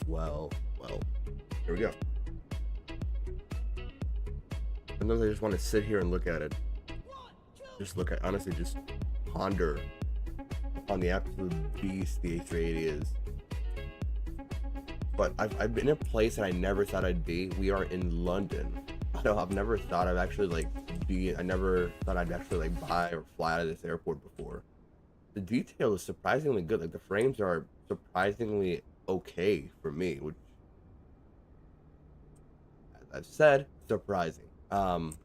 Well. Here we go. Sometimes I just want to sit here and look at it. Honestly, just ponder on the absolute beast the A380 is. But I've been in a place that I never thought I'd be. We are in London. I've never thought I'd actually I never thought I'd actually buy or fly out of this airport before. The detail is surprisingly good. Like, the frames are surprisingly okay for me, which, as I've said, surprising. But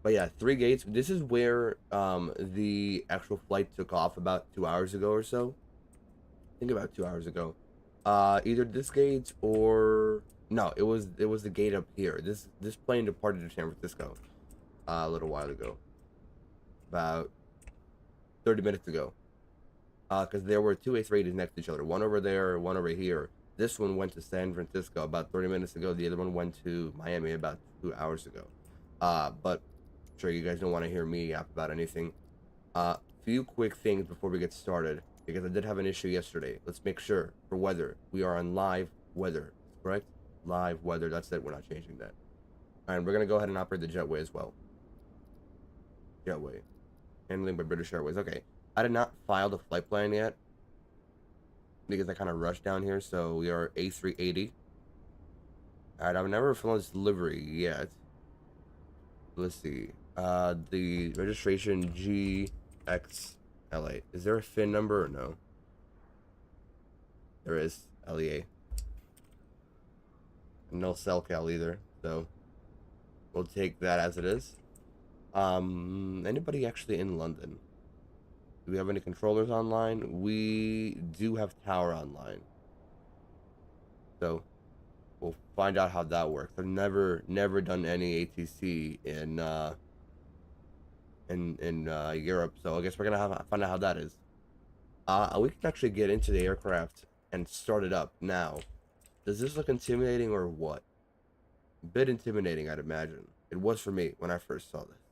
yeah, 3 gates. This is where the actual flight took off about 2 hours ago or so. I think about 2 hours ago. Either this gate or no, it was the gate up here. This plane departed to San Francisco a little while ago, about 30 minutes ago. Because there were 2 A380s next to each other, one over there, one over here. This one went to San Francisco about 30 minutes ago. The other one went to Miami about 2 hours ago. But I'm sure you guys don't want to hear me yap about anything. Few quick things before we get started, because I did have an issue yesterday. Let's make sure for weather. We are on live weather, correct? Live weather. That's it. We're not changing that. And we're gonna go ahead and operate the jetway as well. Jetway, handling by British Airways. Okay. I did not file the flight plan yet because I kind of rushed down here. So we are A380. Alright, I've never flown this livery yet. Let's see. The registration GXL8. Is there a FIN number or no? There is. LEA. No CellCal either. So we'll take that as it is. Anybody actually in London? Do we have any controllers online? We do have tower online. So we'll find out how that works. I've never done any ATC in Europe, so I guess we're gonna find out how that is. We can actually get into the aircraft and start it up now. Does this look intimidating or what? A bit intimidating, I'd imagine. It was for me when I first saw this.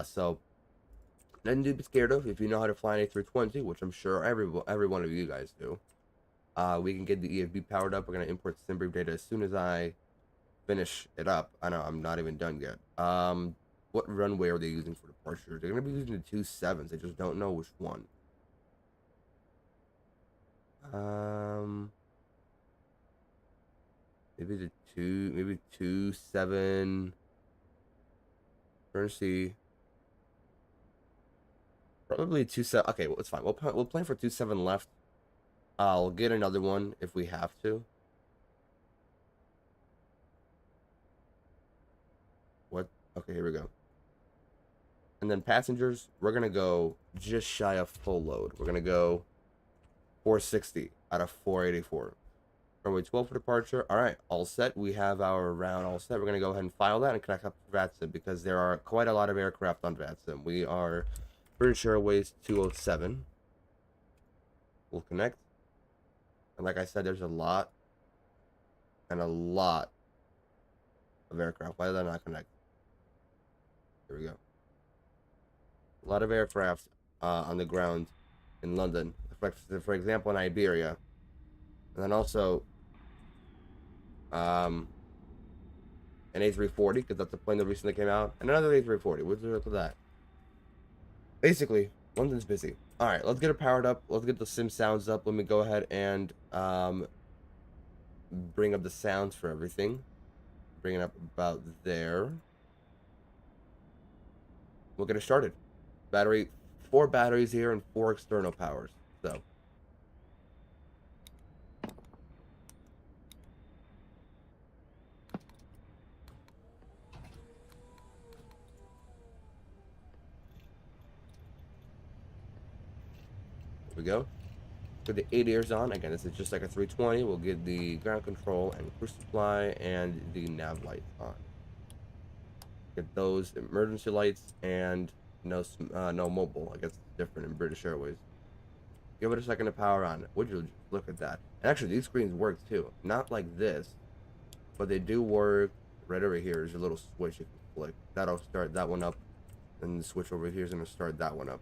So nothing to be scared of if you know how to fly an A320, which I'm sure every one of you guys do. We can get the EFB powered up. We're going to import SimBrief data as soon as I finish it up. I know I'm not even done yet. What runway are they using for departure? They're going to be using the 27s. I just don't know which one. Maybe 27. Trying to see. Probably 27. Okay, well, it's fine. We'll plan for 27 left. I'll get another one if we have to. What? Okay, here we go. And then passengers, we're gonna go just shy of full load. We're gonna go 460 out of 484. Runway 12 for departure. All right, all set. We have our round all set. We're gonna go ahead and file that and connect up to VATSIM because there are quite a lot of aircraft on VATSIM. We are British Airways 207. We'll connect. And like I said, there's a lot of aircraft. Why did I not connect? Here we go. A lot of aircraft on the ground in London. For example, in Iberia. And then also an A340, because that's the plane that recently came out. And another A340. What's the rest of that? Basically, London's busy. Alright, let's get it powered up. Let's get the sim sounds up. Let me go ahead and bring up the sounds for everything. Bring it up about there. We'll get it started. 4 batteries here and 4 external powers. So here we go. Put the ADRs on. Again, this is just like a 320. We'll get the ground control and cruise supply and the nav lights on. Get those emergency lights and no mobile. I guess it's different in British Airways. Give it a second to power on. Would you look at that? And actually, these screens work too. Not like this, but they do work. Right over here is a little switch you can flick. That'll start that one up. And the switch over here is going to start that one up.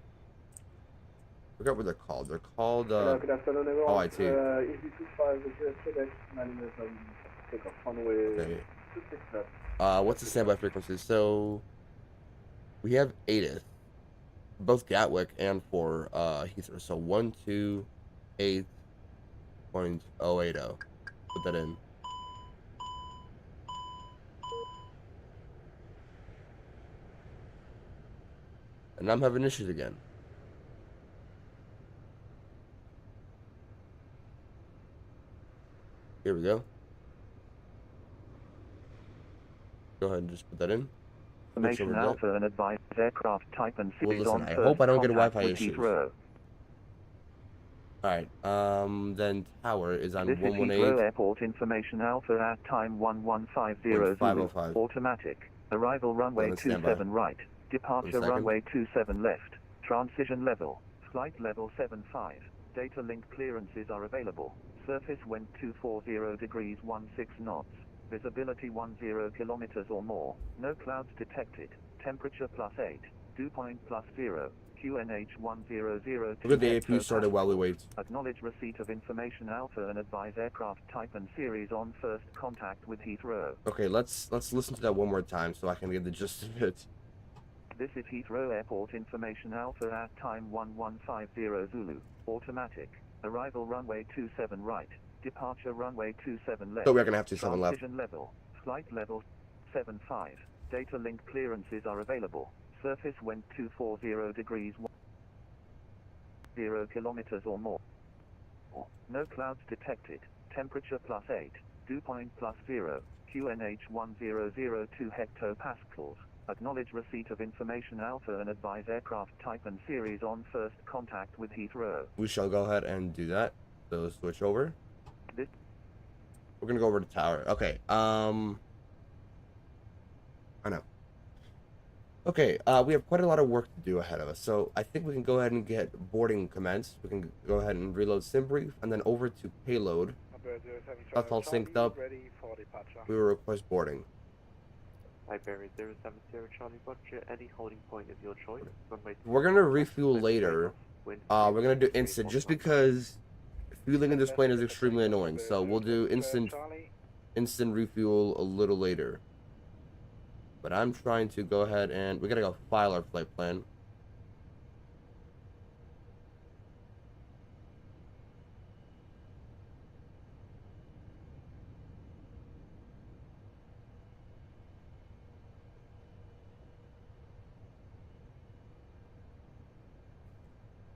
I forgot what they're called. They're called good afternoon, everyone. OIT. Okay. What's the standby frequency? So we have 8th, both Gatwick and for Heathrow. So 128.080. Put that in. And I'm having issues again. Here we go. Go ahead and just put that in. Information Alpha and advised aircraft type and series listen, on I first hope I don't get contact Wi-Fi with issues. Heathrow. Alright, then tower is on This 118. is Heathrow Airport Information Alpha at time 1150 Zulu. Automatic. Arrival runway 27 right. Departure runway 27 left. Transition level. Flight level 75. Data link clearances are available. Surface wind 240 degrees 16 knots. Visibility 10 kilometers or more. No clouds detected. Temperature +8. Dew point +0. QNH 100. Look at the AP started while we wait. Acknowledge receipt of information Alpha and advise aircraft type and series on first contact with Heathrow. Okay, let's listen to that one more time so I can get the gist of it. This is Heathrow Airport Information Alpha at time 1150 Zulu. Automatic. Arrival runway 27 right. Departure runway 27 left. So we're gonna have 27 left. Transition level. Flight level 75. Data link clearances are available. Surface wind 240 degrees 0 kilometers or more. No clouds detected. Temperature +8. Dew point +0. QNH 1002 hectopascals. Acknowledge receipt of information Alpha and advise aircraft type and series on first contact with Heathrow. We shall go ahead and do that. So switch over. This We're gonna go over to tower. Okay. I know. Okay. We have quite a lot of work to do ahead of us, so I think we can go ahead and get boarding commenced. We can go ahead and reload SimBrief, and then over to payload. That's all synced up. We will request boarding. Iberia 070 Charlie Roger, any holding point of your choice. We're gonna refuel later. We're gonna do instant just because fueling in this plane is extremely annoying. So we'll do instant refuel a little later. But I'm trying to go ahead and we gotta go file our flight plan.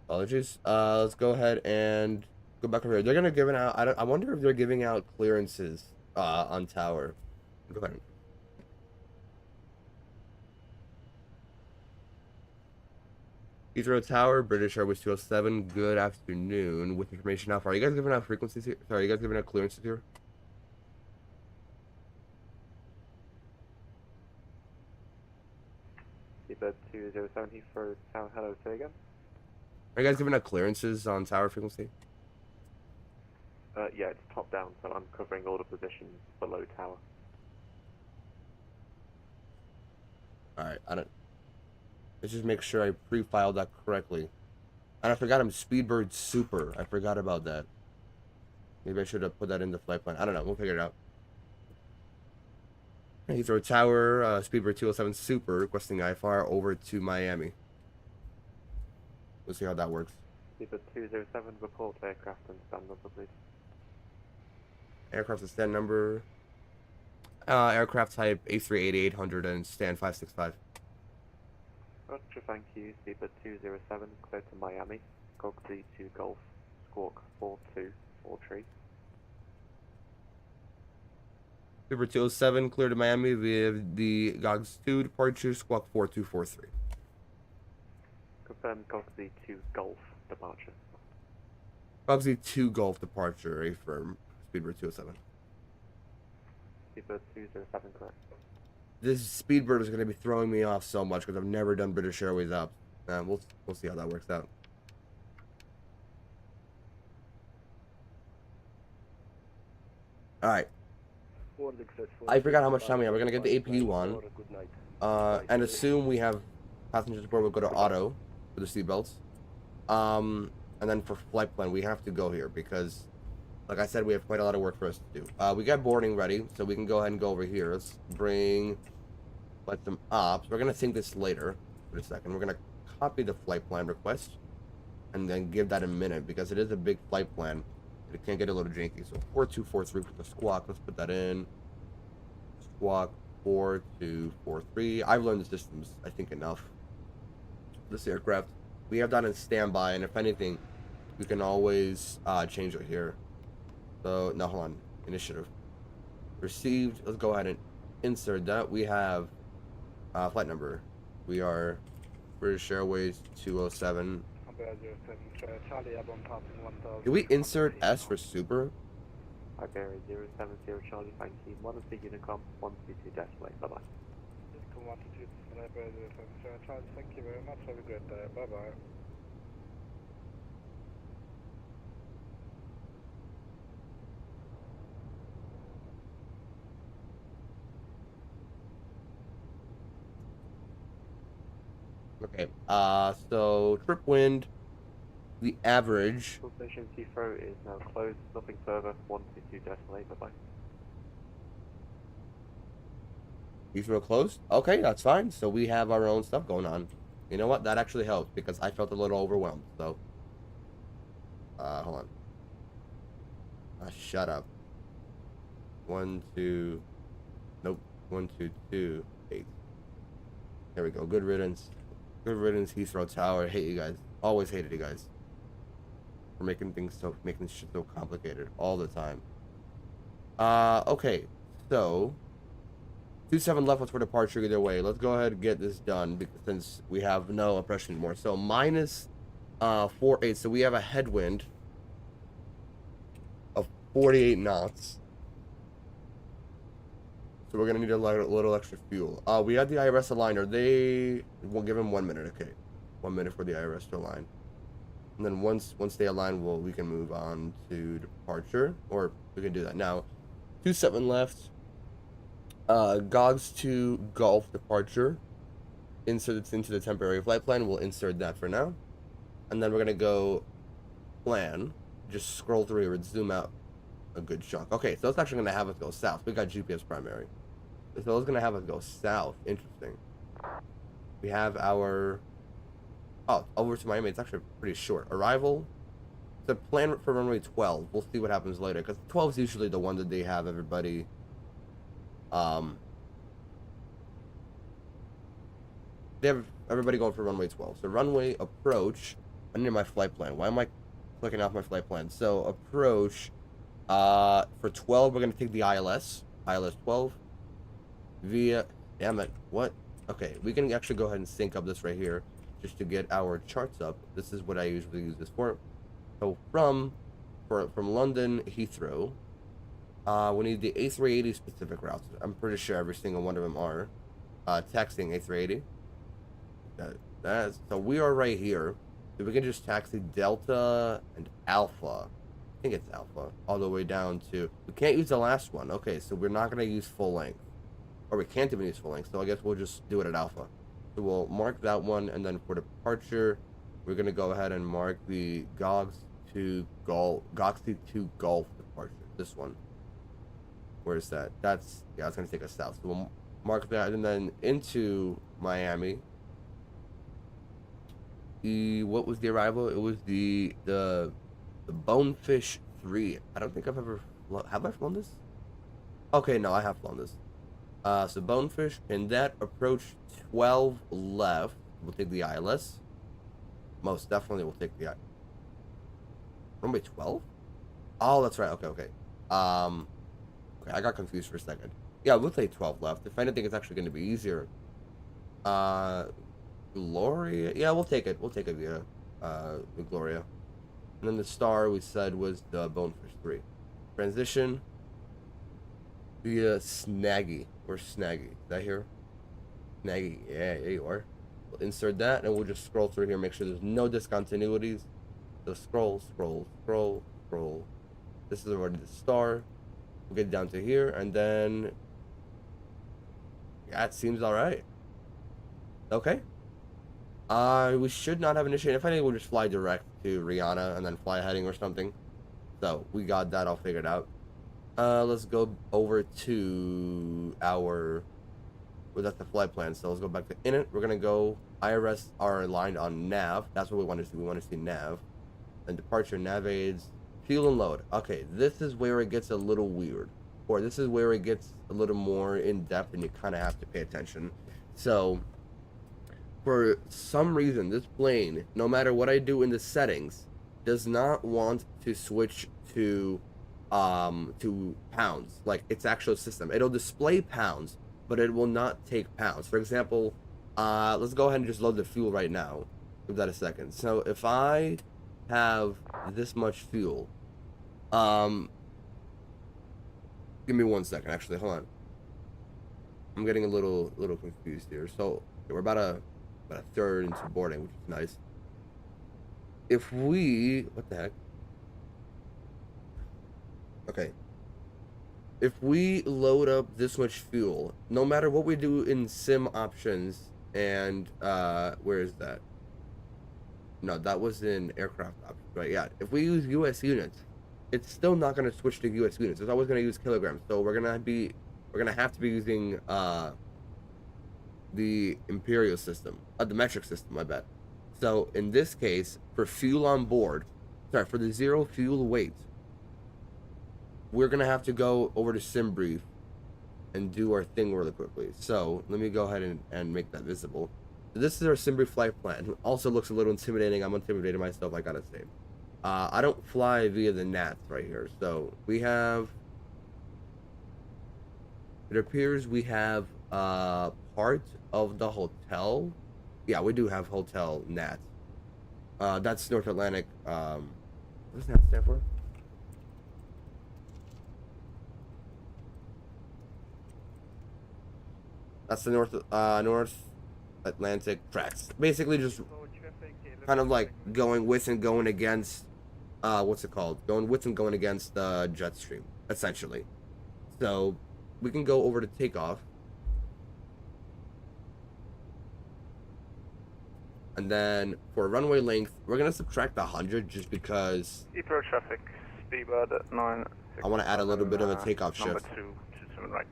Apologies. Let's go ahead and go back over here. They're gonna give out. I wonder if they're giving out clearances on tower. Go ahead. Heathrow Tower, British Airways 207. Good afternoon. With information how far? Are you guys giving out frequencies here? Sorry, are you guys giving out clearances here? Seabird 2070 for Tower. Hello, say again. Are you guys giving out clearances on tower frequency? Yeah, it's top down, so I'm covering all the positions below tower. Alright, let's just make sure I pre-filed that correctly. And I forgot I'm Speedbird Super. I forgot about that. Maybe I should have put that in the flight plan. I don't know. We'll figure it out. Heathrow Tower, Speedbird 207 Super, requesting IFR over to Miami. We'll see how that works. Seabird 207, report aircraft and stand number, please. Aircraft and stand number. Aircraft type A380-800 and stand 565. Roger, thank you. Seabird 207, clear to Miami. Gog Z2 Golf, Squawk 4243. Super 207, clear to Miami via the GOGS 2 departure, Squawk 4243. Confirm Gog Z2 Golf, departure. Obviously, 2 Golf departure, affirm. Speedbird 207. Speedbird 207, correct. This Speedbird is going to be throwing me off so much because I've never done British Airways up. We'll see how that works out. All right. I forgot how much time we have. We're going to get the APU on. And assume we have passengers aboard. We'll go to auto for the seatbelts. And then for flight plan, we have to go here because, like I said, we have quite a lot of work for us to do. We got boarding ready, so we can go ahead and go over here. Let's bring some ops. We're going to sync this later. For a second. We're going to copy the flight plan request and then give that a minute because it is a big flight plan. It can't get a little janky. So 4243 for the squawk. Let's put that in. Squawk 4243. I've learned the systems, I think, enough. This aircraft, we have that in standby, and if anything, we can always change it here. So, now hold on. Initiative. Received. Let's go ahead and insert that. We have flight number. We are British Airways 207. Can we insert S for super? Iberia 070 Charlie, thank you. 122 Unicom, 122 Decimal, bye bye. Unicom 122 Iberia 070 Charlie, thank you very much. Have a great day. Bye bye. Okay, so trip wind, the average. Station Heathrow is now closed, nothing further, 122 Decimal, bye bye. Heathrow closed? Okay, that's fine. So we have our own stuff going on. You know what? That actually helps because I felt a little overwhelmed. So, hold on. Shut up. 1, 2, nope. 1, 2, 2, 8. There we go. Good riddance. Good riddance, Heathrow Tower. I hate you guys. Always hated you guys. For making shit so complicated all the time. Okay. So 27 left for departure either way. Let's go ahead and get this done because since we have no oppression anymore. So minus 48. So we have a headwind of 48 knots. So we're gonna need a little extra fuel. We have the IRS aligner. We'll give them 1 minute. Okay, 1 minute for the IRS to align, and then once they align, we can move on to departure, or we can do that now. 27 left. GOGS to Gulf departure. Insert it into the temporary flight plan. We'll insert that for now, and then we're gonna go plan. Just scroll through and zoom out a good chunk. Okay, so it's actually gonna have us go south. We got GPS primary. So it's gonna have us go south. Interesting. We have our over to Miami. It's actually pretty short. Arrival. The plan for runway 12. We'll see what happens later because 12 is usually the one that they have everybody. They have everybody going for runway 12. So runway approach. I need my flight plan. Why am I clicking off my flight plan? So approach. For 12, we're gonna take the ILS 12 via. Damn it! What? Okay, we can actually go ahead and sync up this right here, just to get our charts up. This is what I usually use this for. So from London Heathrow, we need the A380 specific routes. I'm pretty sure every single one of them are. Taxiing A380. So we are right here. So we can just taxi Delta and Alpha. I think it's Alpha, all the way down to. We can't use the last one. Okay, so we're not gonna use full length, or we can't even use full length. So I guess we'll just do it at Alpha. So we'll mark that one, and then for departure, we're gonna go ahead and mark the GOGS to Gulf departure. This one. Where is that? It's gonna take us south. So we'll mark that, and then into Miami. What was the arrival? It was the Bonefish 3. I don't think I've ever have I flown this? Okay, no, I have flown this. So Bonefish, and that approach 12 left. We'll take the ILS. Most definitely we'll take the runway 12? Oh, that's right. Okay. Okay, I got confused for a second. Yeah, we'll take 12 left. If anything, it's actually going to be easier. Gloria. Yeah, we'll take it. We'll take it via Gloria. And then the star we said was the Bonefish 3. Transition via Snaggy or Snaggy. Is that here? Snaggy. Yeah, there you are. We'll insert that and we'll just scroll through here, make sure there's no discontinuities. So scroll, scroll, scroll, scroll. This is already the star. We'll get down to here and then yeah, it seems alright. Okay. We should not have initiated. If anything, we'll just fly direct to Rihanna and then fly heading or something. So we got that all figured out. Let's go over to our. Well, that's the flight plan. So let's go back to init. We're gonna go. IRS are aligned on nav. That's what we want to see. We want to see nav. Then departure, nav aids, fuel and load. Okay, this is where it gets a little weird, or this is where it gets a little more in depth, and you kind of have to pay attention. So. For some reason, this plane, no matter what I do in the settings, does not want to switch to pounds, like its actual system. It'll display pounds, but it will not take pounds. For example, let's go ahead and just load the fuel right now. Give that a second. So if I have this much fuel, give me 1 second. Actually, hold on. I'm getting a little confused here. So we're about a third into boarding, which is nice. If we, what the heck? Okay. If we load up this much fuel, no matter what we do in sim options, and where is that? No, that was in aircraft options, right? Yeah. If we use US units, it's still not going to switch to US units. It's always going to use kilograms. So we're gonna have to be using the imperial system, the metric system, I bet. So in this case, for fuel on board, for the zero fuel weight, we're gonna have to go over to SimBrief and do our thing really quickly. So let me go ahead and make that visible. So this is our SimBrief flight plan. Also looks a little intimidating. I'm intimidated myself, I gotta say. I don't fly via the NATs right here. So we have, it appears we have part of the hotel. Yeah, we do have hotel NAT. That's North Atlantic. What does NAT stand for? That's the North Atlantic tracks. Basically, just kind of like going with and going against. What's it called? Going with and going against the jet stream, essentially. So we can go over to takeoff. And then for runway length, we're gonna subtract 100 just because Heathrow traffic, speedbird at 9. I want to add a little bit of a takeoff shift. Number 227 right.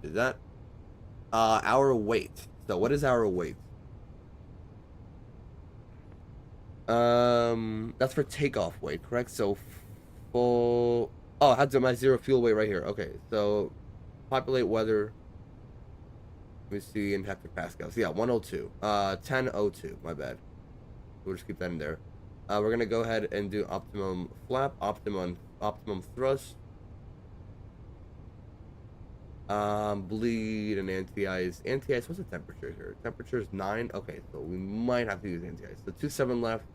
Is that our weight? So what is our weight? That's for takeoff weight, correct? So full. Oh, I had to my zero fuel weight right here. Okay, so populate weather. Let me see in hectopascals. Yeah, 102. 1002. My bad. We'll just keep that in there. We're gonna go ahead and do optimum flap, optimum thrust, bleed, and anti-ice. Anti-ice. What's the temperature here? Temperature is 9. Okay, so we might have to use anti-ice. So 27 left.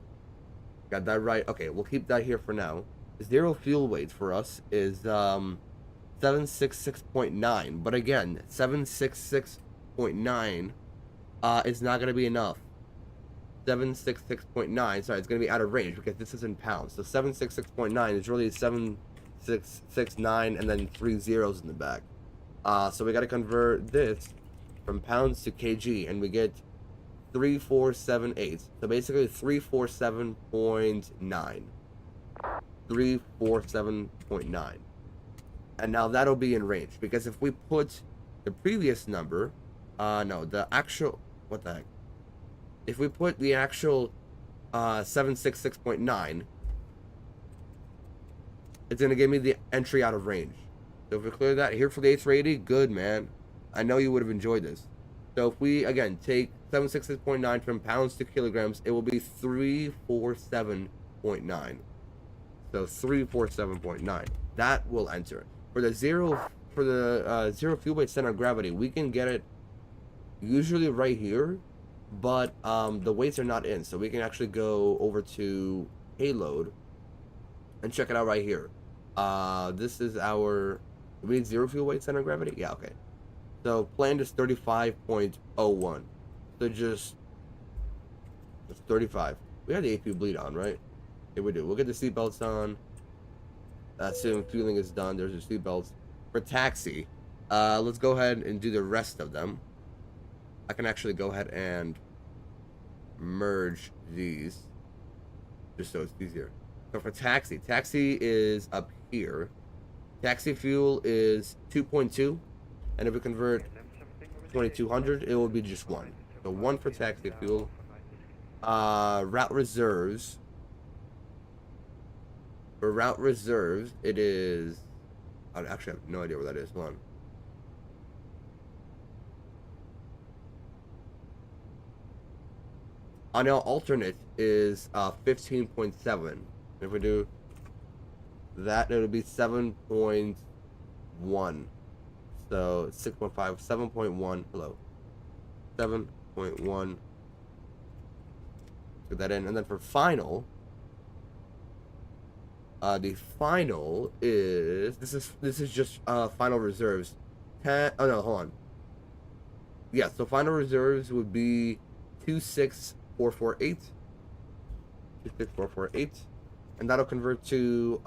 Got that right. Okay, we'll keep that here for now. Zero fuel weight for us is 766.9. But again, 766.9 is not going to be enough. 766.9, sorry, it's going to be out of range because this is in pounds. So 766.9 is really 7669 and then 3 zeros in the back. So we got to convert this from pounds to kg, and we get 3478. So basically 347.9. 347.9. And now that'll be in range, because if we put the previous number, no, the actual, what the heck? If we put the actual 766.9, it's going to give me the entry out of range. So if we clear that here for the A380, good, man. I know you would have enjoyed this. So if we, again, take 766.9 from pounds to kilograms, it will be 347.9. So 347.9. That will enter. For the zero fuel weight center of gravity, we can get it usually right here, but the weights are not in, so we can actually go over to payload and check it out right here. This is our, we need 0 fuel weight center of gravity? Yeah, okay. So planned is 35.01. So just, it's 35. We have the AP bleed on, right? Yeah, we do. We'll get the seatbelts on. Assume fueling is done. There's the seatbelts. For taxi, let's go ahead and do the rest of them. I can actually go ahead and merge these just so it's easier. So for taxi is up here. Taxi fuel is 2.2, and if we convert 2200, it will be just 1. So 1 for taxi fuel. Route reserves. For route reserves, it is, I actually have no idea where that is. Hold on. On our alternate is 15.7. If we do that, it'll be 7.1. So 6.5, 7.1. Hello, 7.1. Put that in, and then for final, the final is this is just final reserves. 10. Oh no, hold on. Yeah, so final reserves would be 26448. 26448. And that'll convert to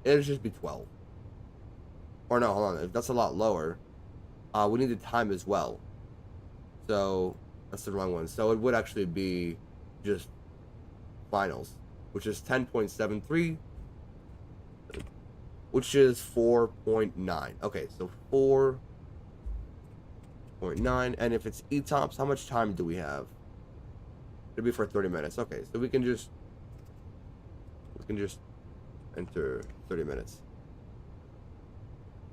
it'll just be 12. Or no, hold on, that's a lot lower. We need the time as well. So that's the wrong one. So it would actually be just finals, which is 10.73, which is 4.9. Okay, so 4.9, and if it's ETOPS, how much time do we have? It'll be for 30 minutes. Okay, so we can just enter 30 minutes.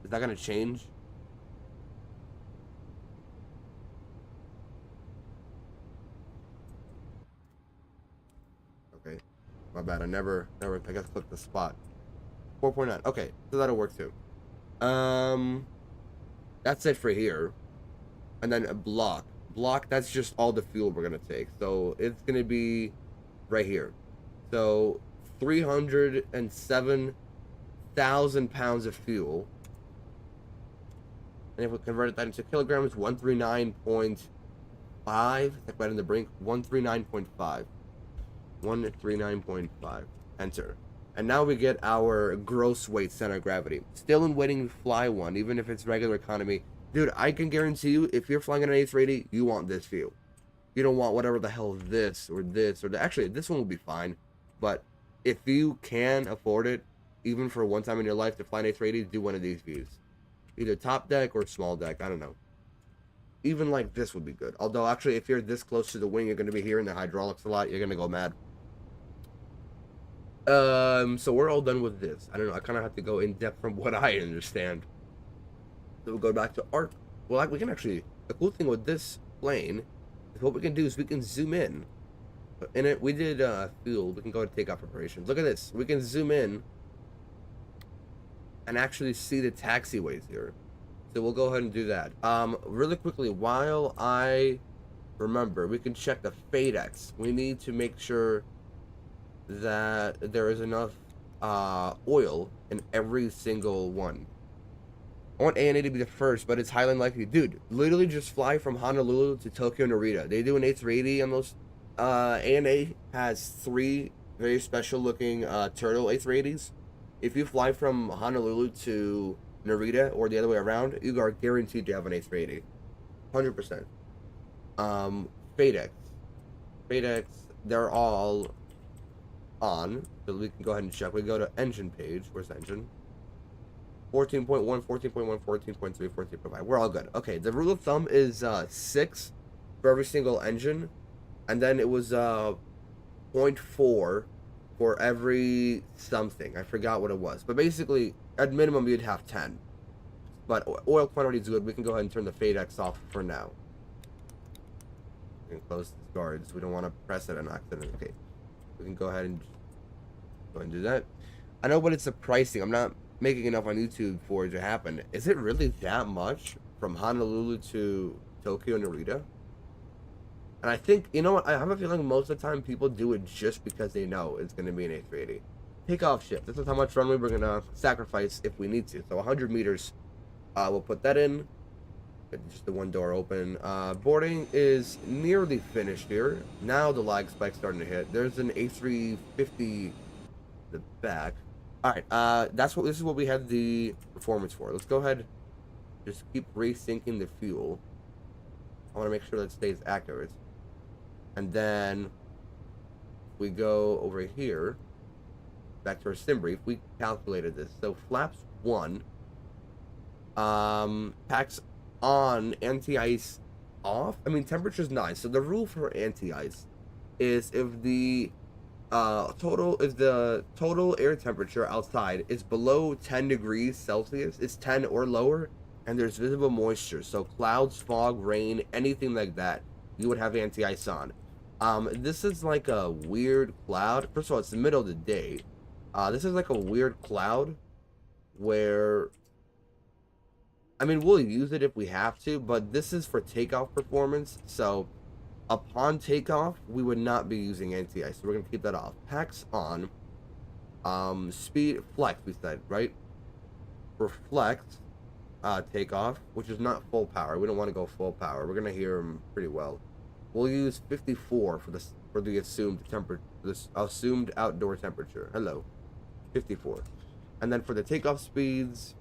Is that gonna change? Okay, my bad. I guess clicked the spot. 4.9. Okay, so that'll work too. That's it for here. And then a block, that's just all the fuel we're gonna take. So it's gonna be right here. So 307,000 pounds of fuel. And if we convert that into kilograms, 139.5. Like right in the brink, 139.5. 139.5. Enter. And now we get our gross weight center of gravity. Still in waiting to fly one, even if it's regular economy. Dude, I can guarantee you, if you're flying an A380, you want this view. You don't want whatever the hell this or this or that. Actually, this one will be fine. But if you can afford it, even for one time in your life to fly an A380, do one of these views. Either top deck or small deck, I don't know. Even like this would be good. Although, actually, if you're this close to the wing, you're going to be hearing the hydraulics a lot. You're going to go mad. So we're all done with this. I don't know. I kind of have to go in depth from what I understand. So we'll go back to ARC. Well, we can actually, the cool thing with this plane is what we can do is we can zoom in. In it, we did fuel. We can go to takeoff preparations. Look at this. We can zoom in and actually see the taxiways here. So we'll go ahead and do that. Really quickly, while I remember, we can check the FADEX. We need to make sure that there is enough oil in every single one. I want ANA to be the first, but it's highly unlikely. Dude, literally just fly from Honolulu to Tokyo Narita. They do an A380 on those. ANA has 3 very special looking turtle A380s. If you fly from Honolulu to Narita or the other way around, you are guaranteed to have an A380. 100%. FADEX, they're all on, so we can go ahead and check. We go to engine page. Where's the engine? 14.1, 14.1, 14.3, 14.5. We're all good. Okay, the rule of thumb is 6 for every single engine, and then it was 0.4 for every something. I forgot what it was, but basically, at minimum, you'd have 10. But oil quantity is good. We can go ahead and turn the FADEX off for now. We can close the guards. We don't want to press it on accident. Okay, we can go ahead and do that. I know, but it's the pricing. I'm not making enough on YouTube for it to happen. Is it really that much from Honolulu to Tokyo Narita? And I think, you know what, I have a feeling most of the time people do it just because they know it's going to be an A380. Takeoff shift. This is how much runway we're going to sacrifice if we need to. So 100 meters, we'll put that in. Just the one door open. Boarding is nearly finished here. Now the lag spike's starting to hit. There's an A350 in the back. Alright, this is what we had the performance for. Let's go ahead, just keep resyncing the fuel. I want to make sure that stays accurate. And then we go over here, back to our sim brief. We calculated this. So flaps 1, packs on, anti-ice off. I mean, temperature's 9. So the rule for anti-ice is if the total air temperature outside is below 10 degrees Celsius, it's 10 or lower, and there's visible moisture, so clouds, fog, rain, anything like that, you would have anti-ice on. This is like a weird cloud. First of all, it's the middle of the day. This is like a weird cloud where, I mean, we'll use it if we have to, but this is for takeoff performance, so upon takeoff, we would not be using anti-ice, so we're going to keep that off. Packs on. Speed, flex, we said, right? For flex, takeoff, which is not full power. We don't want to go full power. We're going to hear them pretty well. We'll use 54 for the assumed temperature, this assumed outdoor temperature. Hello. 54. And then for the takeoff speeds,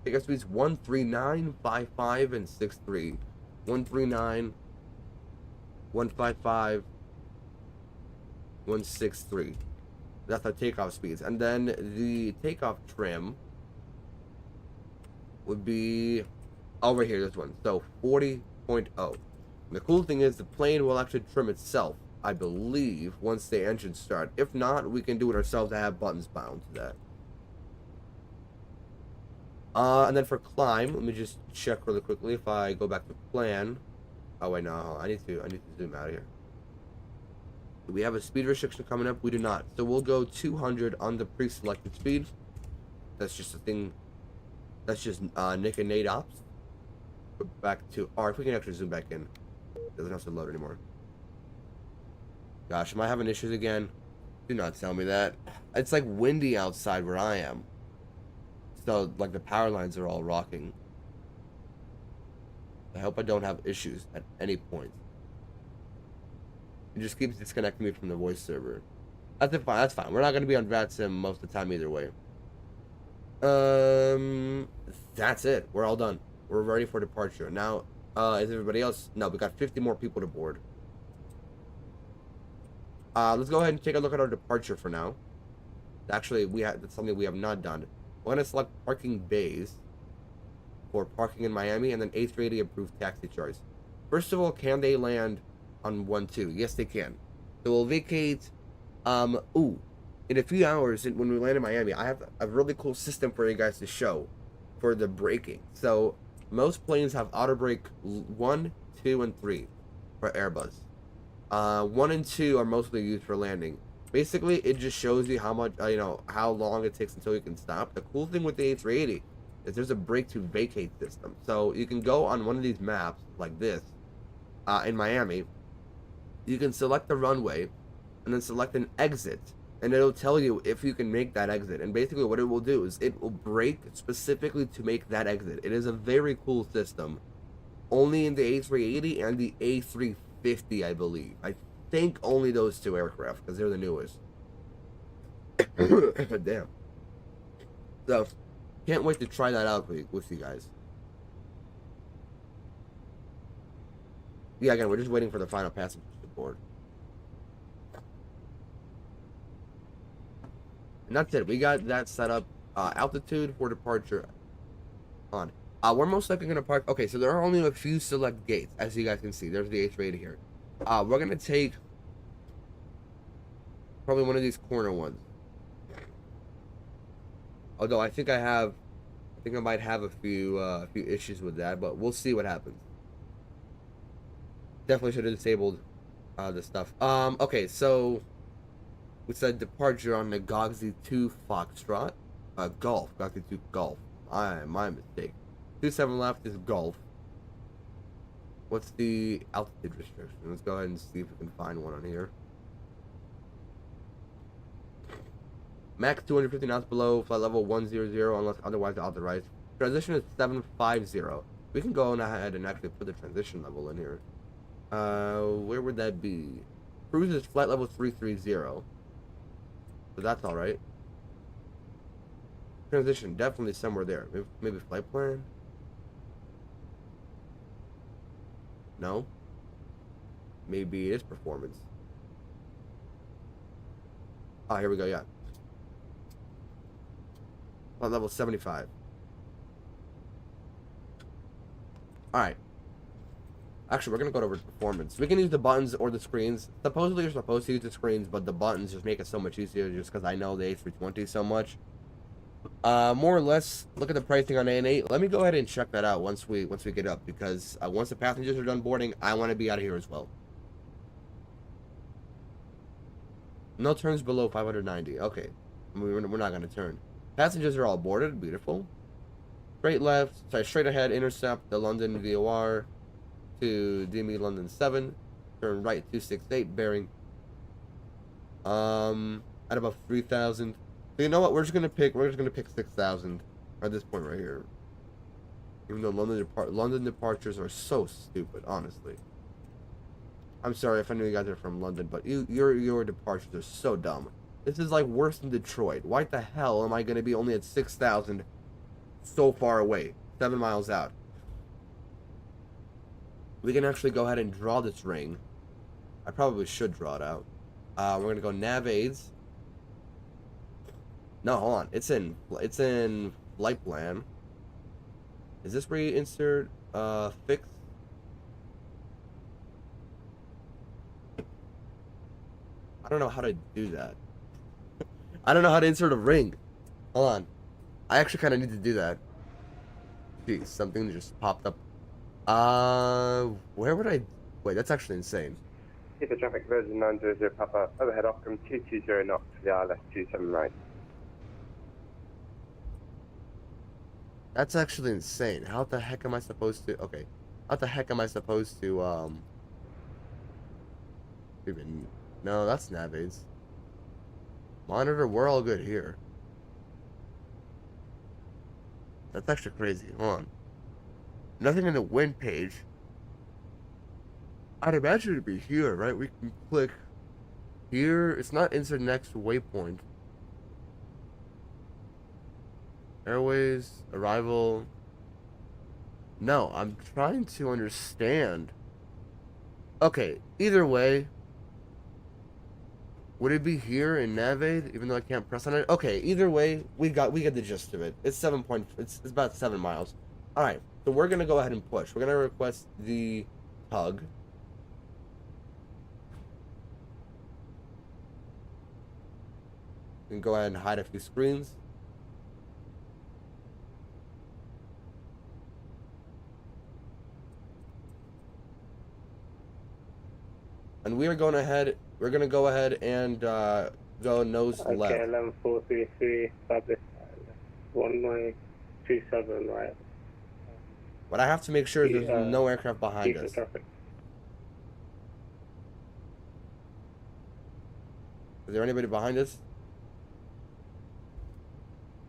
139, 55, and 63. 139, 155, 163. That's our takeoff speeds. And then the takeoff trim would be over here, this one. So 40.0. The cool thing is the plane will actually trim itself, I believe, once the engines start. If not, we can do it ourselves. I have buttons bound to that. And then for climb, let me just check really quickly. If I go back to plan, oh wait, no, I need to zoom out of here. Do we have a speed restriction coming up? We do not. So we'll go 200 on the pre-selected speed. That's just a thing. That's just Nick and Nate ops. Go back to, or if we can actually zoom back in, it doesn't have to load anymore. Gosh, am I having issues again? Do not tell me that. It's like windy outside where I am. So, like, the power lines are all rocking. I hope I don't have issues at any point. It just keeps disconnecting me from the voice server. That's fine. That's fine. We're not going to be on VATSIM most of the time either way. That's it. We're all done. We're ready for departure. Now, is everybody else? No, we got 50 more people to board. Let's go ahead and take a look at our departure for now. Actually, that's something we have not done. We're going to select parking bays for parking in Miami, and then A380 approved taxi choice. First of all, can they land on 1-2? Yes, they can. So we'll vacate. In a few hours, when we land in Miami, I have a really cool system for you guys to show for the braking. So most planes have auto brake 1, 2, and 3 for Airbus. 1 and 2 are mostly used for landing. Basically, it just shows you how much, how long it takes until you can stop. The cool thing with the A380 is there's a brake to vacate system. So you can go on one of these maps, like this, in Miami. You can select the runway, and then select an exit, and it'll tell you if you can make that exit. And basically what it will do is it will brake specifically to make that exit. It is a very cool system. Only in the A380 and the A350, I believe. I think only those two aircraft, because they're the newest. Damn. So, can't wait to try that out with you guys. Yeah, again, we're just waiting for the final passengers to board. And that's it. We got that set up. Altitude for departure on. We're most likely going to park. Okay, so there are only a few select gates, as you guys can see. There's the A380 here. We're going to take probably one of these corner ones. Although I think I might have a few issues with that, but we'll see what happens. Definitely should have disabled this stuff. Okay, so we said departure on the Gogsy 2 Foxtrot. Golf. Gogsy 2 Golf. My mistake. 27 left is Golf. What's the altitude restriction? Let's go ahead and see if we can find one on here. Max 250 knots below flight level 100 unless otherwise authorized. Transition is 750. We can go on ahead and actually put the transition level in here. Where would that be? Cruise is flight level 330. So that's alright. Transition, definitely somewhere there. Maybe flight plan? No? Maybe it is performance. Oh, here we go, yeah. Flight level 75. Alright. Actually, we're going to go over performance. We can use the buttons or the screens. Supposedly, you're supposed to use the screens, but the buttons just make it so much easier just because I know the A320 so much. More or less, look at the pricing on A&8. Let me go ahead and check that out once we get up, because once the passengers are done boarding, I want to be out of here as well. No turns below 590. Okay. We're not going to turn. Passengers are all boarded. Beautiful. Straight ahead, intercept the London VOR to DME London 7. Turn right 268, bearing at about 3,000. So you know what? We're just gonna pick 6,000 at this point right here. Even though London departures are so stupid, honestly. I'm sorry if I know you guys are from London, but your departures are so dumb. This is like worse than Detroit. Why the hell am I gonna be only at 6,000 so far away, 7 miles out? We can actually go ahead and draw this ring. I probably should draw it out. We're gonna go nav aids. No, hold on. It's in flight plan. Is this where you insert fix? I don't know how to do that. I don't know how to insert a ring. Hold on. I actually kind of need to do that. Geez, something just popped up. Where would I... Wait, that's actually insane. Keep traffic version 900 Papa, overhead Ofcom 220 knots, VR left 27 right. That's actually insane. How the heck am I supposed to... Okay. How the heck am I supposed to, even... No, that's nav aids. Monitor, we're all good here. That's actually crazy. Hold on. Nothing in the wind page. I'd imagine it'd be here, right? We can click here. It's not insert next waypoint. Airways, arrival. No, I'm trying to understand. Okay, either way. Would it be here in Navaid, even though I can't press on it? Okay, either way, we get the gist of it. It's it's about 7 miles. Alright, so we're gonna go ahead and push. We're gonna request the tug. We can go ahead and hide a few screens. And we're going ahead. We're gonna go ahead and go nose left. Okay, 11433, establish 1927, right? But I have to make sure there's no aircraft behind us. Traffic. Is there anybody behind us?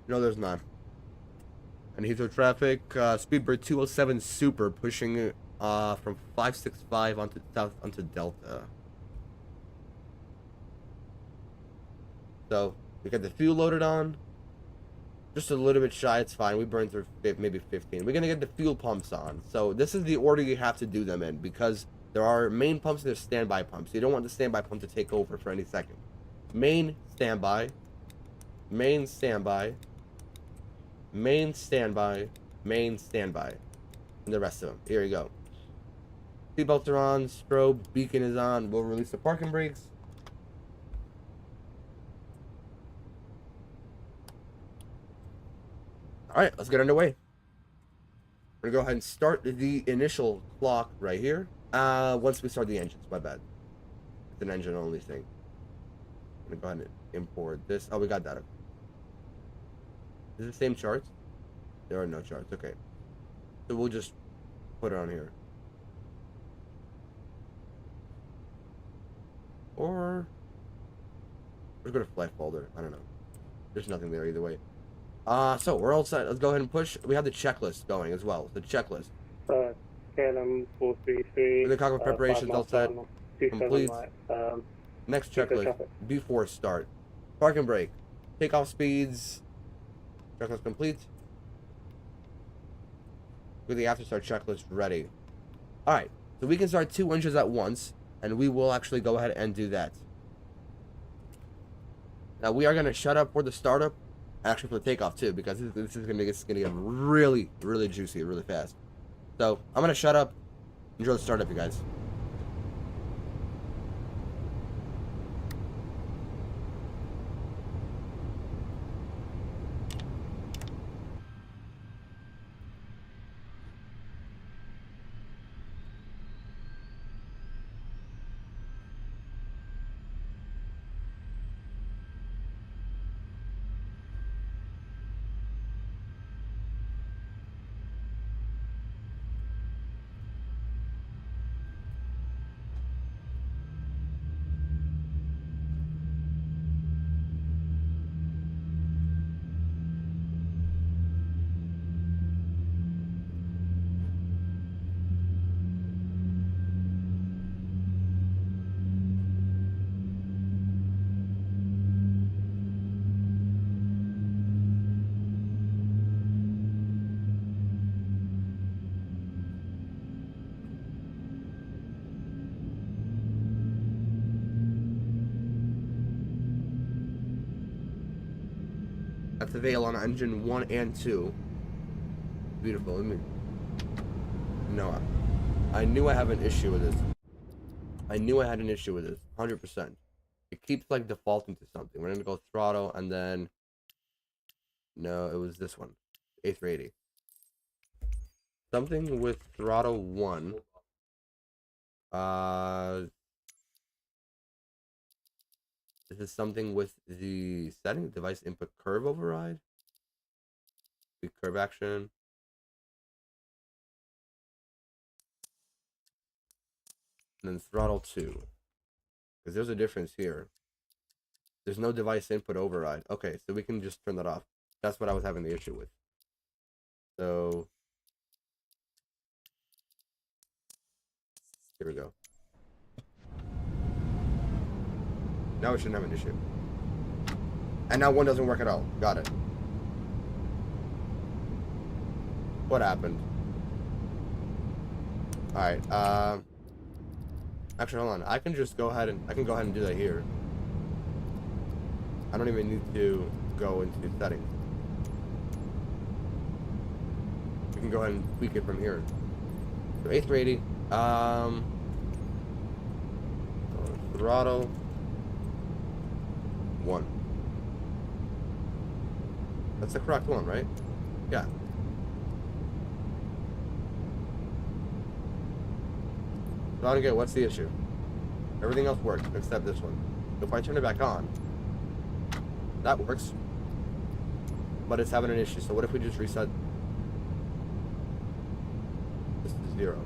No, there's not. And Heathrow traffic, Speedbird 207 Super pushing from 565 onto Delta. So we got the fuel loaded on. Just a little bit shy, it's fine. We burned through maybe 15. We're gonna get the fuel pumps on. So this is the order you have to do them in, because there are main pumps and there's standby pumps. You don't want the standby pump to take over for any second. Main standby, main standby, main standby, main standby, and the rest of them. Here you go. Seatbelts are on, strobe, beacon is on. We'll release the parking brakes. Alright, let's get underway. We're gonna go ahead and start the initial clock right here. Once we start the engines, my bad. It's an engine only thing. I'm gonna go ahead and import this. Oh, we got that. Is it the same charts? There are no charts, okay. So we'll just put it on here. Or let's go to flight folder. I don't know. There's nothing there either way. So we're all set. Let's go ahead and push. We have the checklist going as well. The checklist. KLM 433. The cockpit preparations all set. Complete. Right. Next checklist before start. Park and brake. Takeoff speeds. Checklist complete. With the after start checklist ready. Alright, so we can start 2 engines at once, and we will actually go ahead and do that. Now we are gonna shut up for the startup, actually for the takeoff too, because this is gonna get really, really juicy, really fast. So I'm gonna shut up. Enjoy the startup, you guys. That's the veil on engine 1 and 2. Beautiful. No, I knew I have an issue with this. I knew I had an issue with this. 100%. It keeps like defaulting to something. We're gonna go throttle and then. No, it was this one. A380. Something with throttle 1. This is something with the setting, device input curve override. The curve action. And then throttle 2. Because there's a difference here. There's no device input override. Okay, so we can just turn that off. That's what I was having the issue with. So here we go. Now we shouldn't have an issue. And now 1 doesn't work at all. Got it. What happened? Alright, actually hold on. I can just go ahead and do that here. I don't even need to go into settings. We can go ahead and tweak it from here. So A380, throttle 1. That's the correct one, right? Yeah. So I don't get what's the issue. Everything else works except this one. So if I turn it back on, that works. But it's having an issue. So what if we just reset? This is 0.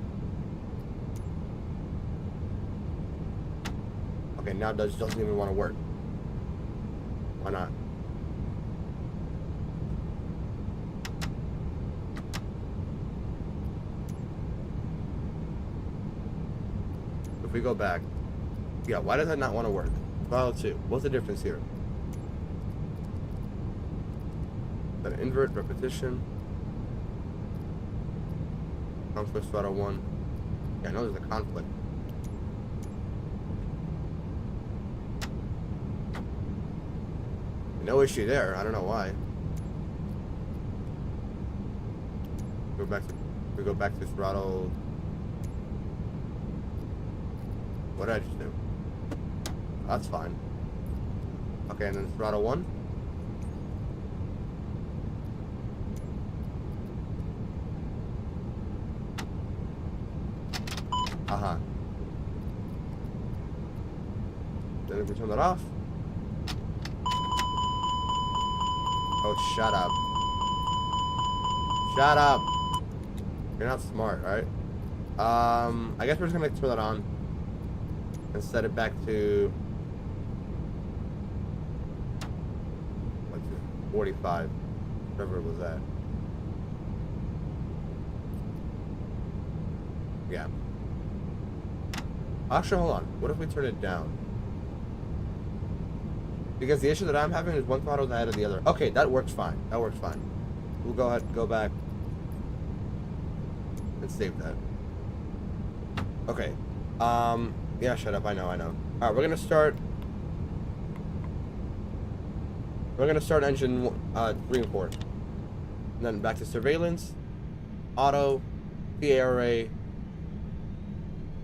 Okay, now it doesn't even want to work. Why not? If we go back, yeah, why does that not want to work? Throttle 2. What's the difference here? Is that an invert, repetition? Conflict throttle 1. Yeah, I know there's a conflict. No issue there. I don't know why. We go back to throttle. What did I just do? That's fine. Okay, and then throttle 1. Then if we turn that off. Oh, shut up. Shut up. You're not smart, right? I guess we're just gonna turn that on. and set it back to 45, whatever it was at. Yeah. Actually, hold on. What if we turn it down? Because the issue that I'm having is one throttle's ahead of the other. Okay, that works fine. That works fine. We'll go ahead and go back and save that. Okay. Yeah, shut up. I know. Alright, we're gonna start. We're gonna start engine 3 and 4. And then back to surveillance, auto, PARA.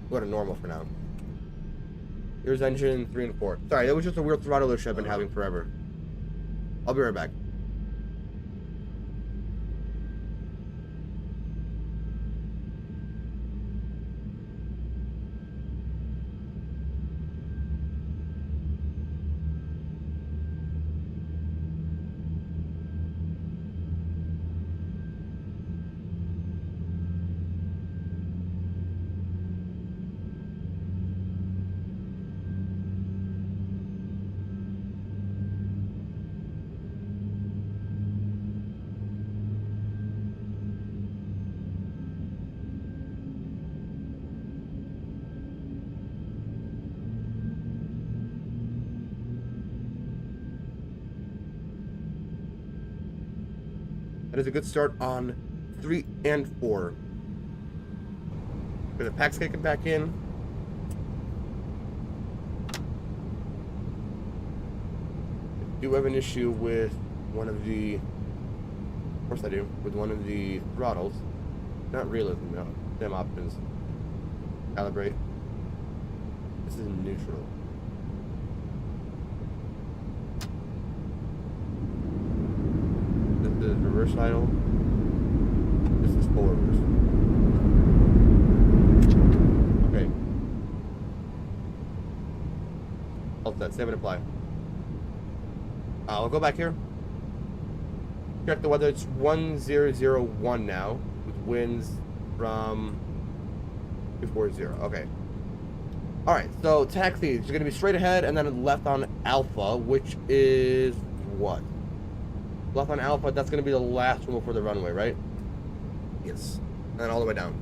Go to normal for now. Here's engine 3 and 4. Sorry, that was just a weird throttle issue I've been having forever. I'll be right back. That is a good start on 3 and 4. Get the packs kicking back in. I do have an issue with one of the, of course I do, with one of the throttles. Not realism, no. Dim options. Calibrate. This is neutral. This is reverse idle. This is full reverse. Okay. All set. Save and apply. I'll go back here. Check the weather. It's 1001 now, with winds from 240. Okay. Alright, so taxis. You're going to be straight ahead and then left on Alpha, which is what? Left on Alpha, that's going to be the last one before the runway, right? Yes. And then all the way down.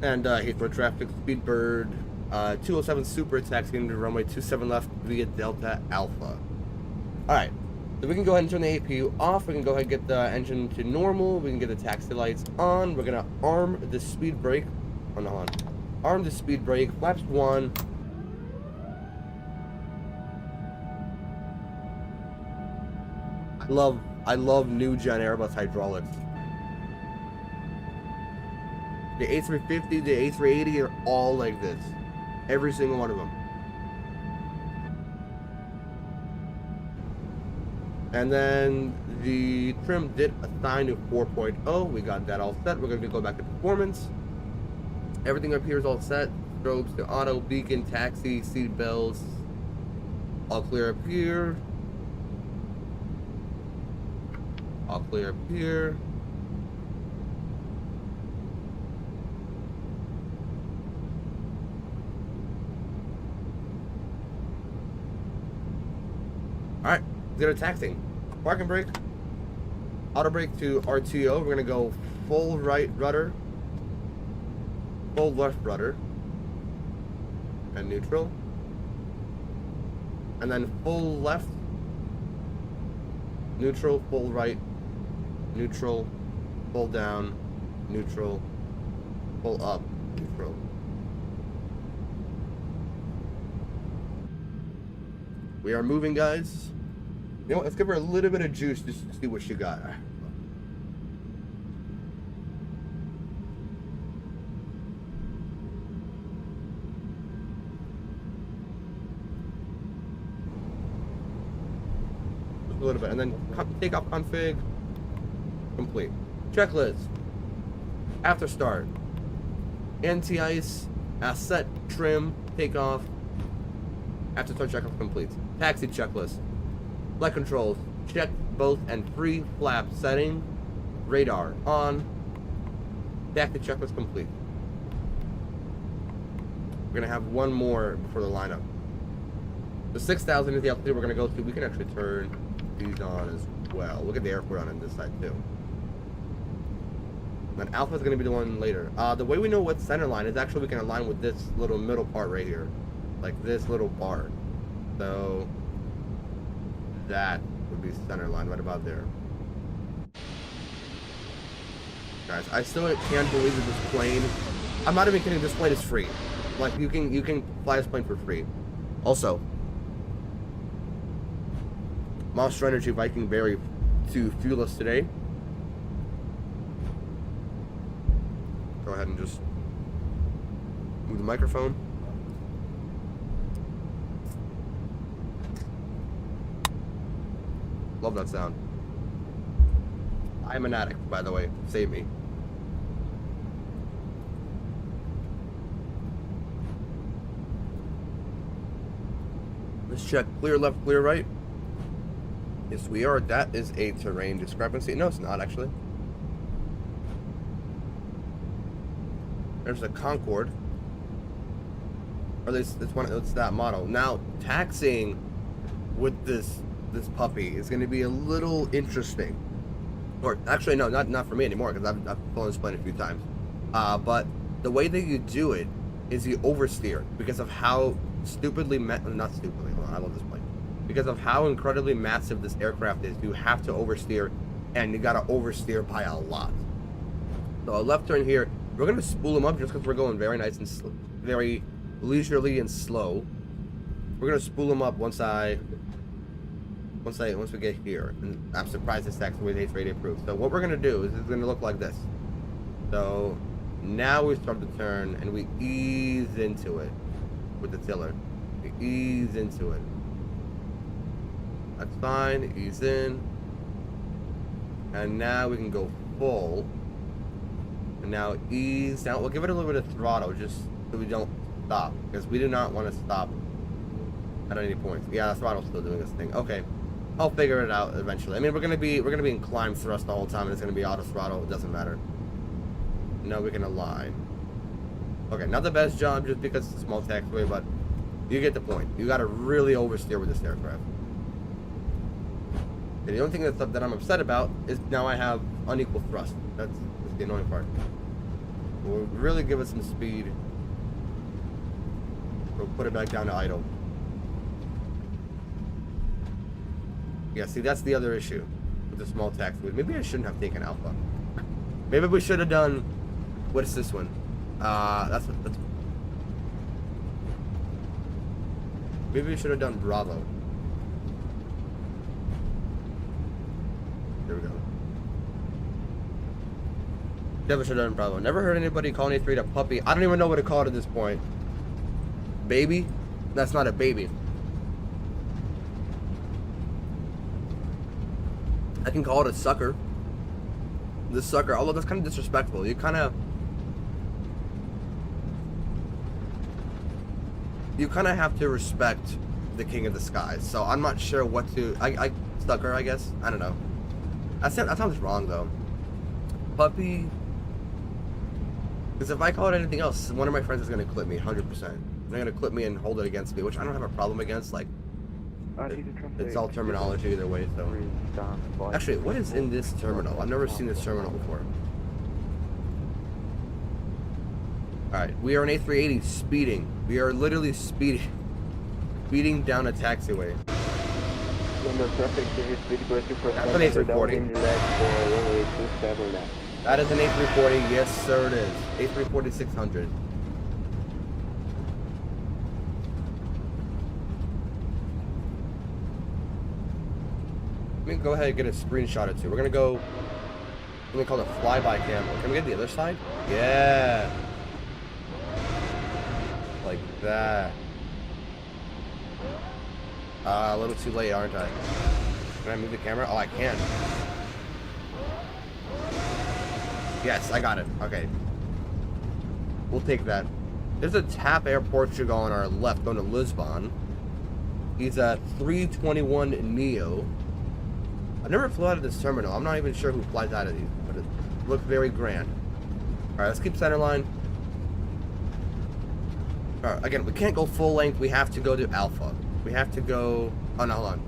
And Heathrow traffic, Speedbird, 207 Super taxiing to runway 27 left via Delta Alpha. Alright, so we can go ahead and turn the APU off. We can go ahead and get the engine to normal. We can get the taxi lights on. We're going to arm the speed brake. Oh, no, hold on. Arm the speed brake. Flaps 1. I love new gen Airbus hydraulics. The A350, the A380 are all like this. Every single one of them. And then the trim did assign to 4.0. We got that all set. We're going to go back to performance. Everything up here is all set. Strobes to auto, beacon, taxi, seat belts. All clear up here. All clear up here. Alright, let's get a taxiing. Parking brake. Auto brake to RTO. We're going to go full right rudder. Full left rudder. And neutral. And then full left. Neutral, full right. Neutral, full down, neutral, full up, neutral. We are moving, guys. You know what? Let's give her a little bit of juice just to see what she got. Just a little bit, and then take off config. Complete. Checklist. After start. Anti-ice. Asset. Trim. Takeoff. After start checklist complete. Taxi checklist. Flight controls. Check both and free flap setting. Radar on. Taxi checklist complete. We're gonna have one more before the lineup. The 6,000 is the altitude we're gonna go to. We can actually turn these on as well. Look at the airport on this side too. And Alpha is gonna be the one later. The way we know what center line is actually we can align with this little middle part right here, like this little bar. So that would be center line right about there. Guys, I still can't believe that this plane. I'm not even kidding. This plane is free. Like you can fly this plane for free. Also, Monster Energy Viking Berry to fuel us today. Go ahead and just move the microphone. Love that sound. I'm an addict, by the way. Save me. Let's check. Clear left, clear right. Yes, we are. That is a terrain discrepancy. No, it's not actually. There's a Concorde. Or at least it's that model. Now, taxiing with this puppy is going to be a little interesting. Or actually, no, not for me anymore because I've flown this plane a few times. But the way that you do it is you oversteer because of how not stupidly. Hold on, I love this plane. Because of how incredibly massive this aircraft is, you have to oversteer, and you got to oversteer by a lot. So a left turn here. We're gonna spool them up just because we're going very nice and very leisurely and slow. We're gonna spool them up once we get here, and I'm surprised this taxiway is A380 approved. So what we're gonna do is it's gonna look like this. So now we start the turn and we ease into it with the tiller. We ease into it. That's fine. Ease in, and now we can go full. And now ease down. We'll give it a little bit of throttle just so we don't stop, because we do not want to stop at any point. Yeah, the throttle's still doing its thing. Okay, I'll figure it out eventually. I mean, we're gonna be in climb thrust the whole time, and it's gonna be auto throttle. It doesn't matter. Now we can align. Okay, not the best job just because it's a small taxiway, but you get the point. You got to really oversteer with this aircraft. And the only thing that I'm upset about is now I have unequal thrust. That's the annoying part. We'll really give it some speed. We'll put it back down to idle. Yeah, see, that's the other issue with the small taxiway. Maybe I shouldn't have taken Alpha. Maybe we should have done. What's this one? That's. Maybe we should have done Bravo. There we go. Never should have done Bravo. Never heard anybody call an A380 a puppy. I don't even know what to call it at this point. Baby? That's not a baby. I can call it a sucker. This sucker, although that's kind of disrespectful. You kind of have to respect the king of the skies. So I'm not sure what to. Sucker, I guess. I don't know. That sounds wrong though. Puppy. Because if I call it anything else, one of my friends is gonna clip me 100%. They're gonna clip me and hold it against me, which I don't have a problem against. Like, it's all terminology either way. So, actually, what is in this terminal? I've never seen this terminal before. All right, we are an A380 speeding. We are literally speeding down a taxiway. That's an A340. That is an A340. Yes, sir, it is. A340-600. Let me go ahead and get a screenshot or two. We're gonna go. Let me call it flyby camera. Can we get the other side? Yeah. Like that. A little too late, aren't I? Can I move the camera? Oh, I can. Yes, I got it. Okay. We'll take that. There's a TAP Air Portugal on our left going to Lisbon. He's a 321 Neo. I've never flew out of this terminal. I'm not even sure who flies out of these, but it looks very grand. Alright, let's keep center line. Alright, again, we can't go full length. We have to go to alpha. We have to go... Oh, no, hold on.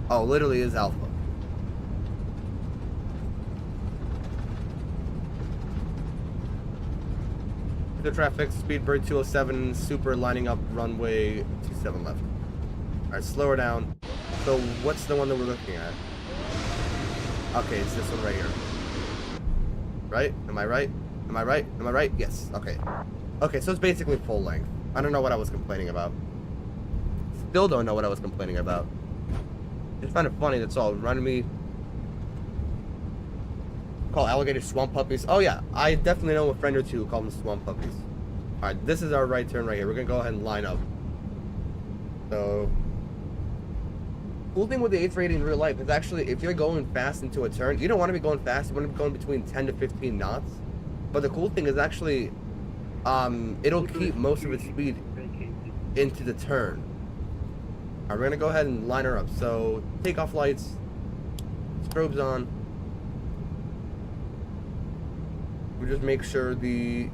Oh, literally is alpha. The traffic, Speedbird 207, super lining up runway 27 left. Alright, slow her down. So, what's the one that we're looking at? Okay, it's this one right here. Right? Am I right? Am I right? Am I right? Yes. Okay. Okay, so it's basically full length. I don't know what I was complaining about. Still don't know what I was complaining about. Just find it funny, that's all. Reminded me... Call alligators swamp puppies. Oh yeah, I definitely know a friend or two who call them swamp puppies. Alright, this is our right turn right here. We're gonna go ahead and line up. So... Cool thing with the A380 in real life is actually, if you're going fast into a turn, you don't want to be going fast, you want to be going between 10 to 15 knots. But the cool thing is actually, it'll keep most of its speed into the turn. Alright, we're gonna go ahead and line her up. So, takeoff lights, strobes on. We just make sure the...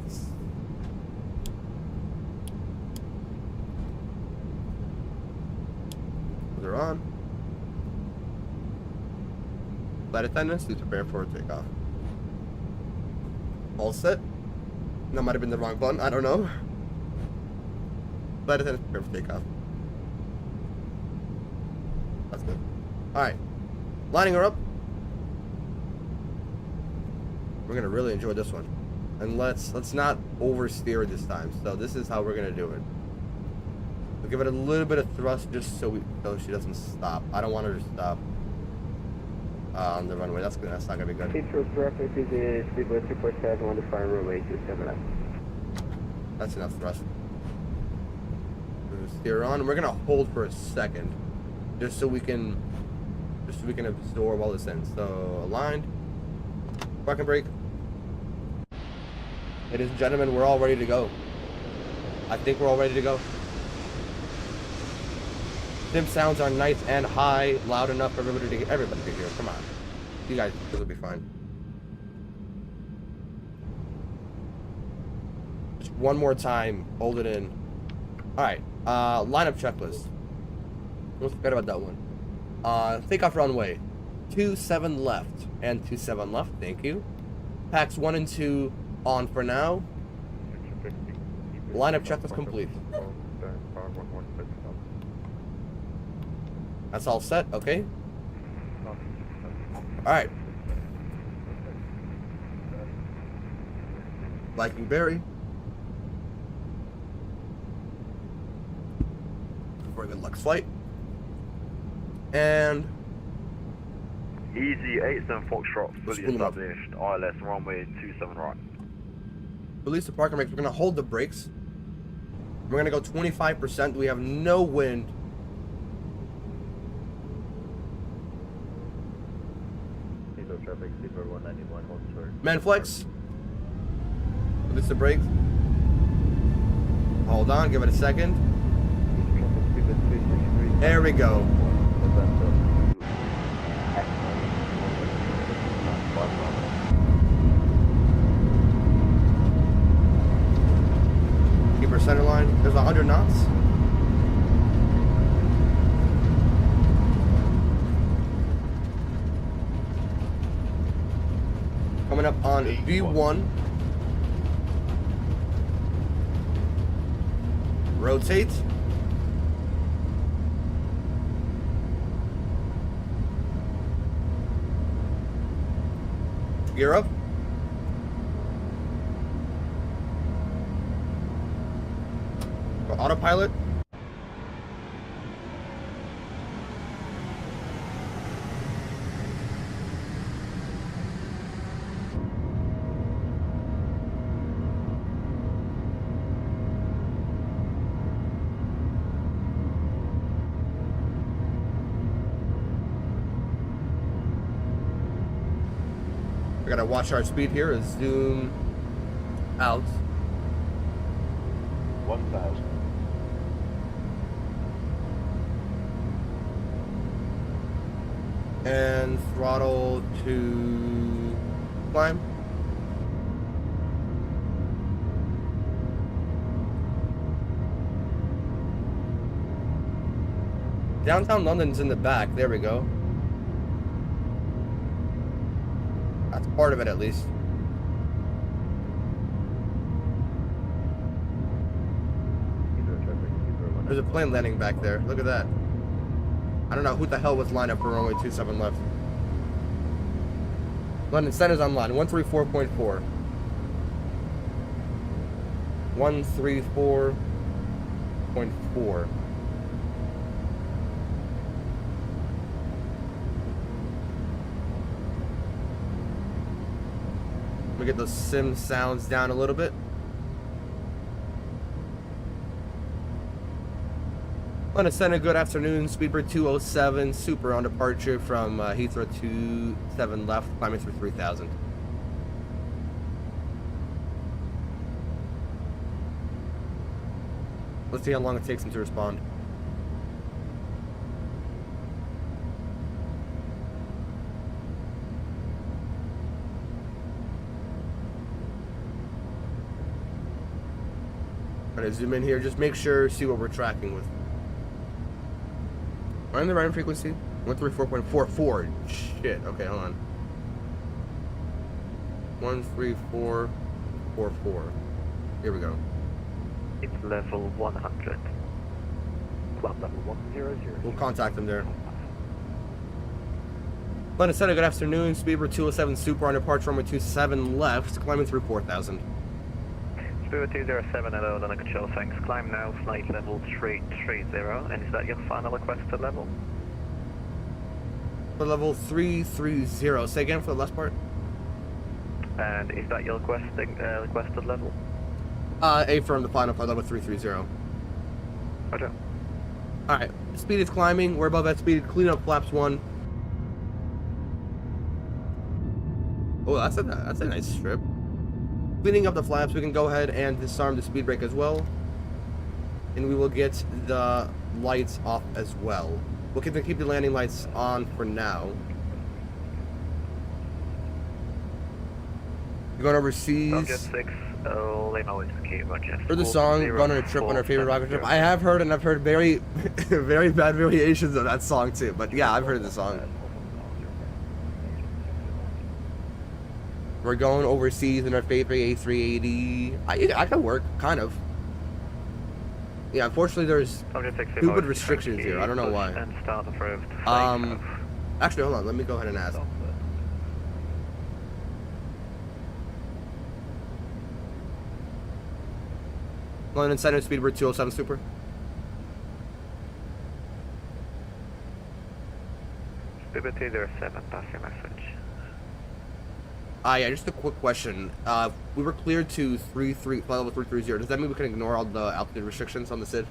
They're on. Flight attendants, please prepare for takeoff. All set. That might have been the wrong button, I don't know. Flight attendants, prepare for takeoff. That's good. Alright. Lining her up. We're gonna really enjoy this one. And let's not oversteer this time. So this is how we're gonna do it. We'll give it a little bit of thrust just so she doesn't stop. I don't want her to stop on the runway. That's good. That's not gonna be good. Heathrow traffic is Speedbird 247 on the final runway 27 left. That's enough thrust. We're gonna steer on, and we're gonna hold for a second, just so we can absorb all this in. So aligned, parking brake. Ladies and gentlemen, we're all ready to go. I think we're all ready to go. Sim sounds are nice and high, loud enough for everybody to hear. Come on, you guys, this will be fine. Just one more time, hold it in. All right, lineup checklist. Don't forget about that one. Takeoff runway 27 left and 27 left. Thank you. Packs 1 and 2 on for now. Lineup checklist complete. That's all set, okay? Alright. Viking Berry. For a good Lux flight. And... Easy 87 Foxtrot, fully established, ILS runway 27 right. Release the parking brakes. We're going to hold the brakes. We're going to go 25%. We have no wind. Manflex. Release the brakes. Hold on, give it a second. There we go. Keep our center line. There's 100 knots. Coming up on V1. Rotate. Gear up. Go autopilot. We gotta watch our speed here as zoom out. 1000. And throttle to climb. Downtown London's in the back. There we go. That's part of it, at least. There's a plane landing back there. Look at that. I don't know who the hell was lined up for runway 27 left. London Center's online. 134.4. 134.4. Let me get those sim sounds down a little bit. London Center, good afternoon. Speedbird 207, super on departure from Heathrow 27 left, climbing through 3,000. Let's see how long it takes him to respond. I'm gonna zoom in here, just make sure, see what we're tracking with. Am I in the right frequency? 134.44. Shit, okay, hold on. 134.44. Here we go. It's level 100. Club level 100. We'll contact them there. London Center, good afternoon. Speedbird 207 super on departure runway 27 left, climbing through 4,000. Speedbird 207, hello, London Control, thanks. Climb now, flight level 330, and is that your final requested level? For level 330. Say again for the last part. And is that your requested level? Affirm the final flight level 330. Roger. Alright, speed is climbing. We're above that speed. Clean up flaps 1. Oh, that's a nice strip. Cleaning up the flaps, we can go ahead and disarm the speed brake as well. And we will get the lights off as well. We'll keep the landing lights on for now. You're going overseas. Object 6, Lima Whiskey, Roger. Heard the song, Gone on a Trip on our favorite rocket trip. I have heard, and I've heard very, very bad variations of that song too. But yeah, I've heard the song. We're going overseas in our favorite A380. I can work, kind of. Yeah, unfortunately there's stupid restrictions here. I don't know why. Actually, hold on. Let me go ahead and ask. London Center, Speedbird 207 super. Speedbird 207, pass your message. Yeah, just a quick question. We were cleared to flight level 330. Does that mean we can ignore all the altitude restrictions on the SID?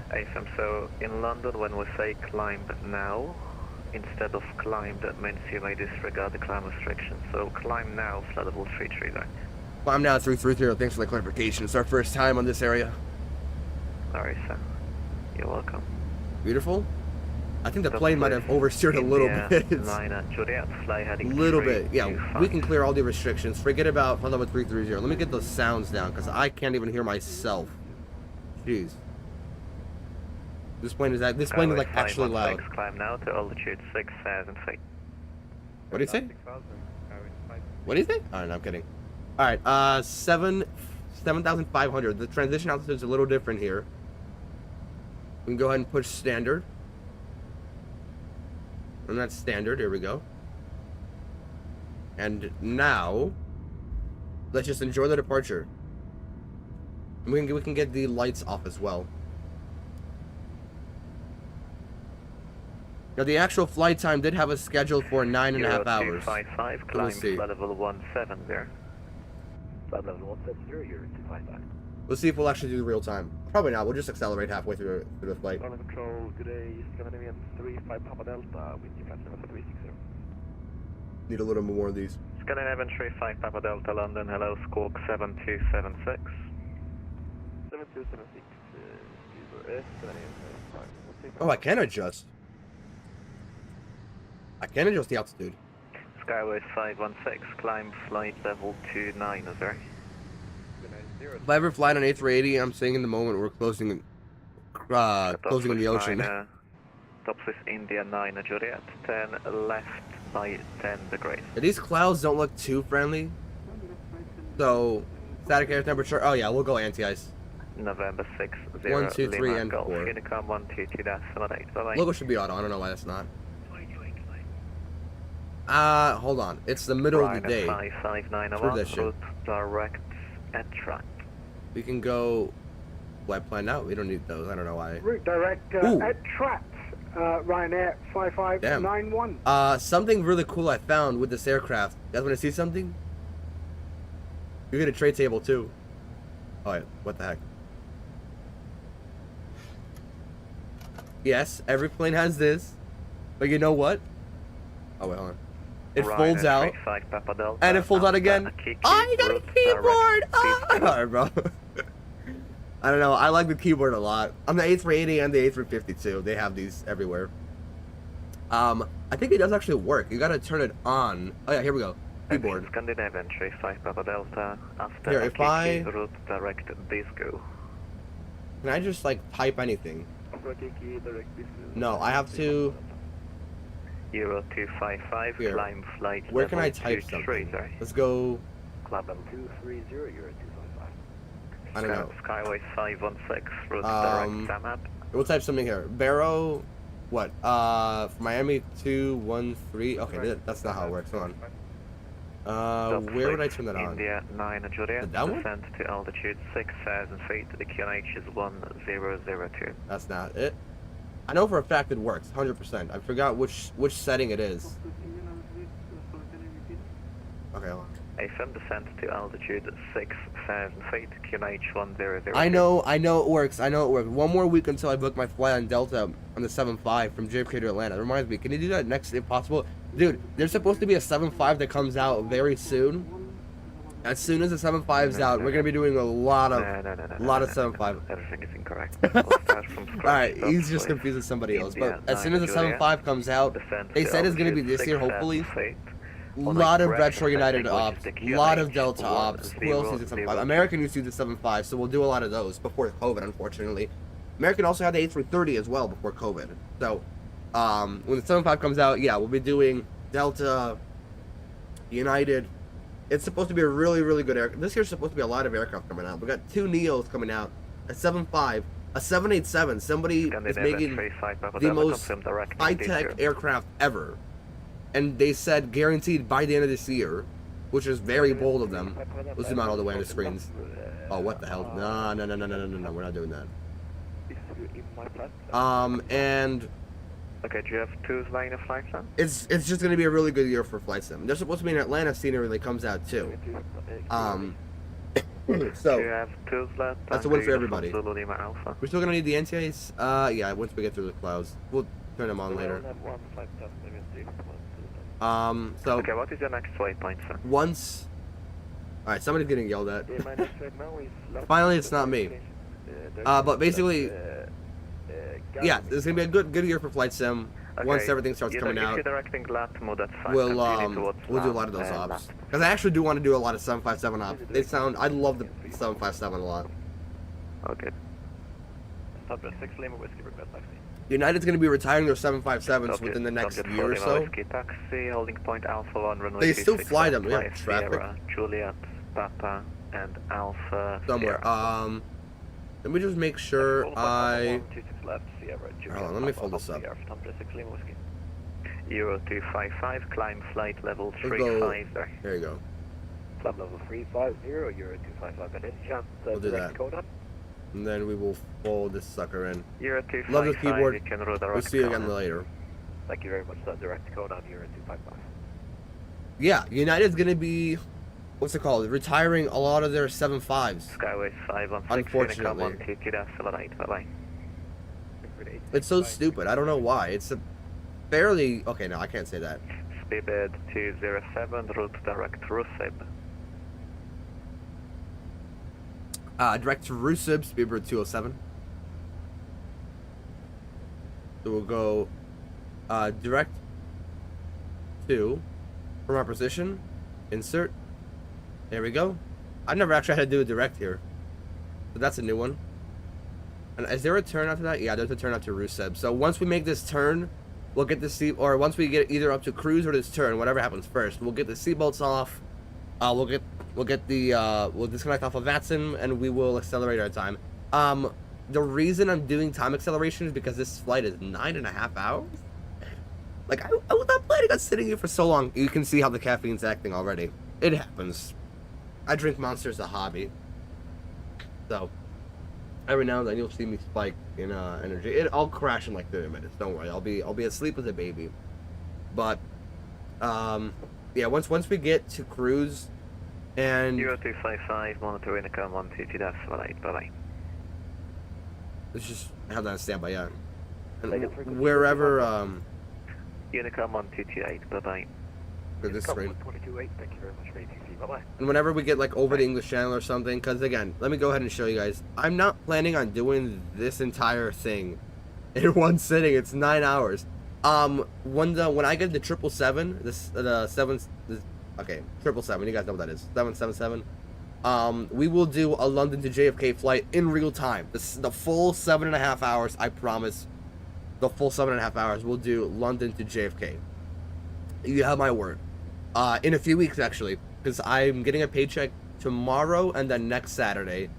AFM, so in London when we say climb now, instead of climb, that means you may disregard the climb restrictions. So climb now, flight level 330. Climb now 330. Thanks for the clarification. It's our first time on this area. Alright, sir. You're welcome. Beautiful. I think the plane might have oversteered a little bit. A little bit. Yeah, we can clear all the restrictions. Forget about flight level 330. Let me get those sounds down because I can't even hear myself. Jeez. This plane is like actually loud. Climb now to altitude 6,000 feet. What do you say? What do you say? Alright, no, I'm kidding. Alright, 7,500. The transition altitude is a little different here. We can go ahead and push standard. And that's standard. Here we go. And now, let's just enjoy the departure. And we can get the lights off as well. Now the actual flight time did have a schedule for 9.5 hours. 255, climb flight level 170 there. Flight level 170, you're 255. Let's see if we'll actually do the real time. Probably not. We'll just accelerate halfway through the flight. London Control, good day, Scandinavian 35 Papa Delta, with your flight number 360. Need a little more of these. Scandinavian 35 Papa Delta, London, hello, squawk 7276. 7276, Oh, I can adjust. I can adjust the altitude. Skyways 516, climb flight level 29, is there? If I ever fly on an A380, I'm saying in the moment we're closing in the ocean. stops with India 9 Juliet, 10 left by 10 degrees. These clouds don't look too friendly. So, static air temperature. Oh yeah, we'll go anti-ice. November 6, 1, 2, 3, Lima and Golf. 4. Unicom 122-78. Bye-bye. Logo should be auto. I don't know why that's not. Hold on. It's the middle of the day. 55901, this shit. route direct at track. We can go. Flight plan out. We don't need those. I don't know why. Route direct at Traps, Ryanair 5591. Something really cool I found with this aircraft. You guys want to see something? You get a tray table too. Oh yeah. What the heck? Yes, every plane has this. But you know what? Oh wait, hold on. It folds out. And it folds out again. Oh, you got a keyboard! Oh! Alright, bro. I don't know. I like the keyboard a lot. On the A380 and the A350 too. They have these everywhere. I think it does actually work. You gotta turn it on. Oh yeah, here we go. Keyboard. Scandinavian 35 Papa Delta. After Here, if I... route direct disco. Can I just like type anything? No, I have to... Euro 255, Here. climb flight Where can I level type 23, something? sorry. Let's go... Club level 230, Euro 255. I don't know. Skyway 516, route direct Samad. We'll type something here. Barrow... What? Miami 213... Okay, that's not how it works. Hold on. Where would I turn that on? India 9 Juliet, That one? descent to altitude 6,000 feet. The QNH is 1002. That's not it. I know for a fact it works, 100%. I forgot which setting it is. Okay, hold on. AFM descent to altitude 6,000 feet. QNH 1002. I know it works. One more week until I book my flight on Delta on the 7.5 from JFK to Atlanta. It reminds me, can you do that next if possible? Dude, there's supposed to be a 7.5 that comes out very soon. As soon as the 7.5's out, we're gonna be doing a lot of 7.5. Everything is incorrect. We'll start from scratch. Alright, Stop, he's just please. confusing somebody else. India, But as soon as the 9 7.5 comes out, Descent they to said it's gonna be altitude this year, 6,000 hopefully. feet. A On lot of correction retro United setting, which ops, is the a lot QNH of Delta ops. Who else uses 7.5? American used to use the 7.5, so we'll do a lot of those before COVID, unfortunately. American also had the A330 as well before COVID. So, when the 7.5 comes out, yeah, we'll be doing Delta, United. It's supposed to be a really, really good aircraft. This year's supposed to be a lot of aircraft coming out. We got 2 Neos coming out, a 7.5, a 787. Somebody is making the most high-tech aircraft ever. And they said guaranteed by the end of this year, which is very bold of them. Let's zoom out all the way on the screens. Oh, what the hell? No, we're not doing that. And okay, do you have 2 line of flight plan? it's just gonna be a really good year for flight sim. There's supposed to be an Atlanta scenery that comes out too. So do you have 2 left? that's a win for everybody. Zulu Lima Alpha. We're still gonna need the NTAs. Yeah, once we get through the clouds, we'll turn them on later. So Okay, what is your next waypoint, sir? once, all right, somebody's getting yelled at. Finally, it's not me. But basically, yeah, it's gonna be a good year for flight sim. Okay, Once everything starts you coming know, out, if you're directing left mode, that's fine. we'll Continue towards do a lot of those left, ops. Because I actually do want to do a lot of 757 ops. They sound, I love the 757 a lot. Okay. Subject 6 Lima Whiskey, request taxi. United's going to be retiring their 757s within the next Subject year or 4 so. Whiskey taxi, holding point Alpha 1, runway They still 36 fly them, left, yeah, fly traffic. Sierra, Juliet, Papa, and Alpha Somewhere. Sierra. Let me just make sure I... 26 left, Sierra, Juliet, Hold on, let me fold this up. Subject 6 Lima Whiskey. Euro 255, climb flight level Let's go. 35. There you go. Club level 350, Euro 255, and any chance We'll do direct that. code up? And then we will fold this sucker in. Euro 255, Love the keyboard. you can roll the We'll right see you again corner. later. Thank you very much, sir. Direct code on Euro 255. Yeah, United's going to be... What's it called? Retiring a lot of their 7.5s. Skyway 516, Unfortunately. Unicom 122, accelerate, bye-bye. It's so stupid. I don't know why. It's a fairly... Okay, no, I can't say that. Speedbird 207, route direct Rusib. Direct to Rusib, Speedbird 207. So we'll go direct to, from our position, insert. There we go. I've never actually had to do a direct here. So that's a new one. And is there a turn after that? Yeah, there's a turn up to Rusev. So once we make this turn, we'll get the seat, or once we get either up to cruise or this turn, whatever happens first, we'll get the seatbelts off. We'll disconnect off of Vatson, and we will accelerate our time. The reason I'm doing time acceleration is because this flight is 9.5 hours. Like, I was not planning on sitting here for so long. You can see how the caffeine's acting already. It happens. I drink Monster as a hobby. So, every now and then you'll see me spike in energy. I'll crash in like 30 minutes. Don't worry. I'll be asleep as a baby. But, yeah, once we get to cruise, and 0255, monitor Unicom 122-18, bye-bye. Let's just have that on standby, yeah. And wherever, Unicom 122-8, bye-bye. this screen. 122.8, thank you very much for ATC, bye-bye. And whenever we get like over the English Channel or something, because again, let me go ahead and show you guys. I'm not planning on doing this entire thing in one sitting. It's 9 hours. When I get the 777, okay, 777, you guys know what that is, 777. We will do a London to JFK flight in real time. The full 7.5 hours, I promise. The full 7.5 hours, we'll do London to JFK. You have my word. In a few weeks, actually, because I'm getting a paycheck tomorrow and then next Saturday.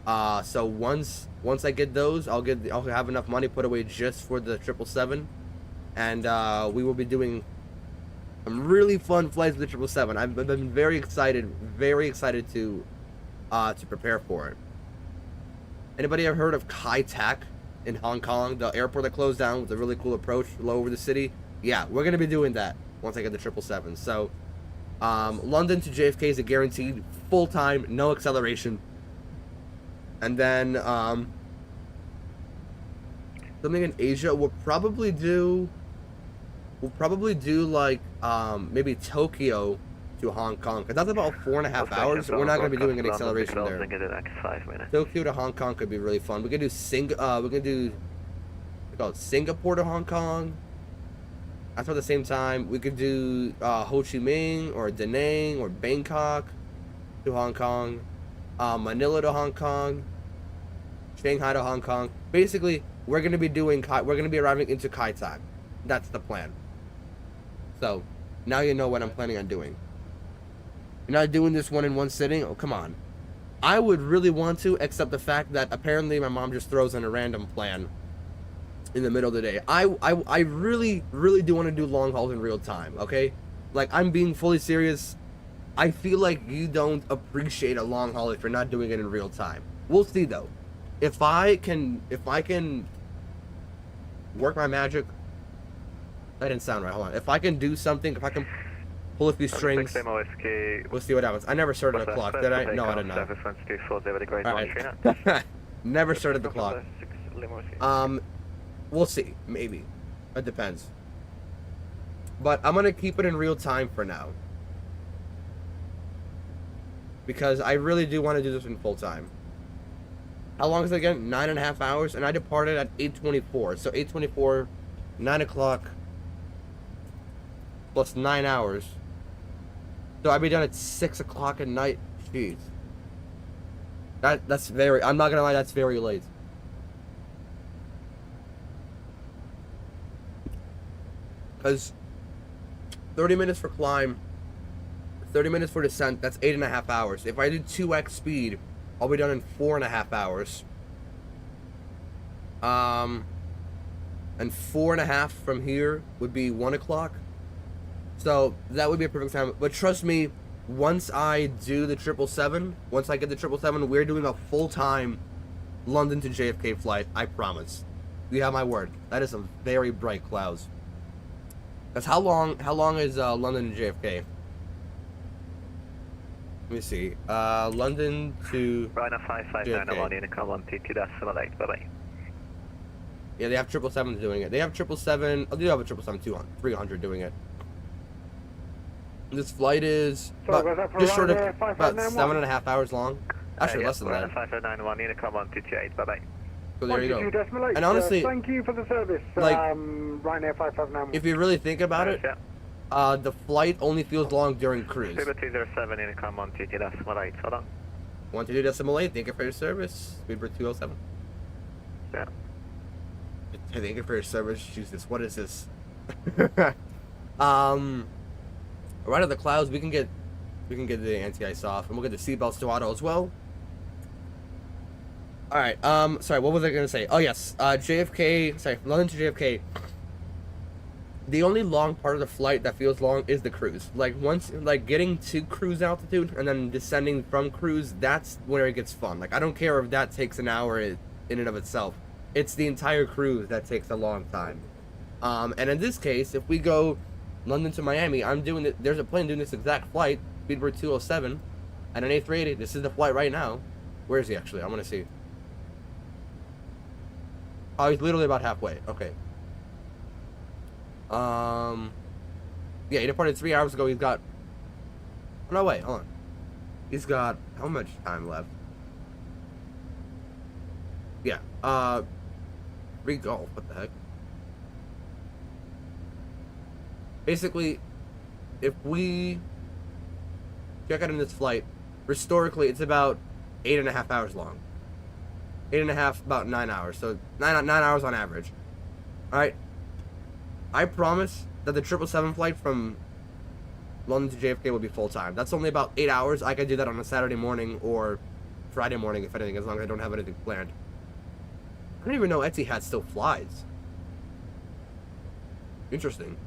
So once I get those, I'll have enough money put away just for the 777, and we will be doing some really fun flights with the 777. I've been very excited to prepare for it. Anybody ever heard of Kai Tak in Hong Kong, the airport that closed down with a really cool approach low over the city? Yeah, we're gonna be doing that once I get the 777. So, London to JFK is a guaranteed full time, no acceleration. And then something in Asia, we'll probably do like maybe Tokyo to Hong Kong, because that's about 4.5 hours. We're not going to be doing an acceleration there. Tokyo to Hong Kong could be really fun. We could do Singapore to Hong Kong. That's at the same time. We could do Ho Chi Minh or Da Nang or Bangkok to Hong Kong, Manila to Hong Kong, Shanghai to Hong Kong. Basically, we're going to be arriving into Kai Tak. That's the plan. So, now you know what I'm planning on doing. You're not doing this one in one sitting? Oh, come on. I would really want to, except the fact that apparently my mom just throws in a random plan in the middle of the day. I really do want to do long hauls in real time, okay? Like, I'm being fully serious. I feel like you don't appreciate a long haul if you're not doing it in real time. We'll see, though. If I can work my magic. That didn't sound right. Hold on. If I can do something, if I can pull a few strings, we'll see what happens. I never started the clock, did I? No, I did not. Alright. Never started the clock. We'll see. Maybe. It depends. But I'm going to keep it in real time for now. Because I really do want to do this in full time. How long is it again? 9.5 hours? And I departed at 8:24. So 8:24, 9 o'clock, plus 9 hours. So I'd be done at 6 o'clock at night. Jeez. That's very, I'm not gonna lie, that's very late. Because 30 minutes for climb, 30 minutes for descent, that's 8.5 hours. If I do 2x speed, I'll be done in 4.5 hours. And 4.5 from here would be 1 o'clock. So that would be a perfect time. But trust me, once I do the 777, once I get the 777, we're doing a full-time London to JFK flight. I promise. You have my word. That is some very bright clouds. That's how long is London to JFK? Let me see. London to Ryanair 5591 Unicom 122-18, bye-bye. Yeah, they have 777s doing it. They have 777. Oh, they do have a 777-300 doing it. This flight is just short of about 7.5 hours long. Actually, less than that. 5591 Unicom 122-8, bye-bye. So there you go. And honestly, thank you for the service. Like, Ryanair 5591. if you really think about it, the flight only feels long during cruise. 207 Unicom 122-8, hold on. 122.8, thank you for your service. Speedbird 207. Yeah. Thank you for your service. Jesus, what is this? Right of the clouds, we can get the anti-ice off, and we'll get the seatbelts to auto as well. All right. Sorry, what was I gonna say? Oh yes, JFK. Sorry, London to JFK. The only long part of the flight that feels long is the cruise. Like once, like getting to cruise altitude and then descending from cruise, that's where it gets fun. Like I don't care if that takes an hour in and of itself. It's the entire cruise that takes a long time. And in this case, if we go London to Miami, I'm doing it. There's a plane doing this exact flight, Speedbird 207, at an A380. This is the flight right now. Where is he actually? I'm gonna see. Oh, he's literally about halfway. Okay. Yeah, he departed 3 hours ago. He's got. Oh, no, wait, hold on. He's got how much time left? Yeah. Free golf. What the heck? Basically, if we check out in this flight, historically, it's about 8.5 hours long. 8.5, about 9 hours. So 9 hours on average. All right. I promise that the 777 flight from London to JFK will be full time. That's only about 8 hours. I could do that on a Saturday morning or Friday morning, if anything, as long as I don't have anything planned. I didn't even know Etihad still flies. Interesting.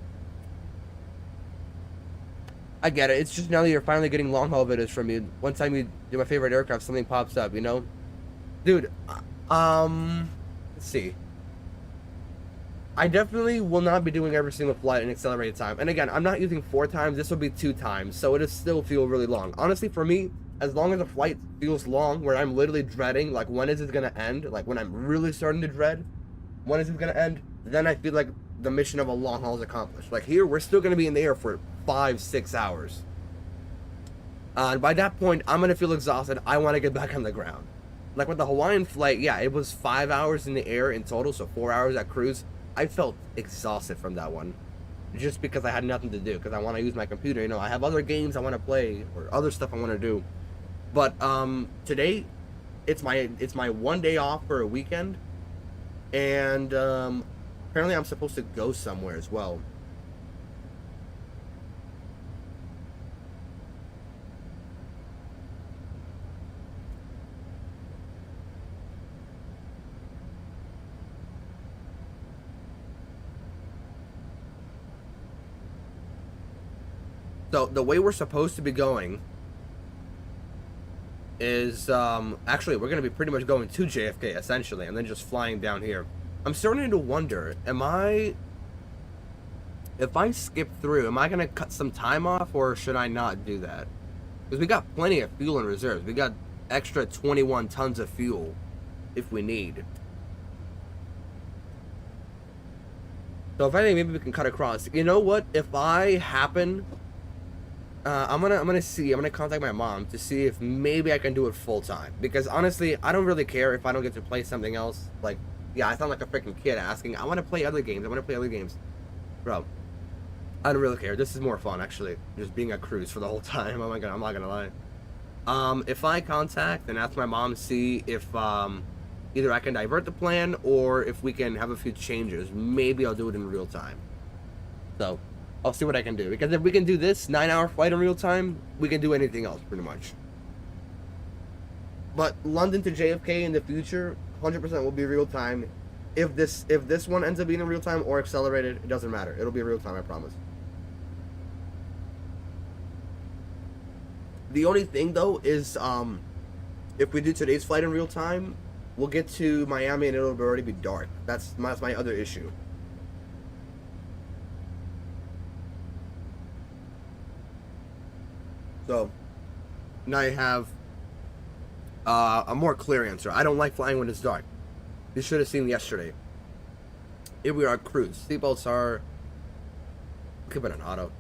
I get it. It's just now that you're finally getting long haul videos from me. One time you do my favorite aircraft, something pops up, you know? Dude, let's see. I definitely will not be doing every single flight in accelerated time. And again, I'm not using 4 times. This will be 2 times. So it'll still feel really long. Honestly, for me, as long as a flight feels long, where I'm literally dreading, like, when is it going to end? Like, when I'm really starting to dread, when is it going to end? Then I feel like the mission of a long haul is accomplished. Like, here, we're still going to be in the air for 5-6 hours. And by that point, I'm going to feel exhausted. I want to get back on the ground. Like, with the Hawaiian flight, yeah, it was 5 hours in the air in total, so 4 hours at cruise. I felt exhausted from that one, just because I had nothing to do, because I want to use my computer. You know, I have other games I want to play, or other stuff I want to do. But today, it's my one day off for a weekend, and apparently I'm supposed to go somewhere as well. So the way we're supposed to be going is actually we're gonna be pretty much going to JFK essentially, and then just flying down here. I'm starting to wonder, if I skip through, am I gonna cut some time off, or should I not do that? Because we got plenty of fuel in reserves. We got extra 21 tons of fuel if we need. So if I think maybe we can cut across. You know what? If I happen. I'm gonna contact my mom to see if maybe I can do it full time, because honestly I don't really care if I don't get to play something else. Like, yeah, I sound like a freaking kid asking, I want to play other games, bro. I don't really care. This is more fun actually, just being a cruise for the whole time. I'm not gonna lie. If I contact and ask my mom to see if either I can divert the plan or if we can have a few changes, maybe I'll do it in real time. So I'll see what I can do, because if we can do this 9-hour flight in real time, we can do anything else pretty much. But London to JFK in the future, 100% will be real time. If this one ends up being in real time or accelerated, it doesn't matter. It'll be real time, I promise. The only thing though is if we do today's flight in real time, we'll get to Miami and it'll already be dark. That's my other issue. So now I have a more clear answer. I don't like flying when it's dark. You should have seen yesterday. Here we are at cruise. Seatbelts are keep it on auto.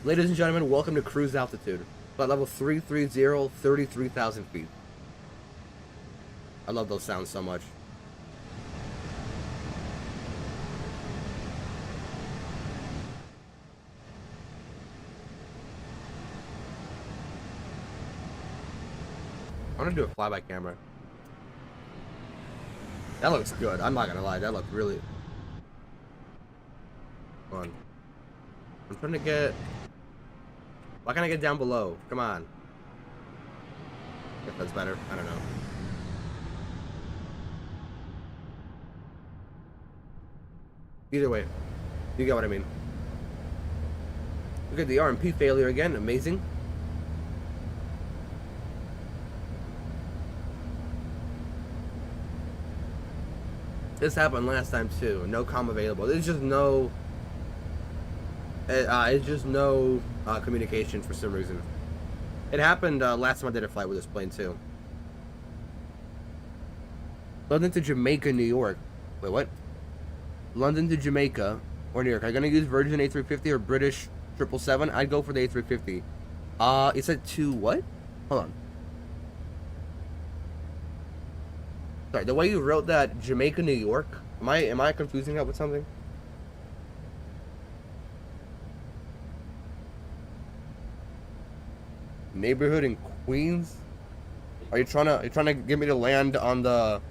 Ladies and gentlemen, welcome to cruise altitude. Flight level 330, 33,000 feet. I love those sounds so much. I want to do a flyby camera. That looks good. I'm not gonna lie. That looks really. Come on. I'm trying to get. Why can't I get down below? Come on. If that's better. I don't know. Either way, you get what I mean. Look at the RMP failure again. Amazing. This happened last time too. No comm available. There's just no. It's just no communication for some reason. It happened last time I did a flight with this plane too. London to Jamaica, New York. Wait, what? London to Jamaica or New York. Are you gonna use Virgin A350 or British 777? I'd go for the A350. It said to what? Hold on. Sorry, the way you wrote that, Jamaica, New York. Am I confusing that with something? Neighborhood in Queens? Are you trying to get me to land on the?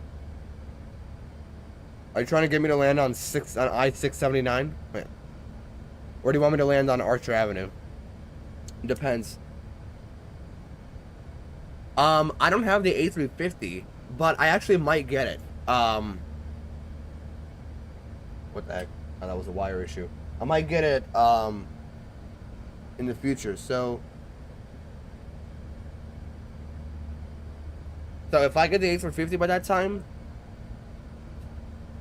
Are you trying to get me to land on I-679? Wait. Or do you want me to land on Archer Avenue? Depends. I don't have the A350, but I actually might get it. What the heck? Oh, that was a wire issue. I might get it in the future. So if I get the A350 by that time.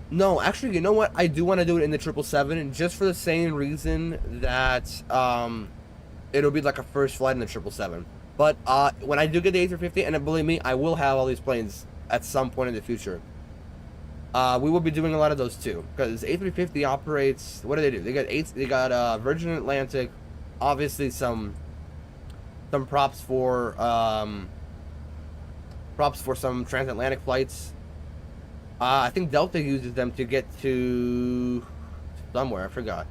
No, actually, you know what? I do want to do it in the 777, just for the same reason that it'll be like a first flight in the 777. But when I do get the A350, and believe me, I will have all these planes at some point in the future. We will be doing a lot of those too, because A350 operates. What do they do? They got Virgin Atlantic, obviously some props for some transatlantic flights. I think Delta uses them to get to somewhere. I forgot.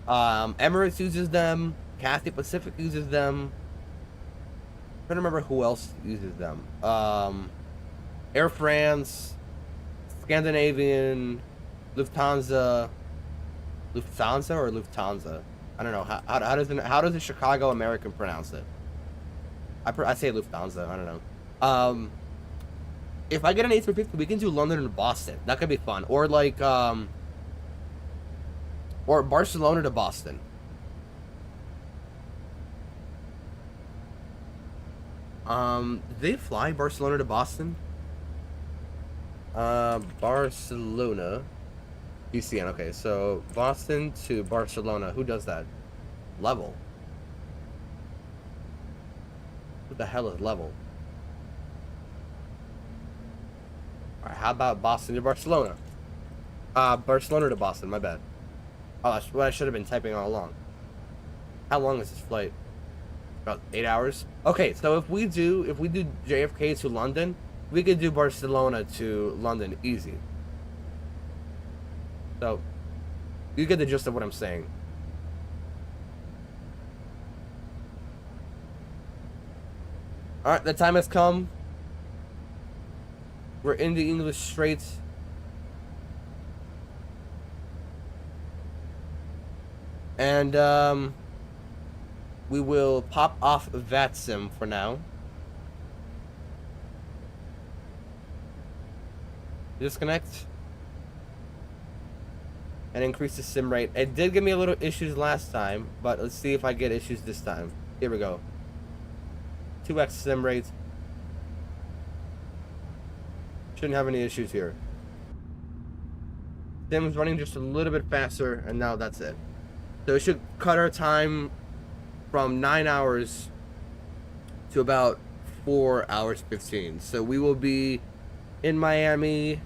Emirates uses them. Cathay Pacific uses them. I'm trying to remember who else uses them. Air France, Scandinavian, Lufthansa or Lufthansa. I don't know. How does the Chicago American pronounce it? I say Lufthansa. I don't know. If I get an A350, we can do London and Boston. That could be fun. Or like, or Barcelona to Boston. They fly Barcelona to Boston? Barcelona. BCN, okay. So, Boston to Barcelona. Who does that? Level. What the hell is Level? Alright, how about Boston to Barcelona? Barcelona to Boston, my bad. Oh, that's what I should have been typing all along. How long is this flight? About 8 hours? Okay, so if we do JFK to London, we could do Barcelona to London easy. So, you get the gist of what I'm saying. Alright, the time has come. We're in the English Straits. And, we will pop off VATSIM for now. Disconnect. And increase the sim rate. It did give me a little issues last time, but let's see if I get issues this time. Here we go. 2x sim rate. Shouldn't have any issues here. Sim's running just a little bit faster, and now that's it. So it should cut our time from 9 hours to about 4 hours 15. So we will be in Miami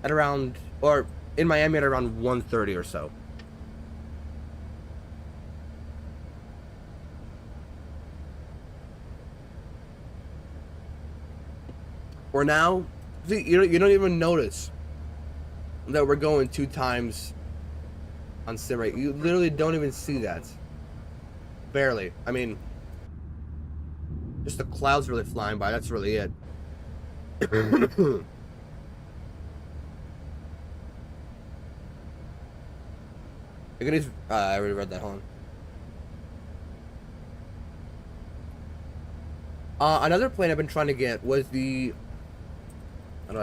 at around, or in Miami at around 1:30 or so. Or now, see, you don't even notice that we're going 2 times on sim rate. You literally don't even see that. Barely. I mean, Just the clouds really flying by. That's really it. I already read that. Hold on. Another plane I've been trying to get was the. How do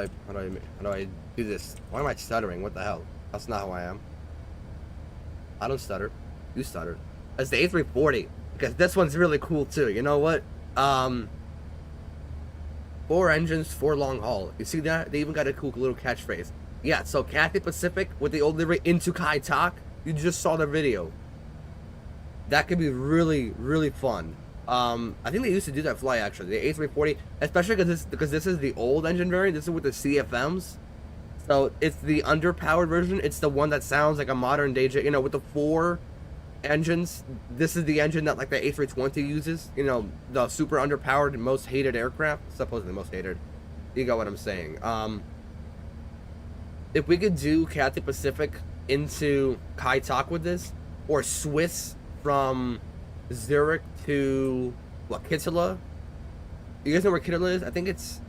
I do this? Why am I stuttering? What the hell? That's not how I am. I don't stutter. You stutter. That's the A340 because this one's really cool too. You know what? 4 engines, 4 long haul. You see that? They even got a cool little catchphrase. Yeah. So Cathay Pacific with the old livery into Kai Tak. You just saw the video. That could be really, really fun. I think they used to do that fly actually, the A340, especially because this is the old engine variant. This is with the CFMs, so it's the underpowered version. It's the one that sounds like a modern day jet. You know, with the 4 engines. This is the engine that like the A320 uses. You know, the super underpowered and most hated aircraft, supposedly most hated. You got what I'm saying. If we could do Cathay Pacific into Kai Tak with this, or Swiss from Zurich to what, Kitzela? You guys know where Kitzela is? I think it's,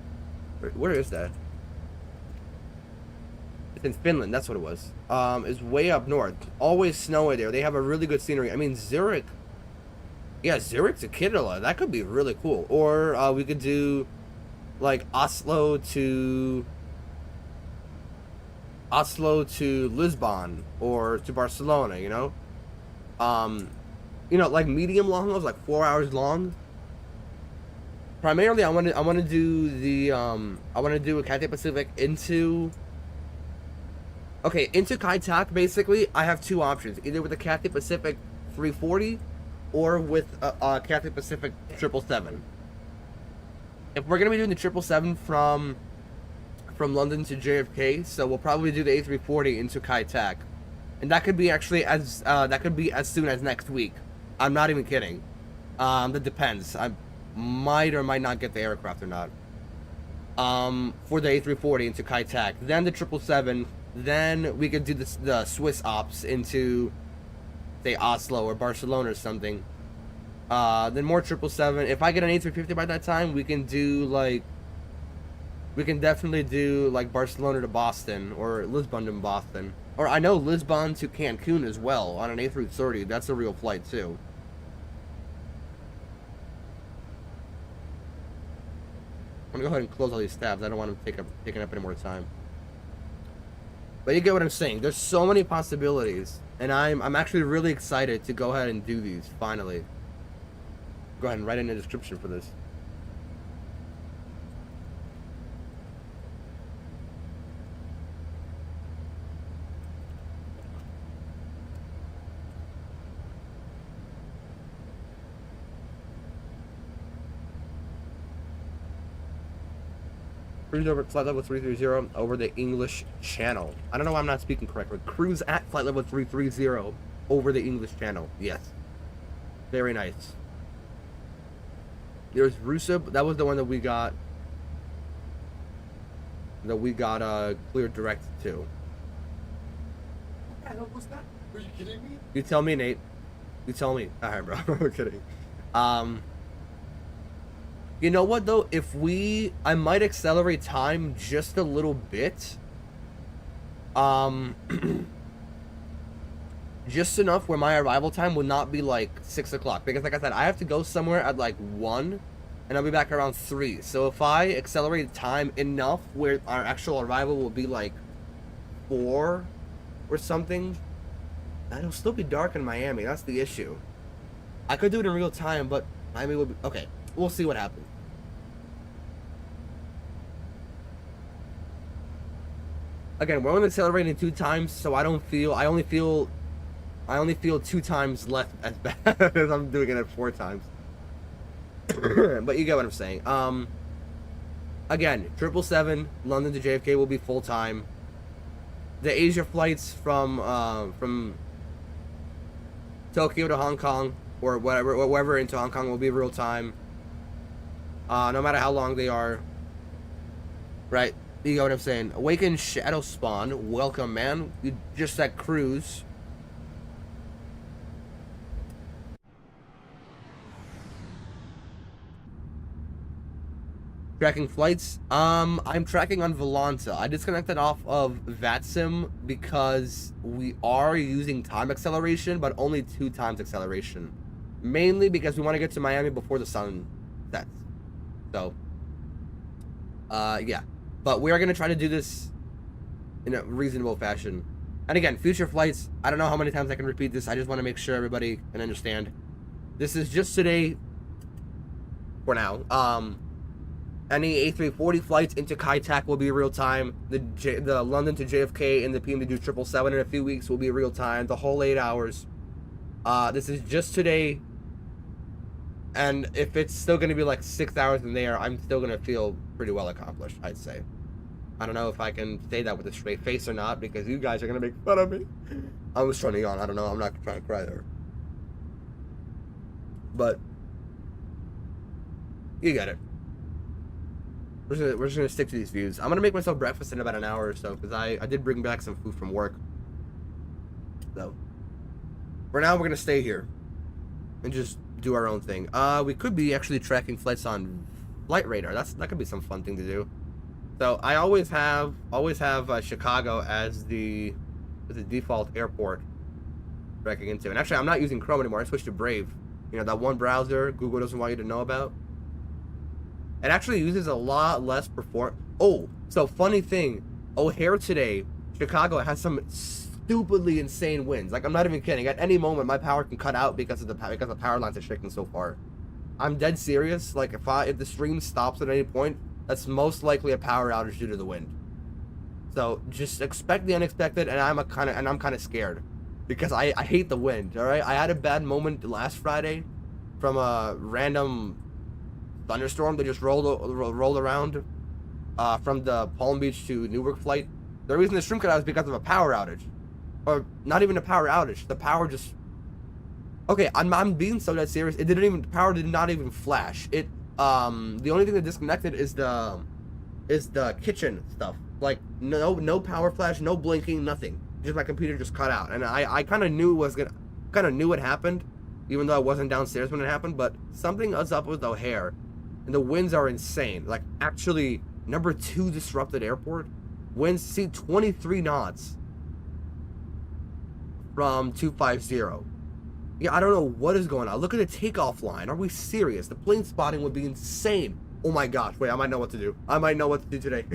where is that? It's in Finland. That's what it was. It's way up north. Always snowy there. They have a really good scenery. I mean, Zurich. Yeah, Zurich to Kitzela. That could be really cool. Or we could do like Oslo to Lisbon or to Barcelona. You know. You know, like medium long hauls, like 4 hours long. Primarily, I want to do the I want to do a Cathay Pacific into. Okay, into Kai Tak. Basically, I have 2 options: either with the Cathay Pacific 340, or with a Cathay Pacific 777. If we're gonna be doing the 777 from London to JFK, so we'll probably do the A340 into Kai Tak, and that could be actually as soon as next week. I'm not even kidding. That depends. I might or might not get the aircraft or not. For the A340 into Kai Tak, then the 777. Then we could do the Swiss ops into, say, Oslo or Barcelona or something. Then more 777. If I get an A350 by that time, we can do like. We can definitely do like Barcelona to Boston or Lisbon to Boston. Or I know Lisbon to Cancun as well on an A330. That's a real flight too. I'm gonna go ahead and close all these tabs. I don't want them taking up any more time. But you get what I'm saying. There's so many possibilities, and I'm actually really excited to go ahead and do these finally. Go ahead and write in the description for this. Cruise over at flight level 330 over the English Channel. I don't know why I'm not speaking correctly. Cruise at flight level 330 over the English Channel. Yes. Very nice. There's Russo. That was the one that we got. Cleared direct to. What the hell was that? Are you kidding me? You tell me, Nate. You tell me. Alright, bro. I'm kidding. You know what though? I might accelerate time just a little bit. Just enough where my arrival time will not be like 6 o'clock. Because like I said, I have to go somewhere at like 1 and I'll be back around 3. So if I accelerate time enough where our actual arrival will be like 4 or something, it'll still be dark in Miami. That's the issue. I could do it in real time, but Miami will be okay. We'll see what happens. Again, we're only accelerating 2 times, so I only feel 2 times less as bad as I'm doing it at 4 times. But you get what I'm saying. Again, 777 London to JFK will be full time. The Asia flights from Tokyo to Hong Kong or wherever into Hong Kong will be real time. No matter how long they are. Right? You know what I'm saying? Awaken Shadow Spawn. Welcome, man. You just said cruise. Tracking flights. I'm tracking on Volanta. I disconnected off of VATSIM because we are using time acceleration, but only 2 times acceleration. Mainly because we want to get to Miami before the sun sets. So, yeah. But we are going to try to do this in a reasonable fashion. And again, future flights, I don't know how many times I can repeat this. I just want to make sure everybody can understand. This is just today for now. Any A340 flights into Kai Tak will be real time. The London to JFK and the PMDU 777 in a few weeks will be real time. The whole 8 hours. This is just today. And if it's still going to be like 6 hours in there, I'm still going to feel pretty well accomplished, I'd say. I don't know if I can say that with a straight face or not, because you guys are going to make fun of me. I was trying to yawn. I don't know. I'm not trying to cry there. But you get it. We're just gonna stick to these views. I'm gonna make myself breakfast in about an hour or so, because I did bring back some food from work. So for now, we're gonna stay here and just do our own thing. We could be actually tracking flights on Flight Radar. That could be some fun thing to do. So I always have Chicago as the default airport tracking into. And actually, I'm not using Chrome anymore. I switched to Brave. You know, that one browser Google doesn't want you to know about. It actually uses a lot less Oh, so funny thing. O'Hare today, Chicago has some stupidly insane winds. Like, I'm not even kidding. At any moment, my power can cut out because the power lines are shaking so far. I'm dead serious. Like, if the stream stops at any point, that's most likely a power outage due to the wind. So just expect the unexpected, and I'm kind of scared because I hate the wind. All right, I had a bad moment last Friday from a random thunderstorm that just rolled around from the Palm Beach to Newark flight. The reason the stream cut out is because of a power outage, or not even a power outage. The power just okay. I'm being so dead serious. Power did not even flash. The only thing that disconnected is the kitchen stuff. Like no power flash, no blinking, nothing. Just my computer just cut out, and I kind of knew it happened, even though I wasn't downstairs when it happened. But something is up with O'Hare. And the winds are insane. Like, actually, number 2 disrupted airport. Winds see 23 knots from 250. Yeah, I don't know what is going on. Look at the takeoff line. Are we serious? The plane spotting would be insane. Oh my gosh. Wait, I might know what to do. I might know what to do today.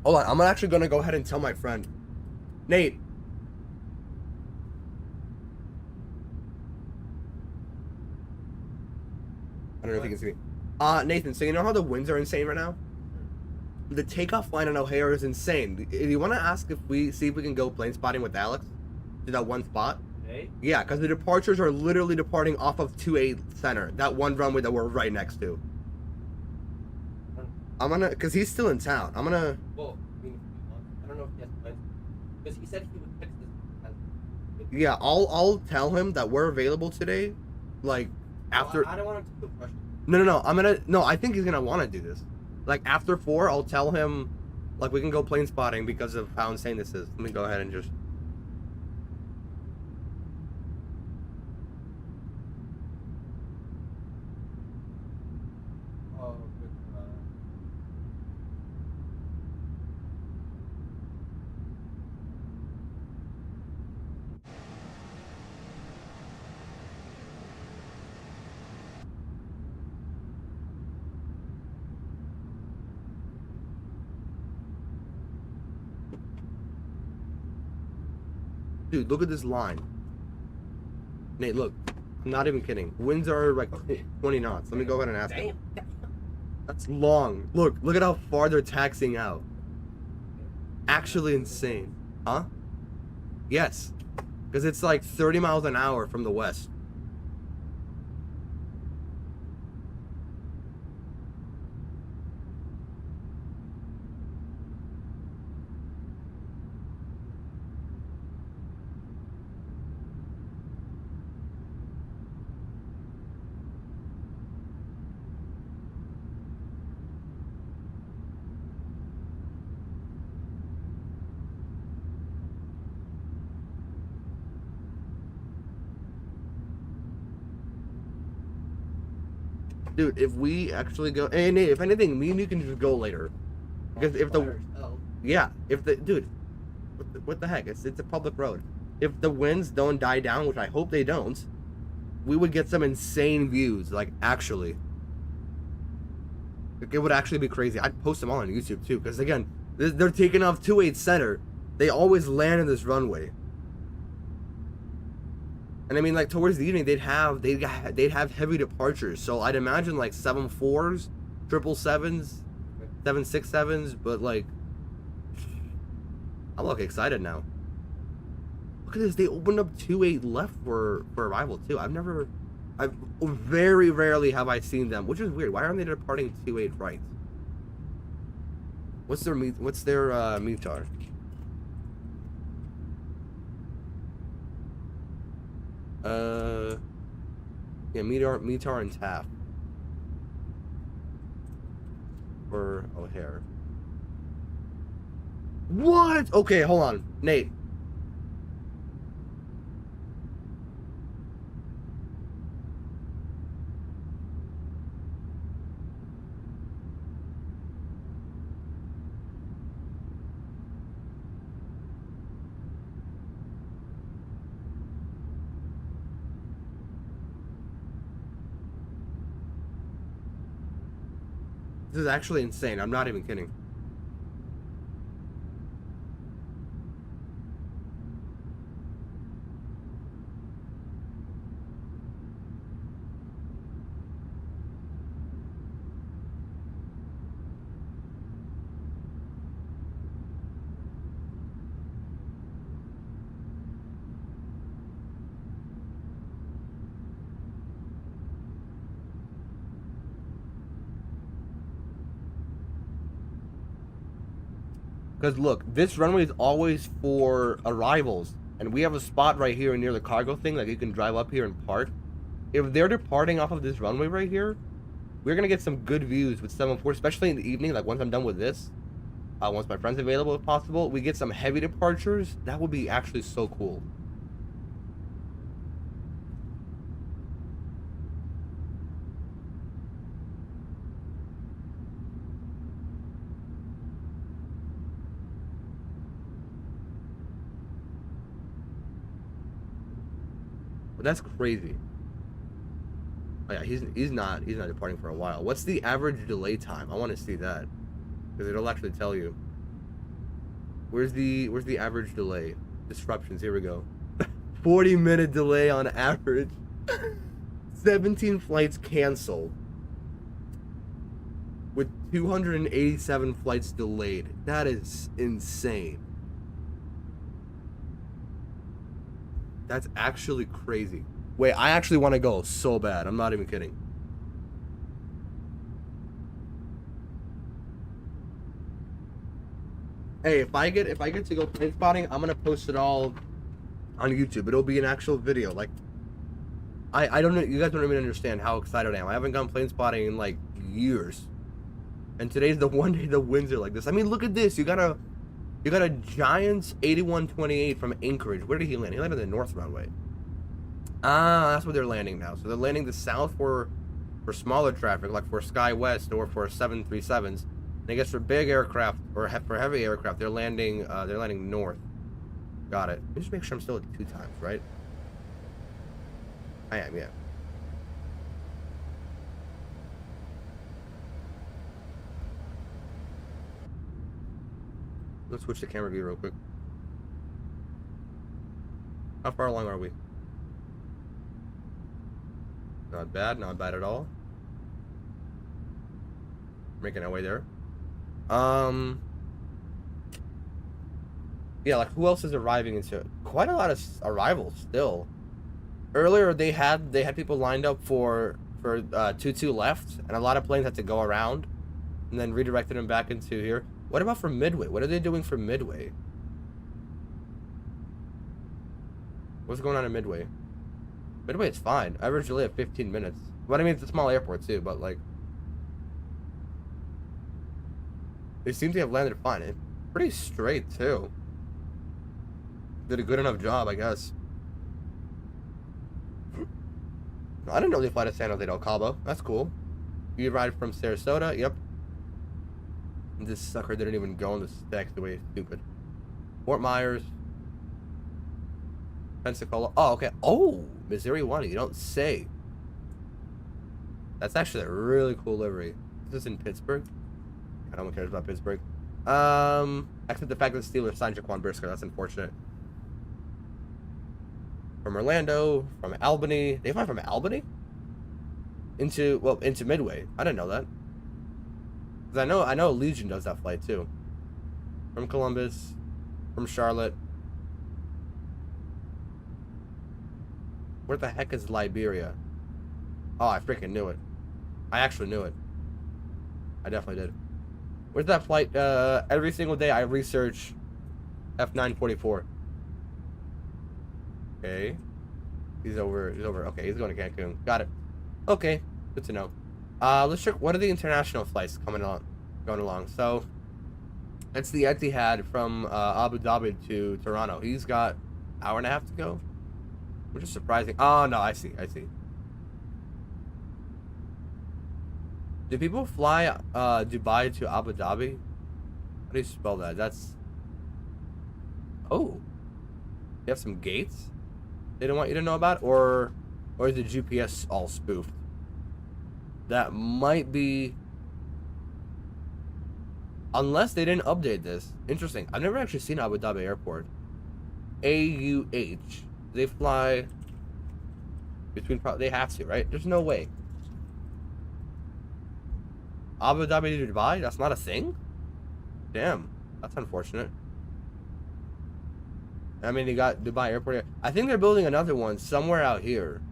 Hold on. I'm actually going to go ahead and tell my friend. Nate. I don't know if you can see me. Nathan, so you know how the winds are insane right now? The takeoff line on O'Hare is insane. Do you want to ask if we can go plane spotting with Alex to that one spot? Hey? Yeah, because the departures are literally departing off of 28 Center, that one runway that we're right next to. I'm gonna, because he's still in town. I'm gonna. Well, I don't know if he has plans, because he said he would fix this. Yeah, I'll tell him that we're available today, like. After I don't want him to feel pressure. No, I think he's gonna want to do this. Like after 4, I'll tell him, like we can go plane spotting because of how insane this is. Let me go ahead and just. Oh, good. Dude, look at this line. Nate, look. I'm not even kidding. Winds are like 20 knots. Let me go ahead and ask him. That's long. Look at how far they're taxiing out. Actually insane. Huh? Yes. Because it's like 30 miles an hour from the west. Dude, if we actually go, and if anything, me and you can just go later. Because if the, yeah, if the, dude, what the heck? It's a public road. If the winds don't die down, which I hope they don't, we would get some insane views, like, actually. Like, it would actually be crazy. I'd post them all on YouTube, too, because, again, they're taking off 28 center. They always land in this runway. And I mean, like, towards the evening, they'd have heavy departures. So I'd imagine, like, 747s, 777s, 767s, but, like, I'm looking excited now. Look at this. They opened up 28 left for arrival, too. I've very rarely have I seen them, which is weird. Why aren't they departing 28 right? What's their METAR? Yeah, METAR and TAF. Or O'Hare. What? Okay, hold on. Nate. This is actually insane. I'm not even kidding. Because look, this runway is always for arrivals, and we have a spot right here near the cargo thing, like you can drive up here and park. If they're departing off of this runway right here, we're gonna get some good views with 747, especially in the evening. Like once I'm done with this, once my friend's available, if possible, we get some heavy departures. That would be actually so cool. That's crazy. Oh yeah, he's not departing for a while. What's the average delay time? I want to see that, because it'll actually tell you. Where's the average delay? Disruptions. Here we go. 40-minute delay on average. 17 flights canceled, with 287 flights delayed. That is insane. That's actually crazy. Wait, I actually want to go so bad. I'm not even kidding. Hey, if I get to go plane spotting, I'm gonna post it all on YouTube. It'll be an actual video. Like, I don't know. You guys don't even understand how excited I am. I haven't gone plane spotting in like years, and today's the one day the winds are like this. I mean, look at this. You got a Giants 8128 from Anchorage. Where did he land? He landed in the north runway. Ah, that's where they're landing now. So they're landing the south for smaller traffic, like for SkyWest or for 737s. And I guess for big aircraft or for heavy aircraft, they're landing north. Got it. Let me just make sure I'm still at 2 times, right? I am, yeah. Let's switch the camera view real quick. How far along are we? Not bad, not bad at all. Making our way there. Yeah, like who else is arriving into quite a lot of arrivals still. Earlier they had people lined up for 2-2 left, and a lot of planes had to go around and then redirected them back into here. What about for Midway? What are they doing for Midway? What's going on in Midway? Midway is fine. Average delay of 15 minutes. But I mean, it's a small airport too, but like... They seem to have landed fine. It's pretty straight too. Did a good enough job, I guess. I didn't know they fly to San Jose del Cabo. That's cool. You arrived from Sarasota. Yep. This sucker didn't even go on the specs the way it's stupid. Fort Myers. Pensacola. Oh, okay. Oh, Missouri 1. You don't say. That's actually a really cool livery. This is in Pittsburgh. I don't care about Pittsburgh. Except the fact that the Steelers signed Jaquan Brisker. That's unfortunate. From Orlando, from Albany. They fly from Albany? Into Midway. I didn't know that. Because I know Legion does that flight too. From Columbus, from Charlotte. Where the heck is Liberia? Oh, I freaking knew it. I actually knew it. I definitely did. Where's that flight? Every single day I research F944. Okay. He's over. Okay, he's going to Cancun. Got it. Okay, good to know. Let's check. What are the international flights going along? So, it's the Etihad from Abu Dhabi to Toronto. He's got an hour and a half to go, which is surprising. Oh no, I see. Do people fly Dubai to Abu Dhabi? How do you spell that? That's... Oh. They have some gates they don't want you to know about? Or is the GPS all spoofed? That might be... Unless they didn't update this. Interesting. I've never actually seen Abu Dhabi Airport. AUH. They fly between... They have to, right? There's no way. Abu Dhabi to Dubai? That's not a thing? Damn. That's unfortunate. I mean, they got Dubai Airport here. I think they're building another one somewhere out here.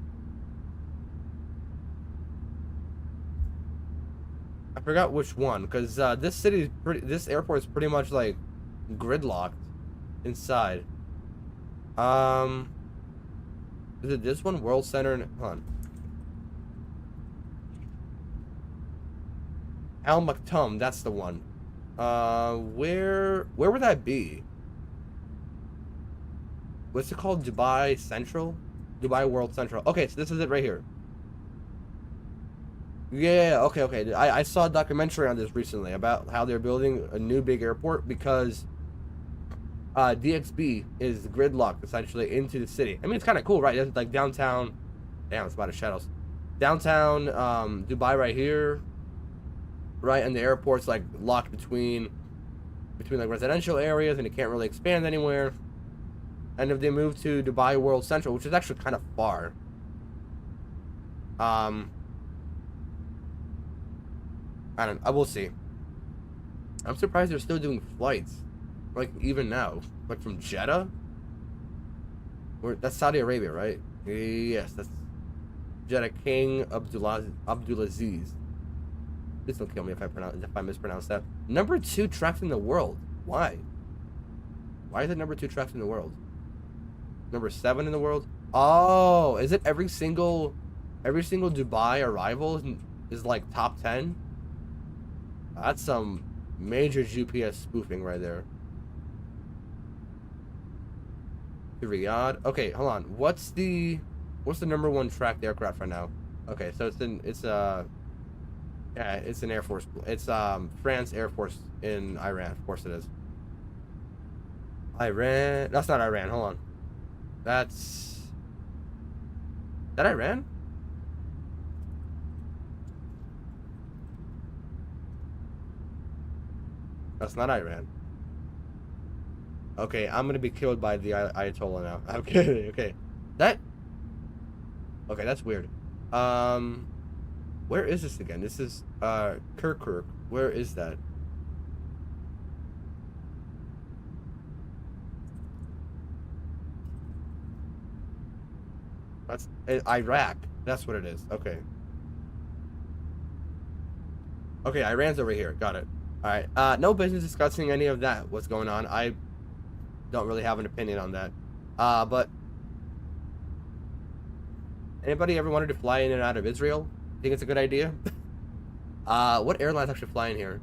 I forgot which one, because this airport is pretty much like gridlocked inside. Is it this one? World Center? Hold on. Al Maktoum, that's the one. Where would that be? What's it called? Dubai Central? Dubai World Central. Okay, so this is it right here. Yeah, okay. I saw a documentary on this recently about how they're building a new big airport because DXB is gridlocked essentially into the city. I mean, it's kind of cool, right? It's like downtown. Damn, it's a lot of shadows. Downtown Dubai right here. Right, and the airport's like locked between like residential areas, and it can't really expand anywhere. And if they move to Dubai World Central, which is actually kind of far, I will see. I'm surprised they're still doing flights, like even now, like from Jeddah. That's Saudi Arabia, right? Yes, that's Jeddah King Abdulaziz. Please don't kill me if I mispronounce that. Number 2 tracked in the world. Why? Why is it number 2 tracked in the world? Number 7 in the world? Oh, is it every single Dubai arrival is like top 10? That's some major GPS spoofing right there. The Riyadh. Okay, hold on. What's the number 1 tracked aircraft right now? Okay, so it's an Air Force. It's France Air Force in Iran. Of course it is. Iran. That's not Iran. Hold on. Is that Iran? That's not Iran. Okay, I'm gonna be killed by the Ayatollah now. I'm kidding. Okay, okay, that's weird. Where is this again? This is Kirkuk. Where is that? That's Iraq. That's what it is. Okay. Okay, Iran's over here. Got it. Alright. No business discussing any of that. What's going on? I don't really have an opinion on that. But anybody ever wanted to fly in and out of Israel? Think it's a good idea? What airlines actually fly in here?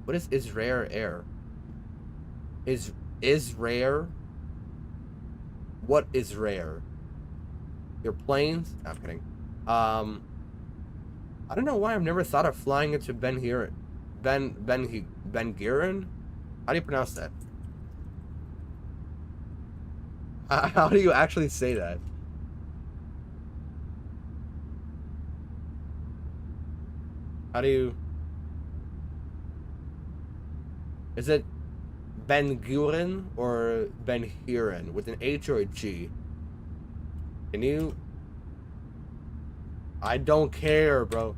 What is Israel Air? Is rare? What is rare? Your planes? No, I'm kidding. I I don't know why I've never thought of flying into Ben Gurion? How do you pronounce that? How do you actually say that? How do you... Is it Ben Gurion or Ben Gurion with an H or a G? Can you... I don't care, bro.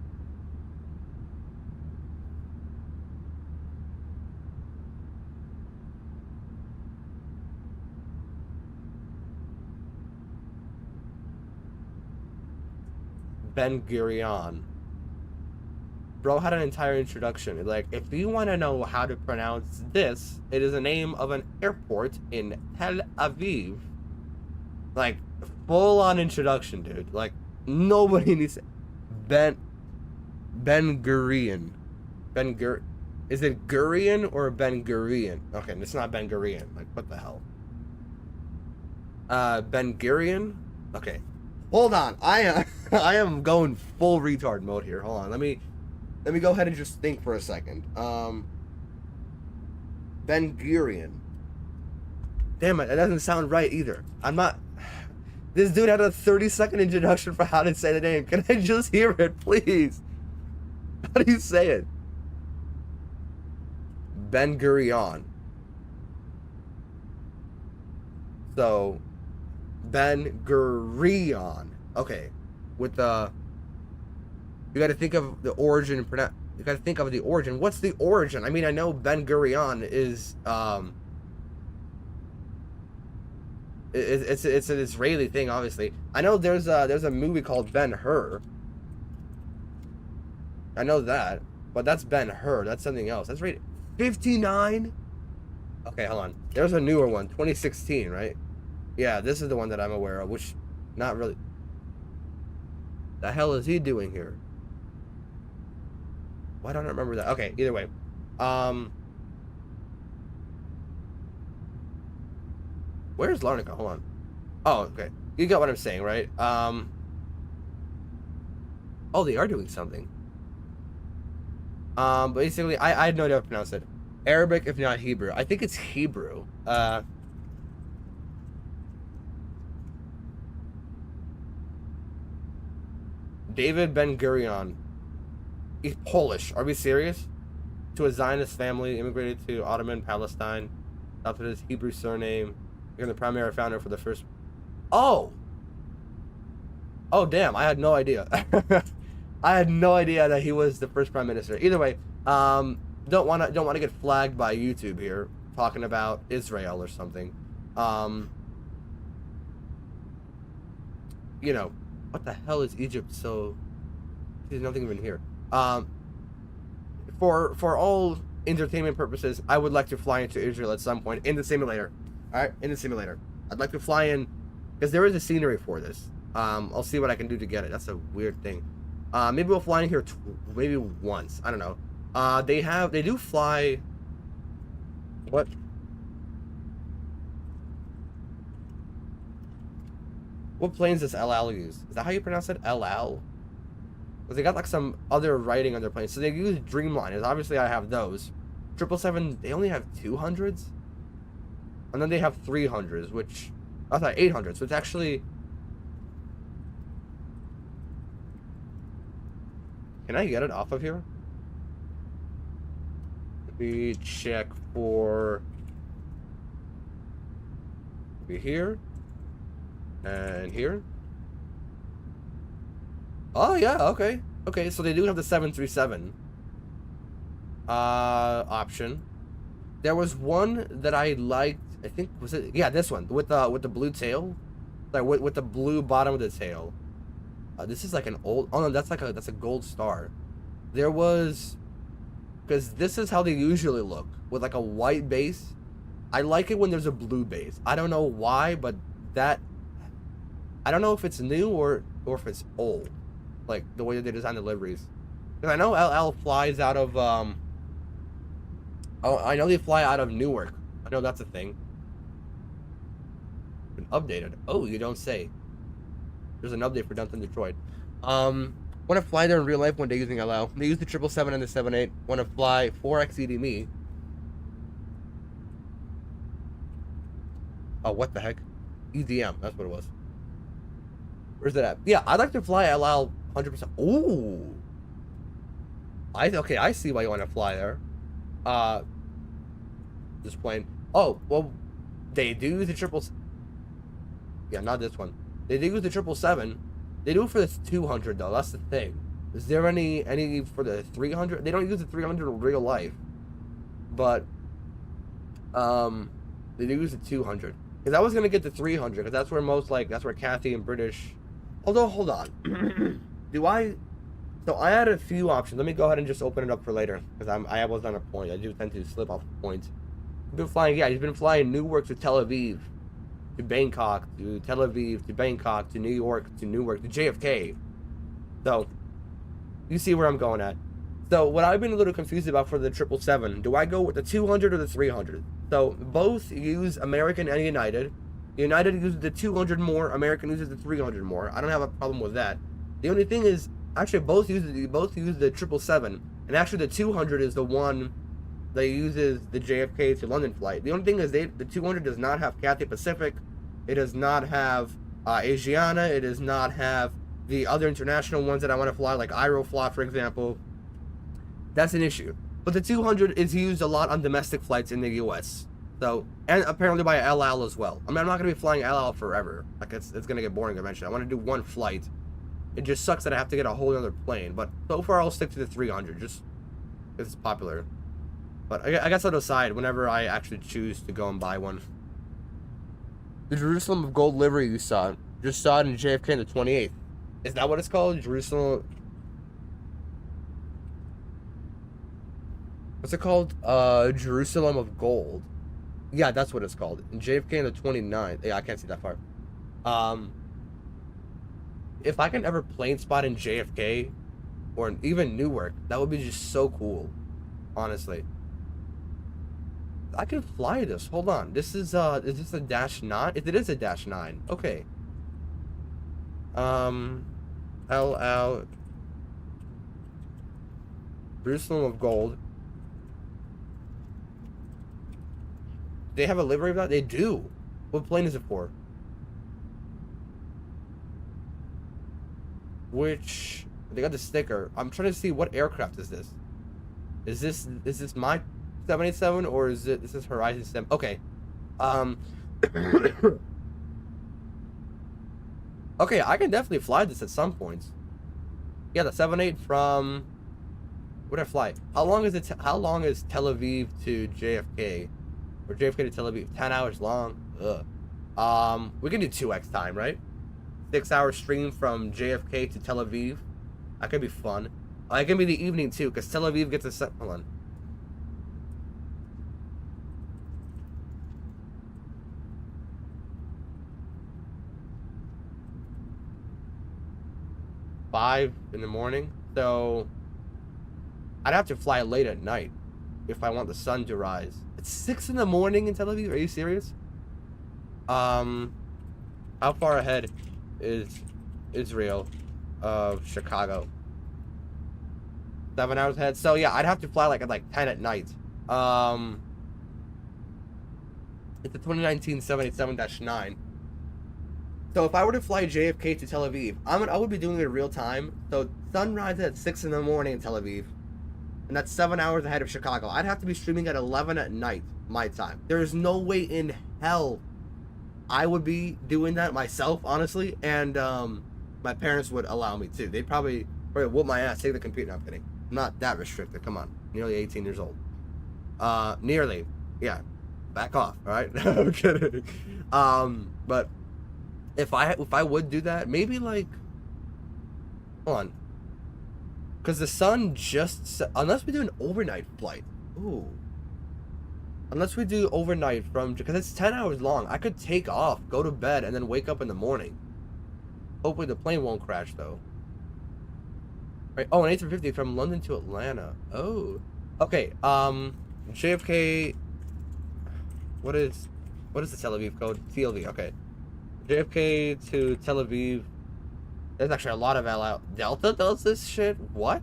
Ben Gurion. Bro had an entire introduction. Like, if you want to know how to pronounce this, it is the name of an airport in Tel Aviv. Like, full-on introduction, dude. Like, nobody needs... Ben Gurion. Is it Gurion or Ben Gurion? Okay, it's not Ben Gurion. Like, what the hell? Ben Gurion? Okay. Hold on. I am going full retard mode here. Hold on. Let me go ahead and just think for a second. Ben Gurion. Damn it, that doesn't sound right either. I'm not... This dude had a 30-second introduction for how to say the name. Can I just hear it, please? How do you say it? Ben Gurion. So, Ben Gurion. Okay. With the... You gotta think of the origin. You gotta think of the origin. What's the origin? I mean, I know Ben Gurion is... It's an Israeli thing, obviously. I know there's a movie called Ben-Hur. I know that, but that's Ben-Hur. That's something else. That's rated 59. Okay, hold on. There's a newer one, 2016, right? Yeah, this is the one that I'm aware of. Which, not really. The hell is he doing here? Why don't I remember that? Okay, either way, where's Larnica? Hold on. Oh, okay. You got what I'm saying, right? Oh, they are doing something. Basically, I had no idea how to pronounce it. Arabic, if not Hebrew. I think it's Hebrew. David Ben Gurion. He's Polish. Are we serious? To a Zionist family, immigrated to Ottoman Palestine. Adopted his Hebrew surname. You're the primary founder for the first... Oh! Oh, damn. I had no idea. I had no idea that he was the first prime minister. Either way, don't want to get flagged by YouTube here, talking about Israel or something. You know, what the hell is Egypt? So there's nothing even here. For all entertainment purposes, I would like to fly into Israel at some point in the simulator. All right, in the simulator, I'd like to fly in because there is a scenery for this. I'll see what I can do to get it. That's a weird thing. Maybe we'll fly in here maybe once. I don't know. They do fly. What? What planes does LL use? Is that how you pronounce it? LL? Because they got like some other writing on their planes. So they use Dreamliners. Obviously, I have those. 777, they only have 200s? And then they have 300s, which... I thought 800s, which actually... Can I get it off of here? Let me check for... Maybe here. And here. Oh, yeah, okay. Okay, so they do have the 737 option. There was one that I liked, I think, was it? Yeah, this one, with the blue tail. Like, with the blue bottom of the tail. This is like an old... Oh, no, that's a gold star. There was... Because this is how they usually look, with like a white base. I like it when there's a blue base. I don't know why, but that... I don't know if it's new or if it's old. Like, the way that they design the liveries. Because I know LL flies out of, Oh, I know they fly out of Newark. I know that's a thing. Been updated. Oh, you don't say. There's an update for Downtown Detroit. Want to fly there in real life one day using LL. They use the 777 and the 78. Want to fly 4XED me. Oh, what the heck? EDM, that's what it was. Where's it at? Yeah, I'd like to fly LL 100%. Ooh. Okay, I see why you want to fly there. This plane. Oh, well, they do use the Yeah, not this one. They do use the 777. They do it for the 200 though. That's the thing. Is there any for the 300? They don't use the 300 in real life, but they do use the 200. Because I was gonna get the 300 because that's where that's where Kathy and British. Although, hold on. So I had a few options. Let me go ahead and just open it up for later because I was on a point. I do tend to slip off the point. He's been flying Newark to Tel Aviv, to Bangkok, to Tel Aviv, to Bangkok, to New York, to Newark, to JFK. So you see where I'm going at. So what I've been a little confused about for the 777, do I go with the 200 or the 300? So both use American and United. United uses the 200 more, American uses the 300 more. I don't have a problem with that. The only thing is, actually both use the 777, and actually the 200 is the one that uses the JFK to London flight. The only thing is the 200 does not have Cathay Pacific, it does not have Asiana, it does not have the other international ones that I want to fly, like Aeroflot, for example. That's an issue. But the 200 is used a lot on domestic flights in the US. So, and apparently by LL as well. I mean, I'm not going to be flying LL forever. Like, it's going to get boring eventually. I want to do one flight. It just sucks that I have to get a whole other plane. But so far, I'll stick to the 300, just because it's popular. But I guess I'll decide whenever I actually choose to go and buy one. The Jerusalem of Gold livery you saw. Just saw it in JFK on the 28th. Is that what it's called? Jerusalem... What's it called? Jerusalem of Gold. Yeah, that's what it's called. In JFK on the 29th. Yeah, I can't see that far. If I can ever plane spot in JFK or even Newark, that would be just so cool. Honestly. I can fly this. Hold on. Is this a -9? If it is a -9, okay. LL Jerusalem of Gold. They have a livery of that? They do. What plane is it for? Which they got the sticker. I'm trying to see what aircraft is this. Is this my 787 or is this Horizon 7? Okay. Okay, I can definitely fly this at some points. Yeah, the 78 from where'd I fly? How long is Tel Aviv to JFK? Or JFK to Tel Aviv? 10 hours long. Ugh. We can do 2x time, right? 6-hour stream from JFK to Tel Aviv. That could be fun. It can be the evening too, because Tel Aviv gets a set. Hold on. $5 in the morning, so I'd have to fly late at night if I want the sun to rise. It's 6 in the morning in Tel Aviv. Are you serious? How far ahead is Israel of Chicago? 7 hours ahead. So yeah, I'd have to fly at 10 at night. It's a 2019 787-9. So if I were to fly JFK to Tel Aviv, I would be doing it in real time. So sunrise at 6 in the morning in Tel Aviv, and that's 7 hours ahead of Chicago. I'd have to be streaming at 11 at night my time. There is no way in hell I would be doing that myself, honestly, and my parents would allow me to. They'd probably whoop my ass, take the computer. No, I'm kidding. I'm not that restricted. Come on, nearly 18 years old. Nearly, yeah. Back off, all right? I'm kidding. But if I would do that, maybe hold on, because the sun unless we do an overnight flight. Ooh. Unless we do overnight because it's 10 hours long, I could take off, go to bed, and then wake up in the morning. Hopefully the plane won't crash, though. Right. Oh, an A350 from London to Atlanta. Oh. Okay, JFK... What is the Tel Aviv code? TLV, okay. JFK to Tel Aviv There's actually a lot of LL. Delta does this shit? What?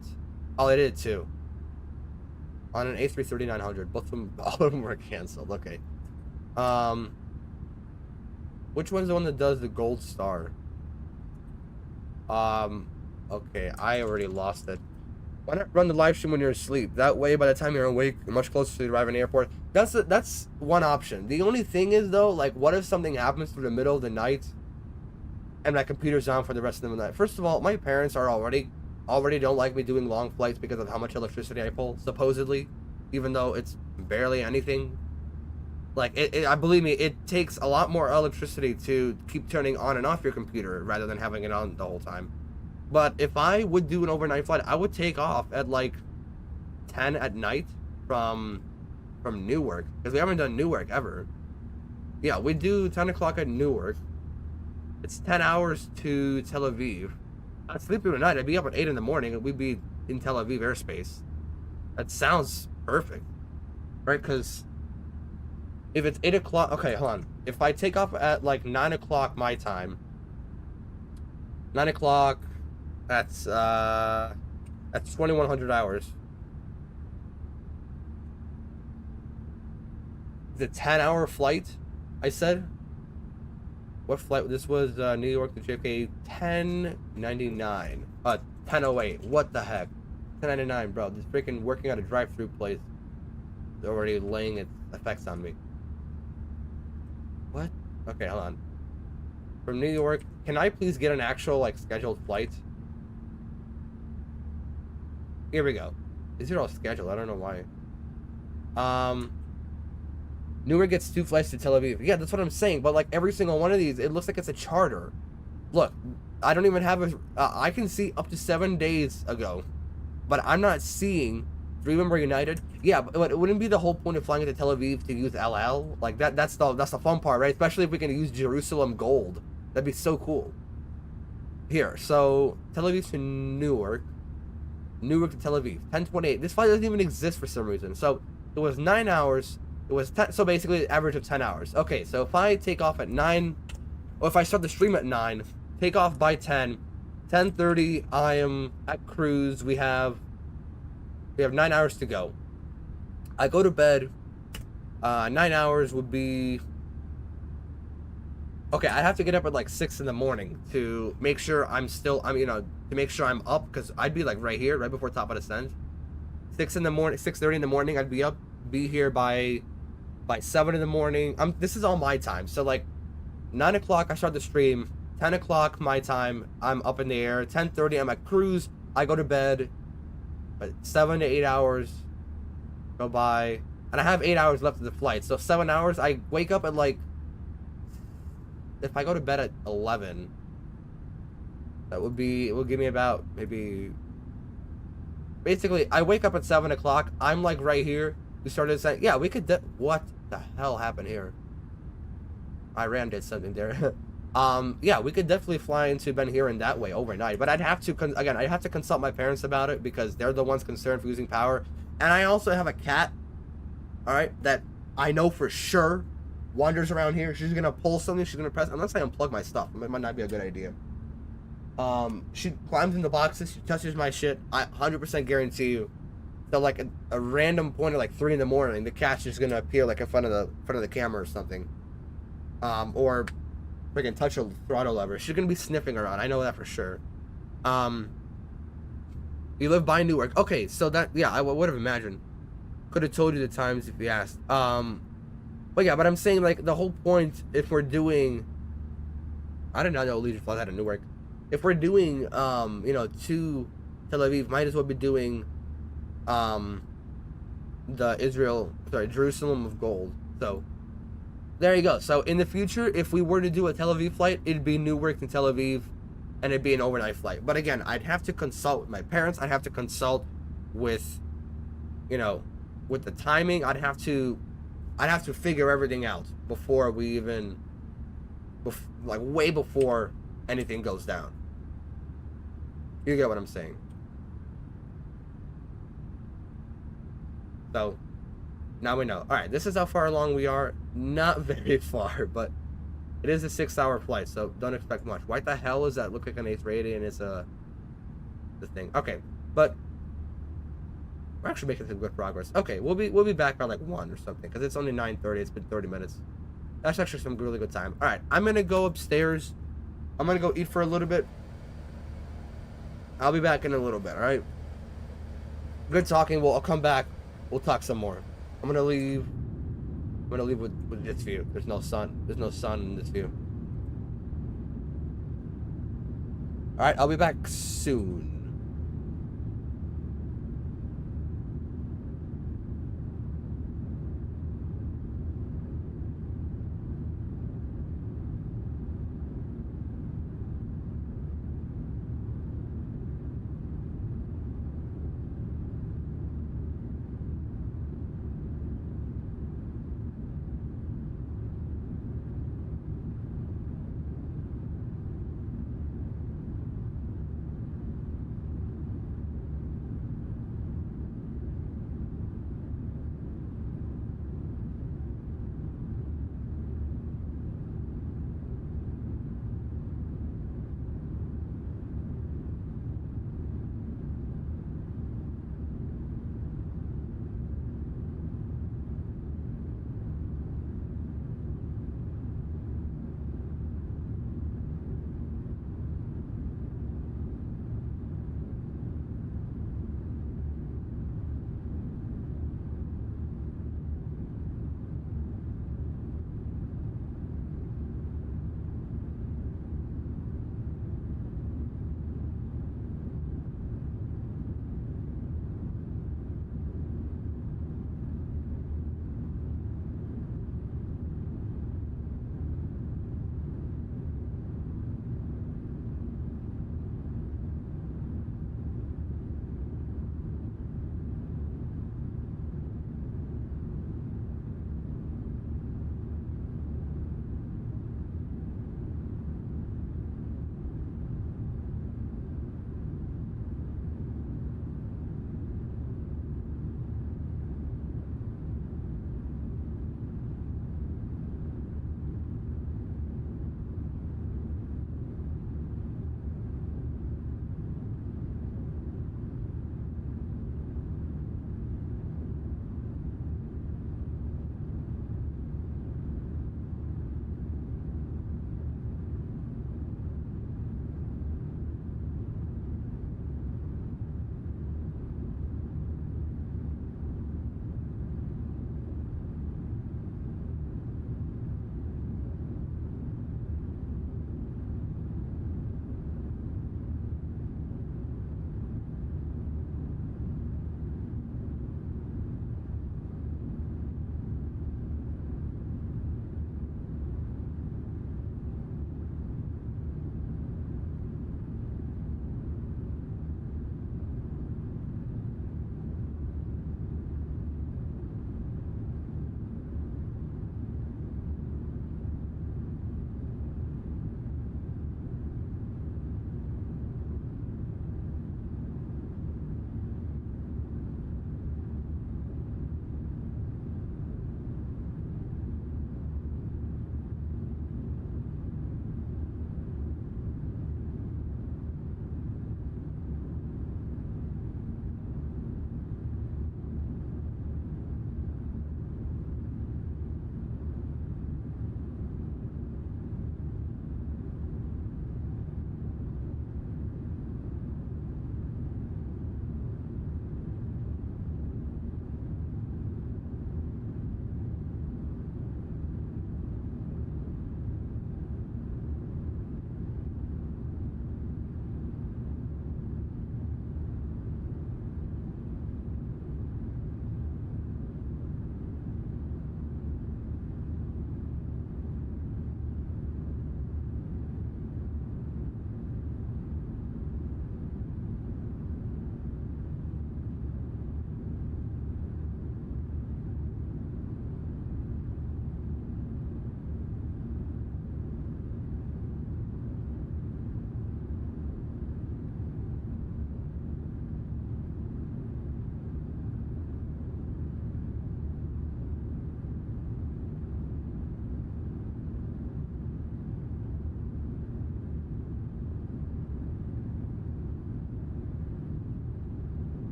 Oh, they did too. On an A330-900. All of them were canceled. Okay. Which one's the one that does the gold star? Okay, I already lost it. Why not run the live stream when you're asleep? That way, by the time you're awake, you're much closer to arriving at the airport. That's one option. The only thing is, though, like, what if something happens through the middle of the night and my computer's on for the rest of the night? First of all, my parents are already don't like me doing long flights because of how much electricity I pull, supposedly, even though it's barely anything. Like, I believe me, it takes a lot more electricity to keep turning on and off your computer rather than having it on the whole time. But if I would do an overnight flight, I would take off at like 10 at night from Newark, because we haven't done Newark ever. Yeah, we do 10 o'clock at Newark. It's 10 hours to Tel Aviv. I'd sleep through the night. I'd be up at 8 in the morning, and we'd be in Tel Aviv airspace. That sounds perfect, right? Because if it's 8 o'clock, okay, hold on. If I take off at like 9 o'clock my time, 9 o'clock, that's 2,100 hours. The 10-hour flight, I said. What flight? This was New York to JFK, 1099. 1008. What the heck? 1099, bro. This freaking working at a drive-through place is already laying its effects on me. What? Okay, hold on. From New York, can I please get an actual, like, scheduled flight? Here we go. These are all scheduled. I don't know why. Newark gets 2 flights to Tel Aviv. Yeah, that's what I'm saying. But, like, every single one of these, it looks like it's a charter. Look, I don't even have a... I can see up to 7 days ago. But I'm not seeing... Remember United? Yeah, but it wouldn't be the whole point of flying into Tel Aviv to use LL. Like, that's the fun part, right? Especially if we can use Jerusalem Gold. That'd be so cool. Here, so... Tel Aviv to Newark. Newark to Tel Aviv. 10:28. This flight doesn't even exist for some reason. So, it was 9 hours... It was 10, so basically an average of 10 hours. Okay, so if I take off at 9, or if I start the stream at 9, take off by 10, 10:30, I am at cruise. We have 9 hours to go. I go to bed. 9 hours would be... Okay, I have to get up at like 6 in the morning to make sure to make sure I'm up, because I'd be like right here, right before top of descent. 6 in the morning, 6:30 in the morning, I'd be up, be here by 7 in the morning. This is all my time. So like 9 o'clock I start the stream, 10 o'clock my time, I'm up in the air, 10:30 I'm at cruise, I go to bed, but 7 to 8 hours go by, and I have 8 hours left of the flight. So 7 hours, I wake up at like, if I go to bed at 11, it will give me about maybe, basically I wake up at 7 o'clock, I'm like right here. We started saying, yeah, we could, what the hell happened here? Iran did something there. Yeah, we could definitely fly into Ben Hur that way overnight, but I'd have to, I'd have to consult my parents about it, because they're the ones concerned for using power. And I also have a cat, all right, that I know for sure wanders around here. She's gonna pull something, she's gonna press, unless I unplug my stuff. It might not be a good idea. She climbs in the boxes, she touches my shit. I 100% guarantee you, so like a random point at like 3 in the morning, the cat's just gonna appear like in front of the camera or something, or freaking touch a throttle lever. She's gonna be sniffing around. I know that for sure. You live by Newark. Okay, so that, yeah, I would have imagined. Could have told you the times if you asked. But yeah, but I'm saying, like, the whole point, if we're doing, I did not know Legion flies out of Newark. If we're doing, to Tel Aviv, might as well be doing Jerusalem of Gold. So there you go. So in the future, if we were to do a Tel Aviv flight, it'd be Newark to Tel Aviv, and it'd be an overnight flight. But again, I'd have to consult with my parents. I'd have to consult with, with the timing. I'd have to figure everything out before we even, like way before anything goes down. You get what I'm saying? So now we know. All right, this is how far along we are. Not very far, but It is a 6-hour flight, so don't expect much. Why the hell is that look like an A380 and it's the thing? Okay, but we're actually making some good progress. Okay, we'll be back by like 1 or something because it's only 9:30. It's been 30 minutes. That's actually some really good time. All right, I'm gonna go upstairs. I'm gonna go eat for a little bit. I'll be back in a little bit. All right. Good talking. Well, I'll come back. We'll talk some more. I'm gonna leave. I'm gonna leave with this view. There's no sun. There's no sun in this view. All right, I'll be back soon.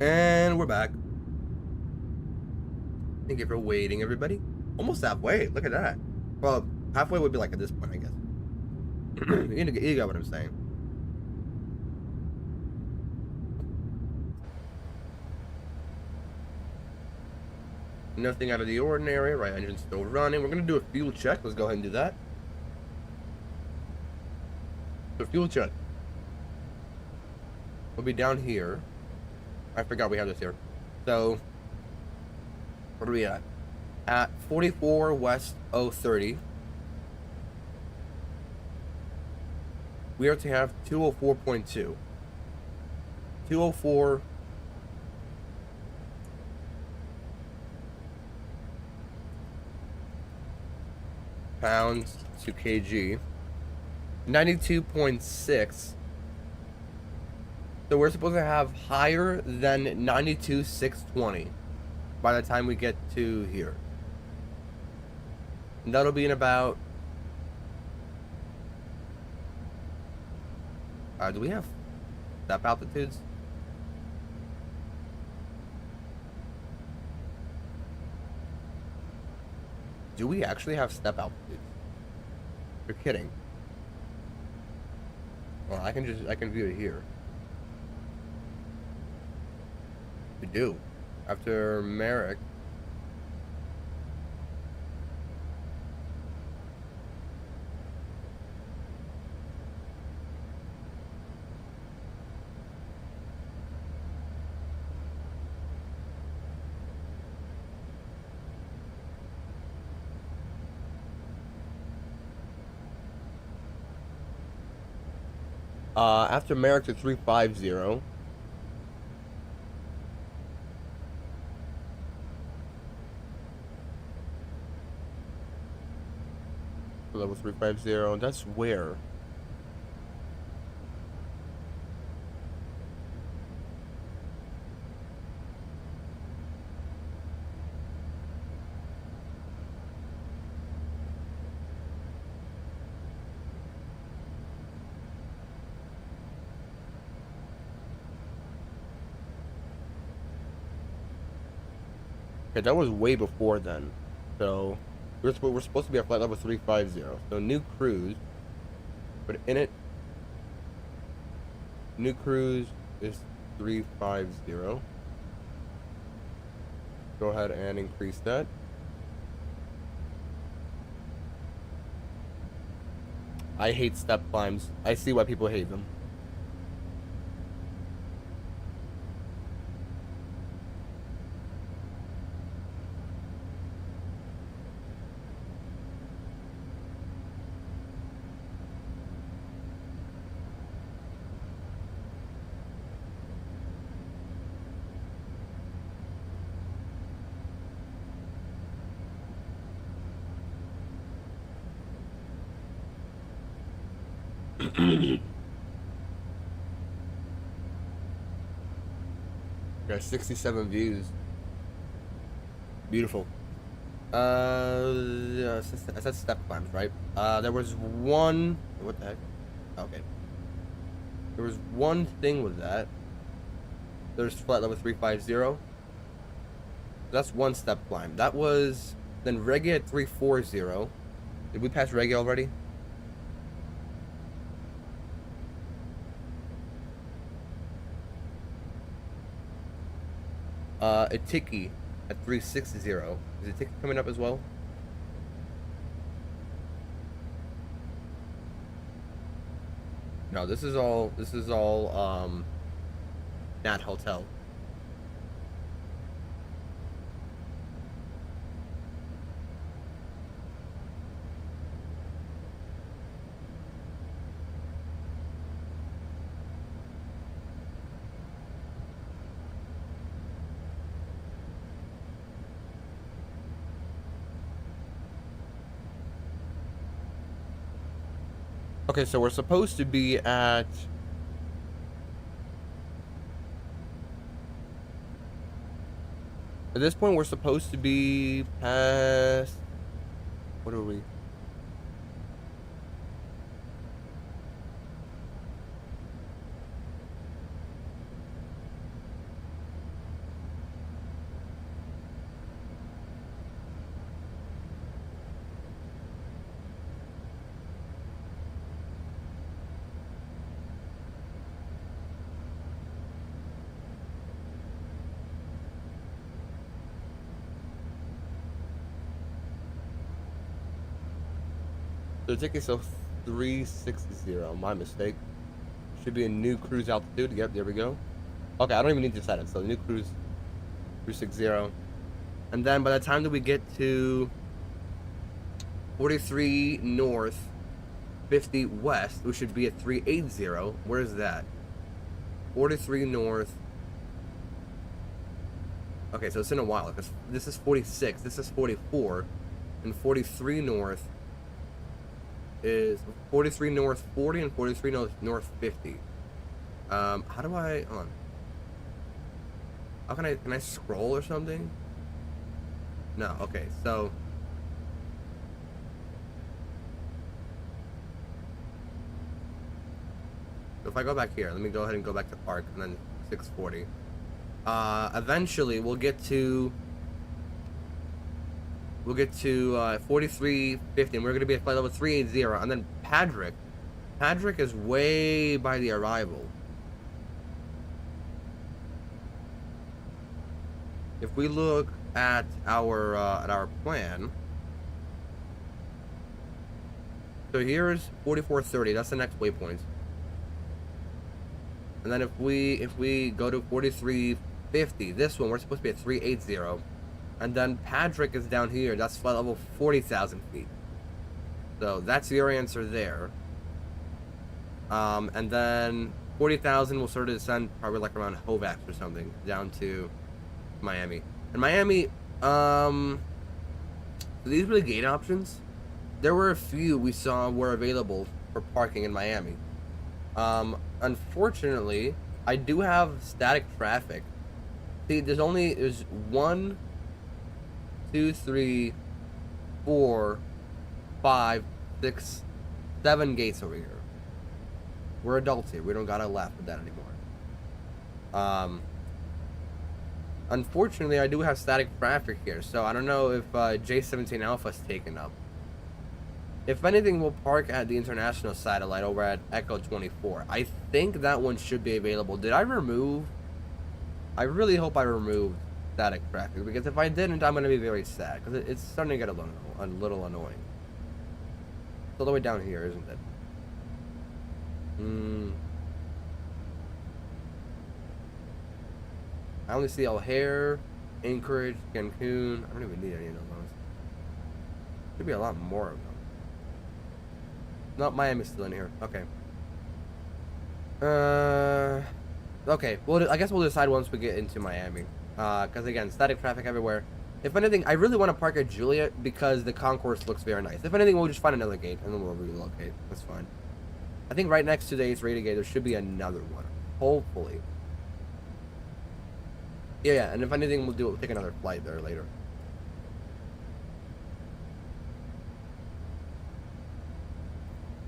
And we're back. Thank you for waiting, everybody. Almost halfway. Look at that. Well, halfway would be like at this point, I guess. You got what I'm saying. Nothing out of the ordinary. Right engine's still running. We're going to do a fuel check. Let's go ahead and do that. The fuel check. We'll be down here. I forgot we have this here. So, what are we at? At 44 West 030. We are to have 204.2. 204. Pounds to kg. 92.6. So we're supposed to have higher than 92,620 by the time we get to here. And that'll be in about... do we have step altitudes? Do we actually have step altitudes? You're kidding. Well, I can view it here. We do. After Merrick. After Merrick to 350. Level 350, that's where? Okay, that was way before then. So we're supposed to be at flight level 350. So new cruise, but in it, new cruise is 350. Go ahead and increase that. I hate step climbs. I see why people hate them. Got 67 views. Beautiful. I said step climbs, right? There was one. What the heck? Okay. There was one thing with that. There's flight level 350. That's one step climb. That was then Reggae at 340. Did we pass Reggae already? A Tiki at 360. Is a Tiki coming up as well? No, this is all Nat Hotel. Okay, so we're supposed to be at... At this point, we're supposed to be past... What are we? So the ticket's so 360. My mistake. Should be a new cruise altitude. Yep, there we go. Okay, I don't even need to set it. So the new cruise 360. And then by the time that we get to 43 north, 50 west, we should be at 380. Where is that? 43 north. Okay, so it's in a while, because this is 46, this is 44, and 43 north is 43 north 40 and 43 north 50. How do I, hold on. How can I scroll or something? No, okay, so if I go back here, let me go ahead and go back to park and then 640. Eventually we'll get to 4350, and we're gonna be at flight level 380, and then Patrick is way by the arrival. If we look at our plan, so here's 4430. That's the next waypoint. And then if we go to 4350, this one we're supposed to be at 380, and then Patrick is down here. That's flight level 40,000 feet. So that's your answer there. And then 40,000 will sort of descend probably like around Hovax or something down to Miami. And Miami, these were the gate options. There were a few we saw were available for parking in Miami. Unfortunately, I do have static traffic. See, there's 1, 2, 3, 4, 5, 6, 7 gates over here. We're adults here. We don't gotta laugh at that anymore. Unfortunately, I do have static traffic here, so I don't know if J17 Alpha's taken up. If anything, we'll park at the international satellite over at Echo 24. I think that one should be available. Did I remove? I really hope I removed static traffic, because if I didn't, I'm going to be very sad, because it's starting to get a little annoying. It's all the way down here, isn't it? I only see O'Hare, Anchorage, Cancun. I don't even need any of those. Should be a lot more of them. Not Miami's still in here. Okay. Okay. Well, I guess we'll decide once we get into Miami. Because again, static traffic everywhere. If anything, I really want to park at Juliet because the concourse looks very nice. If anything, we'll just find another gate and then we'll relocate. That's fine. I think right next to the A380 gate, there should be another one. Hopefully. Yeah, and if anything, we'll take another flight there later.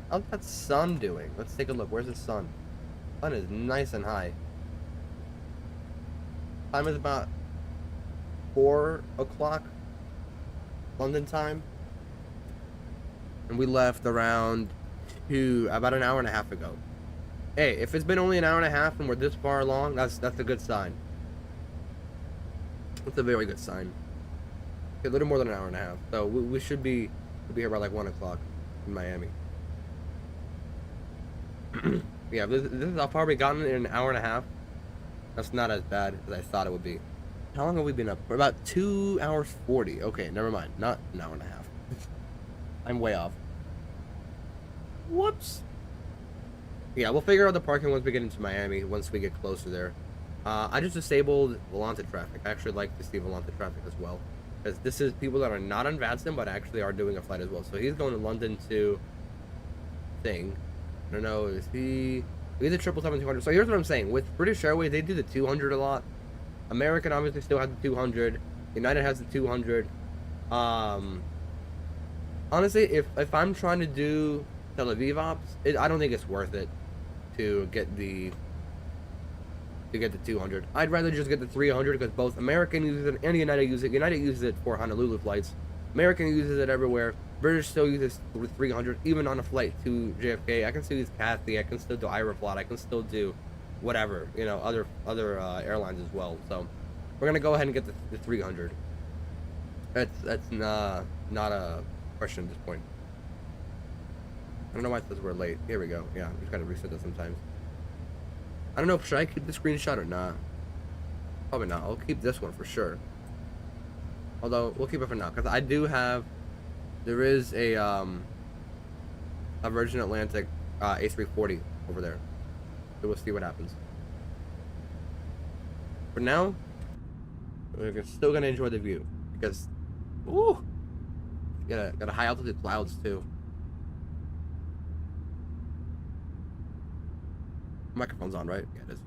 How's that sun doing? Let's take a look. Where's the sun? Sun is nice and high. Time is about 4 o'clock London time. And we left around about an hour and a half ago. Hey, if it's been only an hour and a half and we're this far along, that's a good sign. That's a very good sign. Okay, a little more than an hour and a half. So we should be here by like 1 o'clock in Miami. Yeah, this is how far we gotten in an hour and a half. That's not as bad as I thought it would be. How long have we been up? For about 2 hours 40. Okay, never mind. Not an hour and a half. I'm way off. Whoops. Yeah, we'll figure out the parking once we get into Miami, once we get closer there. I just disabled Volanta traffic. I actually like to see Volanta traffic as well. Because this is people that are not on VATSIM, but actually are doing a flight as well. So he's going to London to thing. I don't know, is he... He's a 777-200. So here's what I'm saying. With British Airways, they do the 200 a lot. American obviously still has the 200. United has the 200. Honestly, if I'm trying to do Tel Aviv ops, I don't think it's worth it to get the 200. I'd rather just get the 300 because both American uses it and United uses it. United uses it for Honolulu flights. American uses it everywhere. British still uses 300, even on a flight to JFK. I can still use Cathay. I can still do Aeroflot. I can still do whatever, you know, other airlines as well. So we're gonna go ahead and get the 300. That's not a question at this point. don't know why it says we're late. Here we go. Yeah, we just gotta reset that sometimes. I don't know, should I keep the screenshot or not? Probably not. I'll keep this one for sure. Although, we'll keep it for now, because I do have... There is a Virgin Atlantic A340 over there. So we'll see what happens. For now, we're still gonna enjoy the view, because... Ooh! Got a high altitude clouds, too. Microphone's on, right? Yeah, it is.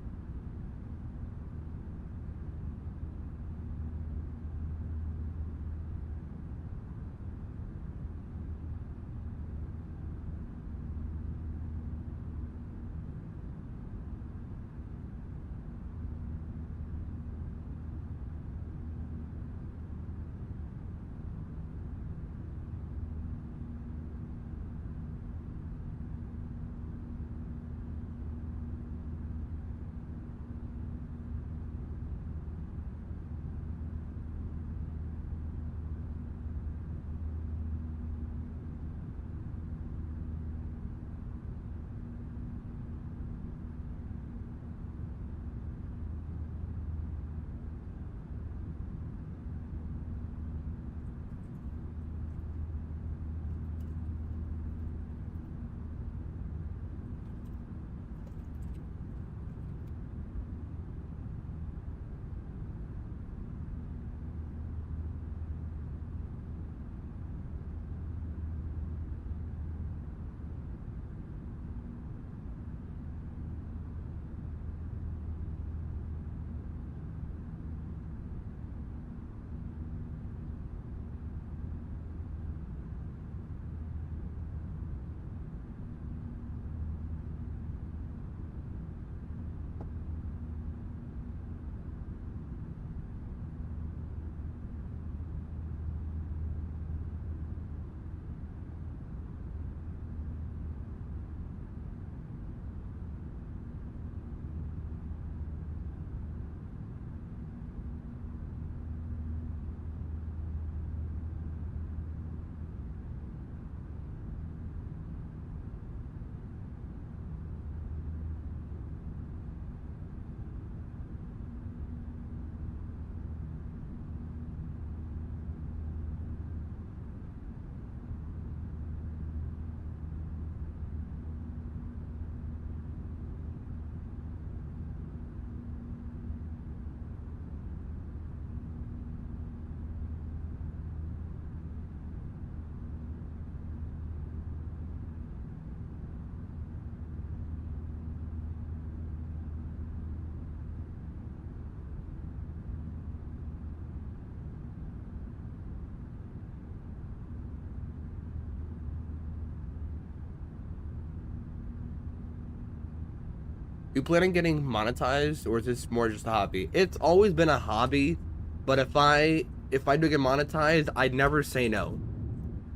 You plan on getting monetized, or is this more just a hobby? It's always been a hobby, but if I do get monetized, I'd never say no.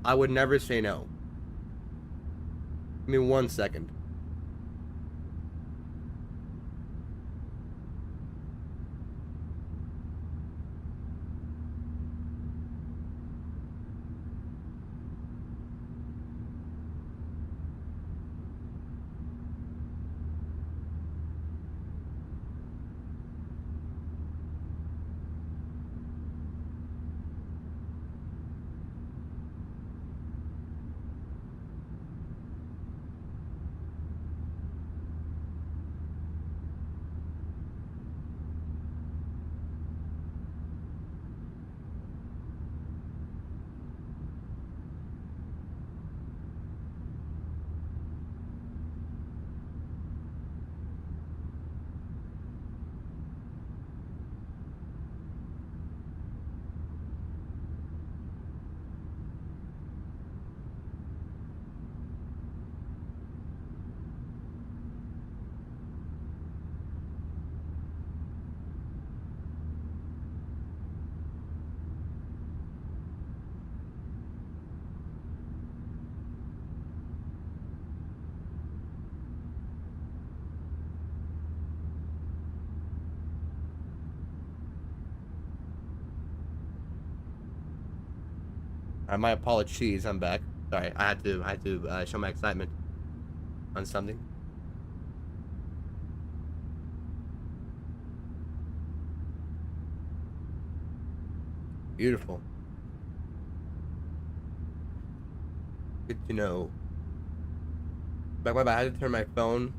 I would never say no. Give me 1 second. My apologies, I'm back. Sorry, I had to show my excitement. on something. Beautiful. Good to know. But I had to turn my phone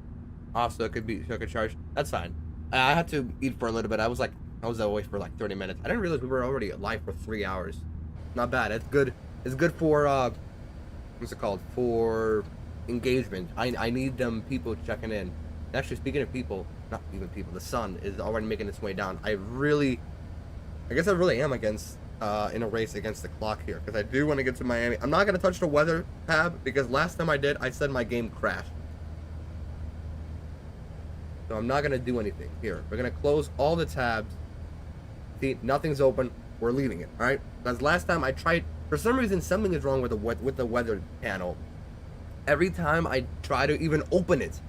off so it could charge. That's fine. I had to eat for a little bit. I was away for like 30 minutes. I didn't realize we were already live for 3 hours. Not bad. It's good. It's good for what's it called? For engagement. I need them people checking in. Actually, speaking of people, not even people, the sun is already making its way down. I guess I really am against in a race against the clock here, because I do want to get to Miami. I'm not going to touch the weather tab, because last time I did, I said my game crashed. So I'm not going to do anything here. We're going to close all the tabs. See, nothing's open. We're leaving it, all right? Because last time I tried, for some reason, something is wrong with the weather panel. Every time I try to even open it,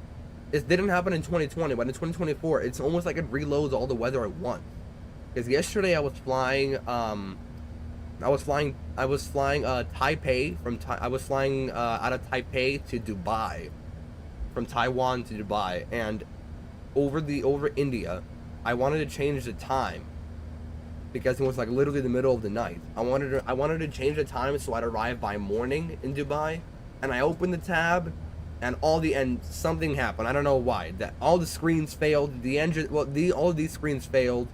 it didn't happen in 2020, but in 2024, it's almost like it reloads all the weather at once. Because yesterday I was flying Taipei from I was flying out of Taipei to Dubai, from Taiwan to Dubai, and over India. I wanted to change the time because it was like literally the middle of the night. I wanted to change the time so I'd arrive by morning in Dubai, and I opened the tab, and something happened. I don't know why. That all the screens failed. All of these screens failed.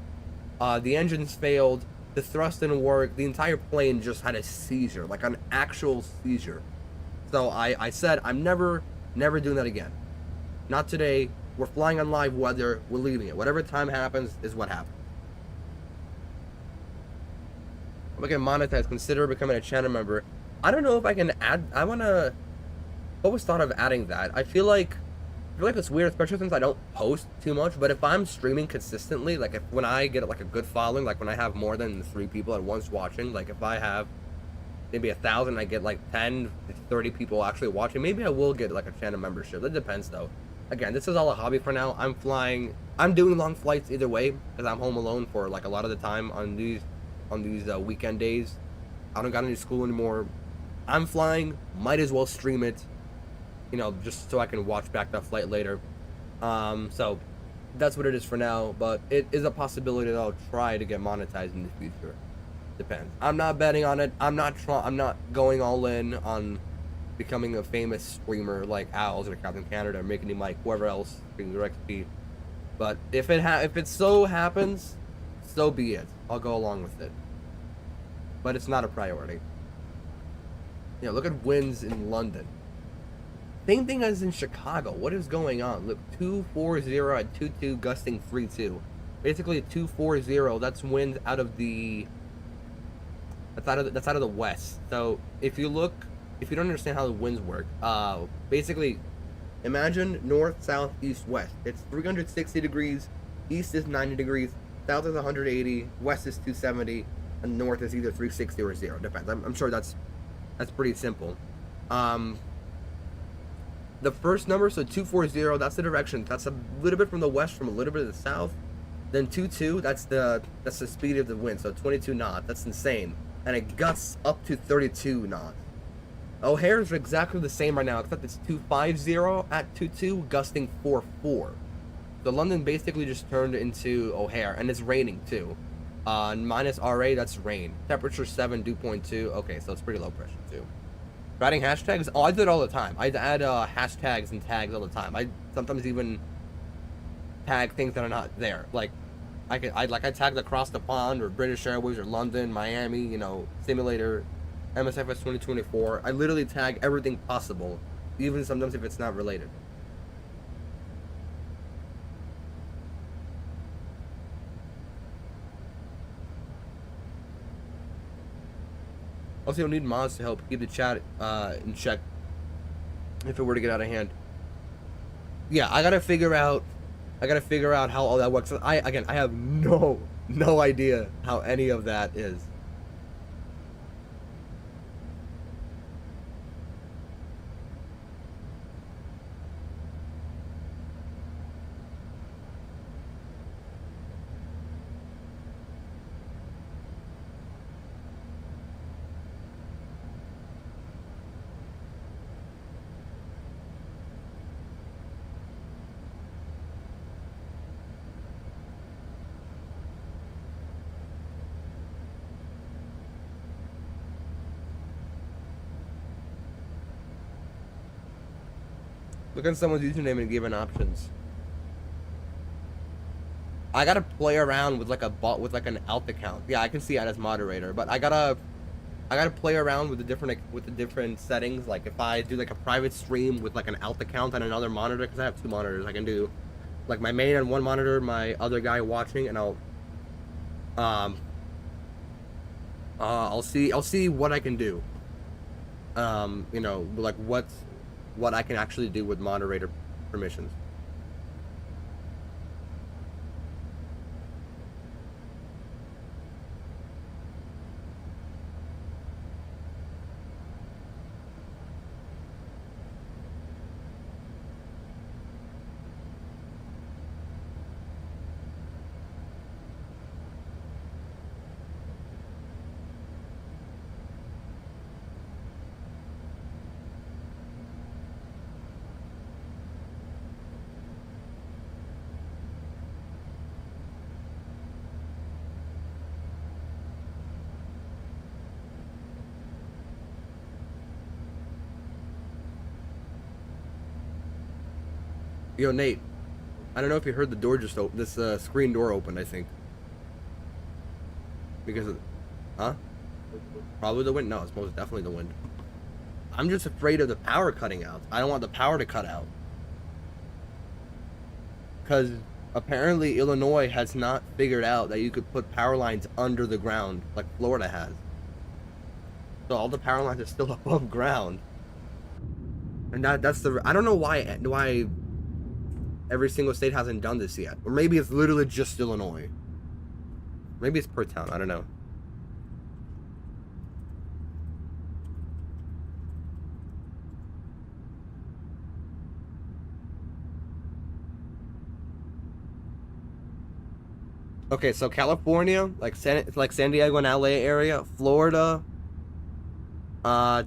The engines failed. The thrust didn't work. The entire plane just had a seizure, like an actual seizure. So I said, I'm never doing that again. Not today. We're flying on live weather. We're leaving it. Whatever time happens is what happens. I'm going to monetize. Consider becoming a channel member. I don't know if I can add. I always thought of adding that. I feel like it's weird, especially since I don't post too much, but if I'm streaming consistently, like when I get like a good following, like when I have more than 3 people at once watching, like if I have maybe 1,000, I get like 10 to 30 people actually watching, maybe I will get like a channel membership. It depends though. Again, this is all a hobby for now. I'm doing long flights either way, because I'm home alone for like a lot of the time on these weekend days. I don't got any school anymore. I'm flying, might as well stream it, you know, just so I can watch back that flight later. So that's what it is for now, but it is a possibility that I'll try to get monetized in the future. Depends. I'm not betting on it. I'm not going all in on becoming a famous streamer like Owls or Captain Canada or Making Mike, whoever else being direct speed. But if it so happens, so be it. I'll go along with it. But it's not a priority. You know, look at winds in London. Same thing as in Chicago. What is going on? Look, 240 at 22, gusting 32. Basically, 240. That's wind out of the. That's out of the west. So if you don't understand how the winds work, basically, imagine north, south, east, west. It's 360 degrees. East is 90 degrees. South is 180. West is 270, and north is either 360 or 0. Depends. I'm sure that's pretty simple. The first number, so 240, that's the direction. That's a little bit from the west, from a little bit of the south. Then 22, that's the speed of the wind, so 22 knots. That's insane. And it gusts up to 32 knots. O'Hare's exactly the same right now, except it's 250 at 22, gusting 44. So London basically just turned into O'Hare, and it's raining too. Minus RA, that's rain. Temperature 7, dew point 2. Okay, so it's pretty low pressure too. Adding hashtags? Oh, I do it all the time. I add hashtags and tags all the time. I sometimes even tag things that are not there. Like, I tagged across the pond, or British Airways, or London, Miami, you know, simulator, MSFS2024. I literally tag everything possible, even sometimes if it's not related. Also, you'll need mods to help keep the chat in check if it were to get out of hand. Yeah, I gotta figure out how all that works. I have no idea how any of that is. Look at someone's username and given options. I gotta play around with like an alt account. Yeah, I can see it as moderator, but I gotta play around with the different settings. Like if I do like a private stream with like an alt account on another monitor, because I have two monitors, I can do like my main on one monitor, my other guy watching, and I'll see what I can do. You know, like what I can actually do with moderator permissions. Yo, Nate, I don't know if you heard the door just open. This screen door opened, I think. Because of, huh? Probably the wind. No, it's most definitely the wind. I'm just afraid of the power cutting out. I don't want the power to cut out. Because apparently Illinois has not figured out that you could put power lines under the ground like Florida has. So all the power lines are still above ground. And that's the... I don't know why every single state hasn't done this yet. Or maybe it's literally just Illinois. Maybe it's per town. I don't know. Okay, so California, like San Diego and LA area, Florida,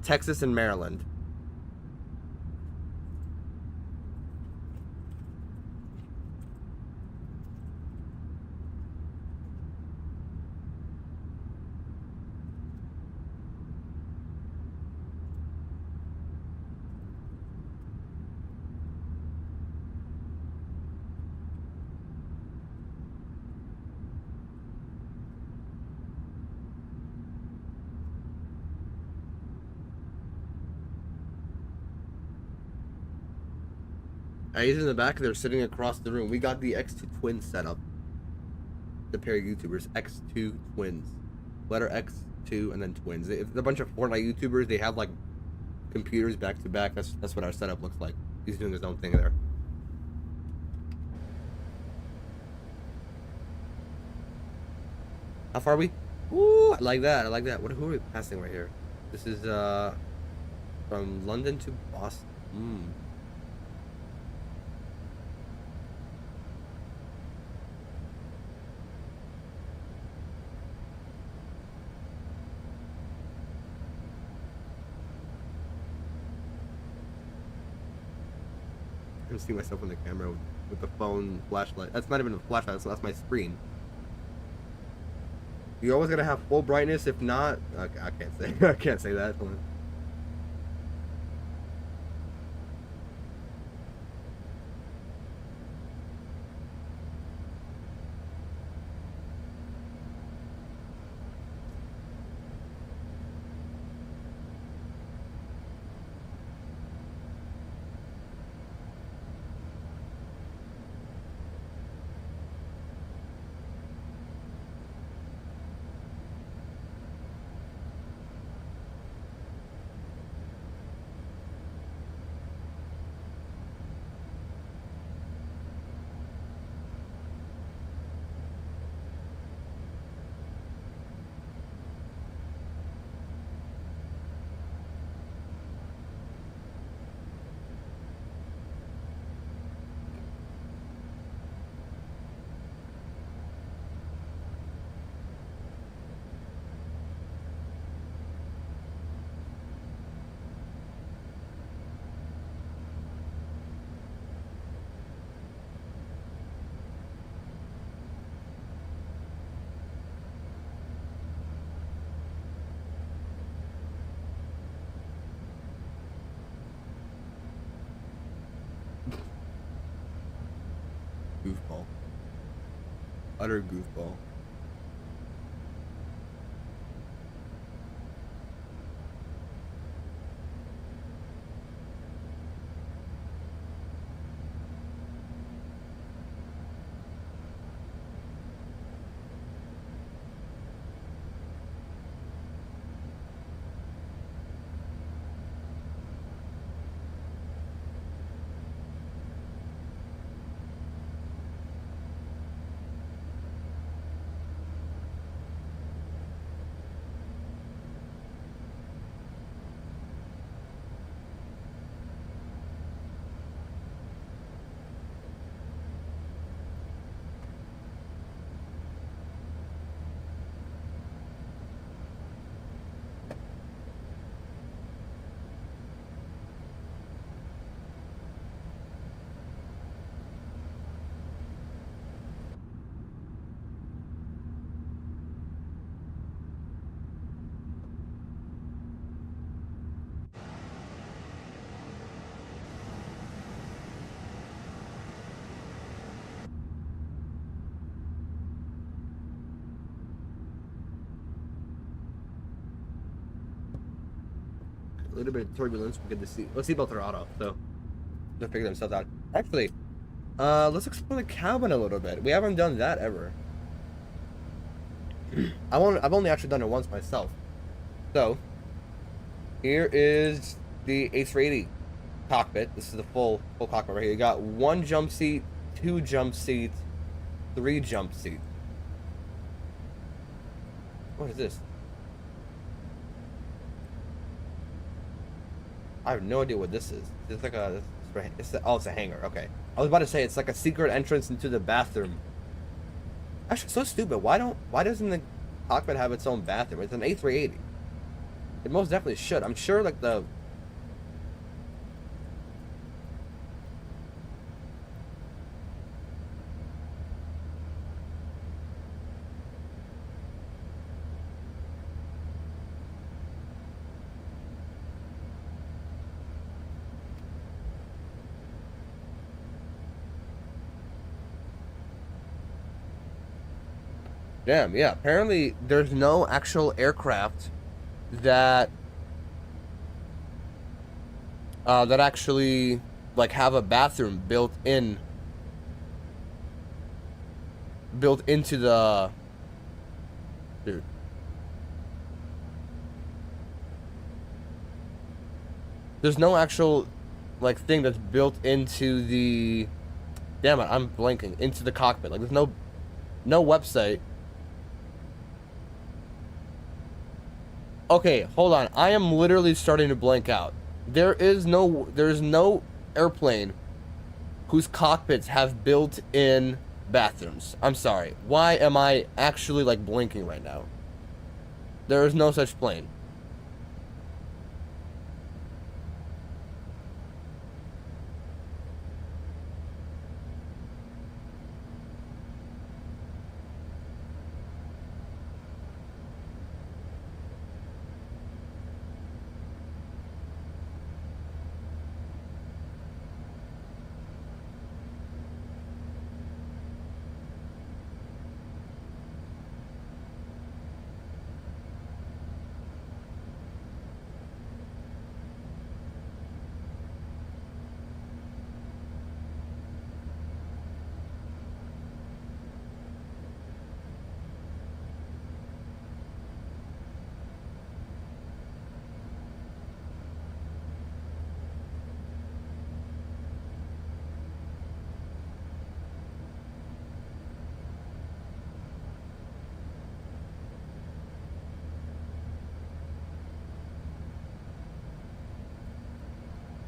Texas and Maryland. He's in the back. They're sitting across the room. We got the X2 twins set up. The pair of YouTubers, X2 twins, letter X2 and then twins. It's a bunch of Fortnite YouTubers. They have like computers back to back. That's what our setup looks like. He's doing his own thing there. How far are we? Ooh, I like that. I like that. Who are we passing right here? This is from London to Boston. I see myself on the camera with the phone flashlight. That's not even a flashlight, that's my screen. You always gotta have full brightness. If not, okay, I can't say. I can't say that. Utter goofball. A little bit of turbulence. We get the seat. Well, seatbelts are auto, so they'll figure themselves out. Actually, let's explore the cabin a little bit. We haven't done that ever. I've only actually done it once myself. So here is the A380 cockpit. This is the full cockpit right here. You got 1 jump seat, 2 jump seats, 3 jump seats. What is this? I have no idea what this is. It's like a, oh, it's a hangar. Okay. I was about to say it's like a secret entrance into the bathroom. Actually, so stupid. Why doesn't the cockpit have its own bathroom? It's an A380. It most definitely should. I'm sure like the Damn, yeah. Apparently, there's no actual aircraft that that actually like have a bathroom built into the dude. There's no actual like thing that's built into the damn it, I'm blanking into the cockpit. Like there's no website. Okay, hold on. I am literally starting to blank out. There's no airplane whose cockpits have built-in bathrooms. I'm sorry. Why am I actually like blinking right now? There is no such plane.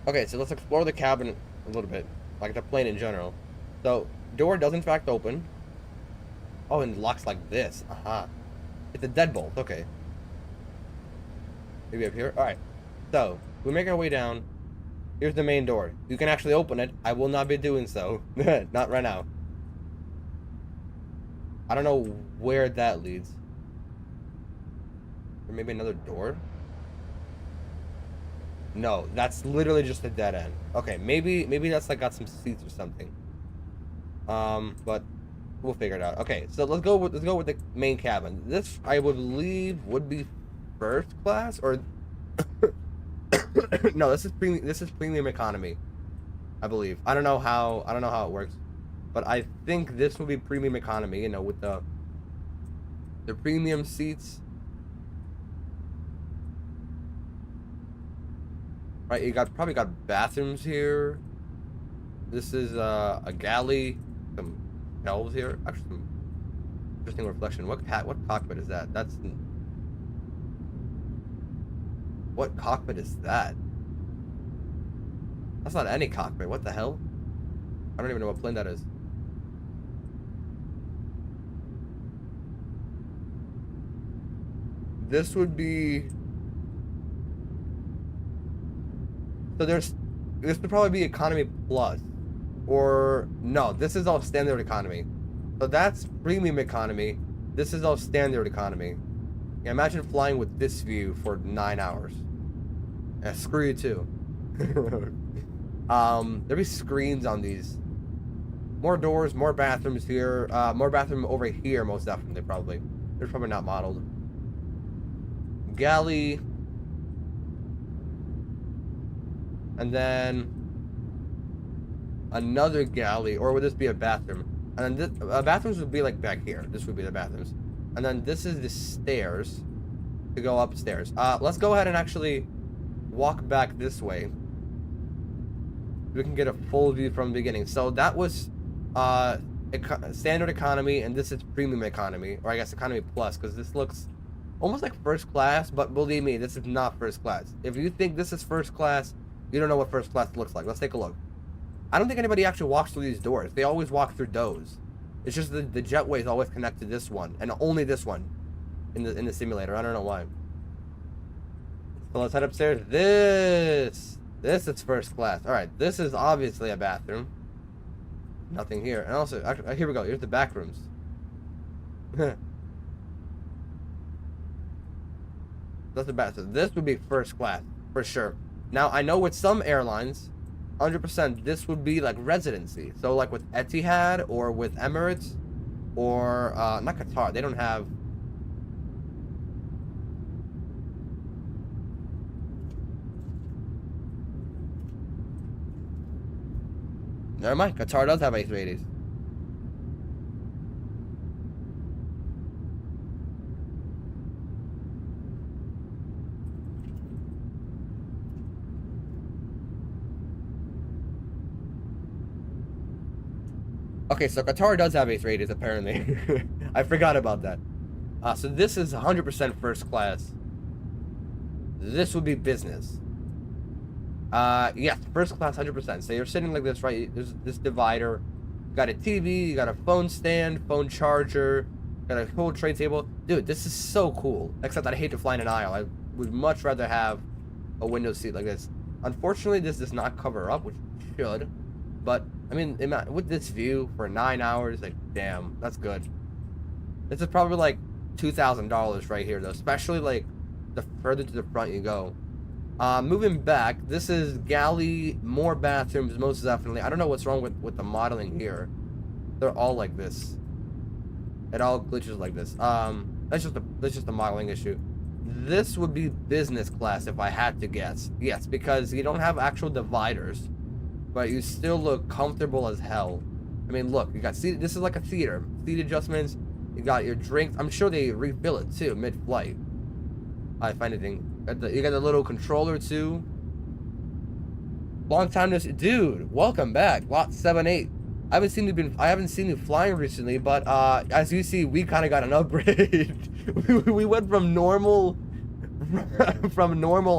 Okay, so let's explore the cabin a little bit, like the plane in general. So, door does in fact open. Oh, and it locks like this. Aha. It's a deadbolt, okay. Maybe up here? Alright. So, we make our way down. Here's the main door. You can actually open it. I will not be doing so. Not right now. I don't know where that leads. Or maybe another door? No, that's literally just a dead end. Okay, maybe that's like got some seats or something. But We'll figure it out. Okay, so let's go with the main cabin. This I would believe would be first class or no, this is premium economy. I believe. I don't know how it works. But I think this will be premium economy, you know, with the premium seats. Right, you probably got bathrooms here. This is a galley, some shelves here. Actually, some interesting reflection. What cockpit is that? What cockpit is that? That's not any cockpit. What the hell? I don't even know what plane that is. This would be... So this would probably be economy plus. Or, no, this is all standard economy. So that's premium economy. This is all standard economy. Yeah, imagine flying with this view for 9 hours. Yeah, screw you too. There'll be screens on these. More doors, more bathrooms here. More bathroom over here, most definitely, probably. They're probably not modeled. Galley. And then another galley, or would this be a bathroom? And then bathrooms would be like back here. This would be the bathrooms. And then this is the stairs to go upstairs. Let's go ahead and actually walk back this way. We can get a full view from the beginning. So that was standard economy, and this is premium economy, or I guess economy plus, because this looks almost like first class, but believe me, this is not first class. If you think this is first class, you don't know what first class looks like. Let's take a look. I don't think anybody actually walks through these doors. They always walk through those. It's just the jetways always connect to this one, and only this one in the simulator. I don't know why. So let's head upstairs. This is first class. All right, this is obviously a bathroom. Nothing here. And also, actually, here we go. Here's the back rooms. That's the bathroom. This would be first class for sure. Now I know with some airlines, 100% this would be like residency. So like with Etihad or with Emirates or not Qatar. They don't have. Never mind. Qatar does have A380s. Okay, so Qatar does have A380s apparently. I forgot about that. So this is 100% first class. This would be business. Yes, first class 100%. So you're sitting like this, right? There's this divider. You got a TV, you got a phone stand, phone charger, got a whole tray table. Dude, this is so cool. Except I hate to fly in an aisle. I would much rather have a window seat like this. Unfortunately, this does not cover up, which it should. But, I mean, with this view for 9 hours, like, damn, that's good. This is probably like $2,000 right here, though. Especially, like, the further to the front you go. Moving back, this is galley, more bathrooms, most definitely. I don't know what's wrong with the modeling here. They're all like this. It all glitches like this. That's just a modeling issue. This would be business class if I had to guess. Yes, because you don't have actual dividers, but you still look comfortable as hell. I mean, look, you got seat. This is like a theater. Seat adjustments. You got your drinks. I'm sure they refill it too mid-flight. If anything. You got a little controller too. Long time to see. Dude, welcome back. Lot 78. I haven't seen you flying recently, but as you see, we kind of got an upgrade. we went from normal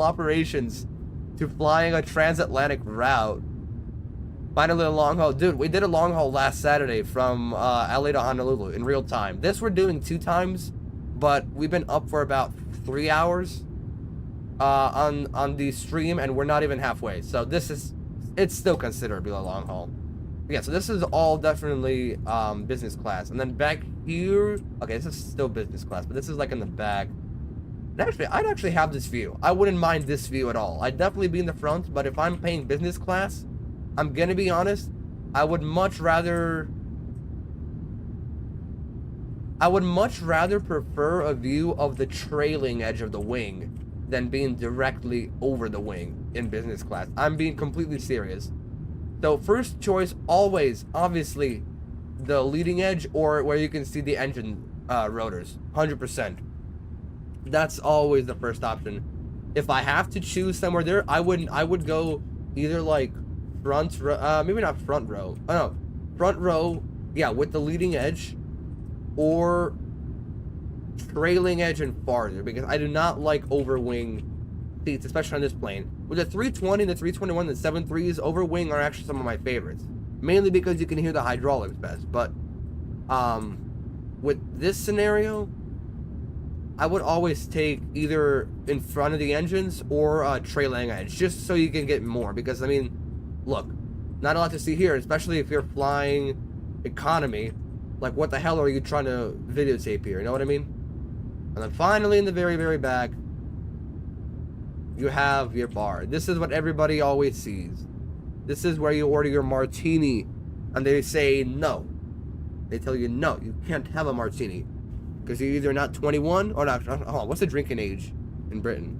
operations to flying a transatlantic route. Finally a long haul. Dude, we did a long haul last Saturday from LA to Honolulu in real time. This we're doing 2 times, but we've been up for about 3 hours on the stream, and we're not even halfway. So it's still considerably a long haul. Yeah, so this is all definitely business class. And then back here, okay, this is still business class, but this is like in the back. And actually, I'd actually have this view. I wouldn't mind this view at all. I'd definitely be in the front, but if I'm paying business class, I'm gonna be honest, I would much rather I would much rather prefer a view of the trailing edge of the wing than being directly over the wing in business class. I'm being completely serious. So first choice always, obviously, the leading edge or where you can see the engine rotors, 100%. That's always the first option. If I have to choose somewhere there, I would go either like front row, maybe not front row. Oh no, front row, yeah, with the leading edge, or trailing edge and farther, because I do not like overwing seats, especially on this plane. With the 320, the 321, the 73s, overwing are actually some of my favorites, mainly because you can hear the hydraulics best. But with this scenario, I would always take either in front of the engines or trailing edge, just so you can get more. Because I mean, look, not a lot to see here, especially if you're flying economy. Like, what the hell are you trying to videotape here? You know what I mean? And then finally, in the very, very back, you have your bar. This is what everybody always sees. This is where you order your martini, and they say no. They tell you no, you can't have a martini because you're either not 21 or not. Oh, what's the drinking age in Britain?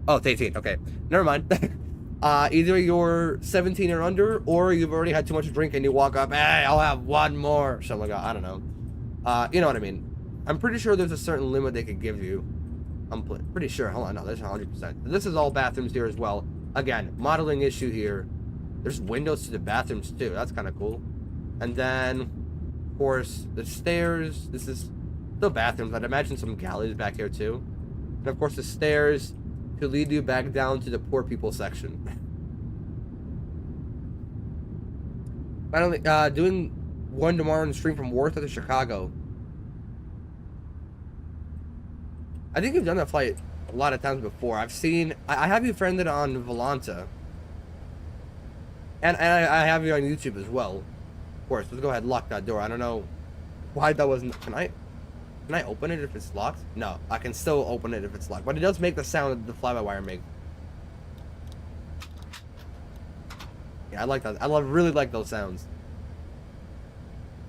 Oh, it's 18. Okay, never mind. Either you're 17 or under, or you've already had too much to drink and you walk up, hey, I'll have one more, something like that. I don't know. You know what I mean. I'm pretty sure there's a certain limit they could give you. I'm pretty sure. Hold on, no, there's 100%. This is all bathrooms here as well. Again, modeling issue here. There's windows to the bathrooms too. That's kind of cool. And then, of course, the stairs. This is the bathrooms. I'd imagine some galleys back here too. And of course, the stairs to lead you back down to the poor people section. Finally, doing one tomorrow on the stream from Worth to Chicago. I think you've done that flight a lot of times before. I've seen, I have you friended on Volanta. And I have you on YouTube as well. Of course, let's go ahead and lock that door. I don't know why that wasn't, can I open it if it's locked? No, I can still open it if it's locked. But it does make the sound that the fly-by-wire makes. Yeah, I like that. Really like those sounds.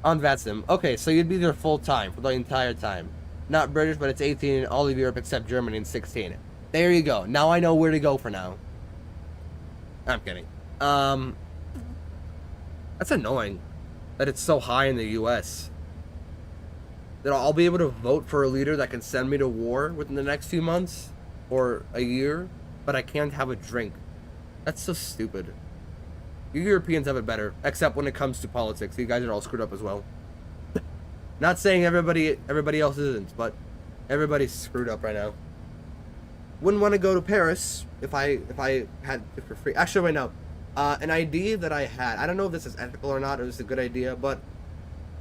On VATSIM. Okay, so you'd be there full time for the entire time. Not British, but it's 18 in all of Europe except Germany and 16. There you go. Now I know where to go for now. I'm kidding. That's annoying that it's so high in the US. That I'll be able to vote for a leader that can send me to war within the next few months or a year, but I can't have a drink. That's so stupid. You Europeans have it better, except when it comes to politics. You guys are all screwed up as well. Not saying everybody else isn't, but everybody's screwed up right now. Wouldn't want to go to Paris if I had it for free. Actually, right now, an idea that I had. I don't know if this is ethical or not, or this is a good idea, but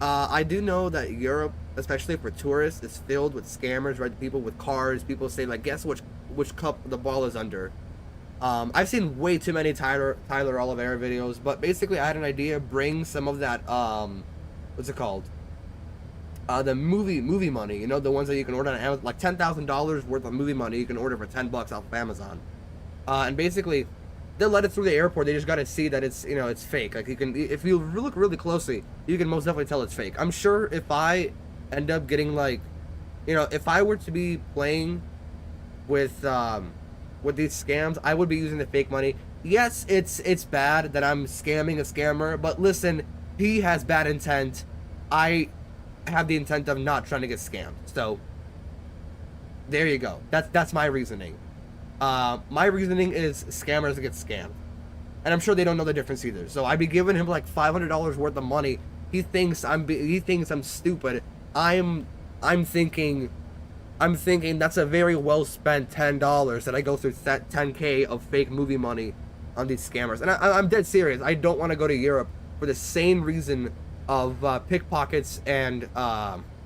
I do know that Europe, especially for tourists, is filled with scammers, right? People with cars. People say like, guess which cup the ball is under. I've seen way too many Tyler Oliveira videos, but basically I had an idea. Bring some of that what's it called? The movie money, you know, the ones that you can order on Amazon, like $10,000 worth of movie money you can order for $10 off of Amazon. And basically, they'll let it through the airport. They just gotta see that it's, you know, it's fake. Like, you can, if you look really closely, you can most definitely tell it's fake. I'm sure if I end up getting, like, you know, if I were to be playing with these scams, I would be using the fake money. Yes, it's bad that I'm scamming a scammer, but listen, he has bad intent. I have the intent of not trying to get scammed. So there you go. That's my reasoning. My reasoning is scammers get scammed, and I'm sure they don't know the difference either. So I'd be giving him like $500 worth of money. He thinks I'm stupid. I'm thinking that's a very well spent $10 that I go through that $10K of fake movie money on these scammers. And I'm dead serious. I don't want to go to Europe for the same reason of pickpockets and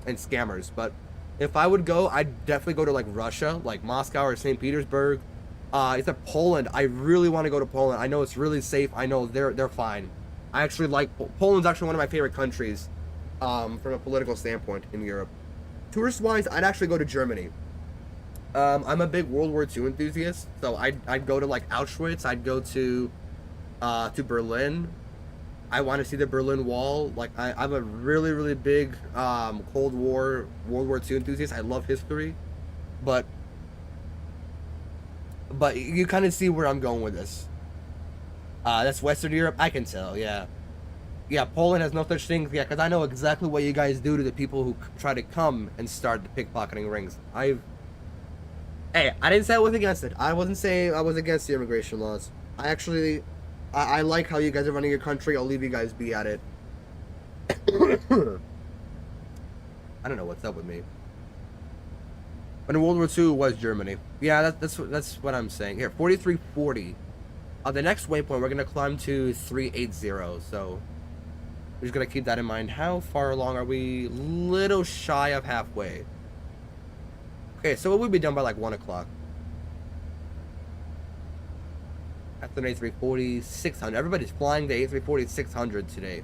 scammers. But if I would go, I'd definitely go to like Russia, like Moscow or St. Petersburg. It's at Poland. I really want to go to Poland. I know it's really safe. I know they're fine. I actually like Poland's actually one of my favorite countries from a political standpoint in Europe. Tourist wise, I'd actually go to Germany. I'm a big World War II enthusiast, so I'd go to like Auschwitz. I'd go to Berlin. I want to see the Berlin Wall. Like, I'm a really, really big Cold War, World War II enthusiast. I love history, but you kind of see where I'm going with this. That's Western Europe. I can tell. Yeah. Yeah, Poland has no such thing. Yeah, because I know exactly what you guys do to the people who try to come and start the pickpocketing rings. Hey, I didn't say I was against it. I wasn't saying I was against the immigration laws. I like how you guys are running your country. I'll leave you guys be at it. I don't know what's up with me. But in World War II, it was Germany. Yeah, that's what I'm saying. Here, 4340. The next waypoint, we're going to climb to 380, so we're just going to keep that in mind. How far along are we? Little shy of halfway. Okay, so it would be done by like 1 o'clock. That's an A340-600. Everybody's flying the A340-600 today.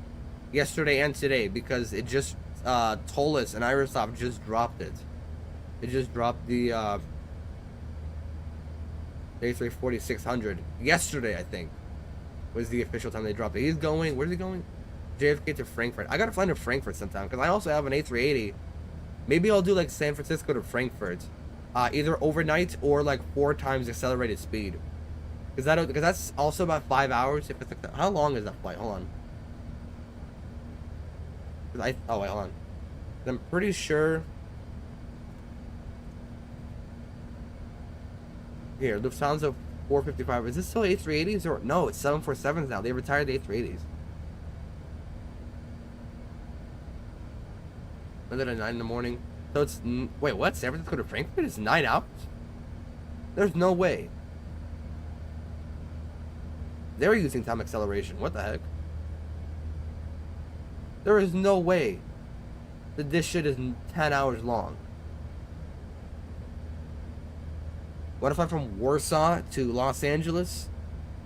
Yesterday and today, because it just, Tolis and Irosoft just dropped it. It just dropped the A340-600. Yesterday, I think, was the official time they dropped it. He's going, where's he going? JFK to Frankfurt. I gotta fly to Frankfurt sometime, because I also have an A380. Maybe I'll do like San Francisco to Frankfurt. Either overnight or like 4 times accelerated speed. Because that's also about 5 hours. If it's like, how long is that flight? Hold on. Oh wait, hold on. I'm pretty sure. Here, Lufthansa 455. Is this still A380s or no? It's 747s now. They retired the A380s. Another at 9 in the morning. So it's wait, what? San Francisco to Frankfurt is 9 hours? There's no way. They're using time acceleration. What the heck? There is no way that this shit is 10 hours long. What if I'm from Warsaw to Los Angeles?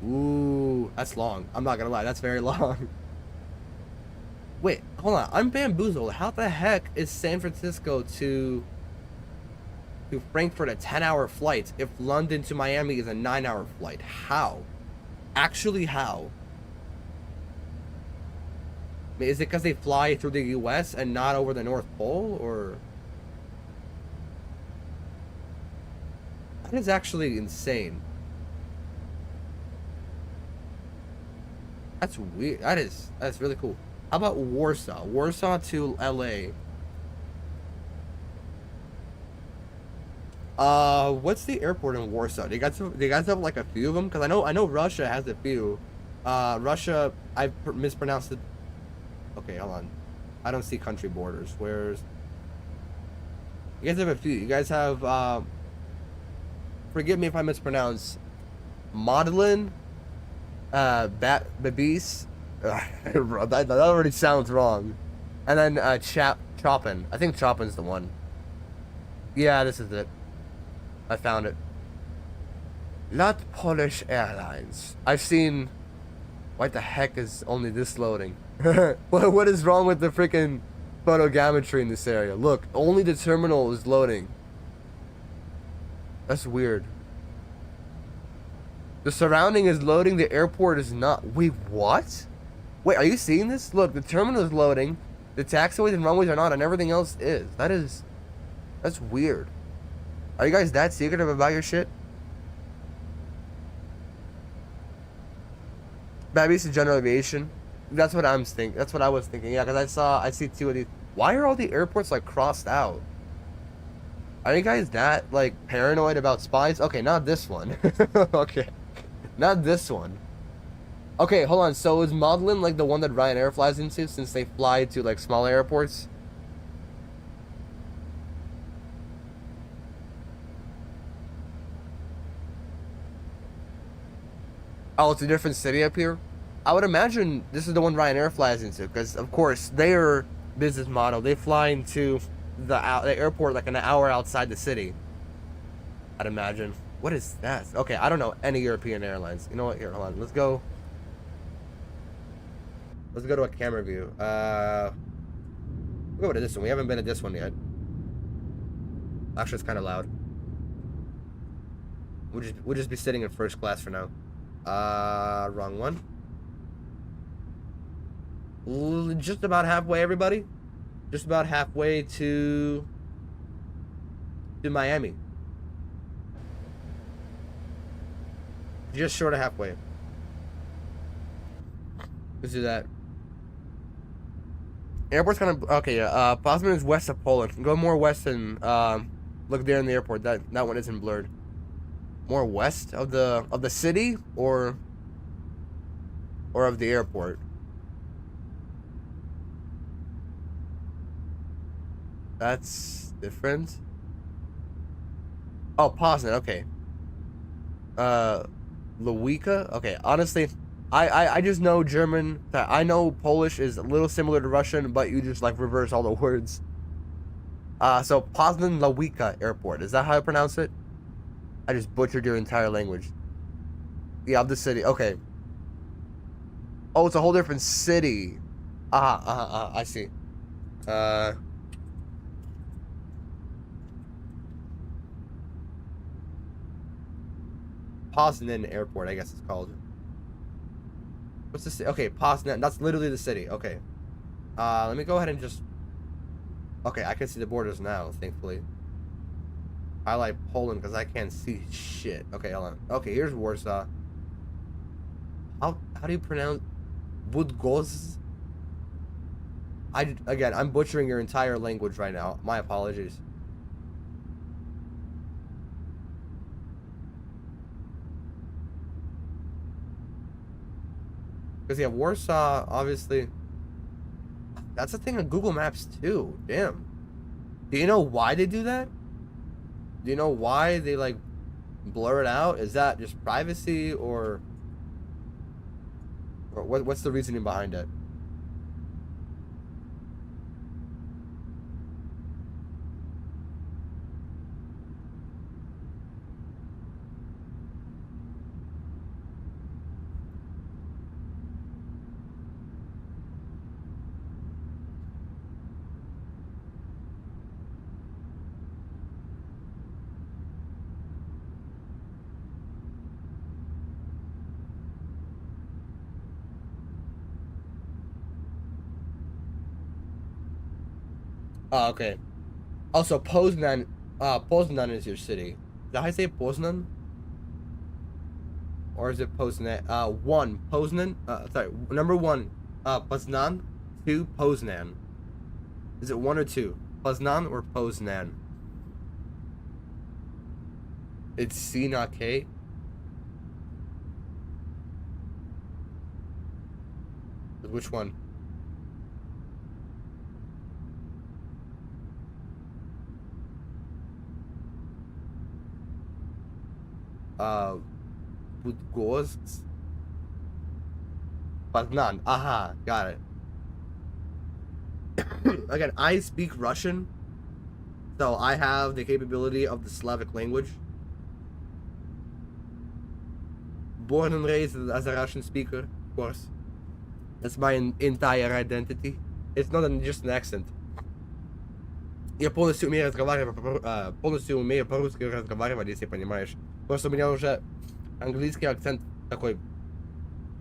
Ooh, that's long. I'm not gonna lie, that's very long. Wait, hold on. I'm bamboozled. How the heck is San Francisco to Frankfurt a 10-hour flight if London to Miami is a 9-hour flight? How? Actually, how? Is it because they fly through the U.S. and not over the North Pole, or? That is actually insane. That's weird. That's really cool. How about Warsaw? Warsaw to LA. What's the airport in Warsaw? Do you guys have like a few of them? Because I know Russia has a few. Russia, I mispronounced it. Okay, hold on. I don't see country borders. Where's? You guys have a few. You guys have forgive me if I mispronounce. Modlin, Babis. That already sounds wrong. And then Chopin. I think Chopin's the one. Yeah, this is it. I found it. Not Polish Airlines. I've seen. What the heck is only this loading? What is wrong with the freaking photogrammetry in this area? Look, only the terminal is loading. That's weird. The surrounding is loading. The airport is not. Wait, what? Wait, are you seeing this? Look, the terminal is loading. The taxiways and runways are not, and everything else is. That's weird. Are you guys that secretive about your shit? Babby's to general aviation. That's what I'm thinking. That's what I was thinking. Yeah, because I see 2 of these. Why are all the airports like crossed out? Are you guys that like paranoid about spies? Okay, not this one. Okay, not this one. Okay, hold on. So is Modlin like the one that Ryanair flies into, since they fly to like small airports? Oh, it's a different city up here? I would imagine this is the one Ryanair flies into, because, of course, their business model, they fly into the airport like an hour outside the city. I'd imagine. What is that? Okay, I don't know any European airlines. You know what? Here, hold on. Let's go to a camera view. We'll go to this one. We haven't been at this one yet. Actually, it's kind of loud. We'll just be sitting in first class for now. Wrong one. Just about halfway, everybody. Just about halfway to Miami. Just short of halfway. Let's do that. Airport's kind of okay. Yeah. Poznan is west of Poland. Go more west and look there in the airport. That one isn't blurred. More west of the city or of the airport. That's different. Oh, Poznan. Okay. Lewicka. Okay. Honestly, I just know German. I know Polish is a little similar to Russian, but you just like reverse all the words. So Poznan Lewicka Airport. Is that how I pronounce it? I just butchered your entire language. Yeah, of the city. Okay. Oh, it's a whole different city. I see. Poznan Airport, I guess it's called. What's the city? Okay, Poznan. That's literally the city. Okay. Let me go ahead and just... Okay, I can see the borders now, thankfully. I like Poland because I can't see shit. Okay, hold on. Okay, here's Warsaw. How do you pronounce... Budgoz? Again, I'm butchering your entire language right now. My apologies. Because, yeah, Warsaw, obviously... That's a thing on Google Maps, too. Damn. Do you know why they do that? Do you know why they, like, blur it out? Is that just privacy, or what's the reasoning behind it? Oh, okay. Also, Poznan is your city. Did I say Poznan? Or is it Poznan? One, Poznan. Sorry, number one, Poznan. 2, Poznan. Is it 1 or 2? Poznan or Poznan? It's C, not K. Which one? Budgoz. Poznan. Aha, got it. Again, I speak Russian, so I have the capability of the Slavic language. Born and raised as a Russian speaker, of course. That's my entire identity. It's not just an accent. Я полностью умею по-русски разговаривать, если понимаешь. Просто у меня уже английский акцент такой,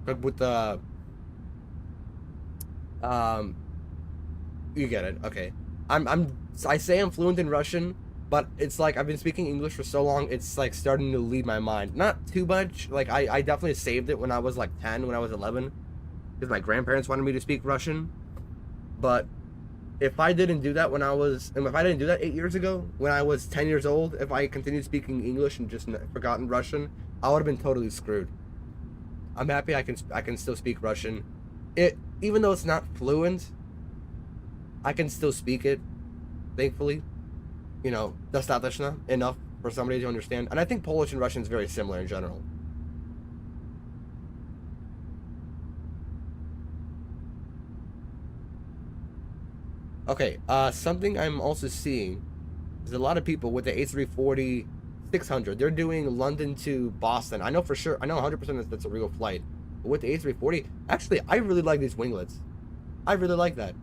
как будто... You get it, okay. I say I'm fluent in Russian, but it's like I've been speaking English for so long, it's like starting to leave my mind. Not too much, like I definitely saved it when I was like 10, when I was 11, because my grandparents wanted me to speak Russian. But if I didn't do that if I didn't do that 8 years ago, when I was 10 years old, if I continued speaking English and just forgotten Russian, I would have been totally screwed. I'm happy I can still speak Russian. Even though it's not fluent, I can still speak it, thankfully. You know, достаточно, enough for somebody to understand. And I think Polish and Russian is very similar in general. Okay, something I'm also seeing is a lot of people with the A340-600. They're doing London to Boston. I know for sure, I know 100% that's a real flight. But with the A340, actually, I really like these winglets. I really like that.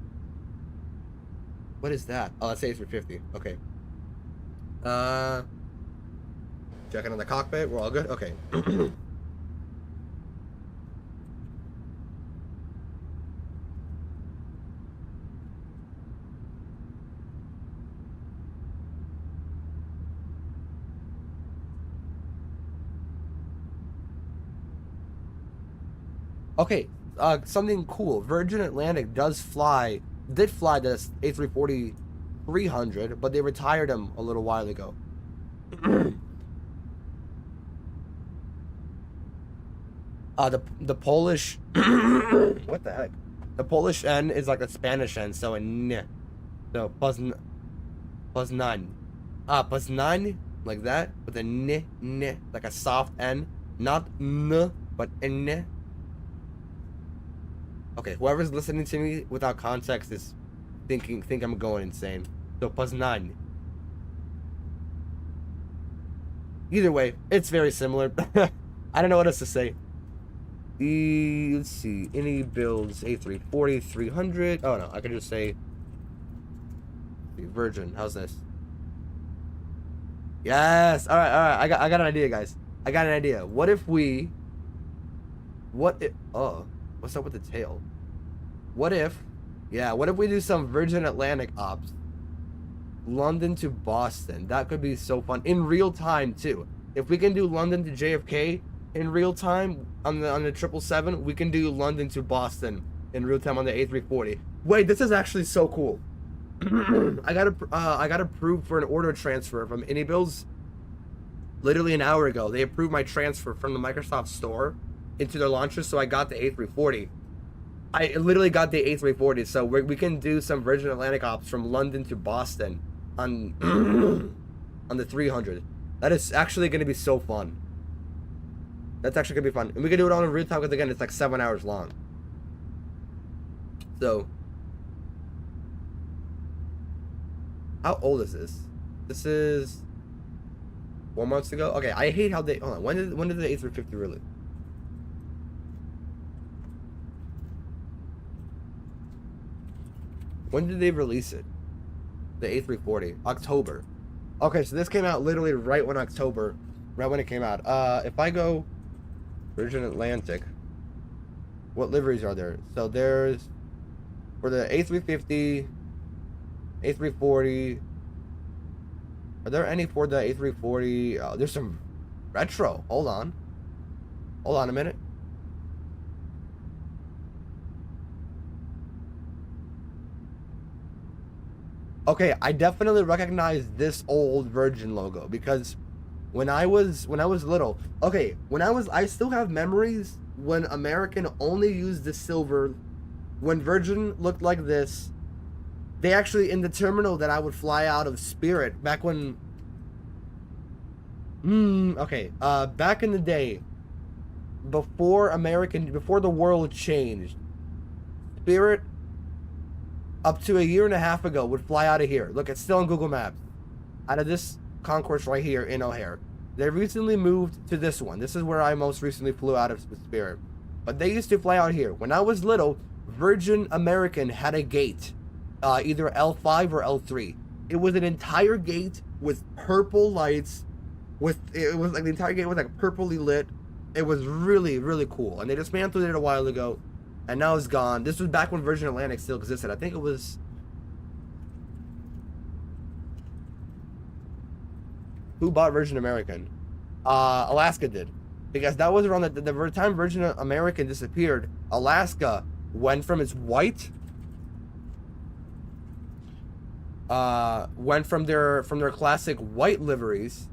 What is that? Oh, that's A350. Okay. Checking on the cockpit. We're all good? Okay. Okay, something cool. Virgin Atlantic did fly the A340-300, but they retired him a little while ago. The Polish what the heck? The Polish N is like a Spanish N, so a N. So Poznan, Poznan, like that, with a N, like a soft N, not N, but N. Okay, whoever's listening to me without context is think I'm going insane. So Poznan. Either way, it's very similar. I don't know what else to say. Let's see, any builds A340, 300. Oh no, I can just say Virgin. How's this? Yes. All right. I got an idea, guys. I got an idea. What if we? Oh, what's up with the tail? What if? Yeah. What if we do some Virgin Atlantic ops? London to Boston. That could be so fun in real time too. If we can do London to JFK in real time on the 777, we can do London to Boston in real time on the A340. Wait, this is actually so cool. I got approved for an order transfer from AnyBills literally an hour ago. They approved my transfer from the Microsoft store into their launcher, so I got the A340. I literally got the A340, so we can do some Virgin Atlantic ops from London to Boston on on the 300. That is actually going to be so fun. That's actually going to be fun. And we can do it all in real time because, again, it's like 7 hours long. So, how old is this? This is 4 months ago? Okay, I hate how they... Hold on, when did the A350 release? When did they release it? The A340. October. Okay, so this came out literally right when it came out. If I go Virgin Atlantic, what liveries are there? So there's, for the A350, A340, are there any for the A340? There's some retro. Hold on a minute. Okay, I definitely recognize this old Virgin logo because when I was little, okay, I still have memories when American only used the silver, when Virgin looked like this. They actually, in the terminal that I would fly out of Spirit back when, back in the day, before the world changed, Spirit, up to a year and a half ago, would fly out of here. Look, it's still on Google Maps. Out of this concourse right here in O'Hare. They recently moved to this one. This is where I most recently flew out of Spirit. But they used to fly out here. When I was little, Virgin American had a gate. Either L5 or L3. It was an entire gate with purple lights. It was like the entire gate was like purpley lit. It was really, really cool. And they dismantled it a while ago. And now it's gone. This was back when Virgin Atlantic still existed. I think it was... Who bought Virgin American? Alaska did. Because that was around the time Virgin American disappeared. Alaska went from its white... went from their classic white liveries,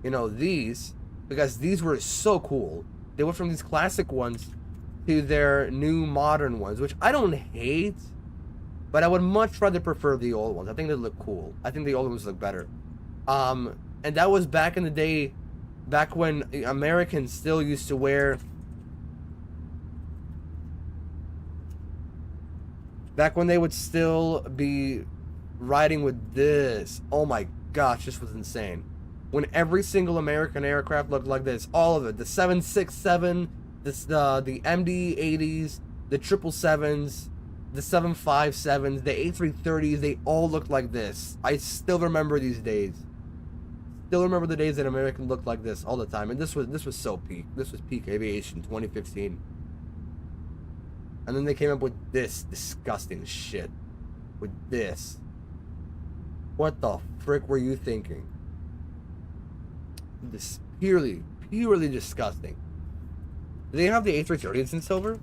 you know, these, because these were so cool. They went from these classic ones to their new modern ones, which I don't hate, but I would much rather prefer the old ones. I think they look cool. I think the old ones look better. And that was back in the day, back when Americans still used to wear, back when they would still be riding with this. Oh my gosh, this was insane. When every single American aircraft looked like this, all of it, the 767, the MD-80s, the 777s, the 757s, the A330s, they all looked like this. I still remember these days. Still remember the days that American looked like this all the time. And this was so peak. This was peak aviation 2015. And then they came up with this disgusting shit. With this. What the frick were you thinking? This purely disgusting. Do they have the A330s in silver?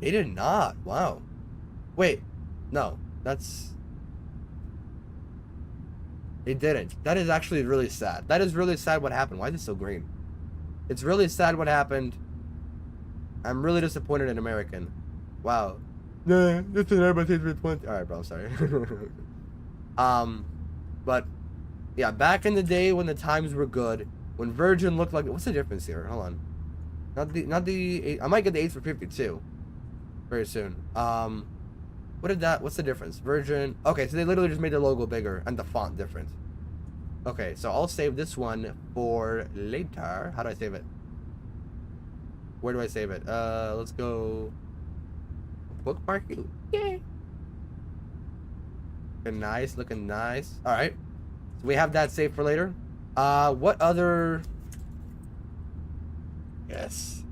They did not. Wow. Wait. No. That's... They didn't. That is actually really sad. That is really sad what happened. Why is it so green? It's really sad what happened. I'm really disappointed in American. Wow. Nah, this is Airbus A320. Alright, bro, sorry. But yeah, back in the day when the times were good, when Virgin looked like, what's the difference here? Hold on. Not the I might get the A350 too. Very soon. What's the difference? Virgin. Okay, so they literally just made the logo bigger and the font different. Okay, so I'll save this one for later. How do I save it? Where do I save it? Let's go bookmark it. Yay. Looking nice, looking nice. Alright. So we have that saved for later. What other... Yes.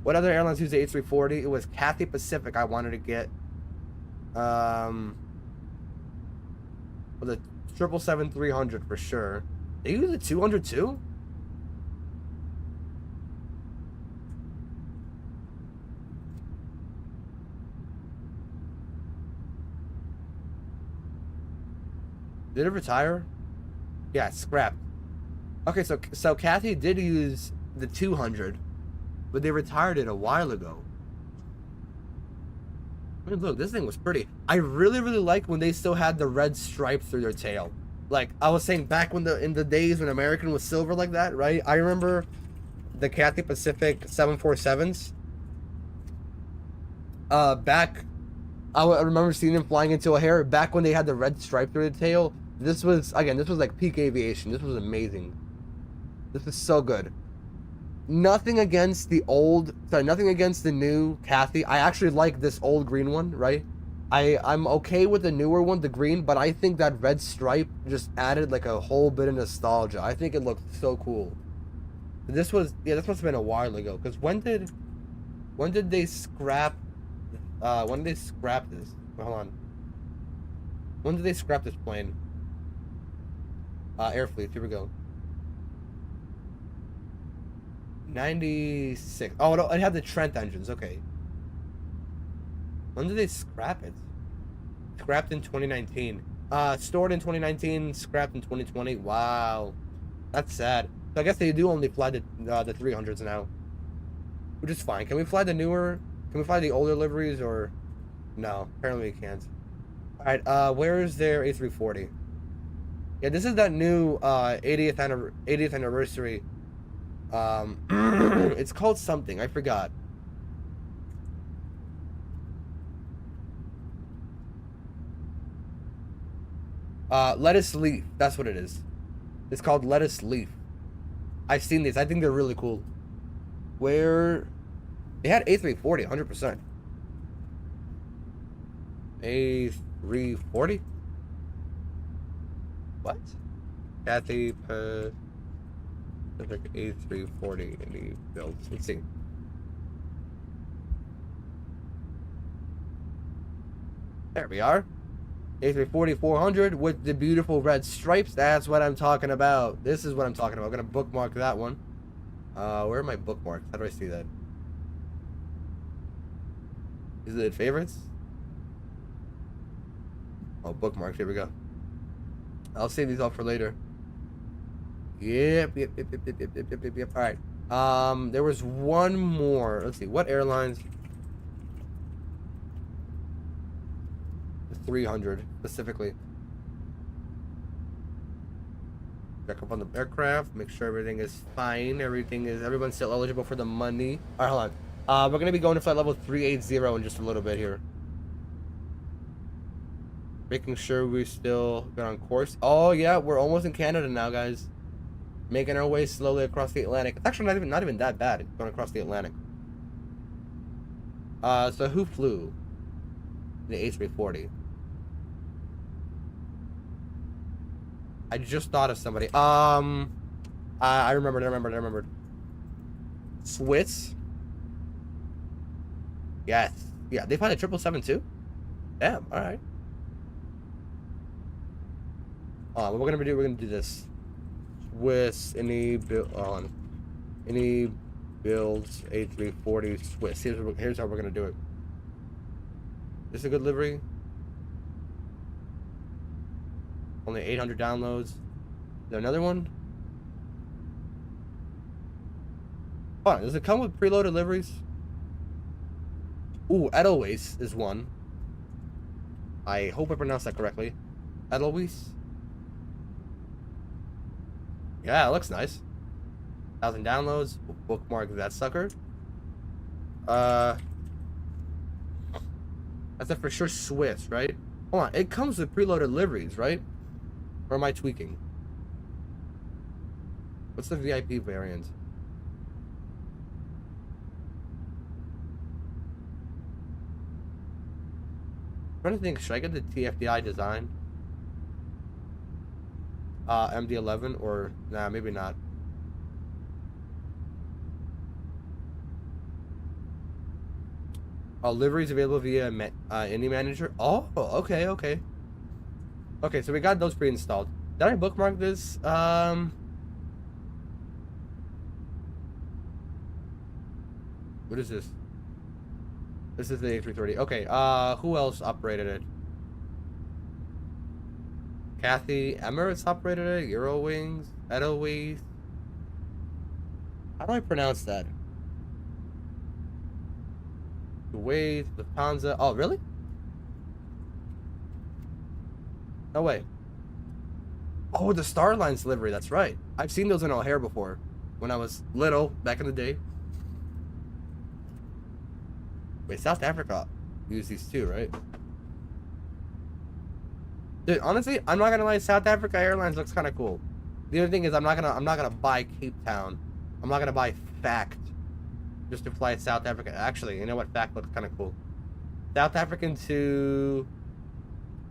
What other airlines use the A340? It was Cathay Pacific I wanted to get. Well, the 777-300 for sure. They use the 200 too? Did it retire? Yeah, it's scrapped. Okay, so Cathay did use the 200, but they retired it a while ago. I mean, look, this thing was pretty. I really like when they still had the red stripe through their tail. Like I was saying, back when in the days when American was silver like that, right? I remember the Cathay Pacific 747s. I remember seeing them flying into O'Hare back when they had the red stripe through the tail. This was like peak aviation. This was amazing. This is so good. Nothing against the new Cathay. I actually like this old green one, right? I'm okay with the newer one, the green, but I think that red stripe just added like a whole bit of nostalgia. I think it looked so cool. This must have been a while ago, because when did they scrap this? Hold on. When did they scrap this plane? Airfleet, here we go. 96. Oh, it had the Trent engines. Okay. When did they scrap it? Scrapped in 2019. Stored in 2019, scrapped in 2020. Wow. That's sad. So I guess they do only fly the 300s now. Which is fine. Can we fly the older liveries or... No, apparently we can't. Alright, where is their A340? Yeah, this is that new 80th anniversary. It's called something. I forgot. Lettuce leaf. That's what it is. It's called lettuce leaf. I've seen these. I think they're really cool. Where... They had A340, 100%. A340? What? Cathay Pacific A340 in the builds. Let's see. There we are. A340-400 with the beautiful red stripes. That's what I'm talking about. This is what I'm talking about. I'm going to bookmark that one. Where are my bookmarks? How do I see that? Is it favorites? Oh, bookmarks. Here we go. I'll save these all for later. Yep. All right. There was one more. Let's see. What airlines? The 300 specifically. Check up on the aircraft. Make sure everything is fine. Everyone's still eligible for the money. All right, hold on. We're gonna be going to flight level 380 in just a little bit here. Making sure we still got on course. Oh yeah, we're almost in Canada now, guys. Making our way slowly across the Atlantic. It's actually not even that bad. It's going across the Atlantic. So who flew the A340? I just thought of somebody. I remembered. Swiss. Yes. Yeah, they fly the 777 too? Damn, alright. What we're gonna do this. Swiss, any builds A340 Swiss. Here's how we're gonna do it. This is a good livery. Only 800 downloads. Is there another one? Hold on, does it come with preloaded liveries? Ooh, Edelweiss is one. I hope I pronounced that correctly. Edelweiss. Yeah, it looks nice. 1,000 downloads. We'll bookmark that sucker. That's a for sure Swiss, right? Hold on, it comes with preloaded liveries, right? Or am I tweaking? What's the VIP variant? I'm trying to think, should I get the TFDI design? MD-11 or nah, maybe not. Liveries available via Indie Manager. Oh, okay. Okay, so we got those pre-installed. Did I bookmark this? What is this? This is the A330. Okay, who else operated it? Kathy Emirates operated it. Eurowings, Edelweiss. How do I pronounce that? Kuwait, Lufthansa. Oh, really? No way. Oh, the Star Lines livery. That's right. I've seen those in O'Hare before when I was little, back in the day. Wait, South Africa use these too, right? Dude, honestly, I'm not gonna lie. South Africa Airlines looks kind of cool. The other thing is, I'm not gonna buy Cape Town. I'm not gonna buy FACT just to fly to South Africa. Actually, you know what? FACT looks kind of cool. South African to...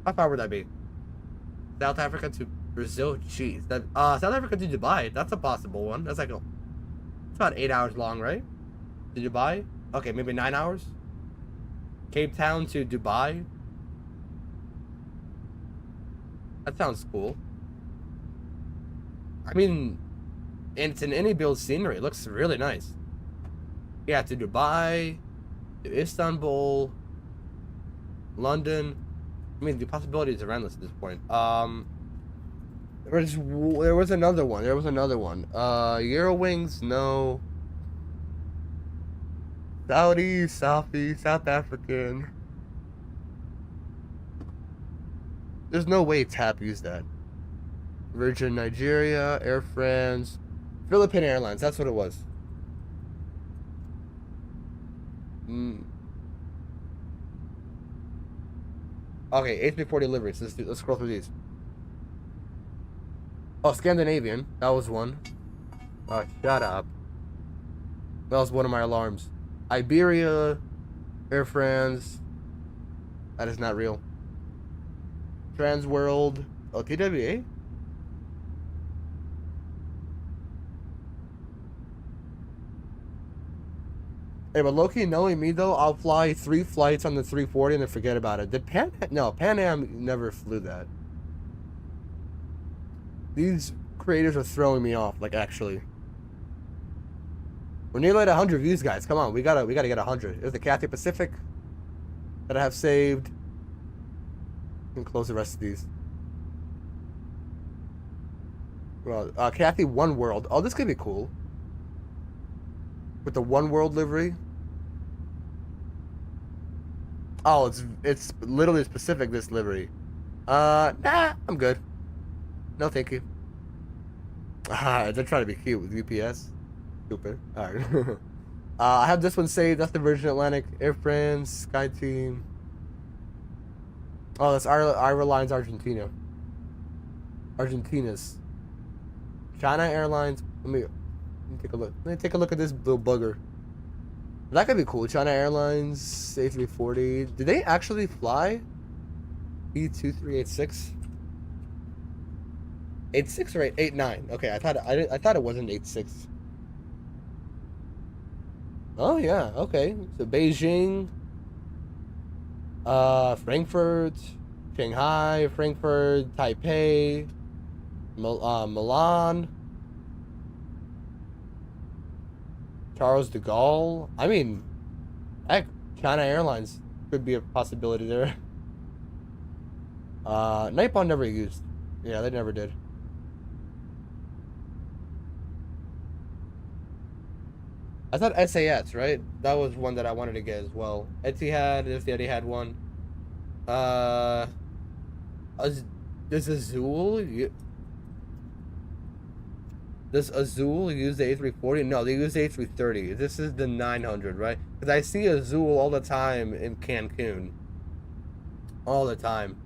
How far would that be? South Africa to Brazil? Jeez. That, South Africa to Dubai. That's a possible one. That's like it's about 8 hours long, right? To Dubai? Okay, maybe 9 hours? Cape Town to Dubai? That sounds cool. I mean, it's an any build scenery. It looks really nice. Yeah, to Dubai, to Istanbul, London. I mean, the possibilities are endless at this point. There was another one. Eurowings, no. Saudi, Safi, South African. There's no way TAP used that. Virgin Nigeria, Air France, Philippine Airlines. That's what it was. Okay, A340 liveries. Let's scroll through these. Oh, Scandinavian. That was one. Shut up. That was one of my alarms. Iberia, Air France. That is not real. Transworld. Oh, TWA? Hey, but low-key, knowing me though, I'll fly 3 flights on the 340 and then forget about it. Did Pan Am never flew that. These creators are throwing me off, like actually. We're nearly at 100 views, guys. Come on, we gotta get 100. There's the Cathay Pacific that I have saved. You can close the rest of these. Well, Cathay One World. Oh, this could be cool. With the One World livery. Oh, it's literally specific, this livery. Nah, I'm good. No, thank you. They're trying to be cute with UPS. Stupid. Alright. I have this one saved. That's the Virgin Atlantic, Air France, SkyTeam. Oh, that's Airlines Argentina. Argentina's. China Airlines. Let me take a look. Let me take a look at this little bugger. That could be cool. China Airlines A340. Did they actually fly E2386? 86 or 89? Okay, I thought it wasn't 86. Oh yeah, okay. So Beijing, Frankfurt, Shanghai, Frankfurt, Taipei, Milan, Charles de Gaulle. I mean, heck, China Airlines could be a possibility there. Nightbond never used. Yeah, they never did. I thought SAS, right? That was one that I wanted to get as well. Etihad, if they had one. Does Azul use the A340? No, they use the A330. This is the 900, right? Because I see Azul all the time in Cancun. All the time.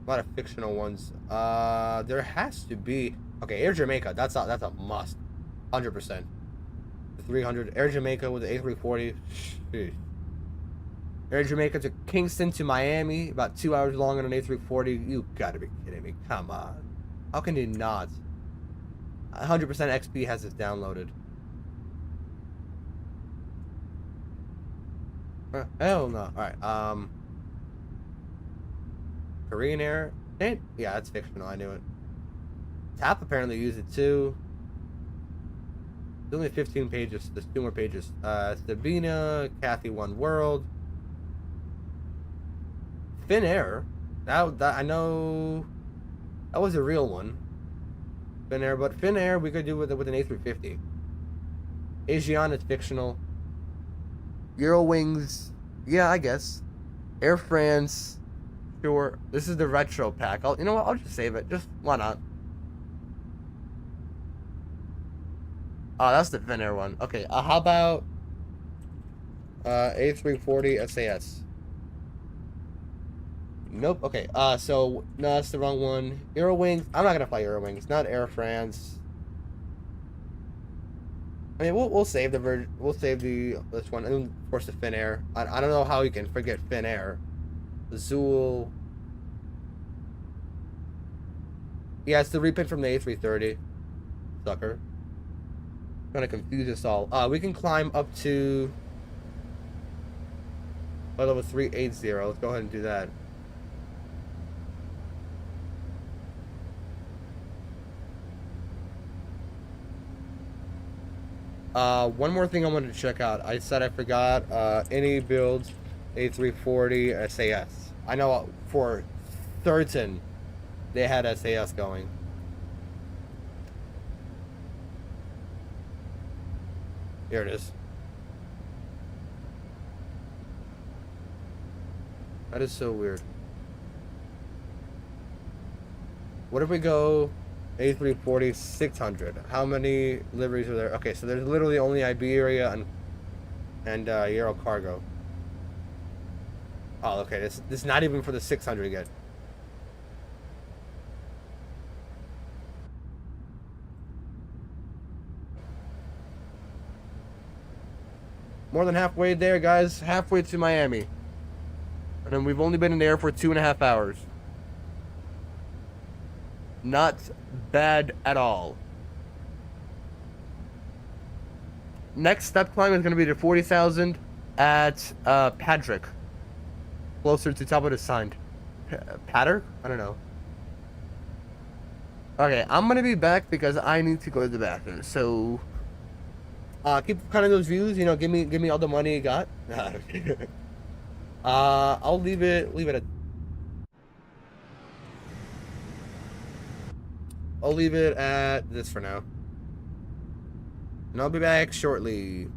A lot of fictional ones. There has to be. Okay, Air Jamaica. That's a must. 100%. The 300. Air Jamaica with the A340. Sheesh. Air Jamaica to Kingston to Miami, about 2 hours long on an A340. You gotta be kidding me. Come on. How can you not? 100% XP has this downloaded. Hell no. Alright, Korean Air. Yeah, that's fictional. I knew it. TAP apparently used it too. It's only 15 pages. There's 2 more pages. Sabina, Kathy One World. Finnair. That I know. That was a real one. Finnair, but Finnair we could do with an A350. Asian is fictional. Eurowings, yeah, I guess. Air France, sure. This is the retro pack. You know what? I'll just save it. Just why not? Oh, that's the Finnair one. Okay. How about A340 SAS? Nope. Okay. So no, that's the wrong one. Eurowings. I'm not gonna fly Eurowings. Not Air France. I mean, we'll save the this one, and then of course the Finnair. I don't know how you can forget Finnair. Azul. Yeah, it's the reprint from the A330. Sucker. Trying to confuse us all. We can climb up to level 380. Let's go ahead and do that. One more thing I wanted to check out. I said I forgot. Any builds A340 SAS. I know for certain they had SAS going. Here it is. That is so weird. What if we go A340 600? How many liveries are there? Okay, so there's literally only Iberia and Euro Cargo. Oh, okay. This is not even for the 600 yet. More than halfway there, guys. Halfway to Miami. And then we've only been in the air for 2.5 hours. Not bad at all. Next step climb is going to be to 40,000 at Patrick. Closer to top of the sign. Patter? I don't know. Okay, I'm going to be back because I need to go to the bathroom. So keep kind of those views, you know, give me all the money you got. I'll leave it at I'll leave it at this for now. And I'll be back shortly.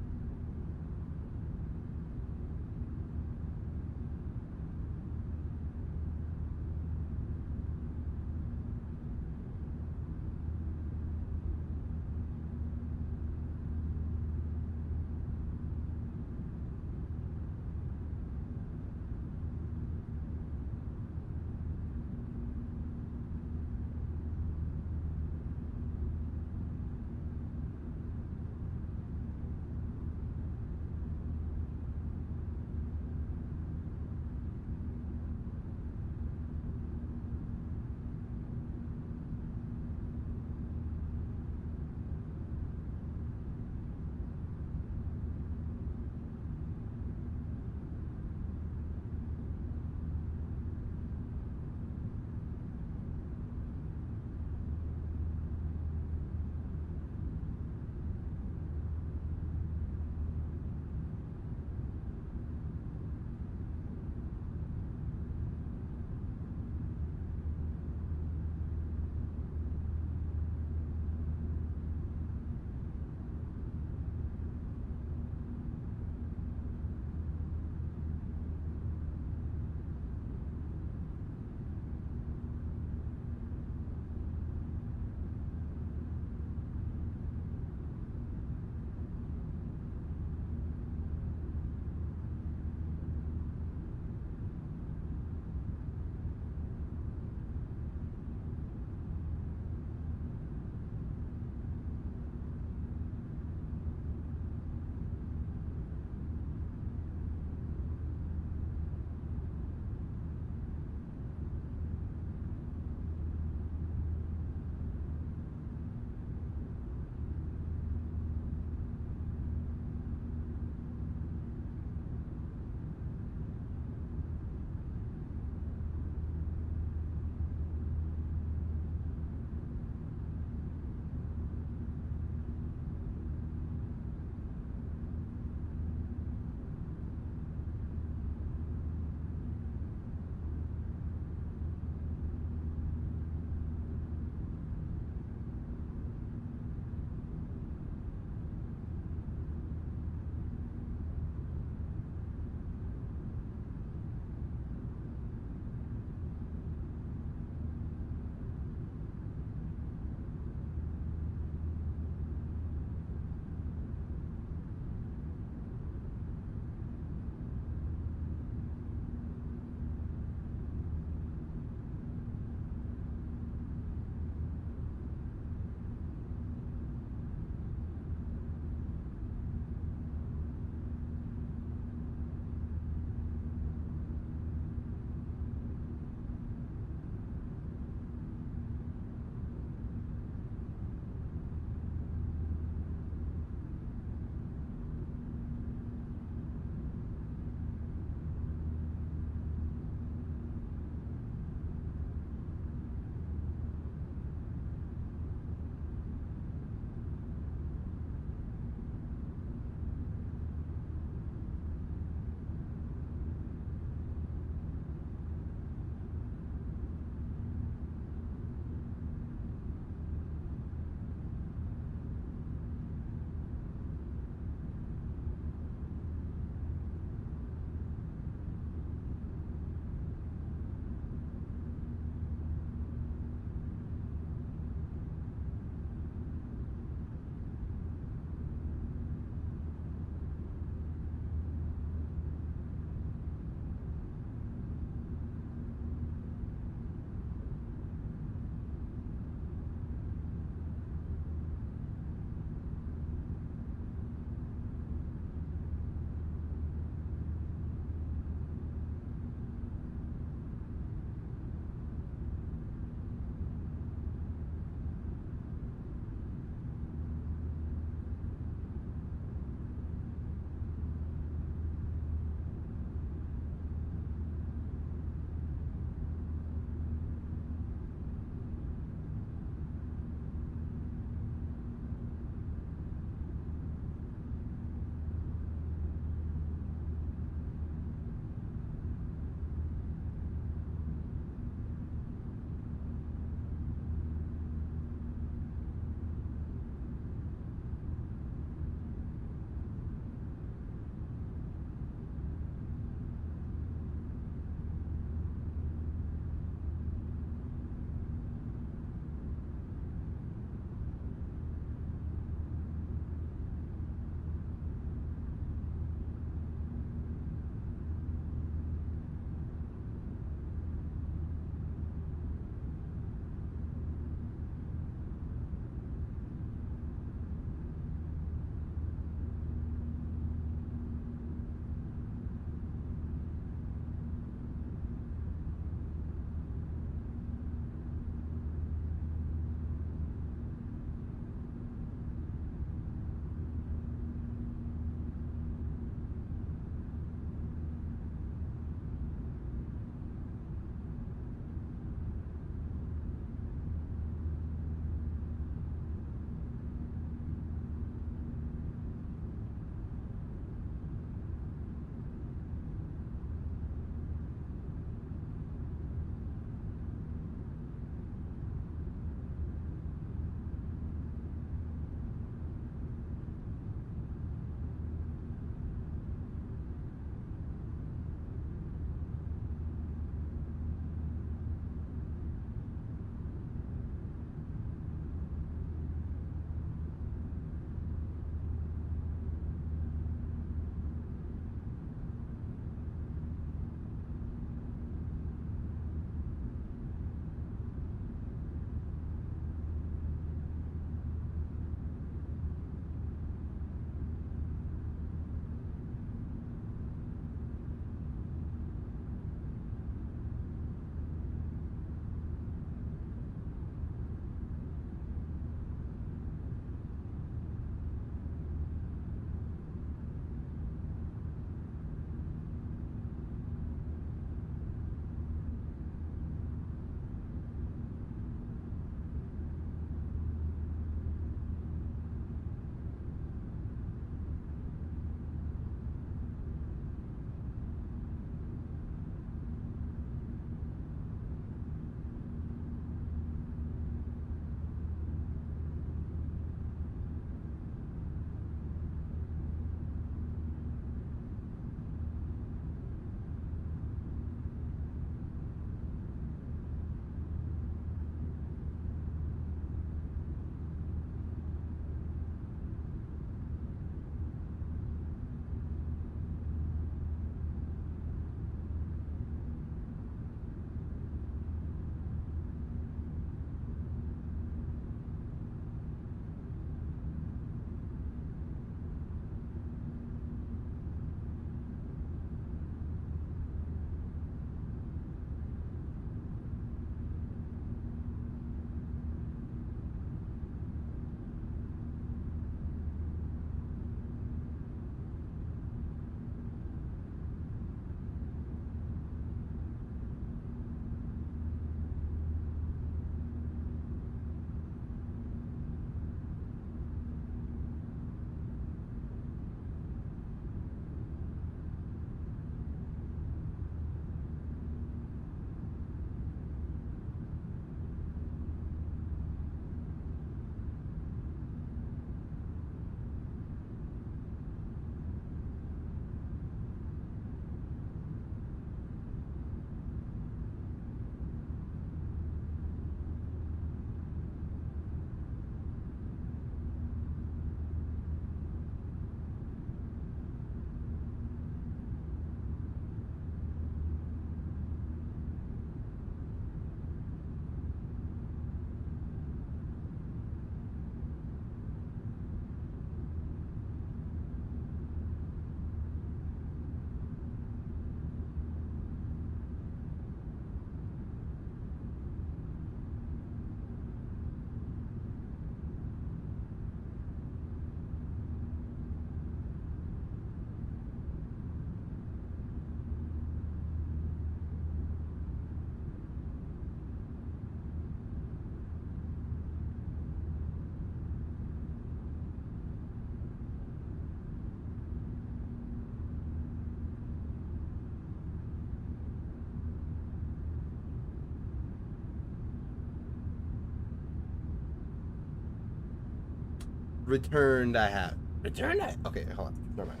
Returned I have. Returned I... Okay, hold on. Never mind.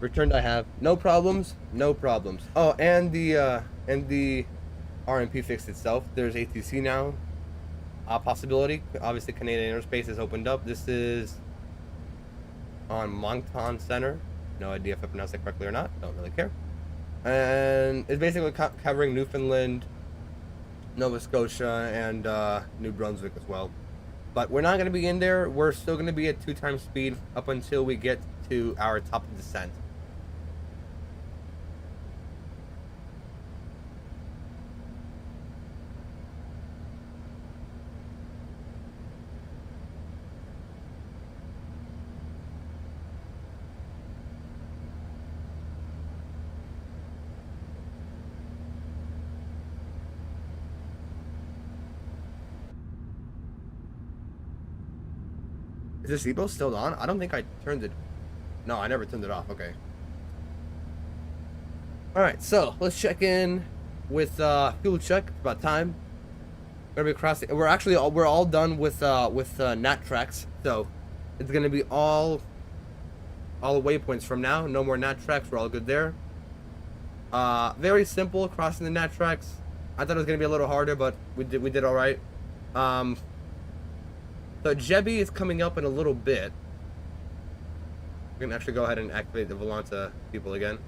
Returned I have. No problems. No problems. Oh, and the RMP fixed itself. There's ATC now. Possibility. Obviously, Canadian Airspace has opened up. This is on Moncton Center. No idea if I pronounced it correctly or not. Don't really care. And it's basically covering Newfoundland, Nova Scotia, and New Brunswick as well. But we're not going to be in there. We're still going to be at 2 times speed up until we get to our top of descent. Is the seatbelt still on? I don't think I turned it. No, I never turned it off. Okay. Alright, so let's check in with fuel check. It's about time. We're gonna be crossing. We're all done with nat tracks. So it's gonna be all the waypoints from now. No more nat tracks. We're all good there. Very simple crossing the nat tracks. I thought it was gonna be a little harder, but we did all right. So Jebi is coming up in a little bit. We can actually go ahead and activate the Volanta people again.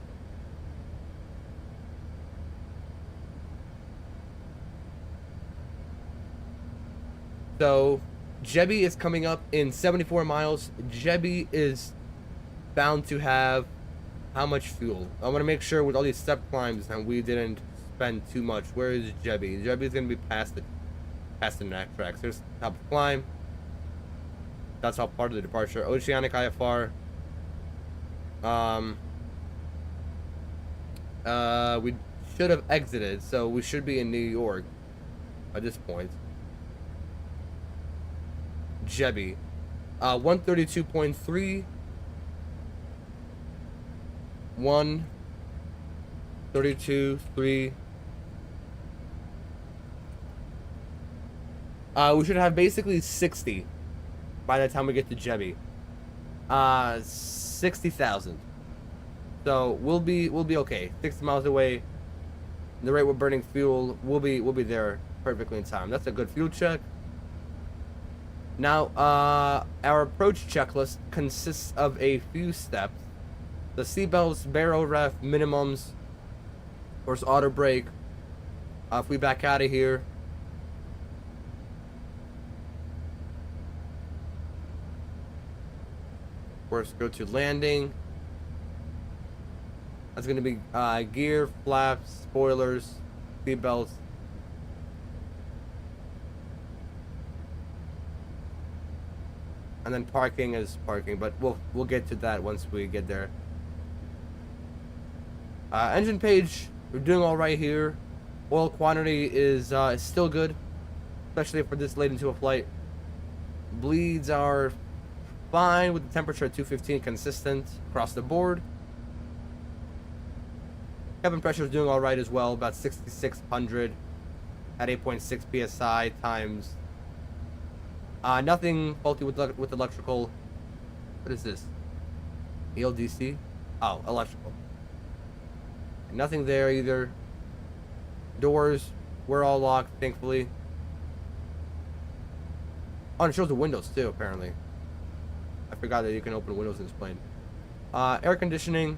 So Jebi is coming up in 74 miles. Jebi is bound to have how much fuel? I want to make sure with all these step climbs that we didn't spend too much. Where is Jebi? Jebi is going to be past the nat tracks. There's top of climb. That's all part of the departure. Oceanic IFR. We should have exited, so we should be in New York at this point. Jebi. 132.3. 132.3. We should have basically 60 by the time we get to Jebi. 60,000. So we'll be okay. 60 miles away. The rate we're burning fuel, we'll be there perfectly in time. That's a good fuel check. Now, our approach checklist consists of a few steps. The seatbelts, barrel ref, minimums, of course, auto brake. If we back out of here, of course, go to landing. That's going to be gear, flaps, spoilers, seatbelts. And then parking is parking, but we'll get to that once we get there. Engine page, we're doing all right here. Oil quantity is still good, especially for this late into a flight. Bleeds are fine with the temperature at 215, consistent across the board. Cabin pressure is doing all right as well, about 6,600 at 8.6 psi times. Nothing faulty with electrical. What is this? ELDC? Oh, electrical. Nothing there either. Doors were all locked, thankfully. Oh, and it shows the windows too, apparently. I forgot that you can open windows in this plane. Air conditioning,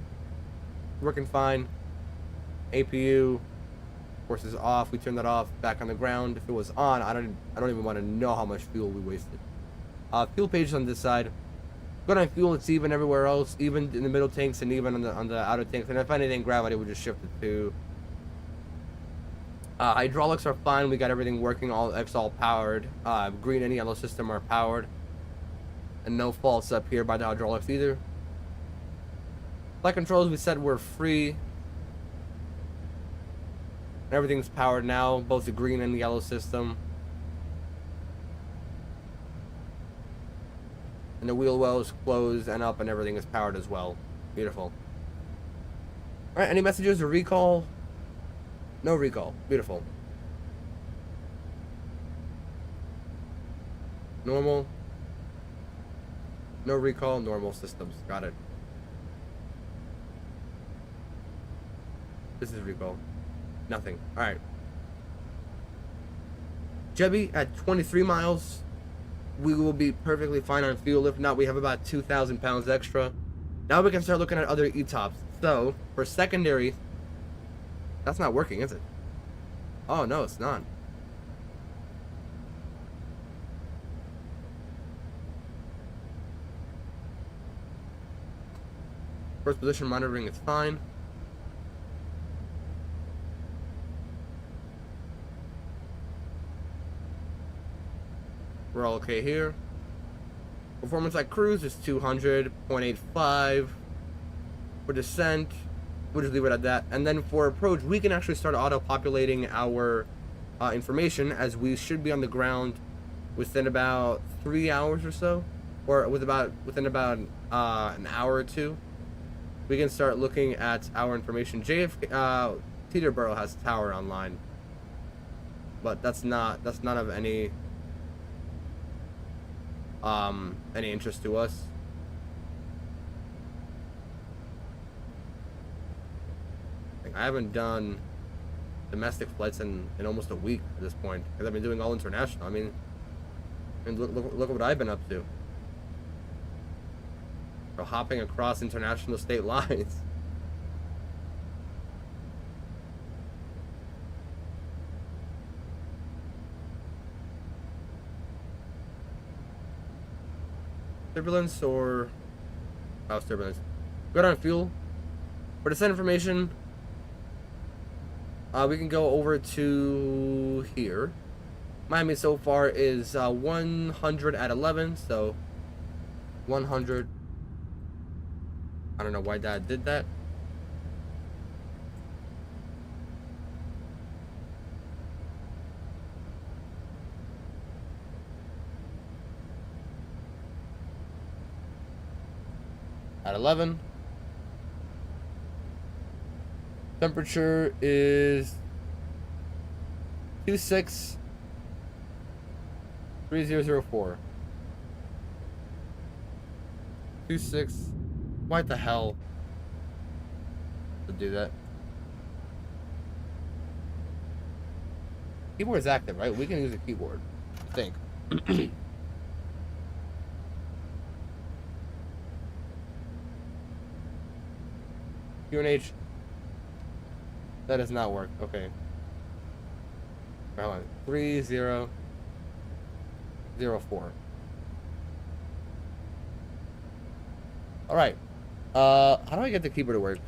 working fine. APU, of course, is off. We turned that off. Back on the ground. If it was on, I don't even want to know how much fuel we wasted. Fuel page on this side. Good on fuel. It's even everywhere else, even in the middle tanks and even on the outer tanks. And if anything, gravity would just shift it to. Hydraulics are fine. We got everything working. It's all powered. Green and yellow system are powered. And no faults up here by the hydraulics either. Flight controls, we said were free. Everything's powered now, both the green and the yellow system. And the wheel well is closed and up and everything is powered as well. Beautiful. Alright, any messages or recall? No recall. Beautiful. Normal. No recall, normal systems. Got it. This is recall. Nothing. Alright. Jebby, at 23 miles, we will be perfectly fine on fuel. If not, we have about 2,000 pounds extra. Now we can start looking at other ETOPS. So, for secondary, that's not working, is it? Oh, no, it's not. First position monitoring is fine. We're all okay here. Performance at cruise is 200.85. For descent, we'll just leave it at that. And then for approach, we can actually start auto-populating our information, as we should be on the ground within about 3 hours or so, or within about an hour or two. We can start looking at our information. Teterboro has tower online, but that's not of any interest to us. I haven't done domestic flights in almost a week at this point, because I've been doing all international. I mean look what I've been up to. We're hopping across international state lines. Turbulence or... Oh, it's turbulence. Good on fuel. For descent information, we can go over to here. Miami so far is 100 at 11, so 100. I don't know why Dad did that. At 11. Temperature is 263004. 26. Why the hell to do that? Keyboard is active, right? We can use a keyboard, I think. QNH. That does not work. Okay. Hold on. 3004. Alright. How do I get the keyboard to work?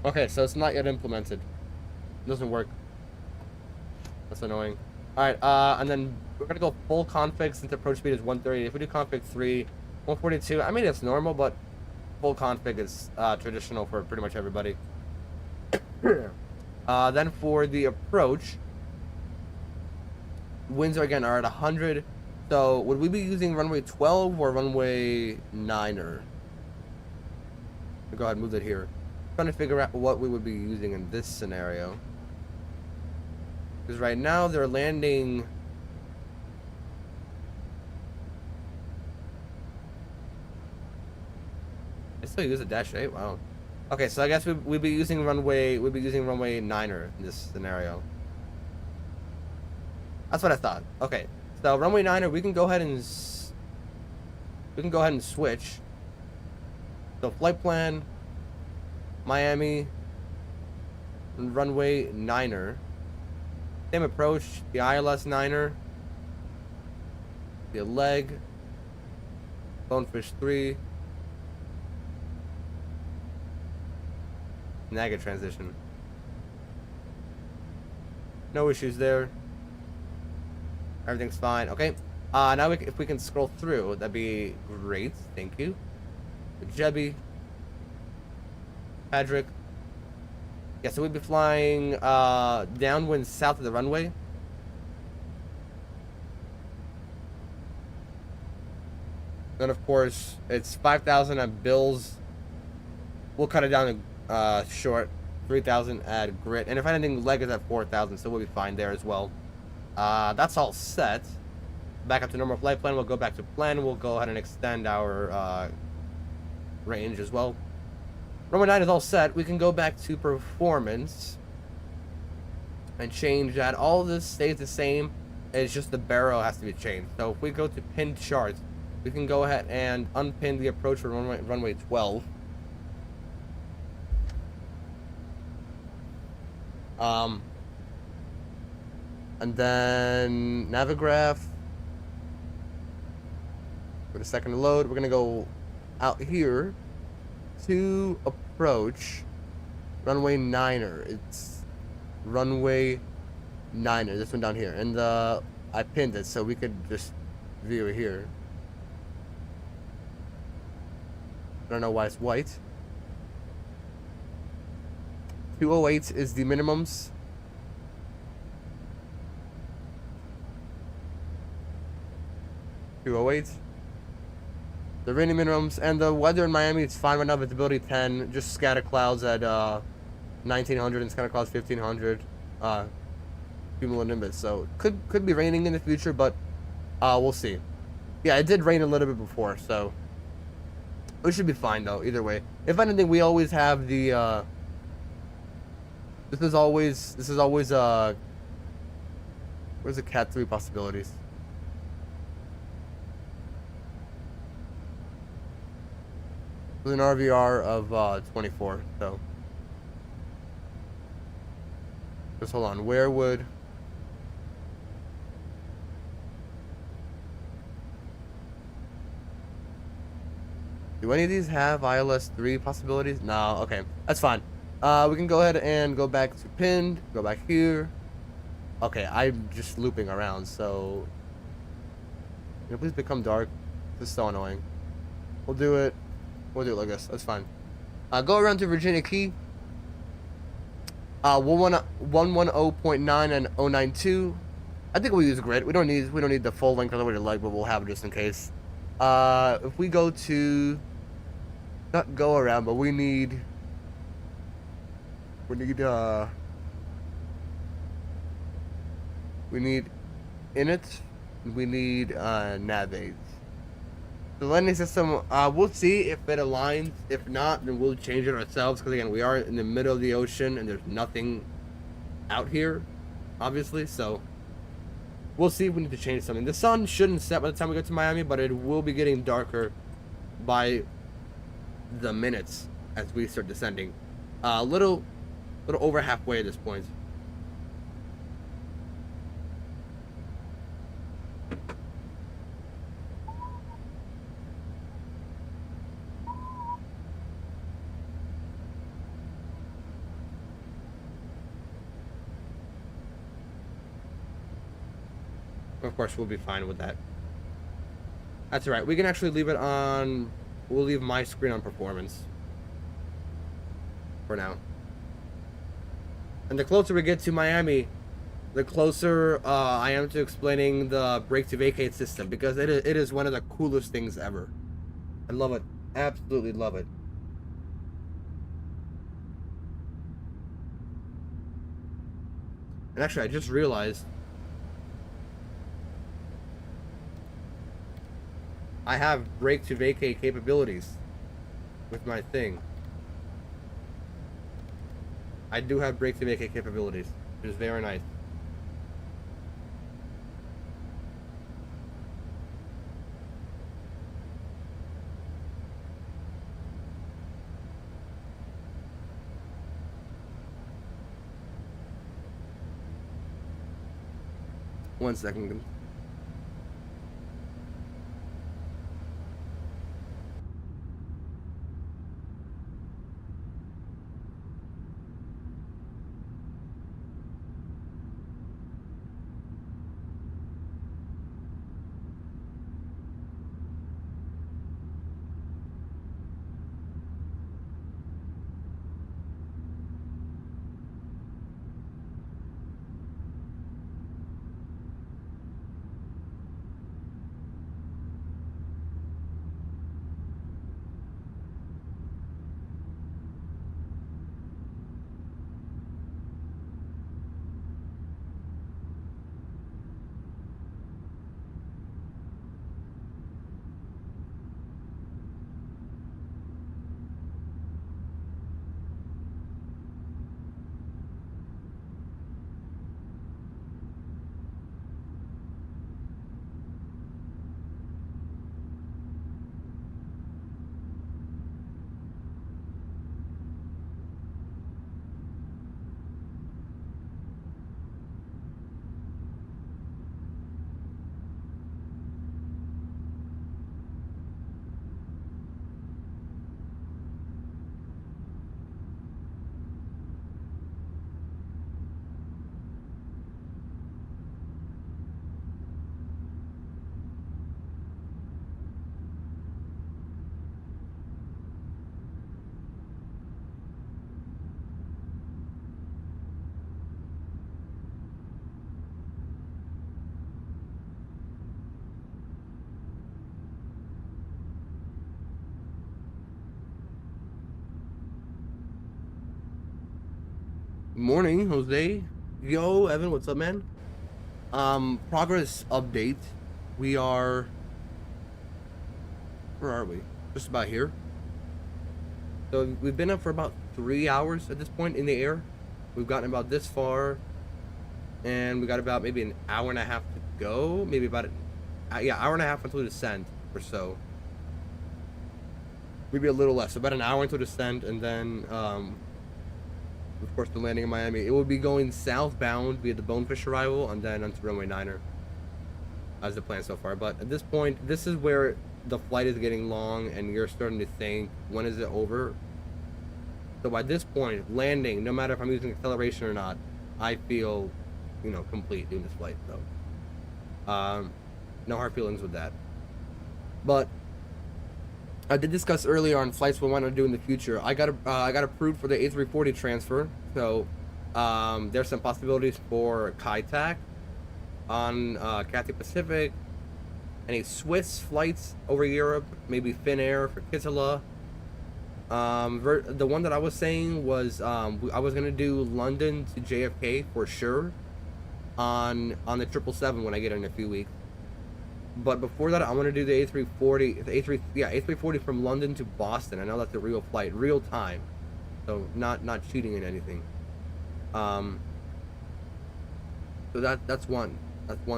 Okay, so it's not yet implemented. It doesn't work. That's annoying. Alright, and then we're gonna go full config since approach speed is 130. If we do config 3, 142, I mean it's normal, but full config is traditional for pretty much everybody. Then for the approach, winds again are at 100. So would we be using runway 12 or runway 9er? Go ahead and move it here. Trying to figure out what we would be using in this scenario, because right now they're landing I still use a -8. Wow. Okay, so I guess we'd be using runway 9er in this scenario. That's what I thought. Okay, so runway 9er, we can go ahead and switch. So flight plan Miami, runway 9er. I Same approach, the ILS 9er, the leg, Bonefish 3, Naga transition. No issues there. Everything's fine. Okay. Now if we can scroll through, that'd be great. Thank you. Jebby. Patrick. Yeah, so we'd be flying downwind south of the runway. Then, of course, it's 5,000 at Bill's. We'll cut it down to short. 3,000 at Grit. And if anything, leg is at 4,000, so we'll be fine there as well. That's all set. Back up to normal flight plan. We'll go back to plan. We'll go ahead and extend our range as well. Runway 9 is all set. We can go back to performance and change that. All of this stays the same. It's just the barrel has to be changed. So if we go to pin charts, we can go ahead and unpin the approach for runway 12. And then Navigraph. With a second to load, we're gonna go out here to approach runway 9er. It's runway 9er. This one down here, and I pinned it so we could just view it here. I don't know why it's white. 208 is the minimums. The rainy minimums, and the weather in Miami, it's fine right now. Visibility 10, just scatter clouds at 1900 and scatter clouds 1500 cumulonimbus. So could be raining in the future, but we'll see. Yeah, it did rain a little bit before, so we should be fine though. Either way, if anything, we always have the this is always where's the Cat 3 possibilities? With an RVR of 24, so just hold on. Where would do any of these have ILS 3 possibilities? No, okay, that's fine. We can go ahead and go back to pinned, go back here. Okay, I'm just looping around, so please become dark. This is so annoying. We'll do it like this. That's fine. Go around to Virginia Key. 110.9 and 092. I think we'll use grid. We don't need the full length of the way to leg, but we'll have it just in case. If we go to not go around, but we need init. We need nav aids. The landing system, we'll see if it aligns. If not, then we'll change it ourselves. Because again, we are in the middle of the ocean and there's nothing out here, obviously. So we'll see if we need to change something. The sun shouldn't set by the time we get to Miami, but it will be getting darker by the minutes as we start descending. Little over halfway at this point. Of course, we'll be fine with that. That's alright. We can actually leave it on. We'll leave my screen on performance for now. And the closer we get to Miami, the closer I am to explaining the brake to vacate system, because it is one of the coolest things ever. I love it. Absolutely love it. And actually, I just realized I have brake to vacate capabilities with my thing. I do have brake to vacate capabilities, which is very nice. 1 second. Morning, Jose. Yo, Evan, what's up, man? Progress update. We are... Where are we? Just about here. So we've been up for about 3 hours at this point in the air. We've gotten about this far. And we got about maybe an hour and a half to go. Maybe about, hour and a half until descent or so. Maybe a little less. About an hour until descent, and then, of course, the landing in Miami. It will be going southbound via the Bonefish arrival and then onto runway 9er as the plan so far. But at this point, this is where the flight is getting long and you're starting to think, when is it over? So by this point, landing, no matter if I'm using acceleration or not, I feel, you know, complete doing this flight. So, no hard feelings with that. But I did discuss earlier on flights we want to do in the future. I got approved for the A340 transfer, so there's some possibilities for Kai-Tak on Cathay Pacific, any Swiss flights over Europe, maybe Finnair for Kitila. The one that I was saying was I was gonna do London to JFK for sure on the 777 when I get in a few weeks. But before that, I want to do the A340, A340 from London to Boston. I know that's a real flight, real time, so not cheating in anything. So that's one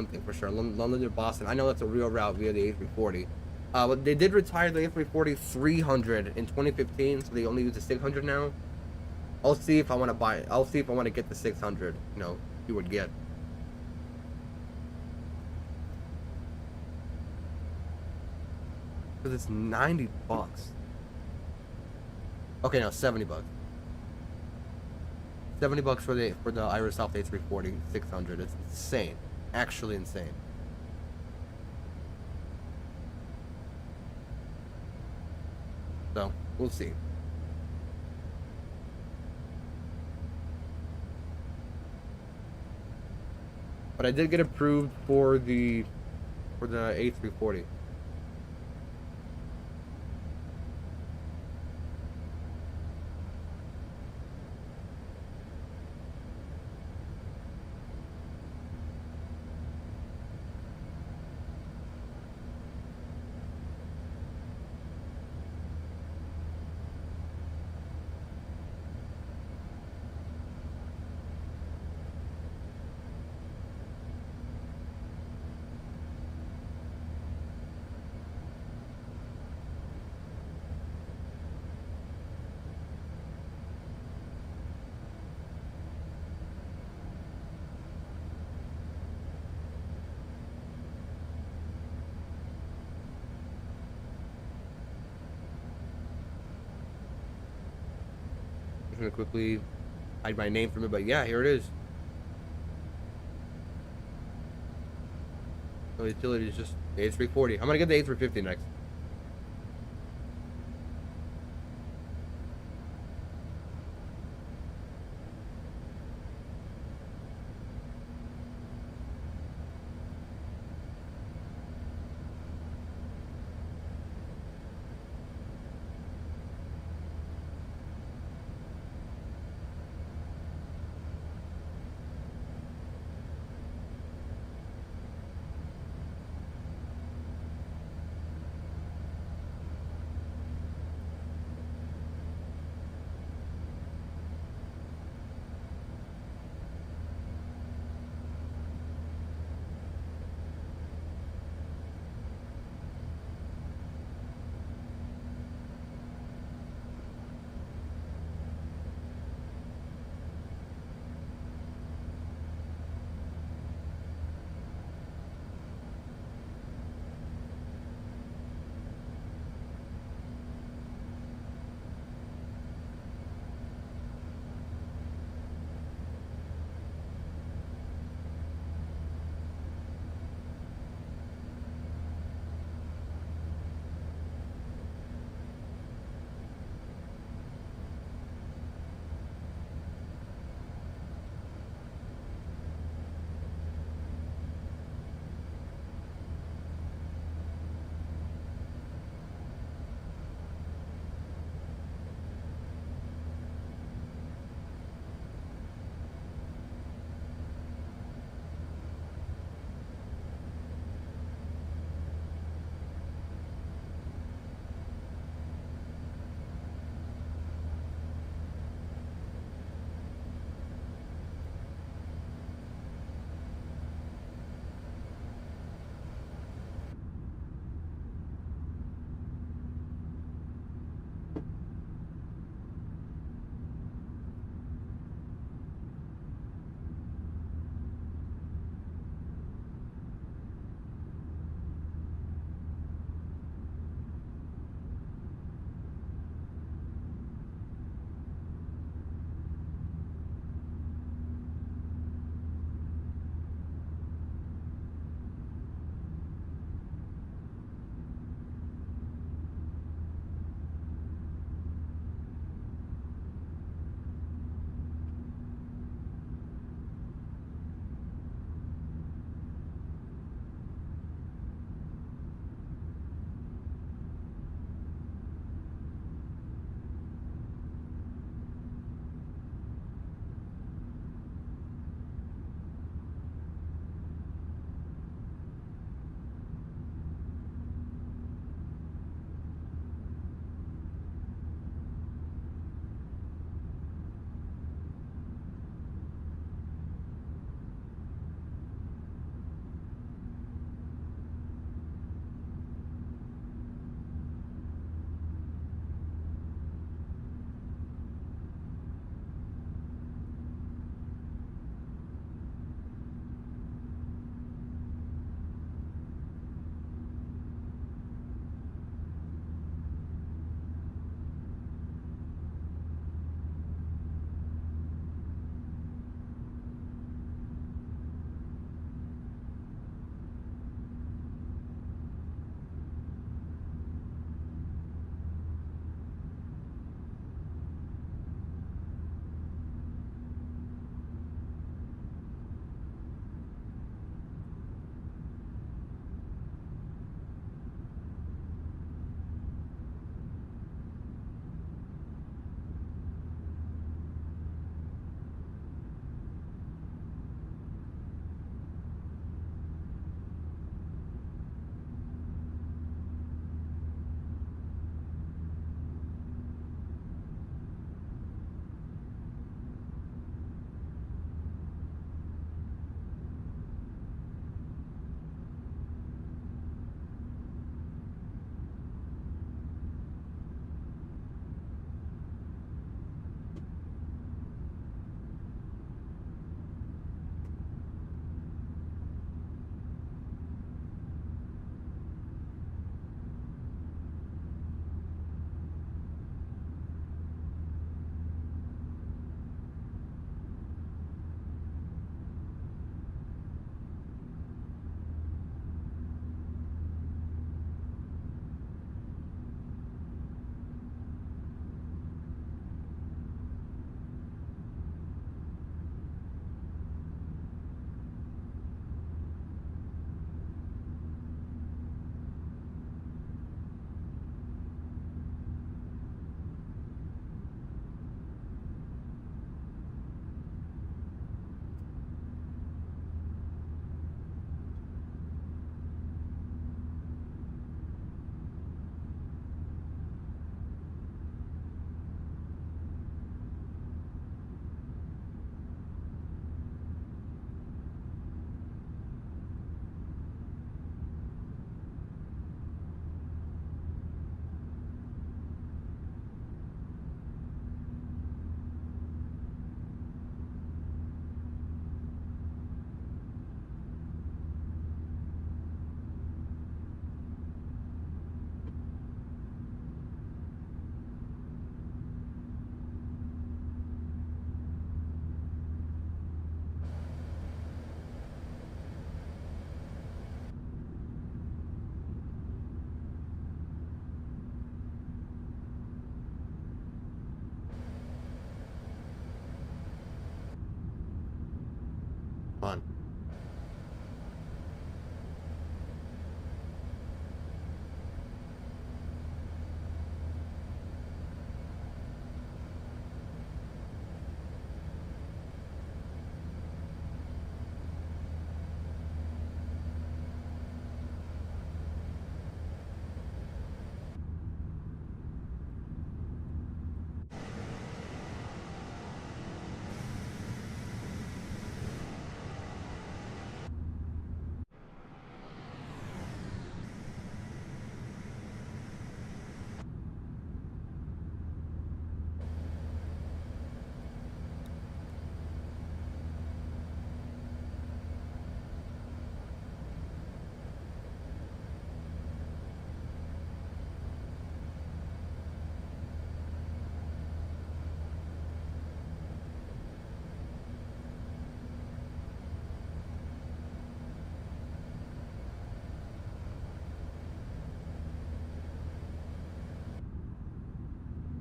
thing for sure. London to Boston. I know that's a real route via the A340. But they did retire the A340-300 in 2015, so they only use the 600 now. I'll see if I want to buy it. I'll see if I want to get the 600. You know, you would get. Because it's $90. Okay, no, $70. $70 for the Irish South A340 600. It's insane, actually insane. So we'll see. But I did get approved for the A340. just gonna quickly hide my name from it, but yeah, here it is. So utility is just the A340. I'm gonna get the A350 next.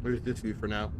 Where's this view for now?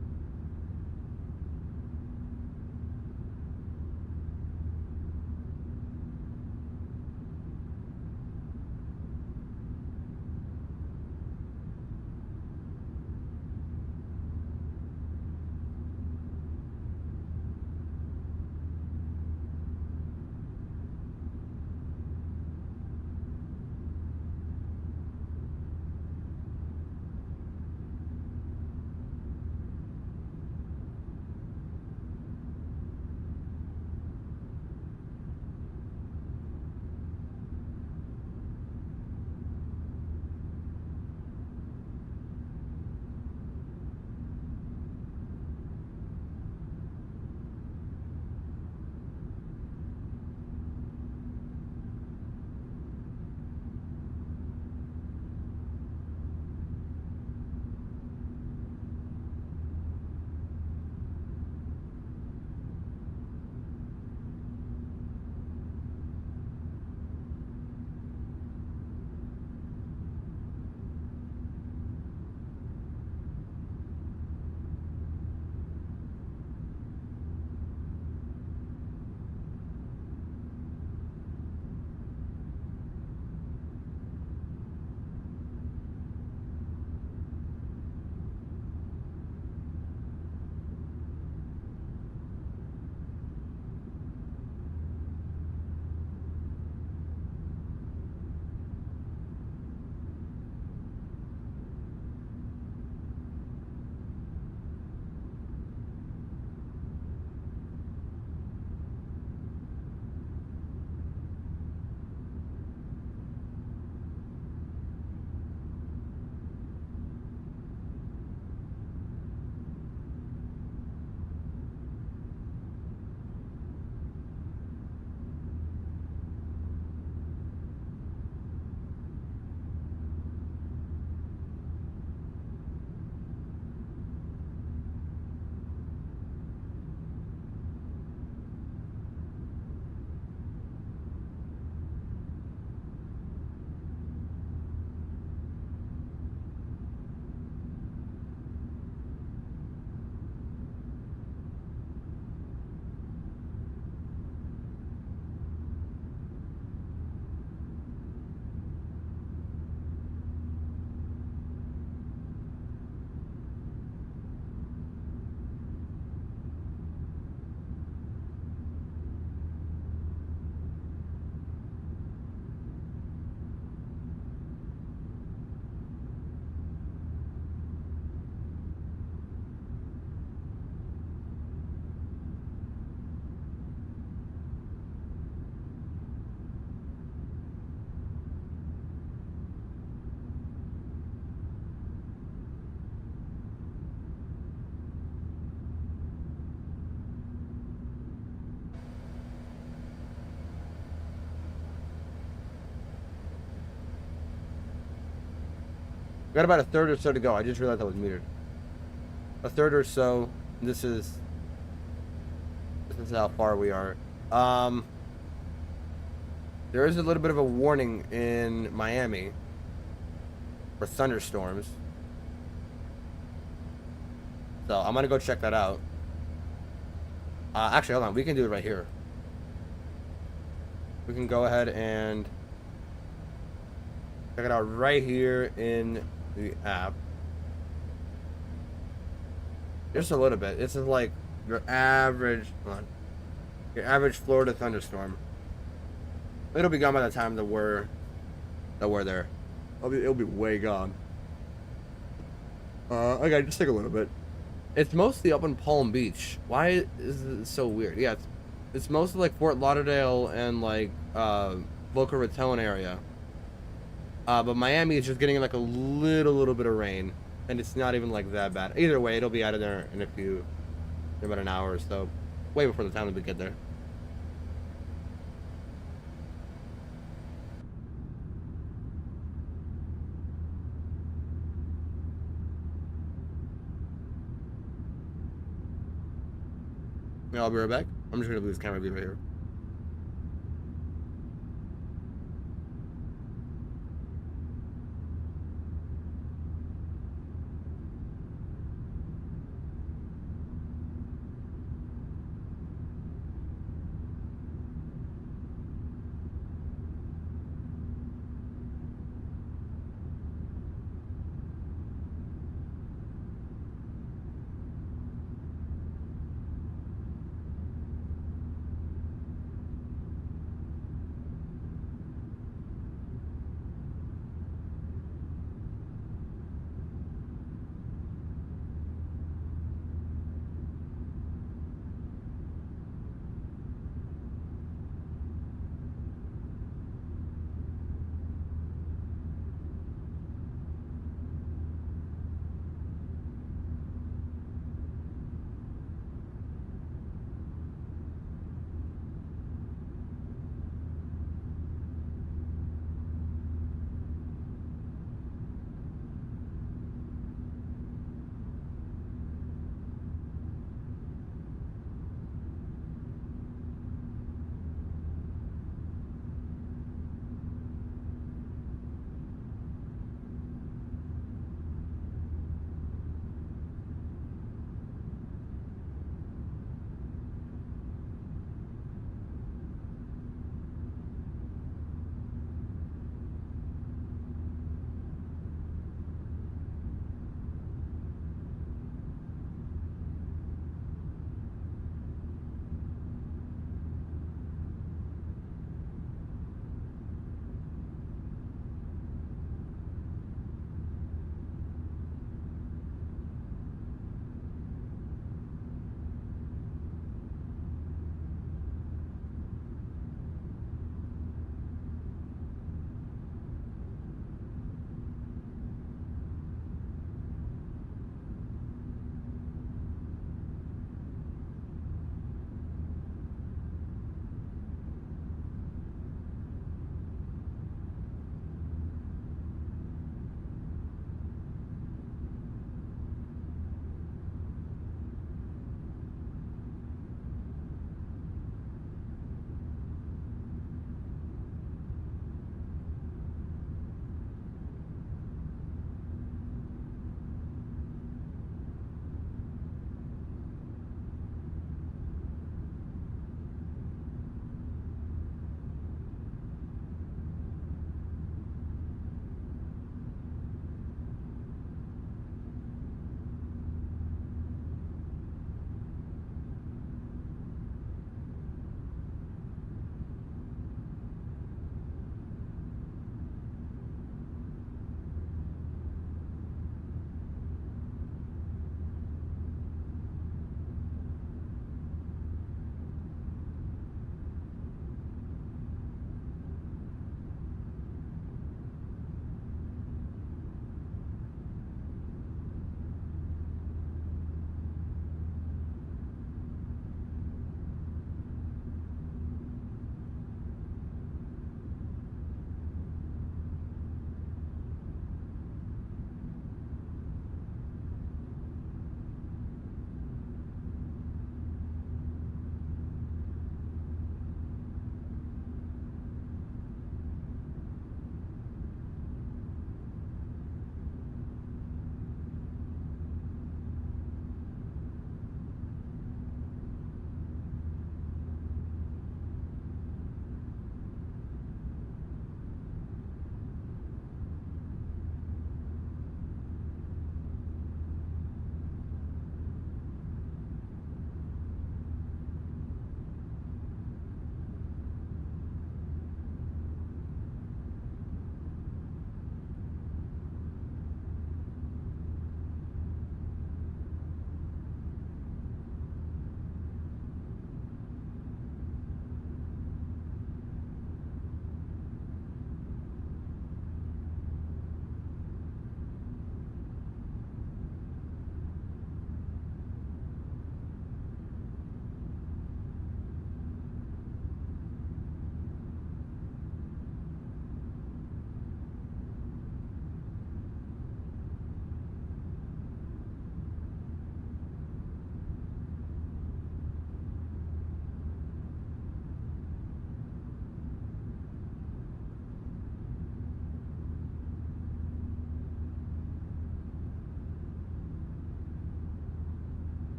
We got about a third or so to go. I just realized I was metered. A third or so. This is how far we are. There is a little bit of a warning in Miami for thunderstorms. So I'm gonna go check that out. Actually, hold on. We can do it right here. We can go ahead and check it out right here in the app. Just a little bit. This is like your average, your average Florida thunderstorm. It'll be gone by the time that we're there. It'll be way gone. Okay, just take a little bit. It's mostly up in Palm Beach. Why is it so weird? Yeah, it's mostly like Fort Lauderdale and like Boca Raton area. But Miami is just getting like a little bit of rain, and it's not even like that bad. Either way, it'll be out of there in about an hour or so, way before the time that we get there. Yeah, I'll be right back. I'm just gonna lose camera view right here.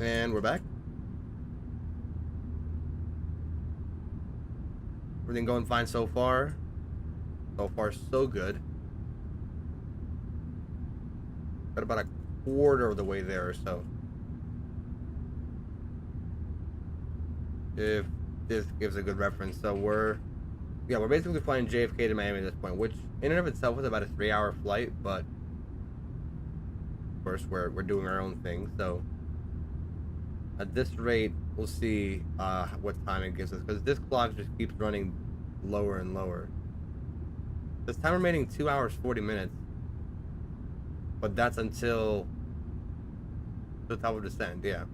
And we're back. Everything going fine so far. So far, so good. Got about a quarter of the way there or so. If this gives a good reference. So we're basically flying JFK to Miami at this point, which in and of itself was about a 3-hour flight, but of course we're doing our own thing. So at this rate, we'll see what time it gives us, because this clock just keeps running lower and lower. This time remaining 2 hours 40 minutes, but that's until the top of descent. Yeah.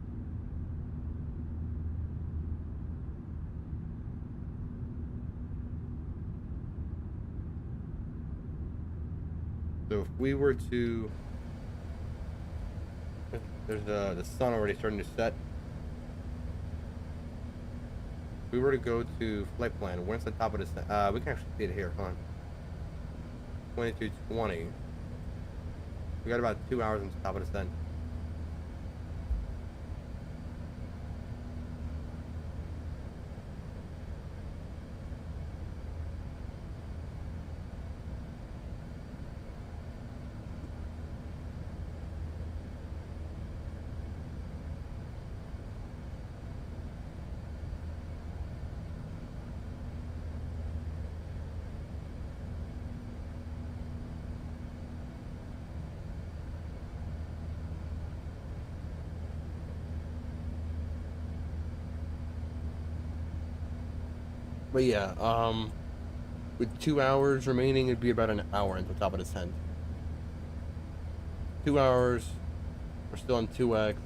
So if we were to, there's the sun already starting to set. If we were to go to flight plan, where's the top of descent? We can actually see it here. Hold on. 22:20. We got about 2 hours until top of descent. But yeah, with 2 hours remaining, it'd be about an hour until top of descent. 2 hours. We're still on 2x.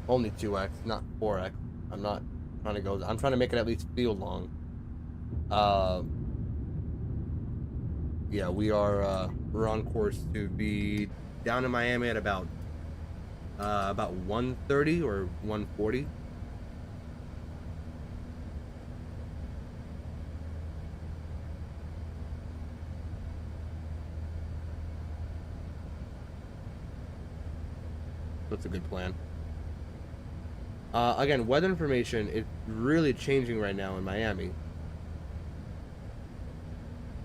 Only 2x, not 4x. I'm not trying to go. I'm trying to make it at least feel long. Yeah, we're on course to be down in Miami at about 1:30 or 1:40. That's a good plan. Again, weather information is really changing right now in Miami.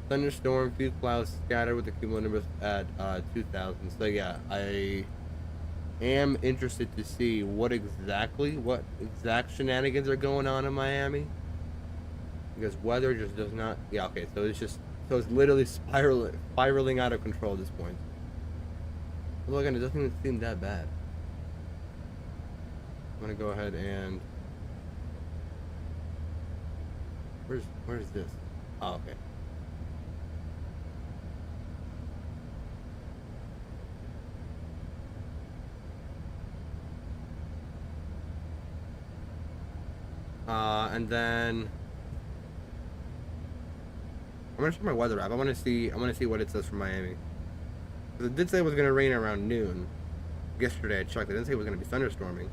Thunderstorm, few clouds scattered with the cumulative at 2,000. So yeah, I am interested to see what exact shenanigans are going on in Miami. Because weather just does not. Yeah, okay. So it's literally spiraling out of control at this point. Well, again, it doesn't even seem that bad. I'm gonna go ahead and where's this? Oh, okay. And then I'm gonna check my weather app. I wanna see what it says for Miami. It did say it was gonna rain around noon. Yesterday I checked. It didn't say it was gonna be thunderstorming.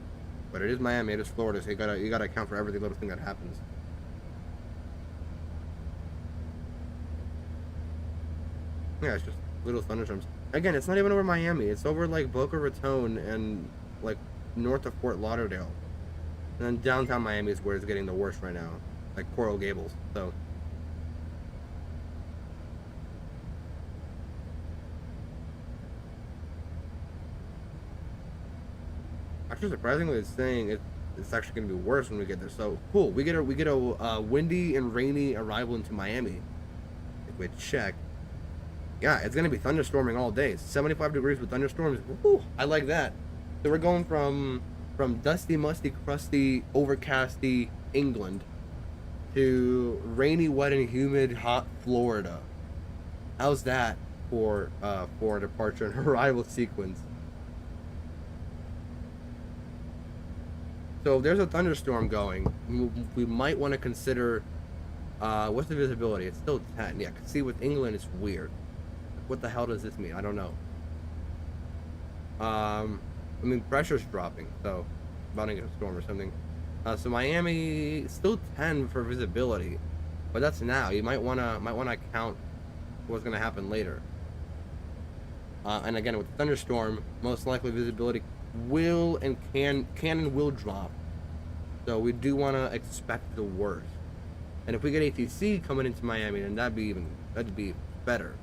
But it is Miami, it is Florida, so you gotta account for every little thing that happens. Yeah, it's just little thunderstorms. Again, it's not even over Miami. It's over like Boca Raton and like north of Fort Lauderdale. And then downtown Miami is where it's getting the worst right now, like Coral Gables. So. Actually, surprisingly, it's saying it's actually going to be worse when we get there. So cool. We get a windy and rainy arrival into Miami. If we check, yeah, it's going to be thunderstorming all day. 75 degrees with thunderstorms. Woo, I like that. So we're going from dusty, musty, crusty, overcasty England to rainy, wet, and humid, hot Florida. How's that for a departure and arrival sequence? So if there's a thunderstorm going, we might want to consider, what's the visibility? It's still 10. Yeah, see, with England, it's weird. What the hell does this mean? I don't know. I mean, pressure's dropping, so about to get a storm or something. So Miami, still 10 for visibility, but that's now. You might wanna count what's gonna happen later. And again, with the thunderstorm, most likely visibility will and can and will drop. So we do want to expect the worst. And if we get ATC coming into Miami, then that'd be better.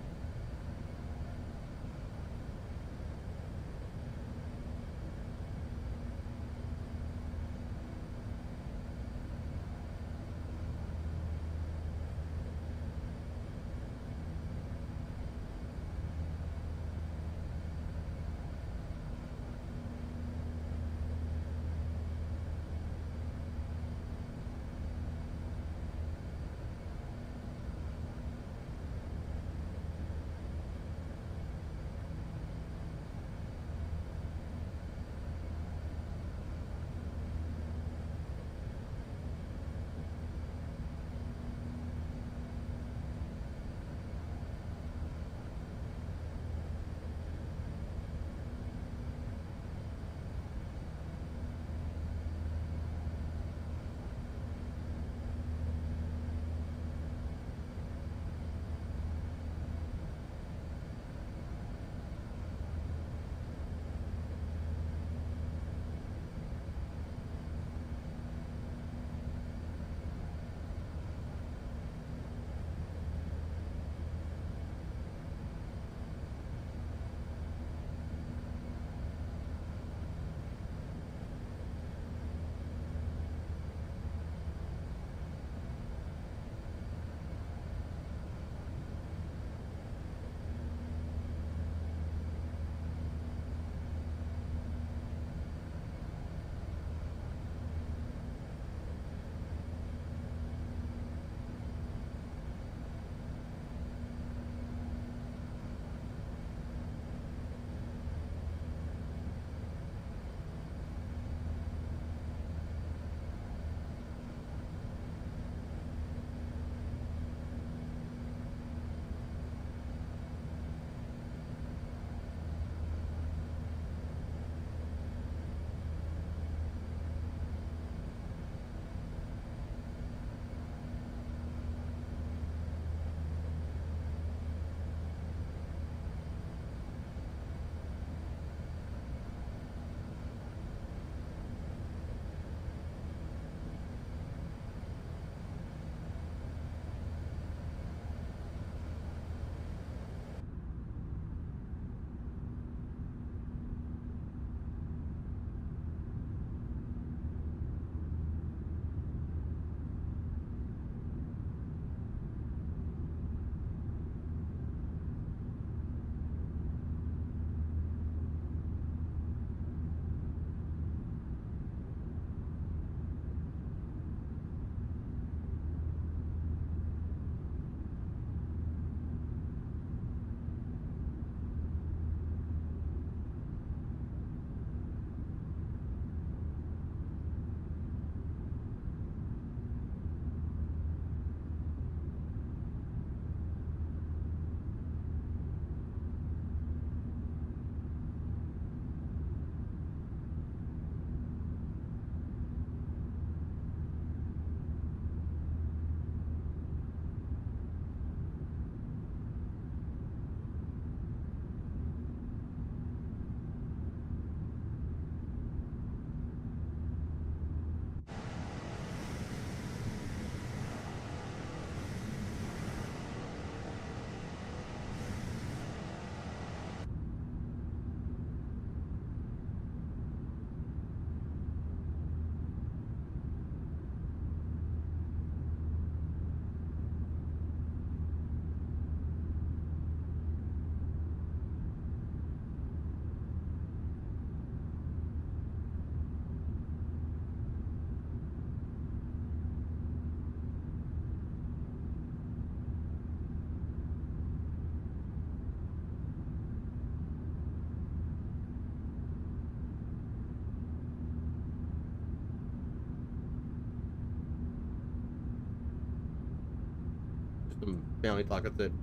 Some family talk. That's it.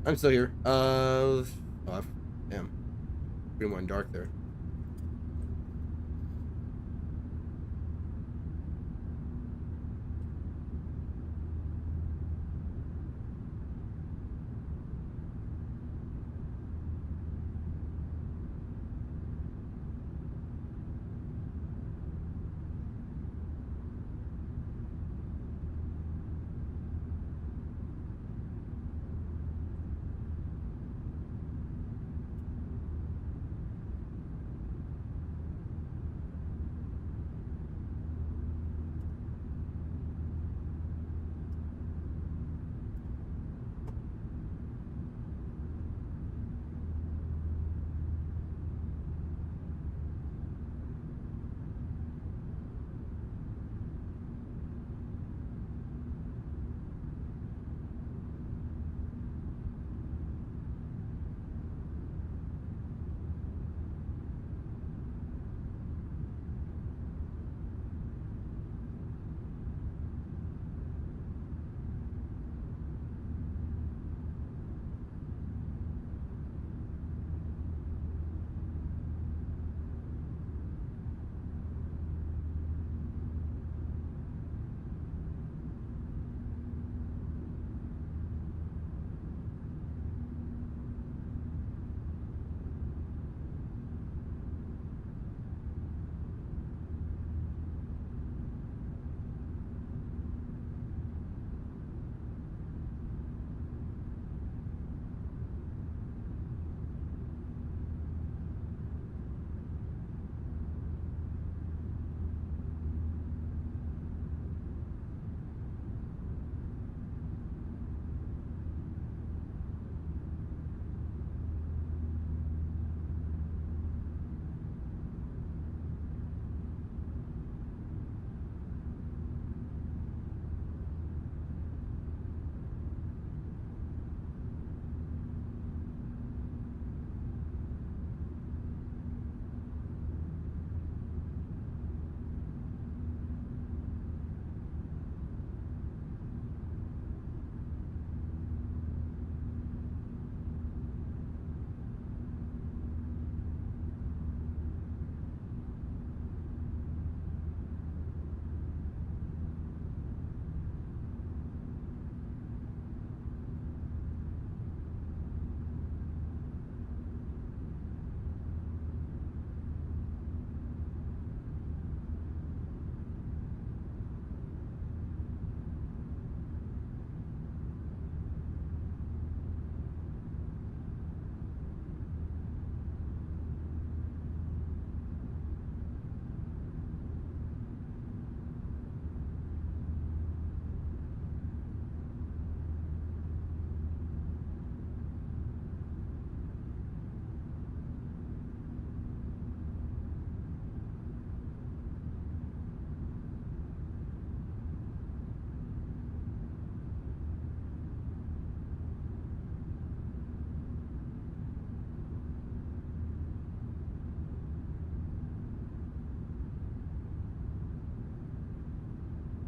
I'm still here. Damn. Pretty more in dark there.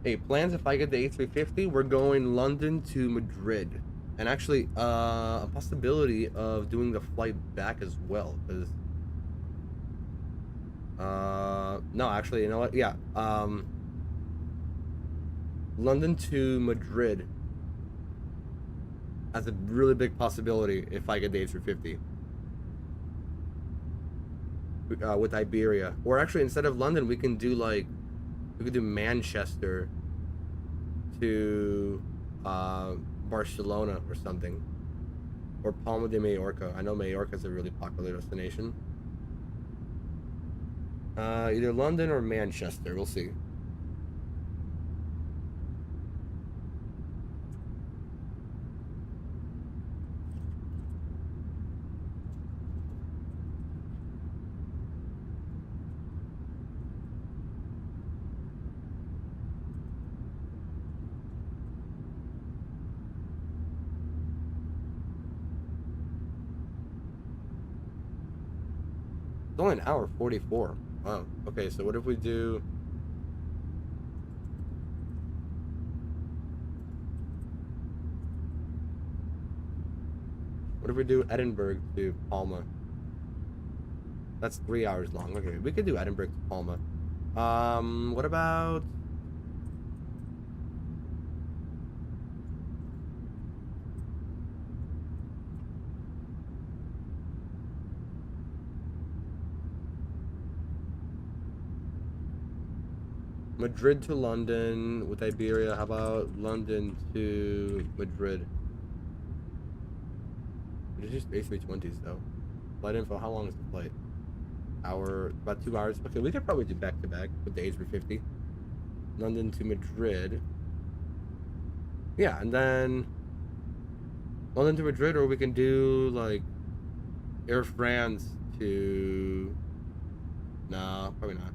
Hey, plans if I get the A350, we're going London to Madrid. And actually, a possibility of doing the flight back as well, because no, actually, you know what? Yeah, London to Madrid has a really big possibility if I get the A350 with Iberia. Or actually, instead of London, we could do Manchester to Barcelona or something, or Palma de Mallorca. I know Mallorca is a really popular destination. Either London or Manchester. We'll see. It's only an hour 44. Wow. Okay, so what if we do... What if we do Edinburgh to Palma? That's 3 hours long. Okay, we could do Edinburgh to Palma. What about... Madrid to London with Iberia. How about London to Madrid? It's just A320s though. Flight info, how long is the flight? About 2 hours. Okay, we could probably do back to back with the A350. London to Madrid. Yeah, and then London to Madrid, or we can do like Air France to... No, probably not.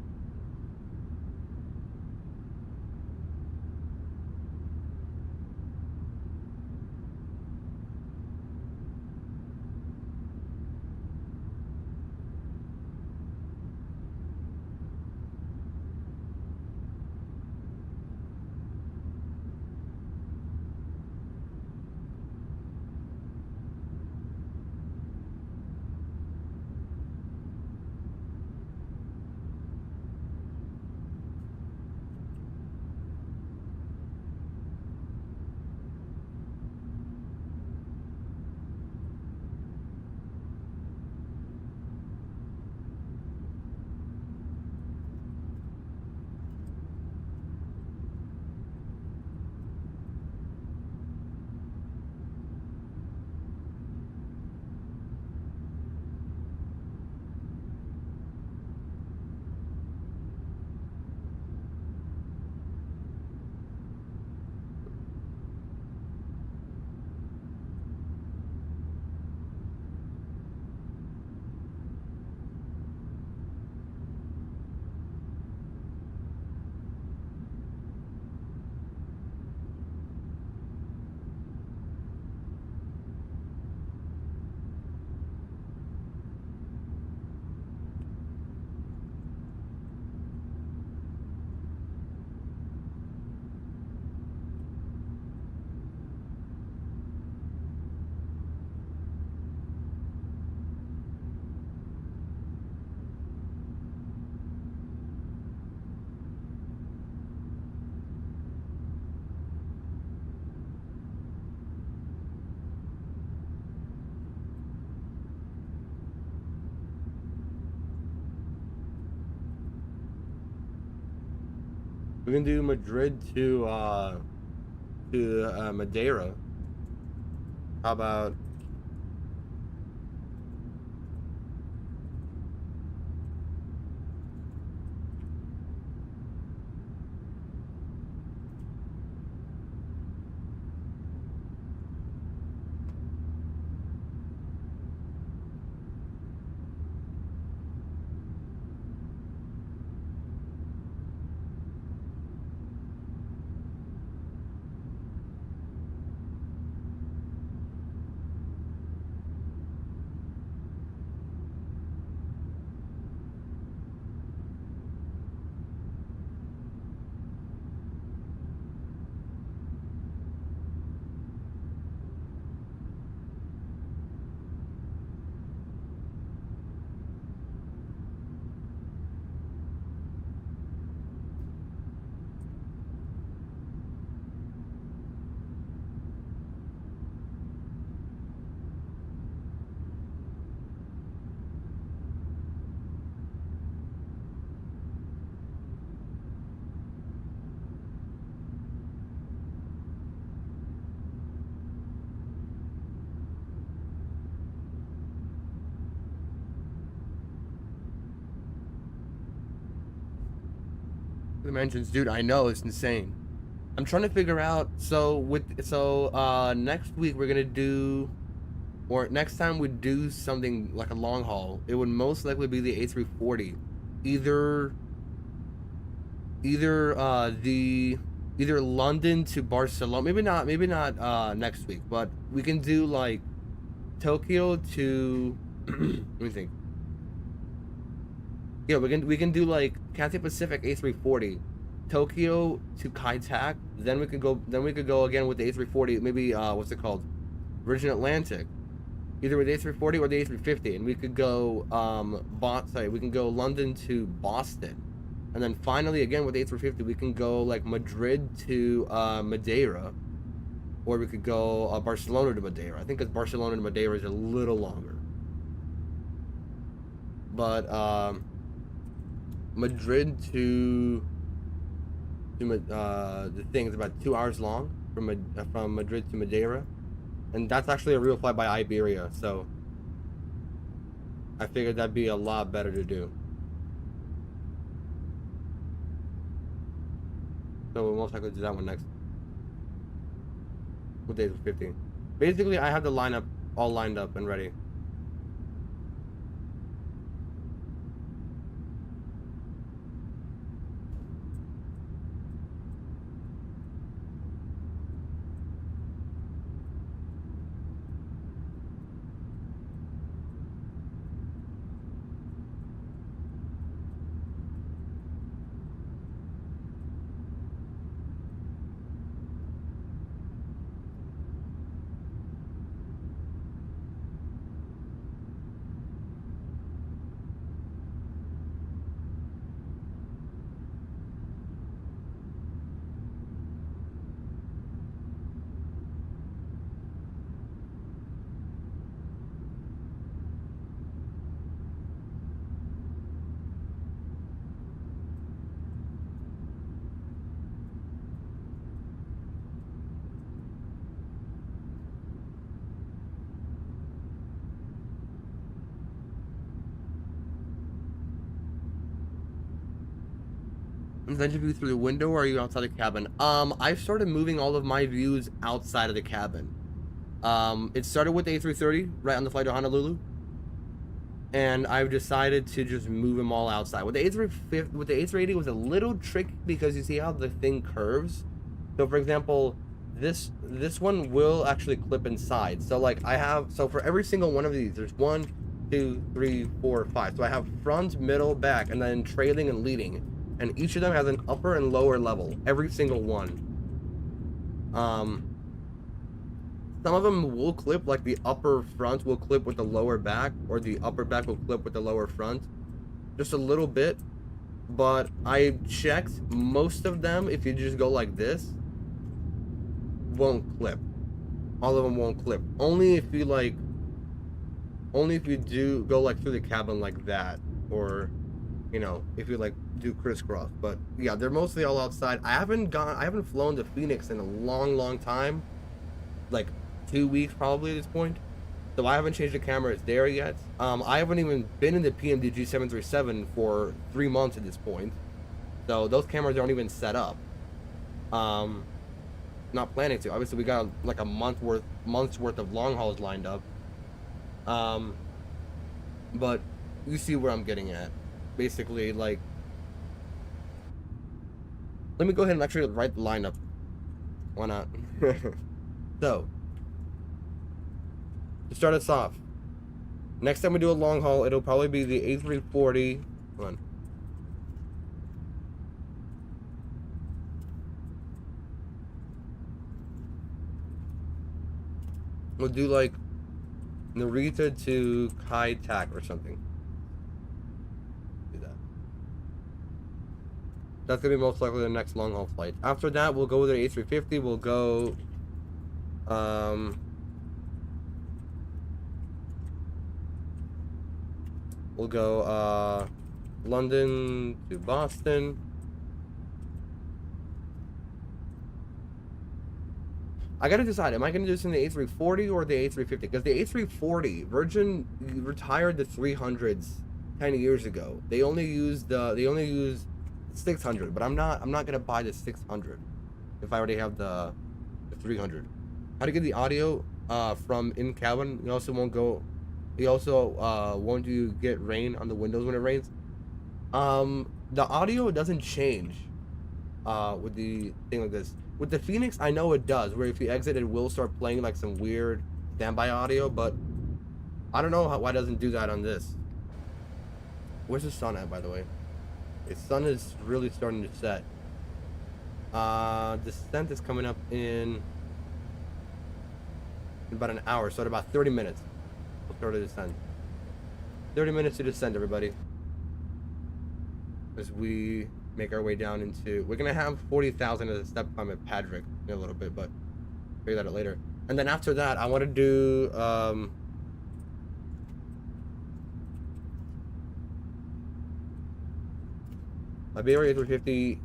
We can do Madrid to Madeira. How about... dimensions, dude. I know, it's insane. I'm trying to figure out. So next week we're gonna do, or next time we do something like a long haul, it would most likely be the A340, either London to Barcelona. Maybe not next week, but we can do like Tokyo to let me think. Yeah, we can do like Cathay Pacific A340, Tokyo to Kai Tak. Then we could go again with the A340. Maybe what's it called, Virgin Atlantic, either with the A340 or the A350, and we could go we can go London to Boston, and then finally again with the A350 we can go like Madrid to Madeira, or we could go Barcelona to Madeira. I think because Barcelona to Madeira is a little longer, but Madrid to the thing is about 2 hours long from Madrid to Madeira, and that's actually a real flight by Iberia, so I figured that'd be a lot better to do. So we'll most likely do that one next. What days was 15? Basically, I have the lineup all lined up and ready. Then you view through the window, or are you outside the cabin? I've started moving all of my views outside of the cabin. It started with the A330 right on the flight to Honolulu, and I've decided to just move them all outside. With the A380 it was a little tricky because you see how the thing curves. So for example, this one will actually clip inside. So like so for every single one of these, there's 1, 2, 3, 4, 5. So I have front, middle, back, and then trailing and leading. And each of them has an upper and lower level, every single one. Some of them will clip, like the upper front will clip with the lower back, or the upper back will clip with the lower front. Just a little bit. But I checked, most of them, if you just go like this, won't clip. All of them won't clip. Only if you do go like through the cabin like that, or you know, if you like do crisscross. But yeah, they're mostly all outside. I haven't flown to Phoenix in a long time, like 2 weeks probably at this point, so I haven't changed the cameras there yet. I haven't even been in the PMDG 737 for 3 months at this point, so those cameras aren't even set up. Not planning to. Obviously we got like a month's worth of long hauls lined up, but you see where I'm getting at. Basically, like, let me go ahead and actually write the lineup. Why not? So, to start us off, next time we do a long haul, it'll probably be the A340. Hold on. We'll do like Narita to Kai Tak or something. That's gonna be most likely the next long haul flight. After that, we'll go with the A350. We'll go, London to Boston. I gotta decide, am I gonna do this in the A340 or the A350? Because the A340, Virgin retired the 300s 10 years ago. They only use the 600, but I'm not gonna buy the 600 if I already have the 300. How to get the audio from in cabin? You also won't go. You also won't you get rain on the windows when it rains? The audio doesn't change with the thing like this. With the Phoenix, I know it does. Where if you exit, it will start playing like some weird standby audio, but I don't know why it doesn't do that on this. Where's the sun at, by the way? The sun is really starting to set. Descent is coming up in about an hour, so in about 30 minutes we'll start to descend. 30 minutes to descend, everybody, as we make our way down into, we're gonna have 40,000 as a step climb at Patrick in a little bit, but figure that out later. And then after that, I want to do Iberia A350,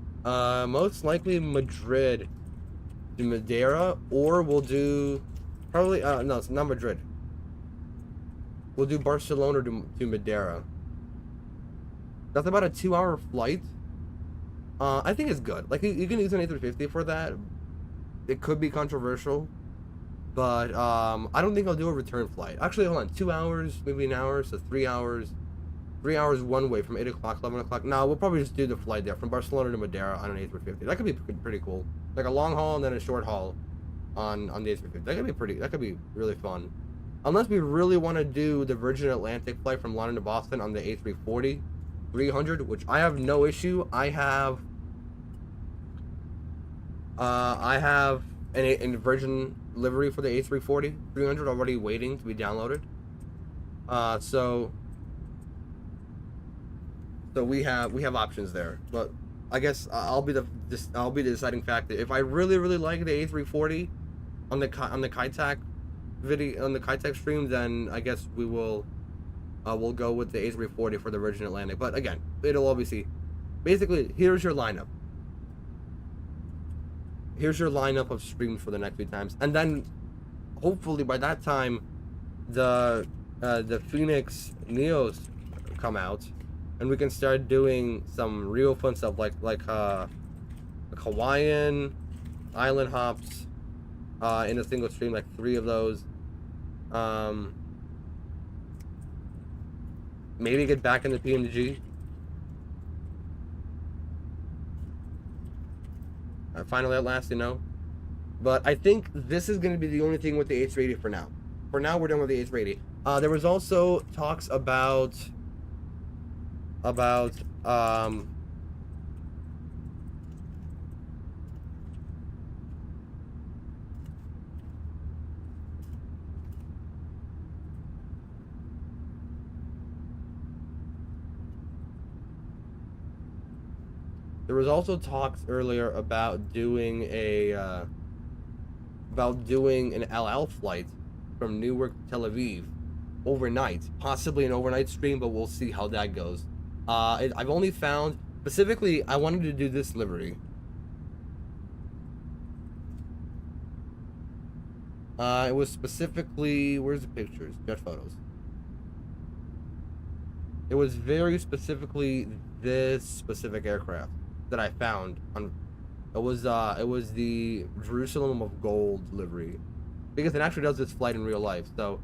most likely Madrid to Madeira, or we'll do probably no, it's not Madrid. We'll do Barcelona to Madeira. That's about a 2-hour flight. I think it's good. Like you can use an A350 for that. It could be controversial, but I don't think I'll do a return flight. Actually, hold on, 2 hours, maybe an hour, so 3 hours. 3 hours one way from 8 o'clock, 11 o'clock. No, we'll probably just do the flight there from Barcelona to Madeira on an A350. That could be pretty cool. Like a long haul and then a short haul on the A350. That could be really fun. Unless we really want to do the Virgin Atlantic flight from London to Boston on the A340-300, which I have no issue. I have an Virgin livery for the A340-300 already waiting to be downloaded. So we have options there, but I guess I'll be the deciding factor. If I really like the A340 on the Kitec video, on the Kitec stream, then I guess we'll go with the A340 for the Virgin Atlantic. But again, it'll obviously, basically, here's your lineup. Here's your lineup of streams for the next few times, and then hopefully by that time, the Phoenix Neos come out. And we can start doing some real fun stuff like Hawaiian island hops in a single stream, like 3 of those. Maybe get back in the PMG. Finally, at last, you know. But I think this is going to be the only thing with the A380 for now. For now, we're done with the A380. There was also talks about there was also talks earlier about doing an LL flight from Newark to Tel Aviv overnight, possibly an overnight stream, but we'll see how that goes. I've only found, specifically, I wanted to do this livery. It was specifically, where's the pictures? Jet photos. It was very specifically this specific aircraft that I found. It was the Jerusalem of Gold livery, because it actually does this flight in real life. So,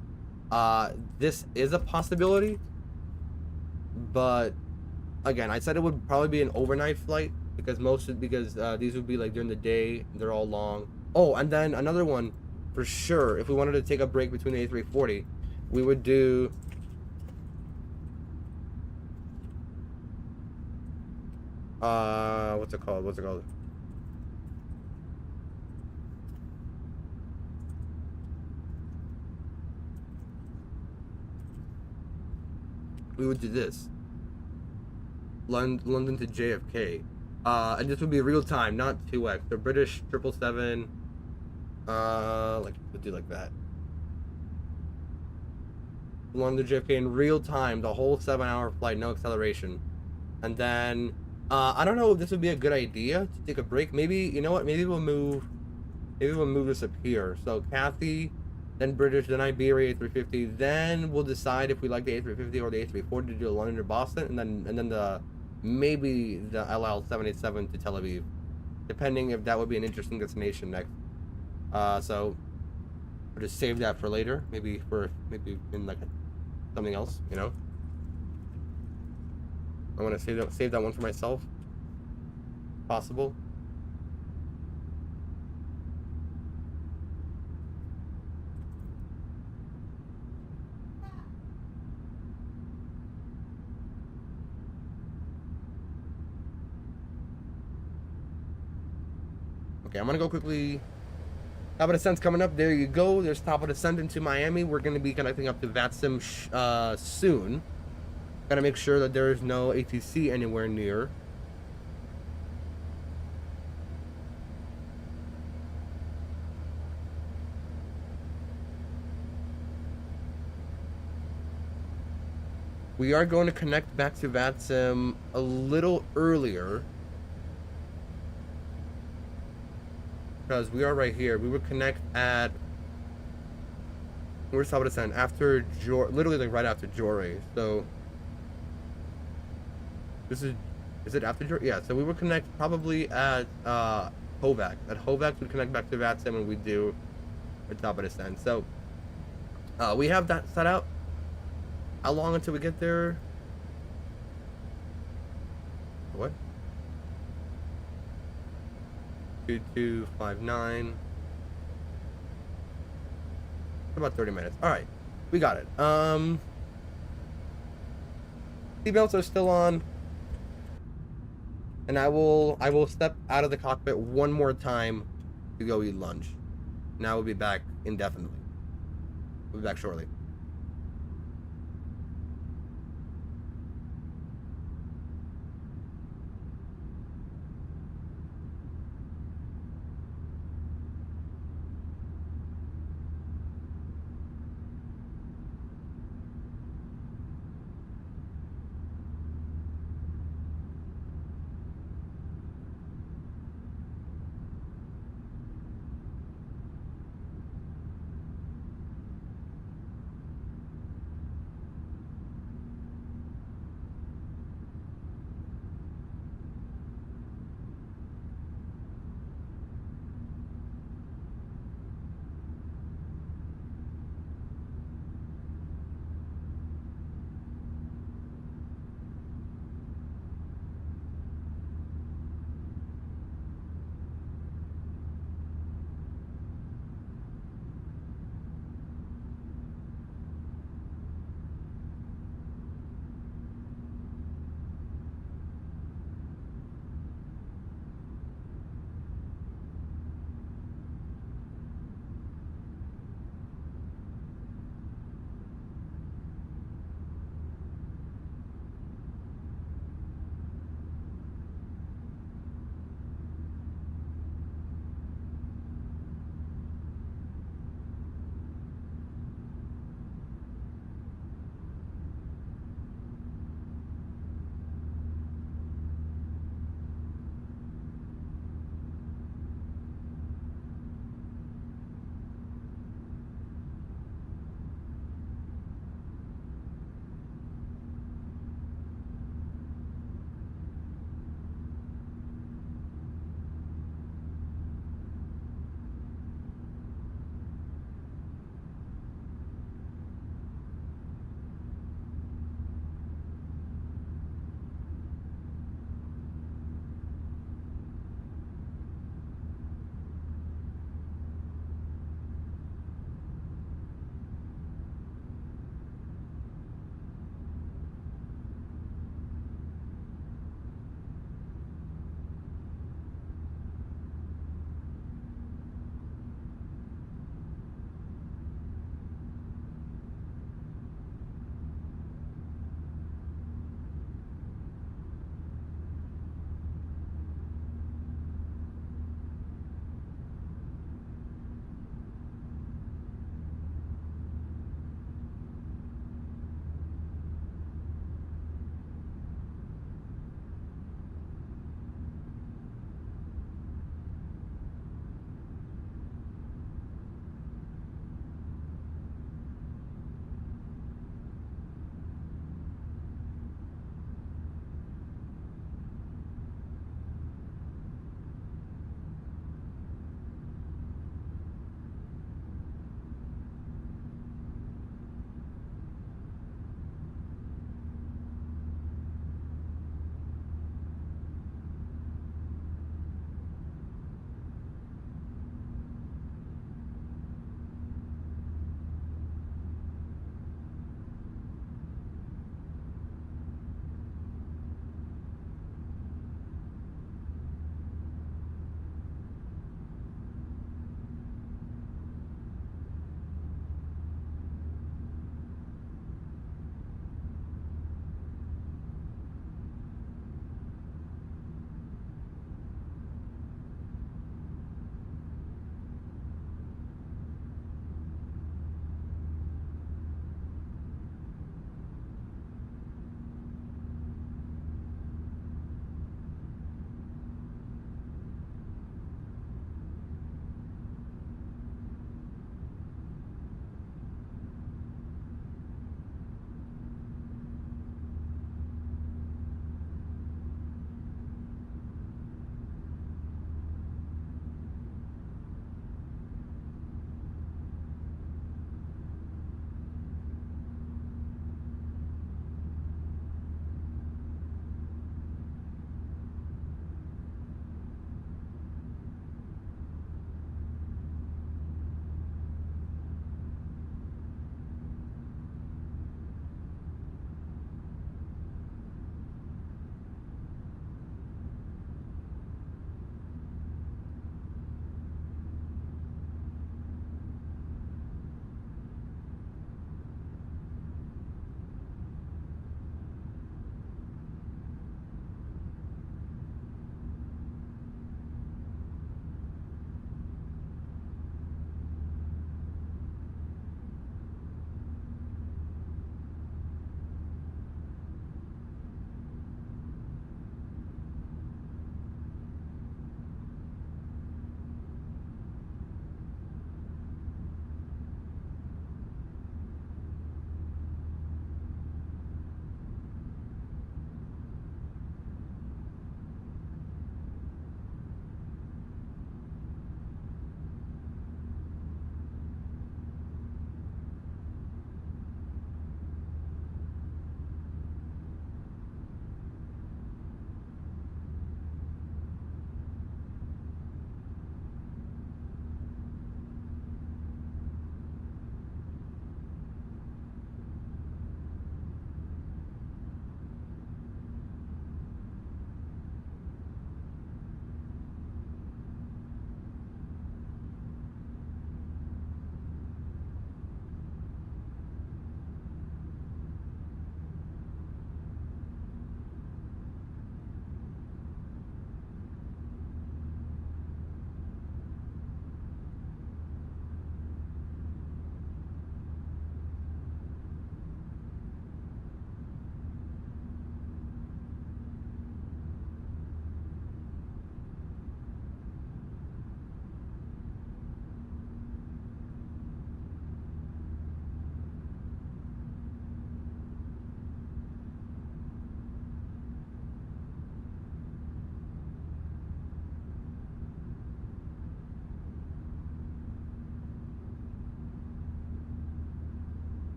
this is a possibility, but again, I said it would probably be an overnight flight because these would be like during the day. They're all long. Oh, and then another one for sure. If we wanted to take a break between the A340, we would do. What's it called? We would do this. London to JFK, and this would be real time, not 2x. The British 777, like we'll do like that. London to JFK in real time, the whole 7-hour flight, no acceleration, and then I don't know if this would be a good idea to take a break. Maybe, you know what? Maybe we'll move this up here. So Kathy, then British, then Iberia A350. Then we'll decide if we like the A350 or the A340 to do London or Boston, and then maybe the LL787 to Tel Aviv, depending if that would be an interesting destination next. So I'll just save that for later, maybe in like something else, you know. I want to save that one for myself, if possible. Okay, I'm gonna go quickly. Top of Descent's coming up. There you go. There's Top of Descent into Miami. We're gonna be connecting up to VATSIM soon. Gotta make sure that there is no ATC anywhere near. We are going to connect back to VATSIM a little earlier, because we are right here. We would connect at, where's Top of Descent? After literally like right after Jory. So this is it after Jory? Yeah. So we would connect probably at Hovac. At Hovac, we'd connect back to VATSIM, and we do at Top of Descent. So we have that set out. How long until we get there? What? 2259. About 30 minutes. All right, we got it. Seatbelts are still on, and I will step out of the cockpit one more time to go eat lunch. Now we'll be back indefinitely. We'll be back shortly.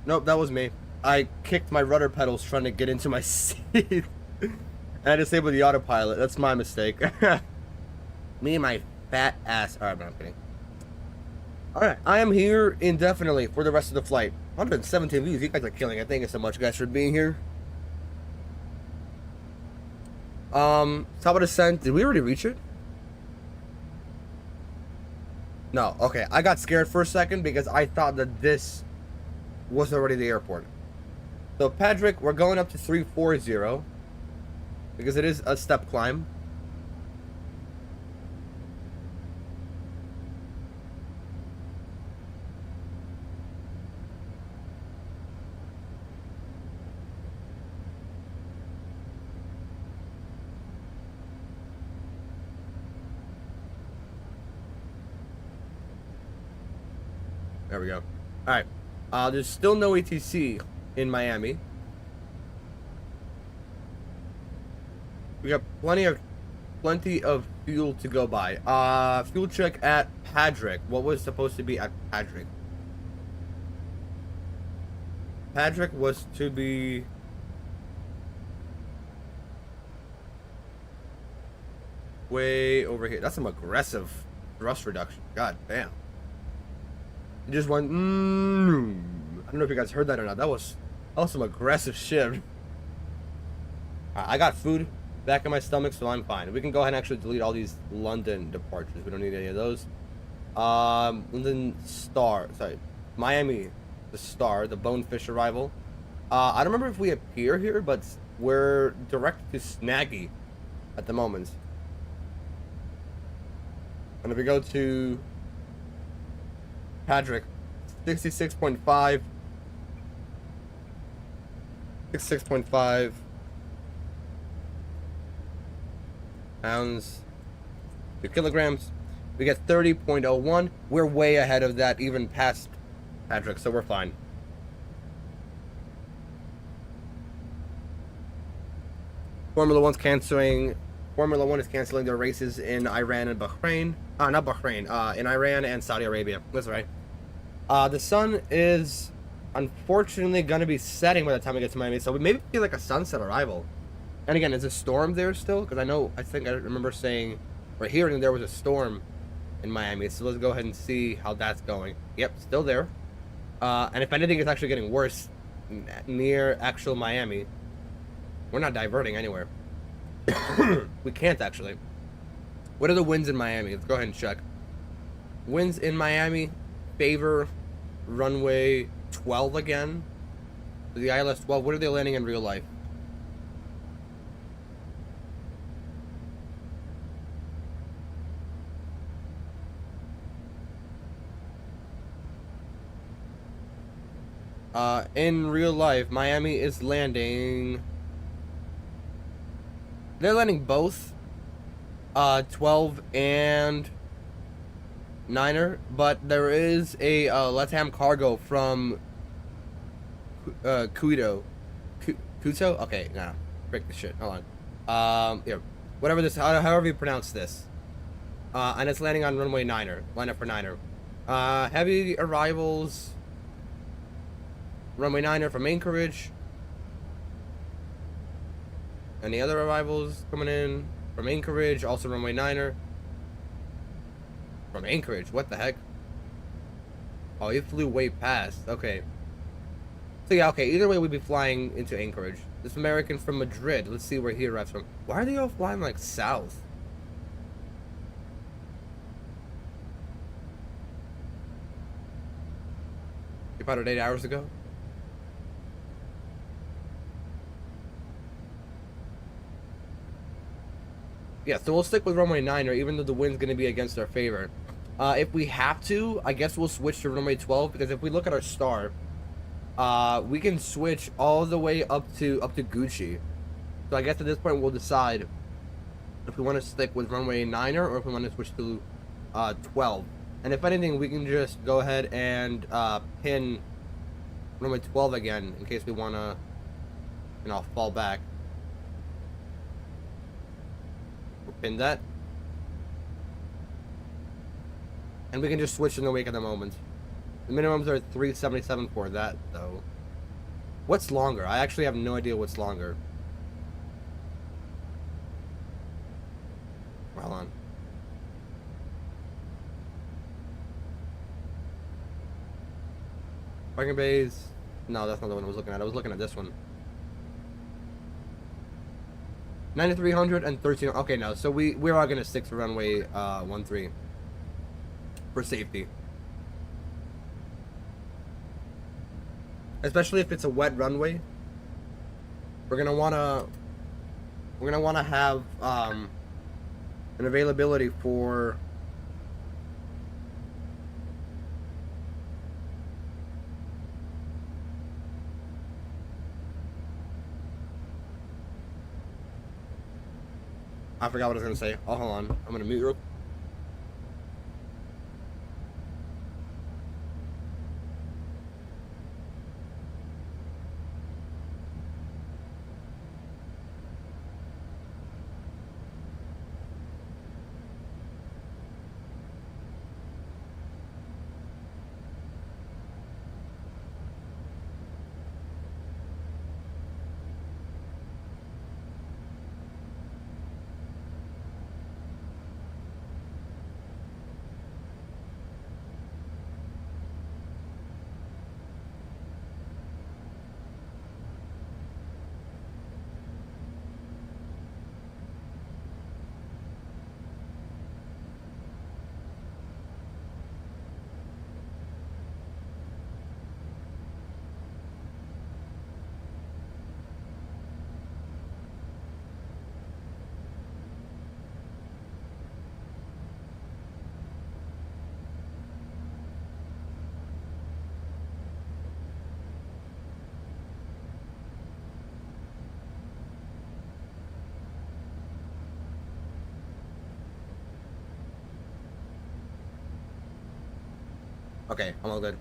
Nope, that was me. I kicked my rudder pedals trying to get into my seat. And I disabled the autopilot. That's my mistake. Me and my fat ass. Alright, I'm kidding. Alright, I am here indefinitely for the rest of the flight. 117 views. You guys are killing it. Thank you so much, guys, for being here. Top of descent. Did we already reach it? No. Okay, I got scared for a second because I thought that this was already the airport. So, Patrick, we're going up to 340 because it is a step climb. There we go. Alright. There's still no ATC in Miami. We got plenty of fuel to go by. Fuel check at Patrick. What was supposed to be at Patrick? Patrick was to be... way over here. That's some aggressive thrust reduction. God damn. It just went. I don't know if you guys heard that or not. That was some aggressive shit. I got food back in my stomach, so I'm fine. We can go ahead and actually delete all these London departures. We don't need any of those. London Star. Sorry, Miami, the Star, the Bonefish arrival. I don't remember if we appear here, but we're direct to Snaggy at the moment. And if we go to Patrick, 66.5, 66.5 pounds to kilograms. We get 30.01. We're way ahead of that, even past Patrick, so we're fine. Formula 1's canceling. Formula 1 is canceling their races in Iran and Bahrain. Not Bahrain. In Iran and Saudi Arabia. That's right. The sun is unfortunately going to be setting by the time we get to Miami, so we maybe feel like a sunset arrival. And again, is a storm there still? Because I think I remember saying, or hearing there was a storm in Miami. So let's go ahead and see how that's going. Yep, still there. And if anything, it's actually getting worse near actual Miami. We're not diverting anywhere. We can't actually. What are the winds in Miami? Let's go ahead and check. Winds in Miami favor runway 12 again. The ILS 12. What are they landing in real life? In real life, Miami is landing... They're landing both 12 and 9er, but there is a LATAM cargo from Quito. Quito? Okay, nah. Break the shit. Hold on. Yeah. Whatever this, however you pronounce this. And it's landing on runway 9er. Line up for 9er. Heavy arrivals. Runway 9er from Anchorage. Any other arrivals coming in from Anchorage? Also runway 9er. From Anchorage, what the heck? Oh, he flew way past. Okay. So yeah, okay, either way we'd be flying into Anchorage. This American from Madrid, let's see where he arrives from. Why are they all flying like south? About 8 hours ago? Yeah, so we'll stick with runway 9er, even though the wind's going to be against our favor. If we have to, I guess we'll switch to runway 12, because if we look at our star, we can switch all the way up to Gucci. So I guess at this point we'll decide if we want to stick with runway 9er or if we want to switch to 12. And if anything, we can just go ahead and pin runway 12 again in case we want to, you know, fall back. We'll pin that. And we can just switch in the wake at the moment. The minimums are 377 for that, though. What's longer? I actually have no idea what's longer. Hold on. Parking bays. No, that's not the one I was looking at. I was looking at this one. 9,300 and 13. Okay, no. So we are gonna stick to runway 13 for safety. Especially if it's a wet runway. We're gonna wanna have an availability for I forgot what I was gonna say. Oh, hold on. I'm gonna mute real. Okay, I'm all good.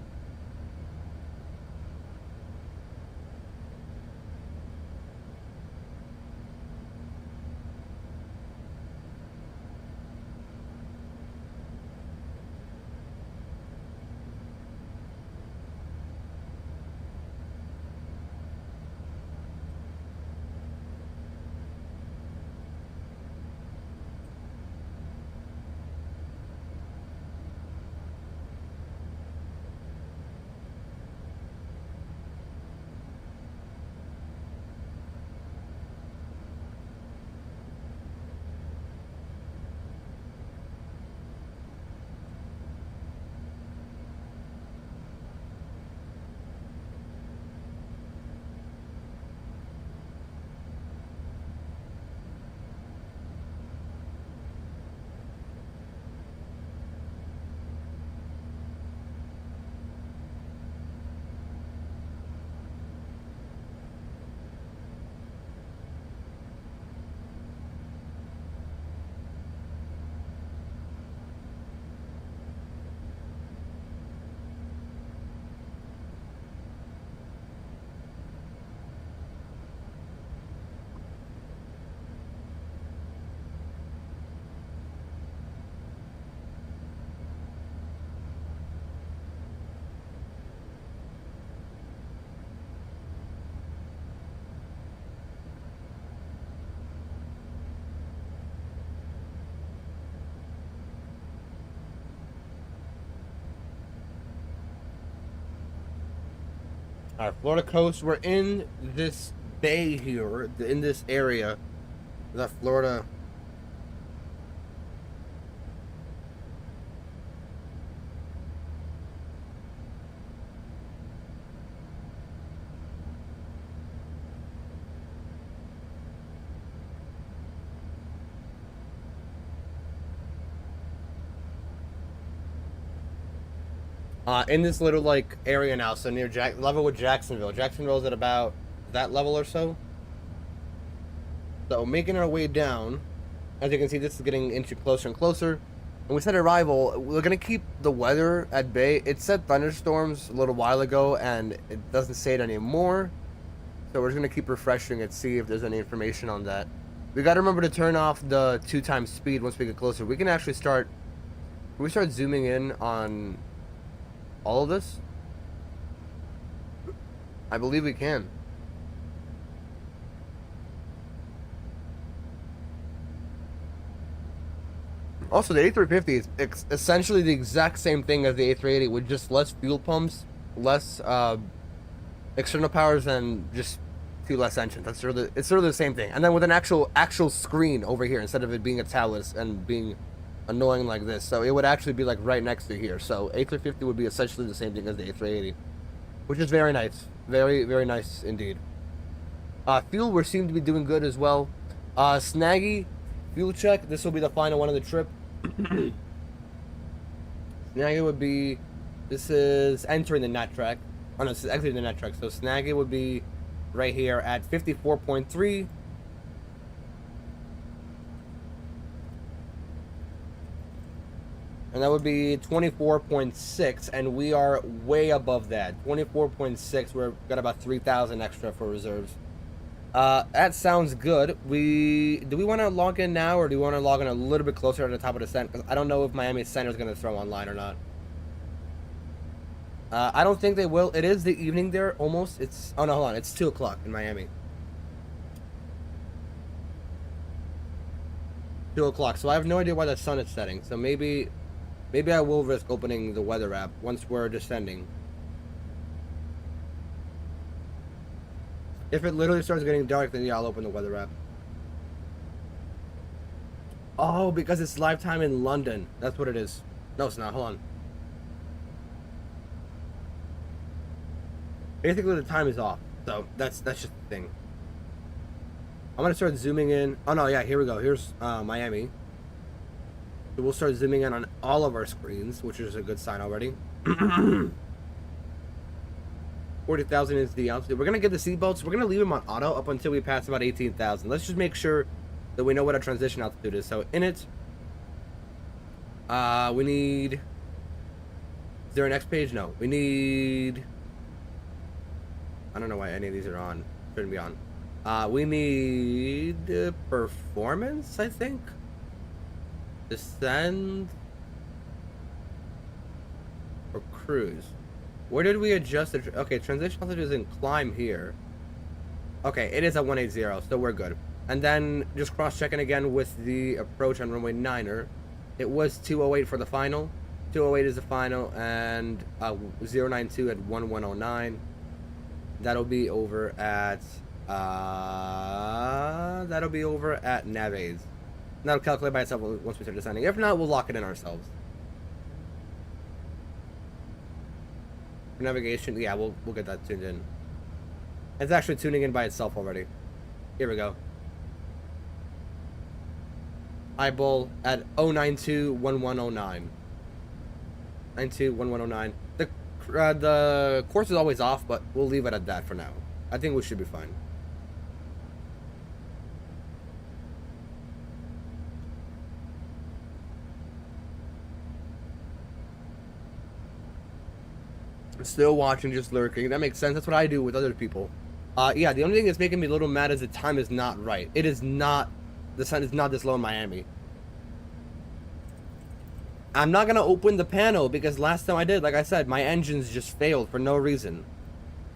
All right, Florida coast. We're in this bay here, in this area. That Florida. In this little like area now, so near level with Jacksonville. Jacksonville's at about that level or so. So making our way down, as you can see, this is getting inching closer and closer. And we said arrival, we're gonna keep the weather at bay. It said thunderstorms a little while ago, and it doesn't say it anymore. So we're just gonna keep refreshing it, see if there's any information on that. We gotta remember to turn off the 2x speed once we get closer. We can actually start. Can we start zooming in on all of this? I believe we can. Also, the A350 is essentially the exact same thing as the A380 with just less fuel pumps, less external powers, and just two less engines. It's sort of the same thing. And then with an actual screen over here instead of it being a tablet and being annoying like this. So it would actually be like right next to here. So A350 would be essentially the same thing as the A380, which is very nice. Very, very nice indeed. Fuel, we seem to be doing good as well. Snaggy, fuel check. This will be the final one of the trip. Snaggy would be, this is entering the net track. Oh no, this is exiting the net track. So Snaggy would be right here at 54.3. And that would be 24.6, and we are way above that. 24.6, we've got about 3,000 extra for reserves. That sounds good. Do we want to log in now, or do we want to log in a little bit closer at the top of the descent? Because I don't know if Miami Center is going to throw online or not. I don't think they will. It is the evening there, almost. Oh no, hold on. It's 2 o'clock in Miami. 2 o'clock. So I have no idea why the sun is setting. So maybe I will risk opening the weather app once we're descending. If it literally starts getting dark, then yeah, I'll open the weather app. Oh, because it's live time in London. That's what it is. No, it's not. Hold on. Basically, the time is off. So that's just the thing. I'm gonna start zooming in. Oh no, yeah, here we go. Here's Miami. So we'll start zooming in on all of our screens, which is a good sign already. 40,000 is the altitude. We're gonna get the seatbelts. We're gonna leave them on auto up until we pass about 18,000. Let's just make sure that we know what our transition altitude is. So in it, we need. Is there a next page? No. We need. I don't know why any of these are on. Shouldn't be on. We need performance, I think. Descend or cruise. Where did we adjust it? Okay, transition altitude is in climb here. Okay, it is at 180, so we're good. And then just cross-checking again with the approach on runway 9er. It was 208 for the final. 208 is the final, and 092 at 1109. That'll be over at Naves. That'll calculate by itself once we start descending. If not, we'll lock it in ourselves. For navigation, yeah, we'll get that tuned in. It's actually tuning in by itself already. Here we go. Eyeball at 0921109. 921109. The course is always off, but we'll leave it at that for now. I think we should be fine. Still watching, just lurking. That makes sense. That's what I do with other people. Yeah, the only thing that's making me a little mad is the time is not right. It is not. The sun is not this low in Miami. I'm not going to open the panel because last time I did, like I said, my engines just failed for no reason.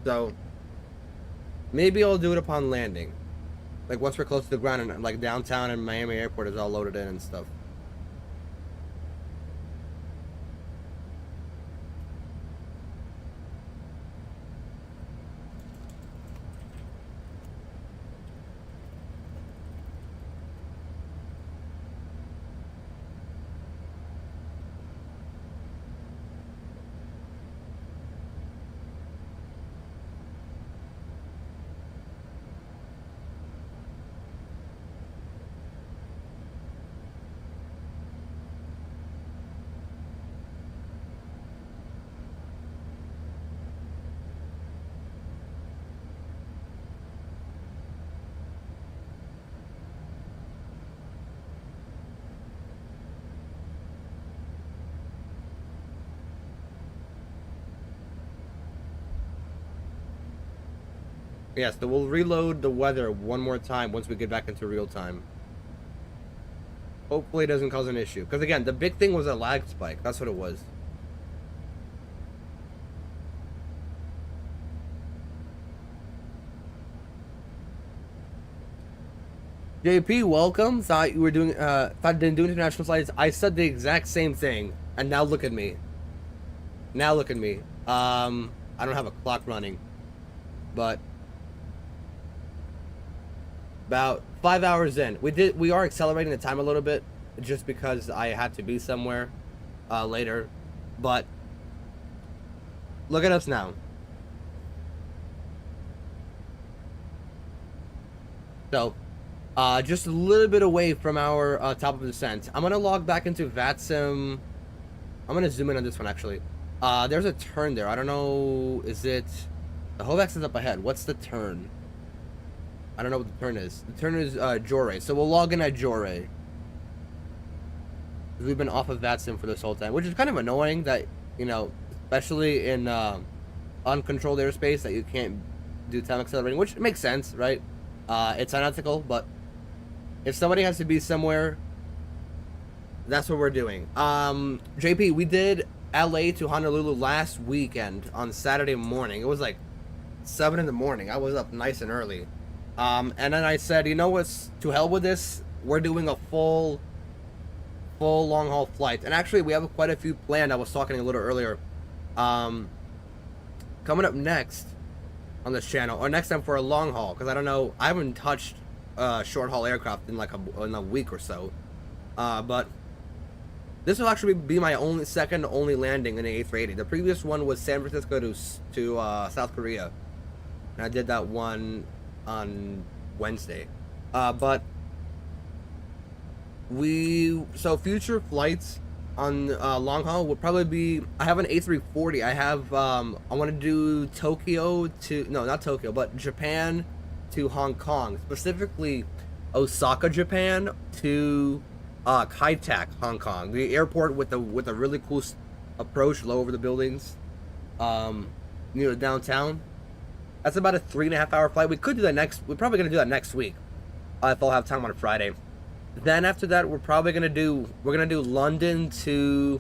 So, maybe I'll do it upon landing. Like once we're close to the ground and like downtown and Miami Airport is all loaded in and stuff. Yeah, so we'll reload the weather one more time once we get back into real time. Hopefully it doesn't cause an issue. Because again, the big thing was a lag spike. That's what it was. JP, welcome. Thought you were doing, thought you didn't do international flights. I said the exact same thing, and now look at me. Now look at me. I don't have a clock running, but about 5 hours in, we are accelerating the time a little bit, just because I had to be somewhere, later, but look at us now. So, just a little bit away from our top of descent. I'm gonna log back into VATSIM. I'm gonna zoom in on this one actually. There's a turn there. I don't know. Is it? The HOVAX is up ahead. What's the turn? I don't know what the turn is. The turn is Jore. So we'll log in at Jore. We've been off of VATSIM for this whole time, which is kind of annoying that, you know, especially in uncontrolled airspace, that you can't do time accelerating, which makes sense, right? It's unethical, but if somebody has to be somewhere, that's what we're doing. JP, we did LA to Honolulu last weekend on Saturday morning. It was like 7 in the morning. I was up nice and early. And then I said, you know what's, to hell with this. We're doing a full long haul flight. And actually, we have quite a few planned. I was talking a little earlier. Coming up next on this channel, or next time for a long haul, because I don't know, I haven't touched short haul aircraft in like a week or so, but this will actually be my second only landing in an A380. The previous one was San Francisco to South Korea, and I did that one on Wednesday, but so future flights on long haul would probably be, I have an A340. I have I want to do Tokyo to, no, not Tokyo, but Japan to Hong Kong, specifically Osaka, Japan to Kai-Tak, Hong Kong, the airport with a really cool approach low over the buildings, near downtown. That's about a 3.5 hour flight. We could do that we're probably gonna do that next week, if I'll have time on a Friday. Then after that, we're gonna do London to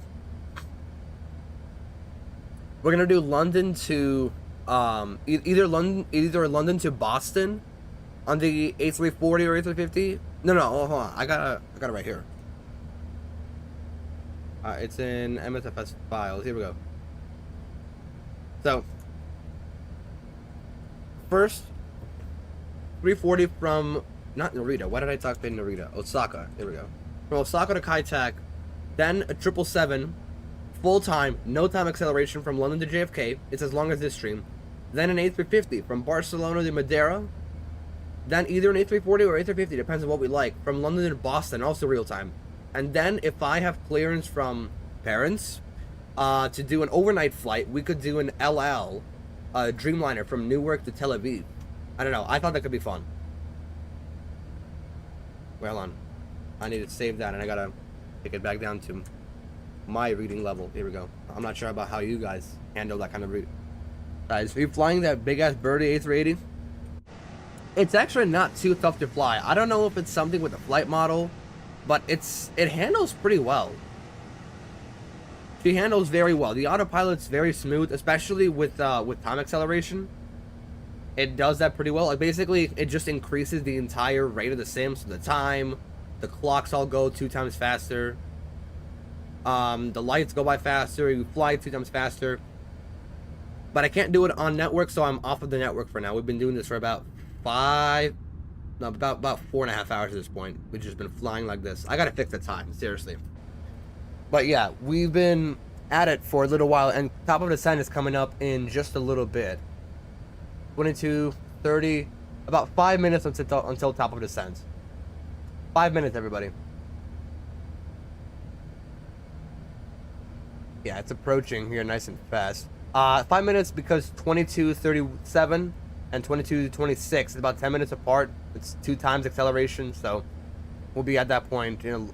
either London to Boston on the A340 or A350. No, hold on. I got it right here. It's in MSFS files. Here we go. So first, 340 from, not Narita. Why did I talk about Narita? Osaka. There we go. From Osaka to Kai-Tak, then a 777, full time, no time acceleration from London to JFK. It's as long as this stream. Then an A350 from Barcelona to Madeira. Then either an A340 or A350, depends on what we like, from London to Boston, also real time. And then if I have clearance from parents to do an overnight flight, we could do an LL Dreamliner from Newark to Tel Aviv. I don't know. I thought that could be fun. Well, hold on. I need to save that, and I gotta take it back down to my reading level. Here we go. I'm not sure about how you guys handle that kind of reading. Guys, are you flying that big-ass birdie A380? It's actually not too tough to fly. I don't know if it's something with the flight model, but it handles pretty well. She handles very well. The autopilot's very smooth, especially with time acceleration. It does that pretty well. Like, basically, it just increases the entire rate of the sim, so the time, the clocks all go 2 times faster. The lights go by faster. You fly 2 times faster. But I can't do it on network, so I'm off of the network for now. We've been doing this for about 4.5 hours at this point. We've just been flying like this. I gotta fix the time, seriously. But yeah, we've been at it for a little while, and top of the descent is coming up in just a little bit. 22, 30, about 5 minutes until top of descent. 5 minutes, everybody. Yeah, it's approaching here nice and fast. 5 minutes because 22:37 and 22:26 is about 10 minutes apart. It's 2 times acceleration, so we'll be at that point in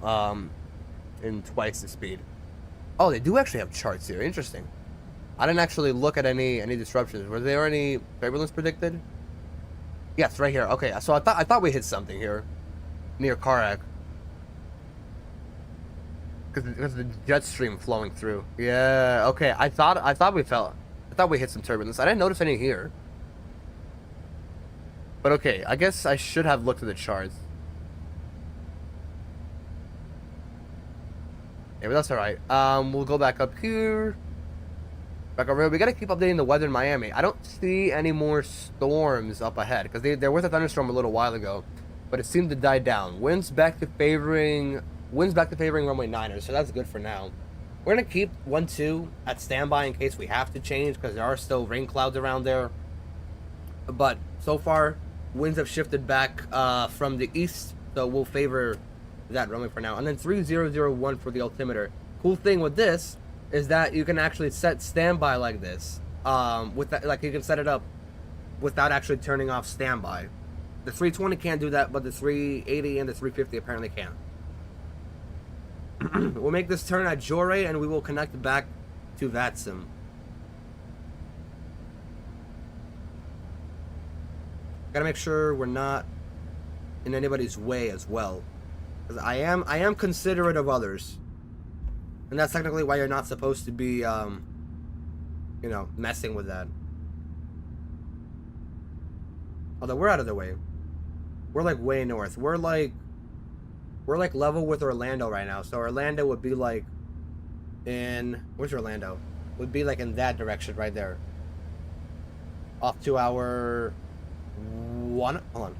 twice the speed. Oh, they do actually have charts here. Interesting. I didn't actually look at any disruptions. Were there any turbulence predicted? Yes, right here. Okay, so I thought we hit something here near Karak. Because the jet stream flowing through. Yeah, okay. I thought we hit some turbulence. I didn't notice any here. But okay, I guess I should have looked at the charts. Yeah, but that's alright. We'll go back up here. Back over here. We gotta keep updating the weather in Miami. I don't see any more storms up ahead, because there was a thunderstorm a little while ago, but it seemed to die down. Winds back to favoring runway 9ers, so that's good for now. We're gonna keep 1-2 at standby in case we have to change, because there are still rain clouds around there. But so far, winds have shifted back from the east, so we'll favor that runway for now. And then 3001 for the altimeter. Cool thing with this is that you can actually set standby like this. With that, like you can set it up without actually turning off standby. The 320 can't do that, but the 380 and the 350 apparently can. We'll make this turn at Jore and we will connect back to VATSIM. Gotta make sure we're not in anybody's way as well. Because I am considerate of others. And that's technically why you're not supposed to be, you know, messing with that. Although we're out of the way. We're like way north. We're like level with Orlando right now. So Orlando would be like in, where's Orlando? Would be like in that direction right there. Off to our hold on.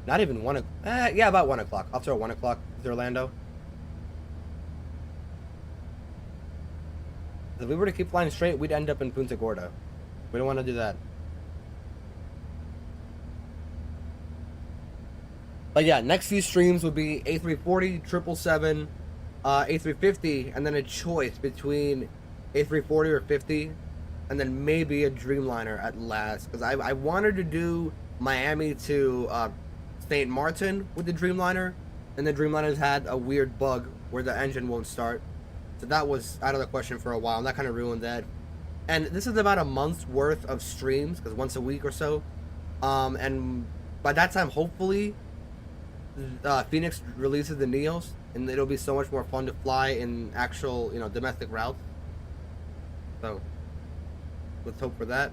Not even 1 o'clock. Yeah, about 1 o'clock. Off to our 1 o'clock with Orlando. If we were to keep flying straight, we'd end up in Punta Gorda. We don't want to do that. But yeah, next few streams would be A340, 777, A350, and then a choice between A340 or 50, and then maybe a Dreamliner at last. Because I wanted to do Miami to St. Martin with the Dreamliner, and the Dreamliner's had a weird bug where the engine won't start. So that was out of the question for a while, and that kind of ruined that. And this is about a month's worth of streams, because once a week or so. And by that time, hopefully, Phoenix releases the Neos, and it'll be so much more fun to fly in actual, you know, domestic routes. So, let's hope for that.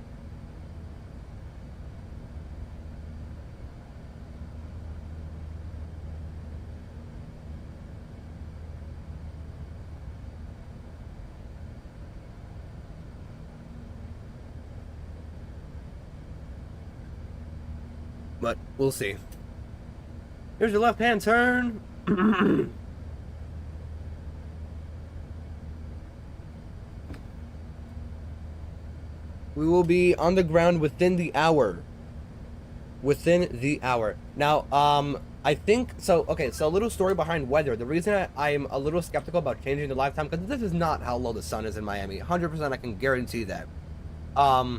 But we'll see. Here's your left-hand turn. We will be on the ground within the hour. Within the hour. Now, I think so. Okay, so a little story behind weather. The reason I'm a little skeptical about changing the lifetime, because this is not how low the sun is in Miami. 100%, I can guarantee that. No,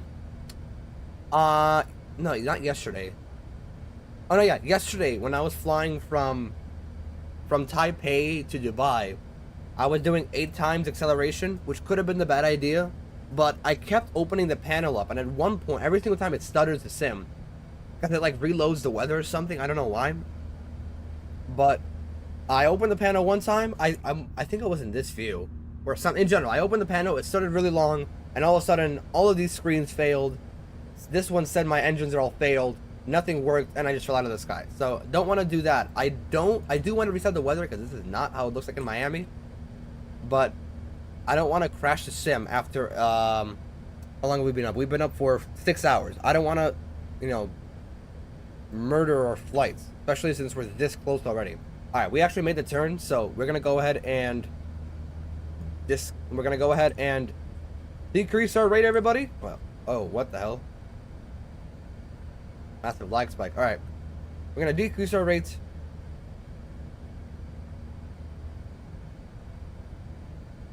not yesterday. Oh no, yeah, yesterday when I was flying from Taipei to Dubai, I was doing 8 times acceleration, which could have been the bad idea, but I kept opening the panel up, and at one point, every single time it stutters the sim, because it like reloads the weather or something. I don't know why, but I opened the panel one time. I think it was in this view or something. In general, I opened the panel, it started really long, and all of a sudden, all of these screens failed. This one said my engines are all failed. Nothing worked, and I just fell out of the sky. So, don't want to do that. I do want to reset the weather, because this is not how it looks like in Miami. But, I don't want to crash the sim after, how long have we been up? We've been up for 6 hours. I don't want to, you know, murder our flights. Especially since we're this close already. Alright, we actually made the turn, so we're going to go ahead and... decrease our rate, everybody. Well, oh, what the hell? Massive lag spike. Alright. We're going to decrease our rates.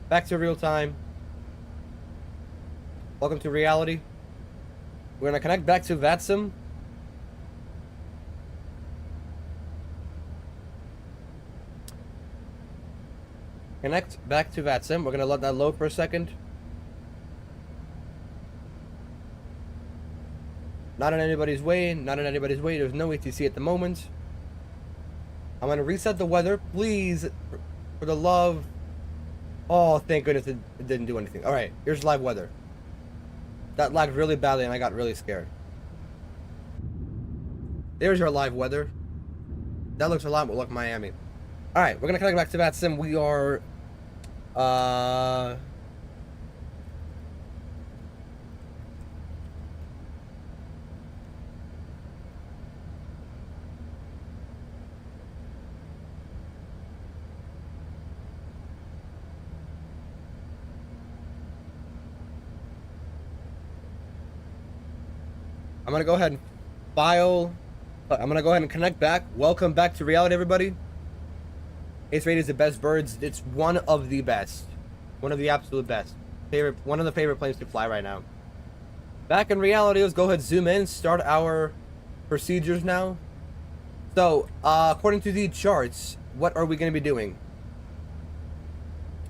Back to real time. Welcome to reality. We're going to connect back to VATSIM. Connect back to VATSIM. We're going to let that load for a second. Not in anybody's way, not in anybody's way. There's no ATC at the moment. I'm going to reset the weather. Please, for the love. Oh, thank goodness it didn't do anything. Alright, here's live weather. That lagged really badly and I got really scared. There's your live weather. That looks a lot more like Miami. Alright, we're gonna connect back to VATSIM. We are I'm gonna go ahead and file. I'm gonna go ahead and connect back. Welcome back to reality, everybody. A380 is the best birds. It's one of the best, one of the absolute best. One of the favorite planes to fly right now. Back in reality, let's go ahead, zoom in, start our procedures now. So, according to the charts, what are we going to be doing?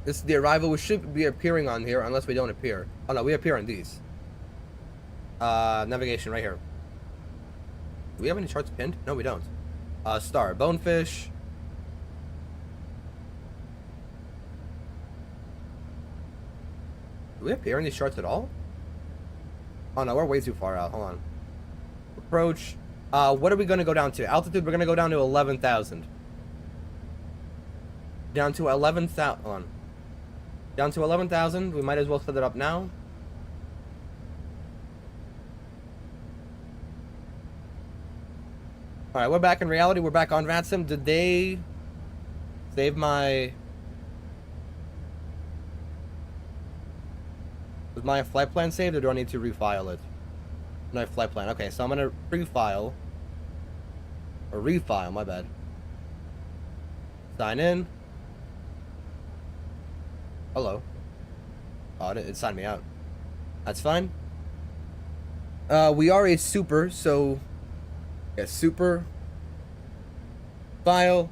This is the arrival. We should be appearing on here, unless we don't appear. Oh no, we appear on these. Navigation right here. Do we have any charts pinned? No, we don't. Star, bonefish. Do we appear in these charts at all? Oh no, we're way too far out. Hold on. Approach. What are we going to go down to? Altitude, we're going to go down to 11,000. Down to 11,000. Hold on. Down to 11,000. We might as well set it up now. Alright, we're back in reality. We're back on VATSIM. Did they save my... Was my flight plan saved, or do I need to refile it? No, flight plan. Okay, so I'm going to pre-file. Or refile, my bad. Sign in. Hello. Oh, it signed me out. That's fine. We are a super, so... Yeah, super. File.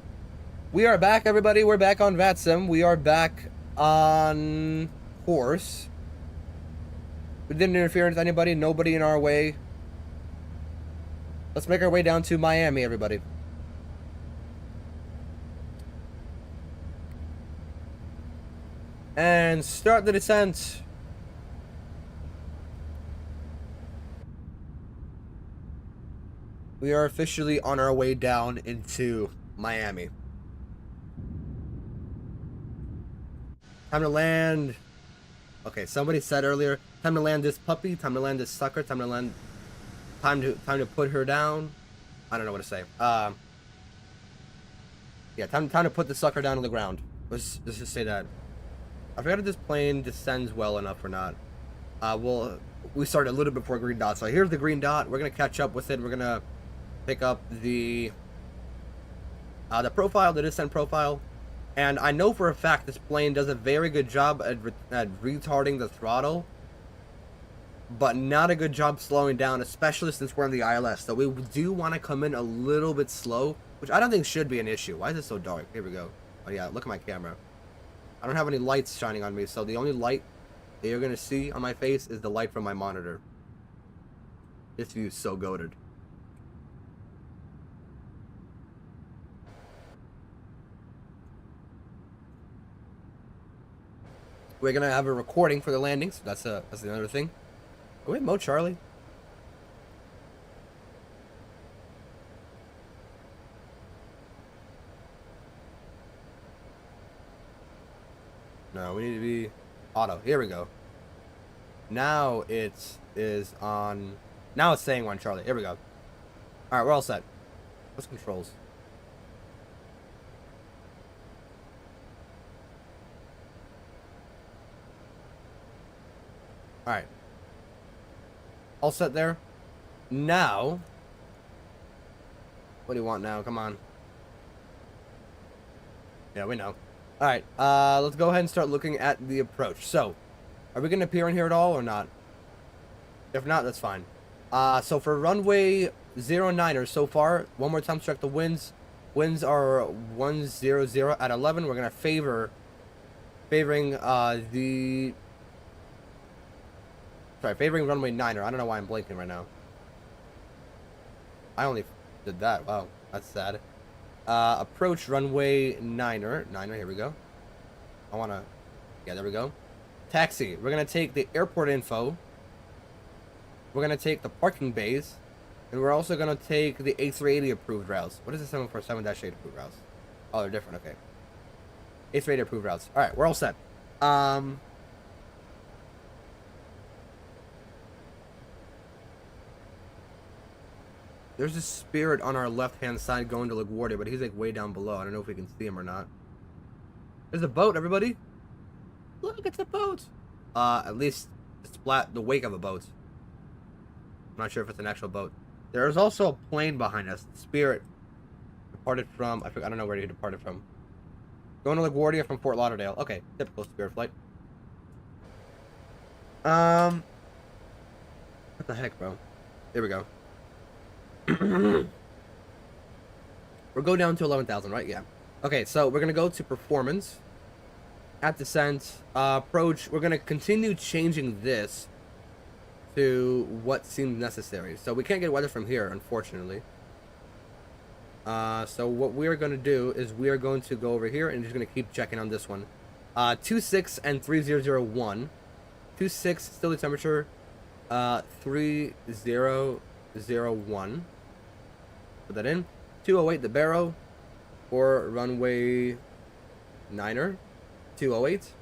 We are back, everybody. We're back on VATSIM. We are back on course. We didn't interfere with anybody. Nobody in our way. Let's make our way down to Miami, everybody. And start the descent. We are officially on our way down into Miami. Time to land. Okay, somebody said earlier, time to land this puppy, time to land this sucker, time to land, time to put her down. I don't know what to say. Yeah, time to put the sucker down on the ground. Let's just say that. I forgot if this plane descends well enough or not. We started a little bit before green dot, so here's the green dot. We're gonna catch up with it. We're gonna pick up the profile, the descent profile. And I know for a fact this plane does a very good job at retarding the throttle, but not a good job slowing down, especially since we're in the ILS. So we do want to come in a little bit slow, which I don't think should be an issue. Why is it so dark? Here we go. Oh yeah, look at my camera. I don't have any lights shining on me, so the only light that you're going to see on my face is the light from my monitor. This view is so goated. We're gonna have a recording for the landing, so that's another thing. Are we at Mo Charlie? No, we need to be auto. Here we go. Now it is on. Now it's saying 1 Charlie. Here we go. All right, we're all set. What's controls? Alright. All set there. Now. What do you want now? Come on. Yeah, we know. Alright, let's go ahead and start looking at the approach. So, are we going to appear in here at all or not? If not, that's fine. So for runway 09er so far, one more time to check the winds. Winds are 100 at 11. We're going to favoring runway 9er. I don't know why I'm blinking right now. I only did that. Wow, that's sad. Approach runway 9er. 9er, here we go. Yeah, there we go. Taxi. We're going to take the airport info. We're going to take the parking bays. And we're also going to take the A380 approved routes. What is the 747-8 approved routes? Oh, they're different. Okay. A380 approved routes. All right, we're all set. There's a Spirit on our left-hand side going to LaGuardia, but he's like way down below. I don't know if we can see him or not. There's a boat, everybody. Look, it's a boat. At least it's the wake of a boat. I'm not sure if it's an actual boat. There's also a plane behind us. Spirit departed from, I don't know where he departed from. Going to LaGuardia from Fort Lauderdale. Okay, typical Spirit flight. What the heck, bro? There we go. We'll go down to 11,000, right? Yeah. Okay, so we're gonna go to performance. At descent, approach. We're gonna continue changing this to what seems necessary. So we can't get weather from here, unfortunately. So what we're gonna do is we are going to go over here and just gonna keep checking on this one. 26 and 3001. 26 still the temperature. 3001. Put that in. 208 the Barrow, or runway 9er, 208.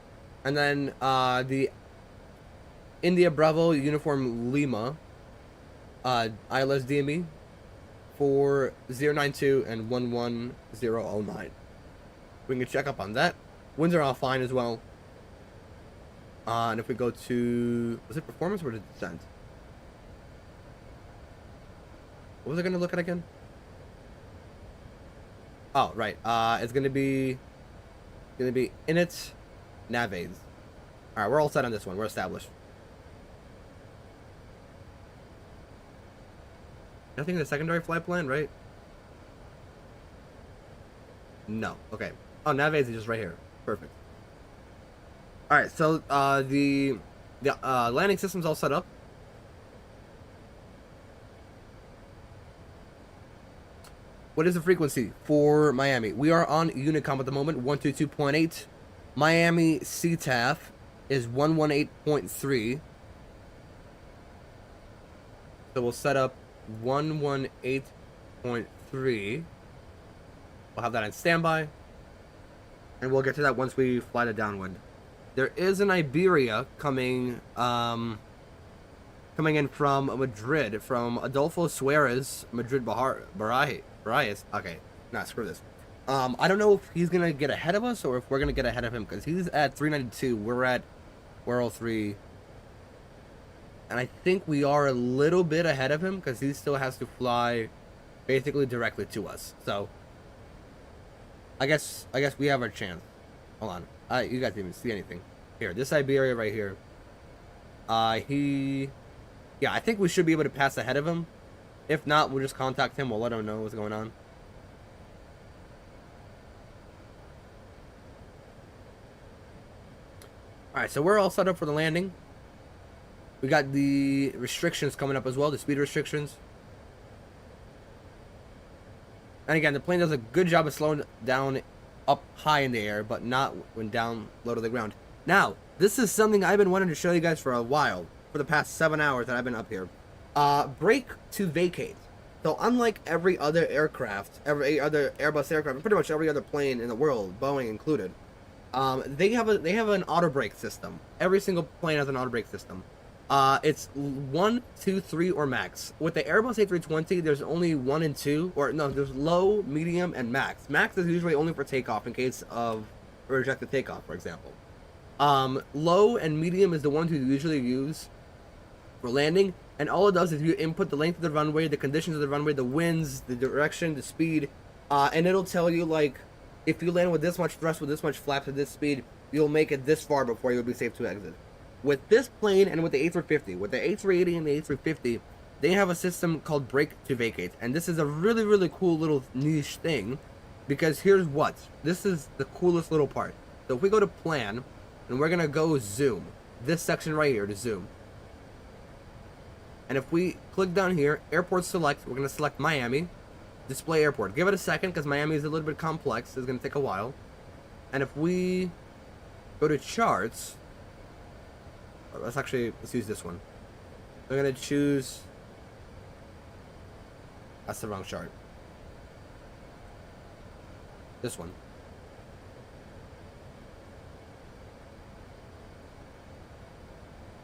And then the India Bravo Uniform Lima, ILS DME, for 092 and 11009. We can check up on that. Winds are all fine as well. And if we go to, was it performance or descent? What was I gonna look at again? Oh, right. It's gonna be init navaids. All right, we're all set on this one. We're established. Nothing in the secondary flight plan, right? No. Okay. Oh, navaids is just right here. Perfect. All right. So the landing system's all set up. What is the frequency for Miami? We are on Unicom at the moment, 122.8. Miami CTAF is 118.3. So we'll set up 118.3. We'll have that on standby. And we'll get to that once we fly the downwind. There is an Iberia coming in from Madrid, from Adolfo Suarez, Madrid Barajas. Okay, nah, screw this. I don't know if he's gonna get ahead of us or if we're gonna get ahead of him, because he's at 392. We're at 403, and I think we are a little bit ahead of him because he still has to fly basically directly to us. So I guess we have our chance. Hold on, you guys didn't even see anything here. This Iberia right here. Yeah, I think we should be able to pass ahead of him. If not, we'll just contact him. We'll let him know what's going on. Alright, so we're all set up for the landing. We got the restrictions coming up as well, the speed restrictions. And again, the plane does a good job of slowing down up high in the air, but not when down low to the ground. Now, this is something I've been wanting to show you guys for a while, for the past 7 hours that I've been up here. Brake to vacate. So unlike every other aircraft, every other Airbus aircraft, and pretty much every other plane in the world, Boeing included, they have an auto brake system. Every single plane has an auto brake system. It's 1, 2, 3, or max. With the Airbus A320, there's only 1 and 2, or no, there's low, medium, and max. Max is usually only for takeoff in case of a rejected takeoff, for example. Low and medium is the ones you usually use for landing, and all it does is you input the length of the runway, the conditions of the runway, the winds, the direction, the speed, and it'll tell you, like, if you land with this much thrust, with this much flaps, at this speed, you'll make it this far before you'll be safe to exit. With this plane and with the A350, with the A380 and the A350, they have a system called brake to vacate, and this is a really, really cool little niche thing, because here's what. This is the coolest little part. So if we go to plan, and we're gonna go zoom, this section right here to zoom. And if we click down here, airport select, we're going to select Miami, display airport. Give it a second because Miami is a little bit complex. It's going to take a while. And if we go to charts, let's use this one. We're going to choose, that's the wrong chart. This one.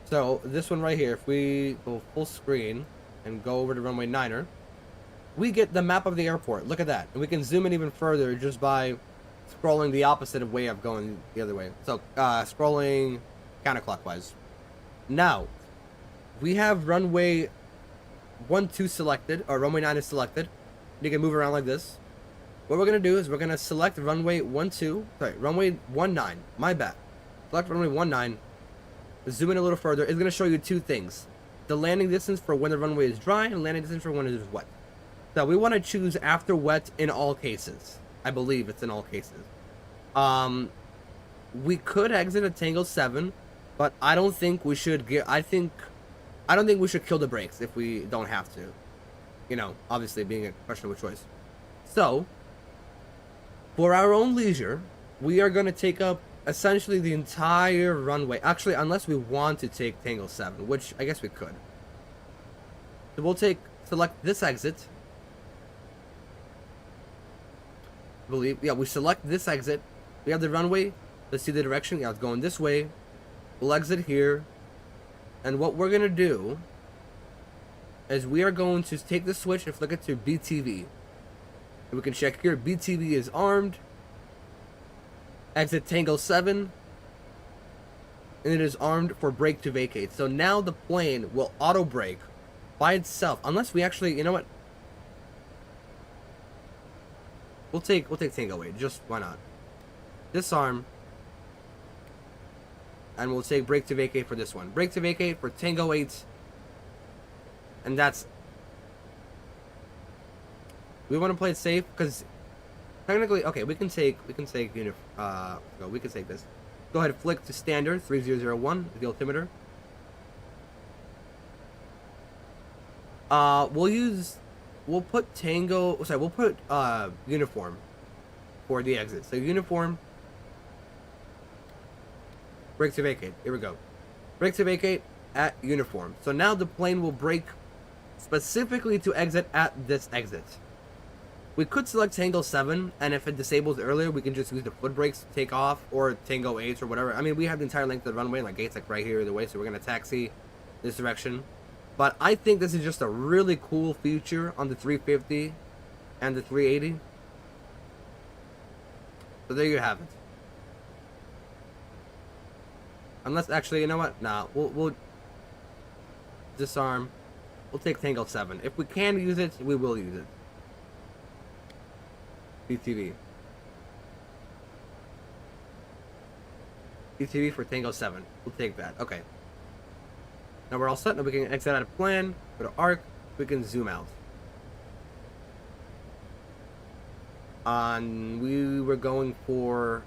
So this one right here, if we go full screen and go over to runway 9er, we get the map of the airport. Look at that. And we can zoom in even further just by scrolling the opposite of way of going the other way. So scrolling counterclockwise. Now, we have runway 12 selected, or runway 9 is selected. You can move around like this. What we're going to do is we're going to select runway 12, sorry, runway 19, my bad. Select runway 19, zoom in a little further. It's going to show you two things. The landing distance for when the runway is dry and landing distance for when it is wet. So we want to choose after wet in all cases. I believe it's in all cases. We could exit at Tango 7, but I don't think we should get, I don't think we should kill the brakes if we don't have to. You know, obviously being a questionable choice. So, for our own leisure, we are going to take up essentially the entire runway. Actually, unless we want to take Tango 7, which I guess we could. So we'll select this exit. We select this exit. We have the runway. Let's see the direction. Yeah, it's going this way. We'll exit here. And what we're going to do is we are going to take the switch and flick it to BTV. And we can check here. BTV is armed. Exit Tango 7. And it is armed for brake to vacate. So now the plane will auto brake by itself. Unless we actually, you know what? We'll take Tango 8. Just why not? Disarm. And we'll take brake to vacate for this one. Brake to vacate for Tango 8. And that's... We want to play it safe because technically, okay, we can take we can take this. Go ahead and flick to standard 3001, the altimeter. We'll put Tango, sorry, we'll put uniform for the exit. So uniform, brake to vacate. Here we go. Brake to vacate at uniform. So now the plane will brake specifically to exit at this exit. We could select Tango 7, and if it disables earlier, we can just use the foot brakes to take off, or Tango 8 or whatever. I mean, we have the entire length of the runway, like gates like right here either way, so we're going to taxi this direction. But I think this is just a really cool feature on the 350 and the 380. So there you have it. Unless, actually, you know what? Nah, we'll disarm. We'll take Tango 7. If we can use it, we will use it. BTV. BTV for Tango 7. We'll take that. Okay. Now we're all set. Now we can exit out of plan. Go to ARC. We can zoom out. We were going for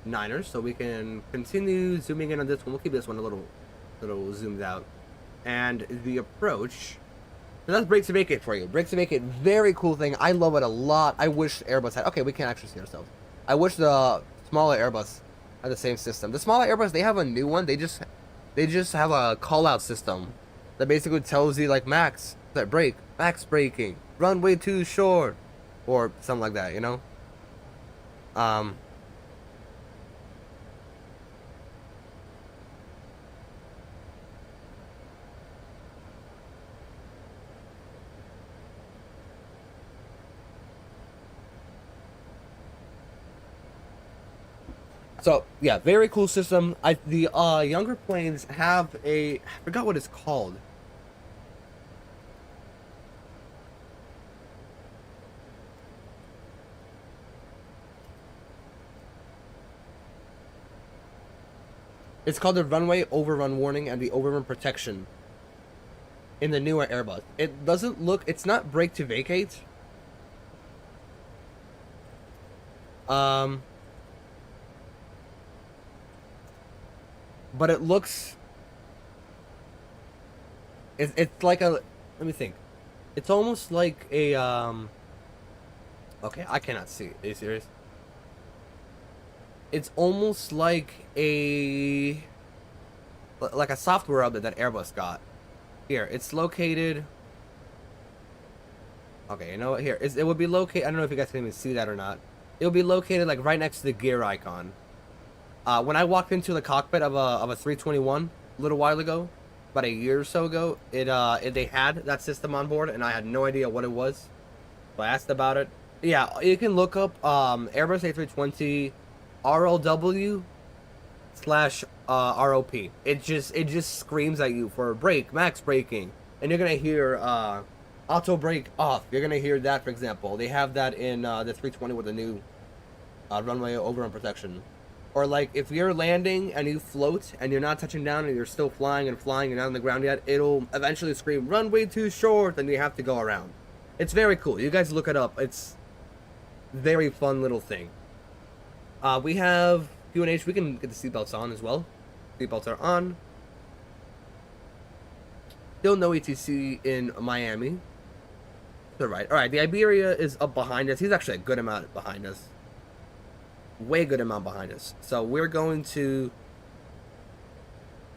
9ers, so we can continue zooming in on this one. We'll keep this one a little zoomed out. And the approach... So that's brake to vacate for you. Brake to vacate, very cool thing. I love it a lot. I wish Airbus had... Okay, we can actually see ourselves. I wish the smaller Airbus had the same system. The smaller Airbus, they have a new one. They just have a call-out system that basically tells you, like, max, that brake, max braking, runway too short, or something like that, you know? So, yeah, very cool system. The younger planes have I forgot what it's called. It's called the runway overrun warning and the overrun protection in the newer Airbus. It doesn't look, it's not brake to vacate. But it looks... It's like a... Let me think. It's almost like a... Okay, I cannot see. Are you serious? It's almost like a... Like a software update that Airbus got. Here, it's located... Okay, you know what? Here, it would be located... I don't know if you guys can even see that or not. It'll be located like right next to the gear icon. When I walked into the cockpit of a 321 a little while ago, about a year or so ago, they had that system on board, and I had no idea what it was. So I asked about it. Yeah, you can look up Airbus A320 RLW / ROP. It just screams at you for brake, max braking, and you're gonna hear auto brake off. You're gonna hear that, for example. They have that in the 320 with the new runway overrun protection. Or like if you're landing and you float and you're not touching down and you're still flying and you're not on the ground yet, it'll eventually scream runway too short and you have to go around. It's very cool. You guys look it up. It's very fun little thing. We have QNH. We can get the seatbelts on as well. Seatbelts are on. Still no ETC in Miami. All right. All right. The Iberia is up behind us. He's actually a good amount behind us. Way good amount behind us. So we're going to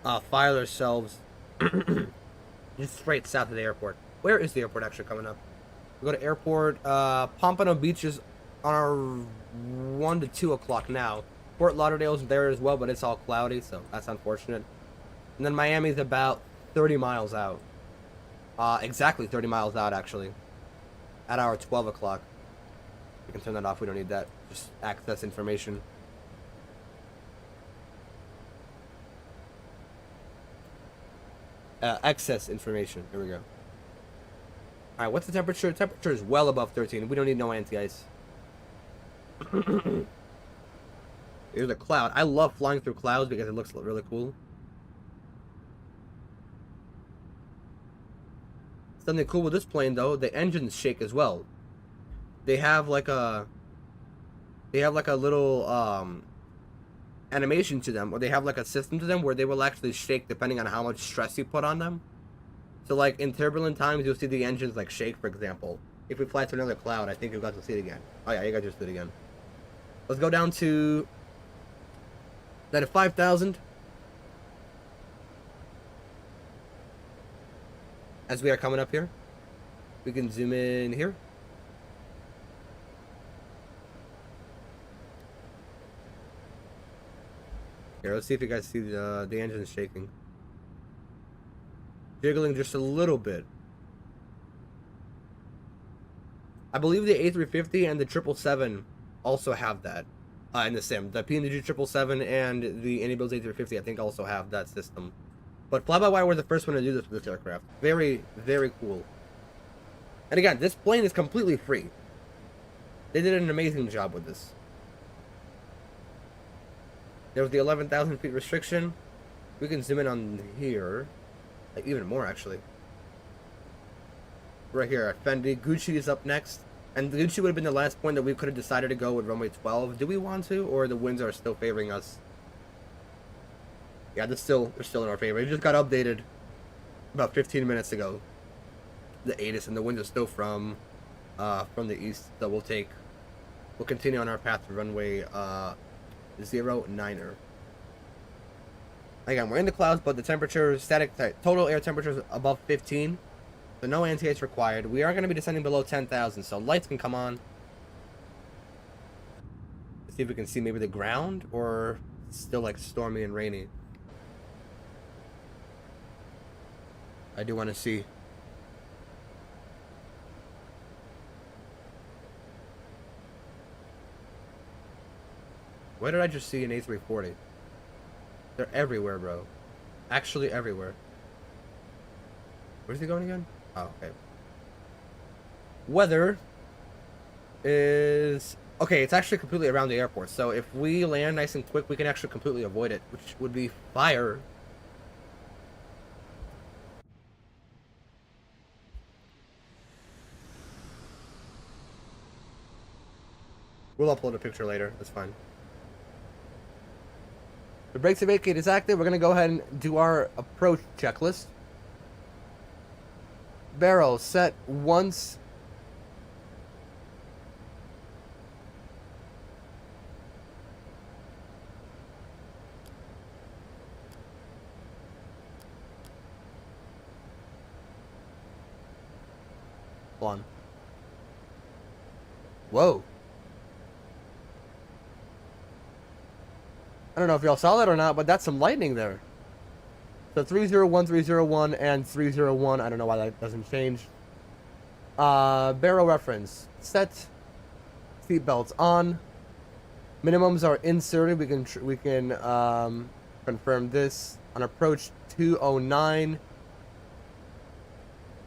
file ourselves just straight south of the airport. Where is the airport actually coming up? We go to airport. Pompano Beach is on our 1 to 2 o'clock now. Fort Lauderdale's there as well, but it's all cloudy, so that's unfortunate. And then Miami's about 30 miles out. Exactly 30 miles out, actually. At our 12 o'clock. We can turn that off. We don't need that. Just access information. Excess information. Here we go. Alright, what's the temperature? Temperature is well above 13. We don't need no anti-ice. Here's a cloud. I love flying through clouds because it looks really cool. Something cool with this plane, though, the engines shake as well. They have like a little animation to them, or they have like a system to them where they will actually shake depending on how much stress you put on them. So like in turbulent times, you'll see the engines like shake, for example. If we fly to another cloud, I think you guys will see it again. Oh yeah, you guys just did it again. Let's go down to that at 5,000. As we are coming up here, we can zoom in here. Here, let's see if you guys see the engine shaking. Jiggling just a little bit. I believe the A350 and the 777 also have that in the sim. The P&G 777 and the Anybuilds A350 I think also have that system. But FlyByWire were the first one to do this with this aircraft. Very, very cool. And again, this plane is completely free. They did an amazing job with this. There was the 11,000 feet restriction. We can zoom in on here. Like even more, actually. Right here at Fendi. Gucci is up next. And Gucci would have been the last point that we could have decided to go with runway 12. Do we want to? Or the winds are still favoring us? Yeah, they're still in our favor. It just got updated about 15 minutes ago. The ATIS, and the winds are still from the east. So we'll continue on our path to runway 09er. Again, we're in the clouds, but the temperature, total air temperature is above 15. So no anti-ice required. We are going to be descending below 10,000, so lights can come on. Let's see if we can see maybe the ground, or it's still like stormy and rainy. I do want to see. Where did I just see an A340? They're everywhere, bro. Actually everywhere. Where's he going again? Oh, okay. Weather is... Okay, it's actually completely around the airport. So if we land nice and quick, we can actually completely avoid it, which would be fire. We'll upload a picture later. That's fine. The brakes to vacate is active. We're going to go ahead and do our approach checklist. Barrel set once. Hold on. Whoa. I don't know if y'all saw that or not, but that's some lightning there. So 301, 301, and 301. I don't know why that doesn't change. Barrel reference. Set. Seatbelts on. Minimums are inserted. We can confirm this on approach 209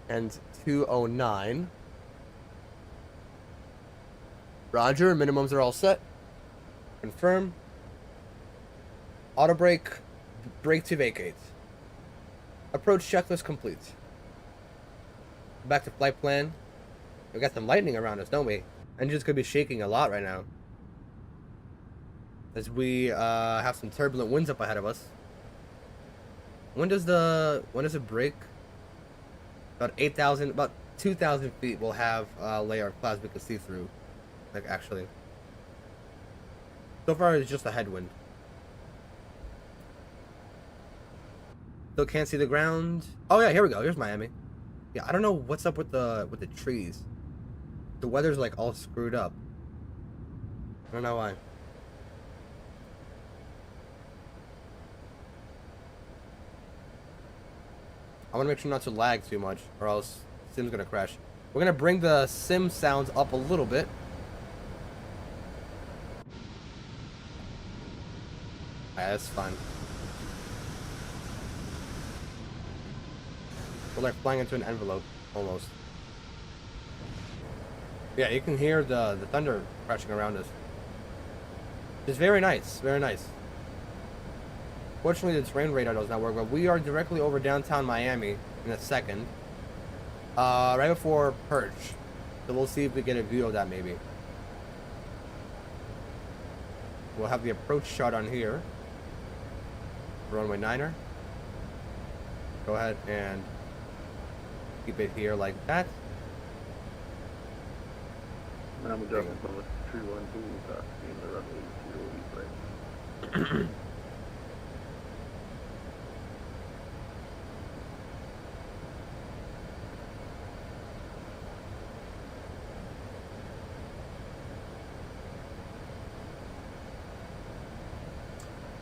and 209. Roger. Minimums are all set. Confirm. Auto brake. Brake to vacate. Approach checklist complete. Back to flight plan. We got some lightning around us, don't we? Engine's could be shaking a lot right now, as we have some turbulent winds up ahead of us. When does it break? About 8,000, about 2,000 feet. We'll have a layer of clouds we can see through. Like actually, so far it's just a headwind. Still can't see the ground. Oh yeah, here we go. Here's Miami. Yeah, I don't know what's up with the trees. The weather's like all screwed up. I don't know why. I want to make sure not to lag too much, or else Sim's gonna crash. We're gonna bring the Sim sounds up a little bit. Yeah, that's fine. We're like flying into an envelope, almost. Yeah, you can hear the thunder crashing around us. It's very nice, very nice. Fortunately, the terrain radar does not work, but we are directly over downtown Miami in a second. Right before Perch. So we'll see if we get a view of that maybe. We'll have the approach shot on here. Runway 9er. Go ahead and keep it here like that. I'm adjusting from the 312 in the runway 0 right.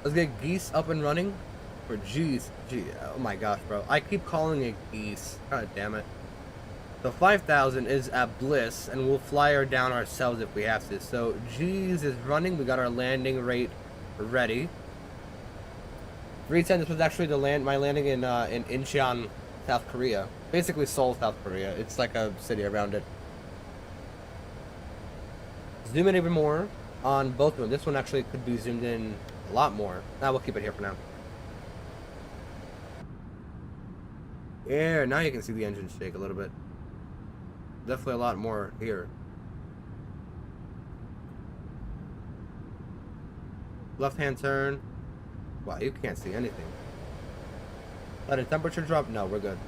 Let's get geese up and running. Or geese. Oh my gosh, bro. I keep calling it geese. God damn it. So 5,000 is at Bliss, and we'll fly her down ourselves if we have to. So G's is running. We got our landing rate ready. 310. This was actually my landing in Incheon, South Korea. Basically Seoul, South Korea. It's like a city around it. Zoom in even more on both of them. This one actually could be zoomed in a lot more. Nah, we'll keep it here for now. Yeah, now you can see the engine shake a little bit. Definitely a lot more here. Left hand turn. Wow, you can't see anything. Let a temperature drop? No, we're good.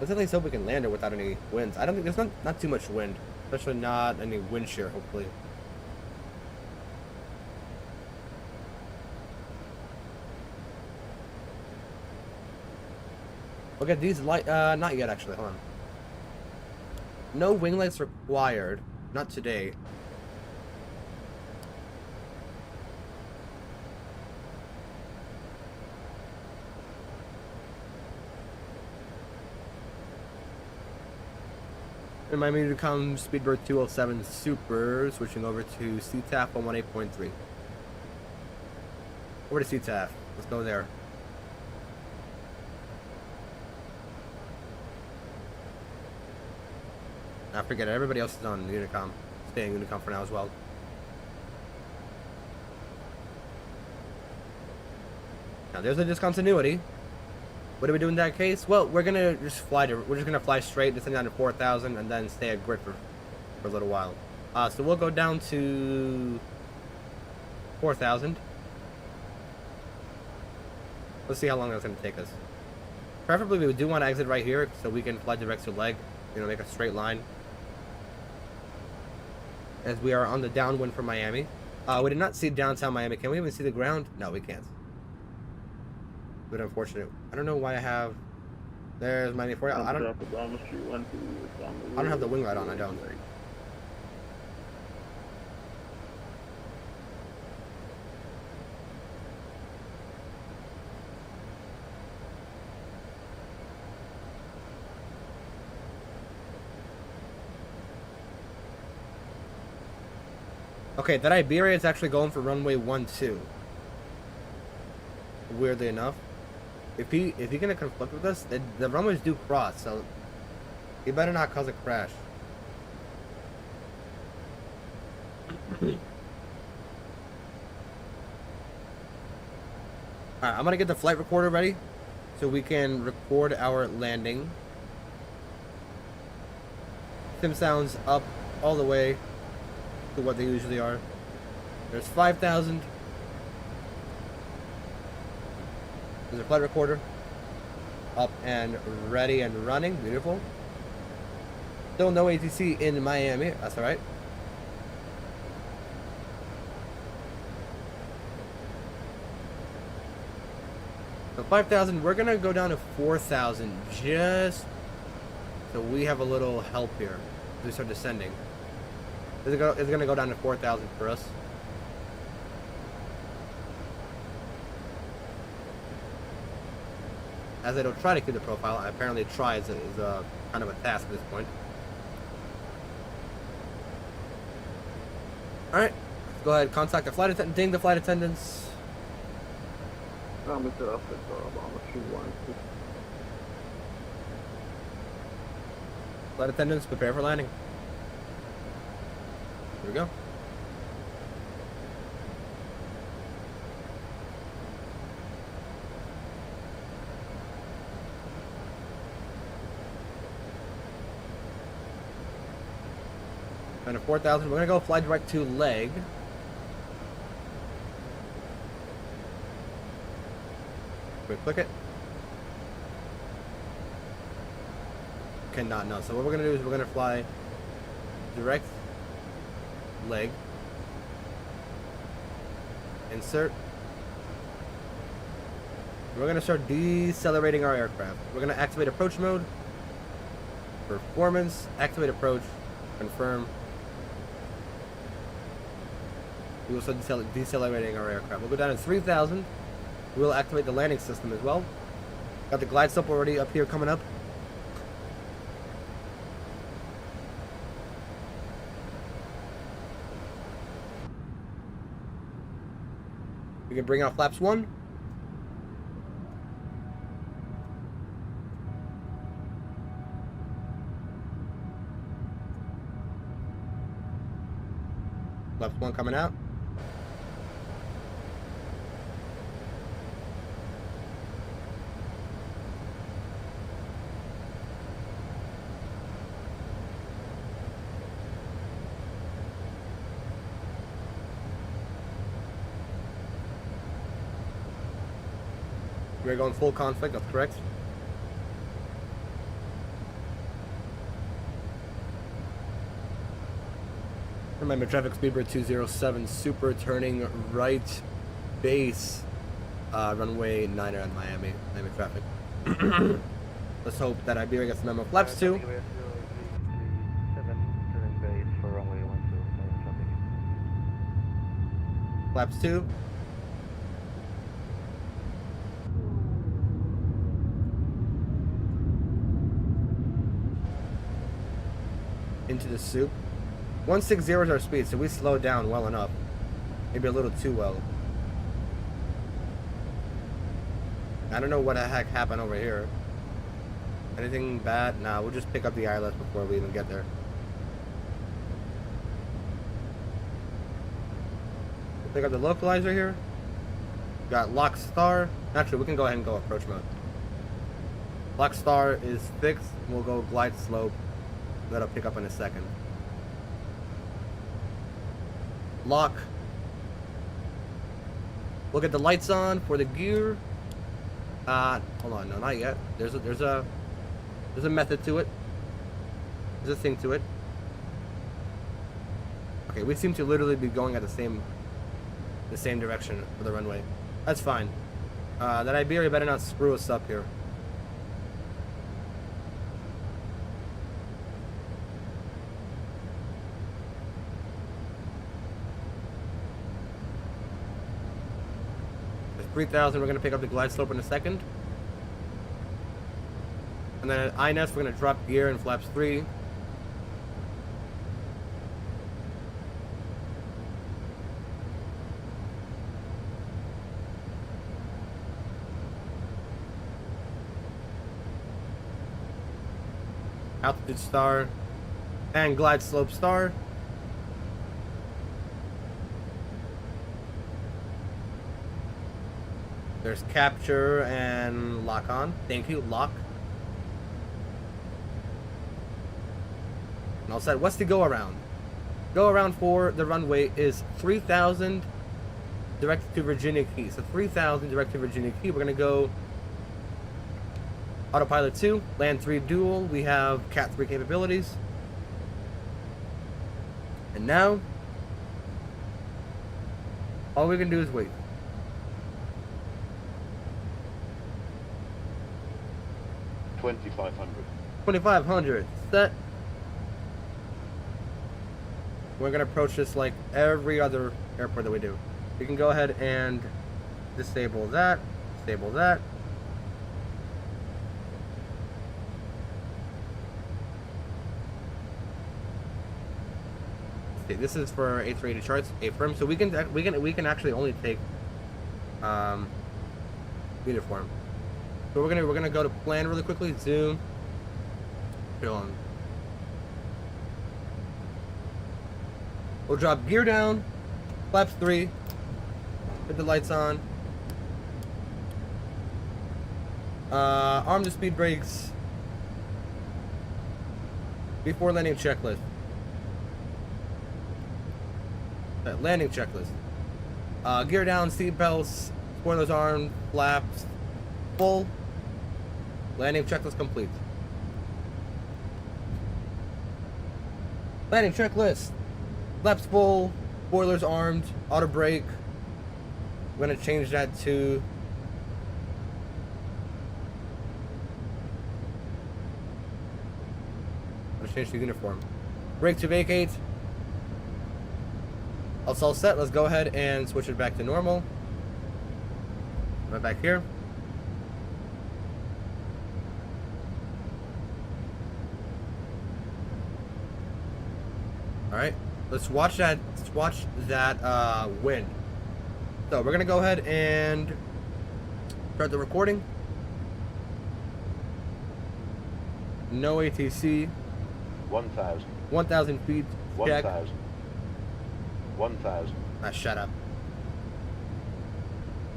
Let's at least hope we can land it without any winds. I don't think there's not too much wind. Especially not any wind shear, hopefully. Look at these light. Not yet, actually. Hold on. No wing lights required. Not today. Remind me to come Speedbird 207 Super, switching over to CTAF 118.3. Over to CTAF. Let's go there. I forget it. Everybody else is on Unicom. Staying Unicom for now as well. Now there's a discontinuity. What do we do in that case? Well, we're gonna just fly. We're just gonna fly straight, descend down to 4,000, and then stay at grid for a little while. So we'll go down to 4,000. Let's see how long that's gonna take us. Preferably, we do want to exit right here so we can fly direct to leg. You know, make a straight line. As we are on the downwind from Miami. We did not see downtown Miami. Can we even see the ground? No, we can't. But unfortunate. I don't know why I have. There's Miami 4. I don't have the wing light on. I don't. Okay, that Iberia is actually going for runway 12. Weirdly enough. If he's gonna conflict with us, the runways do cross, so he better not cause a crash. Alright, I'm gonna get the flight recorder ready so we can record our landing. Sim sounds up all the way to what they usually are. There's 5,000. There's a flight recorder. Up and ready and running. Beautiful. Still no ATC in Miami. That's alright. So 5,000. We're going to go down to 4,000 just so we have a little help here as we start descending. It's going to go down to 4,000 for us. As I don't try to keep the profile, apparently try is a kind of a task at this point. Alright, let's go ahead and contact the flight attendant, ding the flight attendants. Mr. Upset, Obama 212. Flight attendants, prepare for landing. Here we go. And a 4,000. We're gonna go fly direct to leg. Click it. Cannot know. So what we're gonna do is we're gonna fly direct leg. Insert. We're gonna start decelerating our aircraft. We're gonna activate approach mode. Performance. Activate approach. Confirm. We will start decelerating our aircraft. We'll go down to 3,000. We'll activate the landing system as well. Got the glide slope already up here coming up. We can bring out flaps 1. Flaps 1 coming out. We're going full conflict, that's correct. Remember, traffic speedbird 207, super turning right base, runway 9 on Miami traffic. Let's hope that Iberia gets the memo. Flaps 2. Flaps 2. Into the soup. 160 is our speed, so we slowed down well enough. Maybe a little too well. I don't know what the heck happened over here. Anything bad? Nah, we'll just pick up the ILS before we even get there. We'll pick up the localizer here. Got lock star. Actually, we can go ahead and go approach mode. Lock star is fixed. We'll go glide slope. That'll pick up in a second. Lock. We'll get the lights on for the gear. Hold on, no, not yet. There's a method to it. There's a thing to it. Okay, we seem to literally be going at the same direction for the runway. That's fine. That Iberia better not screw us up here. There's 3,000. We're gonna pick up the glide slope in a second. And then at INS, we're going to drop gear in flaps 3. altitude star, and glide slope star. There's capture and lock on. Thank you, lock. And all set. What's the go around? Go around for the runway is 3,000 direct to Virginia Key. So 3,000 direct to Virginia Key. We're gonna go autopilot 2, land 3 dual. We have Cat 3 capabilities. And now, all we can do is wait. 2,500. 2,500. Set. We're going to approach this like every other airport that we do. We can go ahead and disable that. Disable that. See, this is for A380 charts, A-firm. So we can actually only take uniform. So we're gonna go to plan really quickly. Zoom. Chill on. We'll drop gear down. Flaps 3. Put the lights on. Arm the speed brakes. Before landing checklist. Landing checklist. Gear down, seat belts, spoilers armed, flaps full. Landing checklist complete. Landing checklist. Flaps full, spoilers armed, auto brake. I'm gonna change that to change the uniform. Brake to vacate. That's all set. Let's go ahead and switch it back to normal. Right back here. All right. Let's watch that. Let's watch that wind. So we're gonna go ahead and start the recording. No ATC. 1,000. 1,000 feet. Check. 1,000. 1,000. Shut up.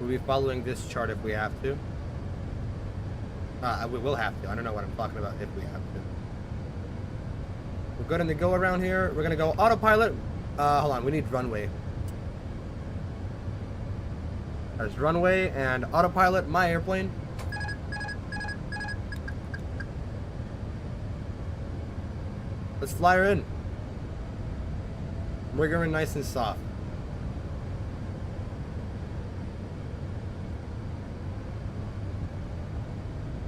We'll be following this chart if we have to. We will have to. I don't know what I'm talking about if we have to. We're good on the go around here. We're gonna go autopilot. Hold on, we need runway. There's runway and autopilot, my airplane. Let's fly her in. Rig her in nice and soft.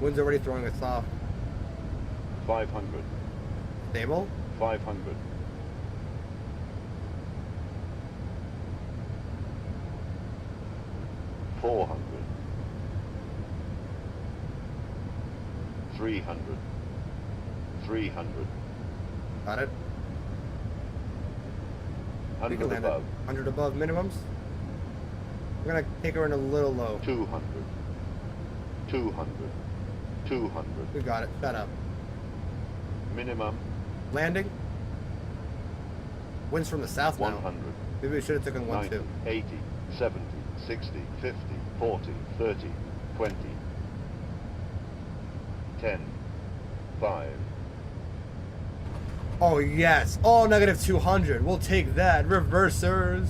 Wind's already throwing us off. 500. Stable. 500. 400. 300. 300. Got it. 100 above. 100 above minimums. We're gonna take her in a little low. 200. 200. 200. We got it. Shut up. Minimum. Landing. Winds from the south now. 100. Maybe we should have taken 1, 90, 2. 80, 70, 60, 50, 40, 30, 20, 10, 5. Oh yes. Oh, negative 200. We'll take that. Reversers.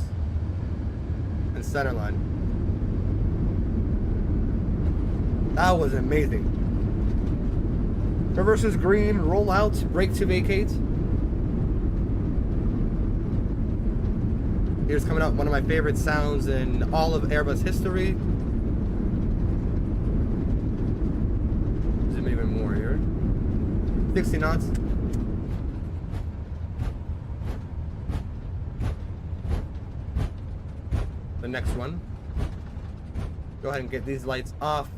And centerline. That was amazing. Reversers green. Roll out. Brake to vacate. Here's coming up one of my favorite sounds in all of Airbus history. Zoom even more here. 60 knots. The next one. Go ahead and get these lights off.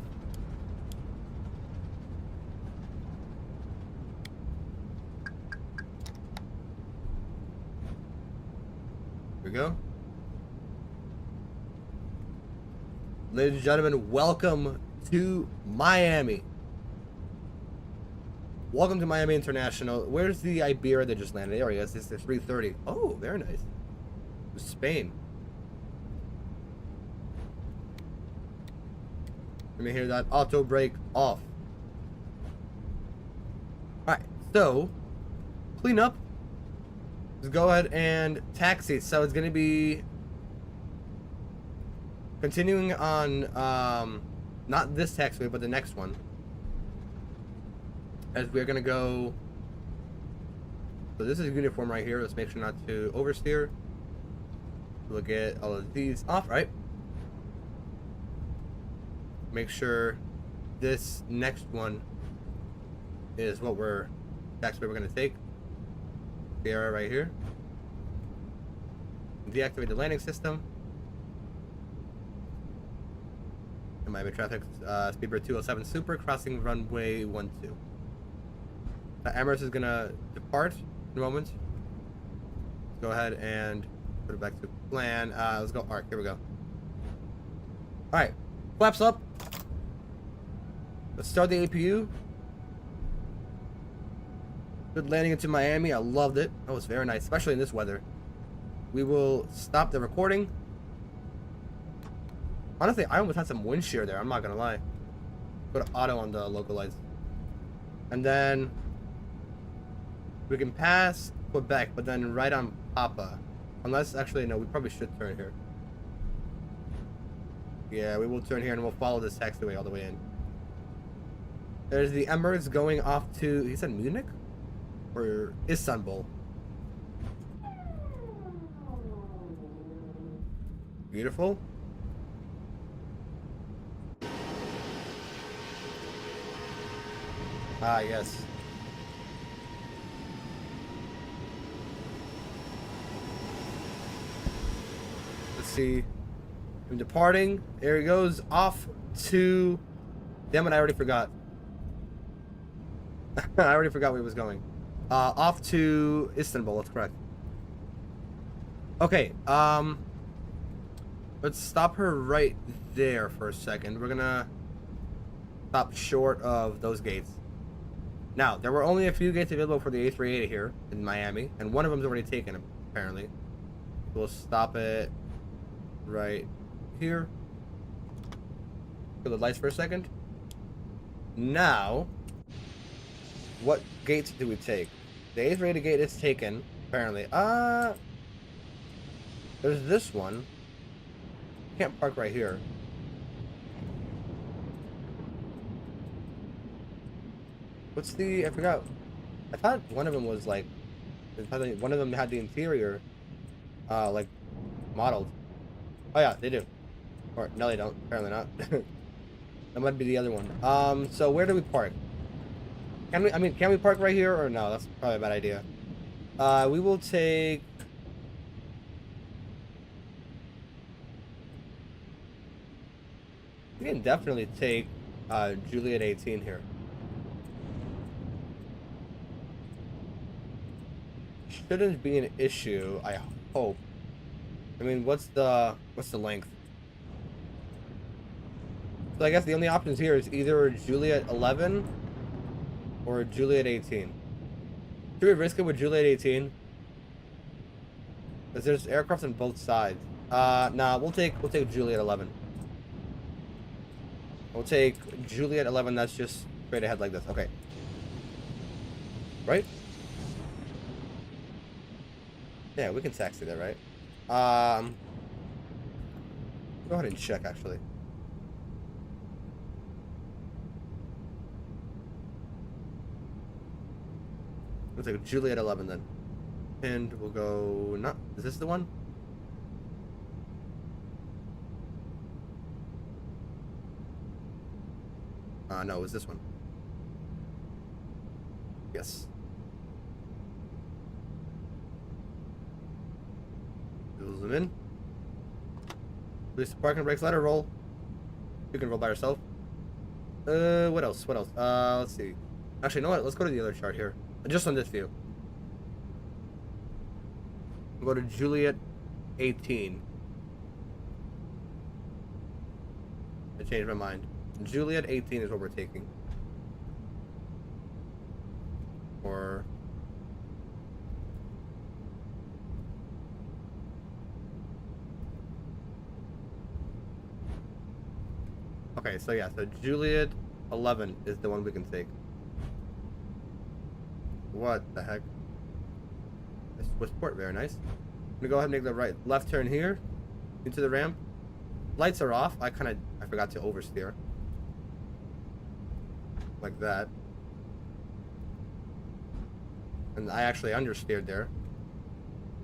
Here we go. Ladies and gentlemen, welcome to Miami. Welcome to Miami International. Where's the Iberia that just landed? There he is. It's the 330. Oh, very nice. Spain. Let me hear that auto brake off. Alright, so clean up. Let's go ahead and taxi. So it's gonna be continuing on not this taxiway, but the next one. As we're gonna go. So this is uniform right here. Let's make sure not to oversteer. We'll get all of these off, right? Make sure this next one is what we're gonna take. Sierra right here. Deactivate the landing system. And Miami traffic, Speedbird 207 Super, crossing runway 12. Emirates is gonna depart in a moment. Let's go ahead and put it back to plan. Let's go arc. Here we go. All right, flaps up. Let's start the APU. Good landing into Miami. I loved it. That was very nice, especially in this weather. We will stop the recording. Honestly, I almost had some wind shear there. I'm not gonna lie. Put auto on the local lights, and then we can pass Quebec, but then right on Papa. Unless, actually, no, we probably should turn here. Yeah, we will turn here and we'll follow this taxiway all the way in. There's the Emirates going off to, he said Munich? Or Istanbul? Beautiful. Ah, yes. Let's see. I'm departing. There he goes. Off to... Damn it, I already forgot. I already forgot where he was going. Off to Istanbul, that's correct. Okay, let's stop her right there for a second. We're gonna stop short of those gates. Now, there were only a few gates available for the A380 here in Miami, and one of them's already taken, apparently. We'll stop it right here. Put the lights for a second. Now, what gates do we take? The A380 gate is taken, apparently. There's this one. Can't park right here. What's the... I forgot. I thought one of them was like... one of them had the interior, like, modeled. Oh yeah, they do. Or, no they don't. Apparently not. That might be the other one. So where do we park? Can we park right here or no? That's probably a bad idea. We will take... We can definitely take Juliet 18 here. Shouldn't be an issue, I hope. I mean, what's the length? So I guess the only options here is either Juliet 11 or Juliet 18. Should we risk it with Juliet 18? Because there's aircraft on both sides. Nah, we'll take Juliet 11. We'll take Juliet 11. That's just straight ahead like this. Okay. Right? Yeah, we can taxi there, right? Go ahead and check, actually. We'll take Juliet 11 then. And we'll go... Not... Is this the one? No, it was this one. Yes. We'll zoom in. Release the parking brakes, let her roll. You can roll by yourself. What else? What else? Let's see. Actually, you know what? Let's go to the other chart here. Just on this view. We'll go to Juliet 18. I changed my mind. Juliet 18 is what we're taking. or okay, so yeah, so Juliet 11 is the one we can take. What the heck? This was port, very nice. I'm gonna go ahead and make the left turn here into the ramp. Lights are off. I forgot to oversteer. Like that. And I actually understeered there.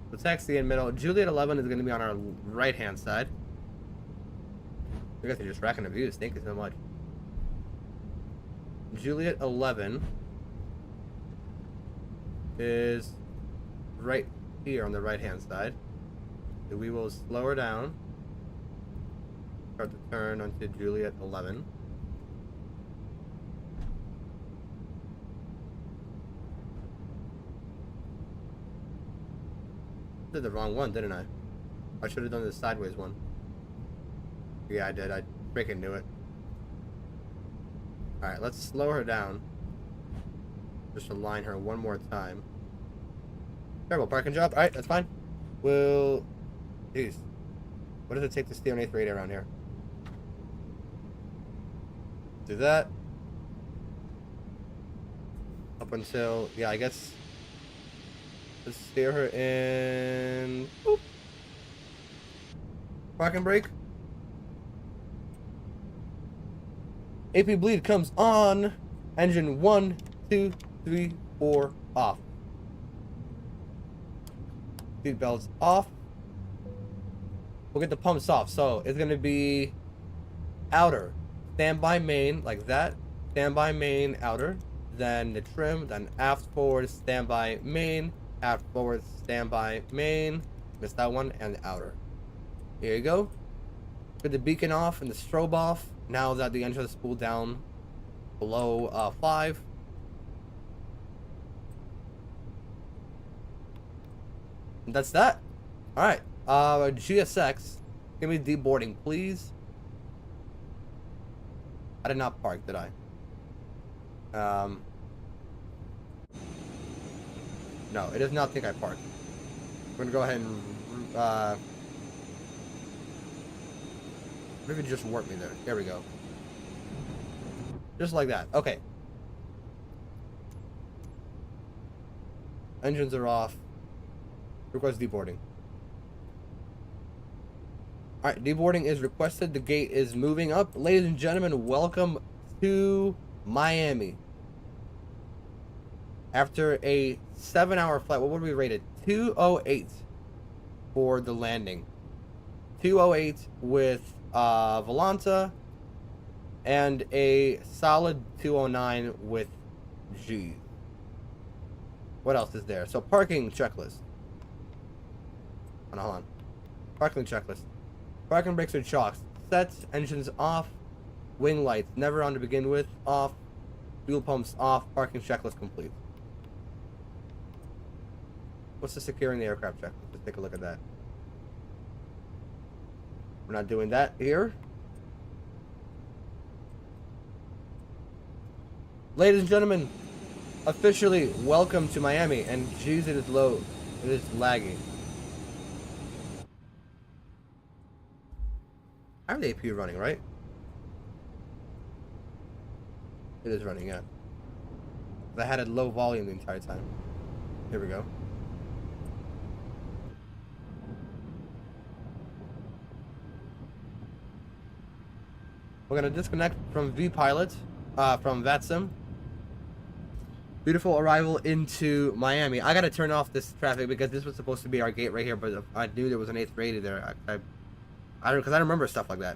So taxi in middle. Juliet 11 is gonna be on our right hand side. You guys are just racking the views. Thank you so much. Juliet 11 is right here on the right hand side. So we will slow her down. Start the turn onto Juliet 11. I did the wrong one, didn't I? I should have done the sideways one. Yeah, I did. I freaking knew it. Alright, let's slow her down. Just align her one more time. Terrible parking job. Alright, that's fine. We'll... Jeez. What does it take to steer an A380 around here? Do that. Up until... Yeah, I guess... Let's steer her in... Boop. Parking brake. AP bleed comes on. Engine 1, 2, 3, 4, off. Seat belts off. We'll get the pumps off. So it's gonna be outer, standby main, like that. Standby main, outer. Then the trim, then aft forward, standby main, aft forward, standby main. Missed that one, and outer. Here you go. Get the beacon off and the strobe off. Now that the engine is spooled down below 5. And that's that. Alright. GSX. Give me deboarding, please. I did not park, did I? No, it does not think I parked. I'm gonna go ahead and maybe just warp me there. There we go. Just like that. Okay. Engines are off. Request deboarding. Alright, deboarding is requested. The gate is moving up. Ladies and gentlemen, welcome to Miami. After a 7-hour flight, what would we rate it? 208 for the landing. 208 with Volanta, and a solid 209 with G. What else is there? So parking checklist. Hold on. Parking checklist. Parking brakes are chalks. Set. Engines off. Wing lights never on to begin with. Off. Fuel pumps off. Parking checklist complete. What's the securing the aircraft checklist? Let's take a look at that. We're not doing that here. Ladies and gentlemen, officially welcome to Miami. And jeez, it is low. It is laggy. I have the AP running, right? It is running, yeah. I had it low volume the entire time. Here we go. We're gonna disconnect from VPilot, from VATSIM. Beautiful arrival into Miami. I gotta turn off this traffic because this was supposed to be our gate right here, but I knew there was an A380 there. I don't, because I remember stuff like that.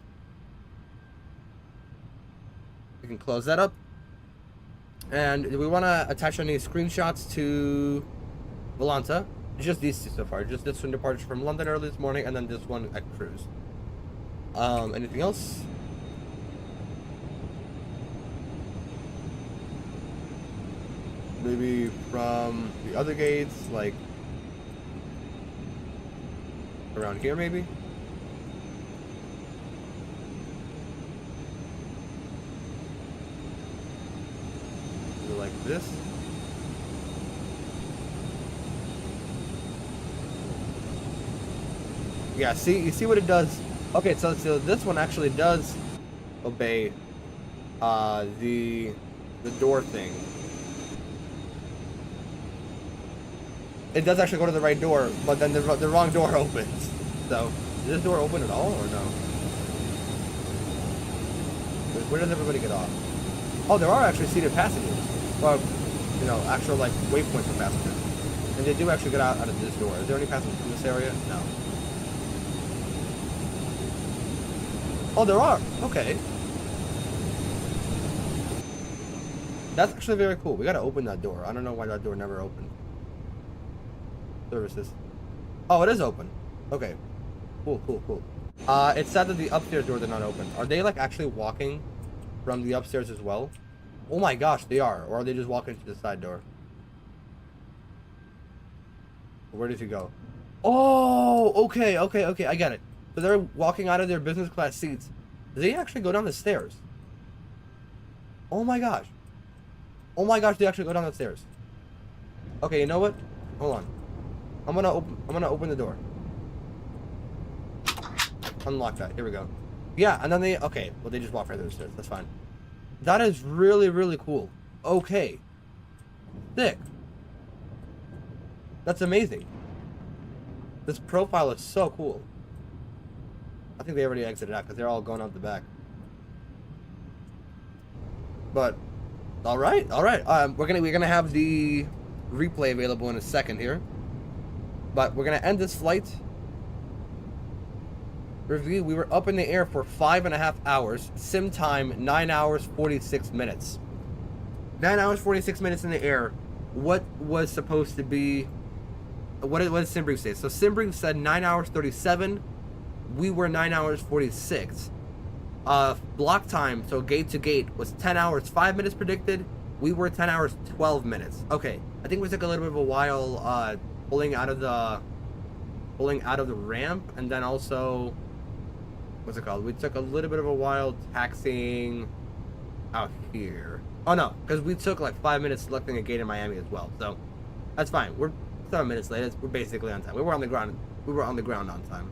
We can close that up. And do we want to attach any screenshots to Volanta? Just these two so far. Just this one departure from London early this morning, and then this one at cruise. Anything else? Maybe from the other gates, like around here, maybe? Like this. Yeah, see, you see what it does? Okay, so this one actually does obey the door thing. It does actually go to the right door, but then the wrong door opens. So, is this door open at all, or no? Where does everybody get off? Oh, there are actually seated passengers. Well, you know, actual, like, waypoints for passengers. And they do actually get out of this door. Is there any passengers in this area? No. Oh, there are. Okay. That's actually very cool. We gotta open that door. I don't know why that door never opened. Services. Oh, it is open. Okay. Cool, cool, cool. It's sad that the upstairs door did not open. Are they, like, actually walking from the upstairs as well? Oh my gosh, they are. Or are they just walking to the side door? Where did he go? Oh, okay, okay, okay. I get it. So they're walking out of their business class seats. They actually go down the stairs. Oh my gosh. Oh my gosh, they actually go down the stairs. Okay, you know what? Hold on. I'm gonna open the door. Unlock that. Here we go. Yeah, and then they okay, well they just walk right through the stairs. That's fine. That is really, really cool. Okay. Sick. That's amazing. This profile is so cool. I think they already exited out because they're all going out the back. But all right. We're gonna have the replay available in a second here. But we're gonna end this flight. Review. We were up in the air for 5.5 hours. Sim time 9 hours 46 minutes. 9 hours 46 minutes in the air. What was supposed to be? What did SimBrief say? So SimBrief said 9 hours 37. We were 9 hours 46. Block time, so gate to gate, was 10 hours 5 minutes predicted. We were 10 hours 12 minutes. Okay, I think we took a little bit of a while pulling out of the ramp, and then also what's it called? We took a little bit of a while taxiing out here. Oh no, because we took like 5 minutes selecting a gate in Miami as well. So that's fine. We're 7 minutes late. We're basically on time. We were on the ground. We were on the ground on time.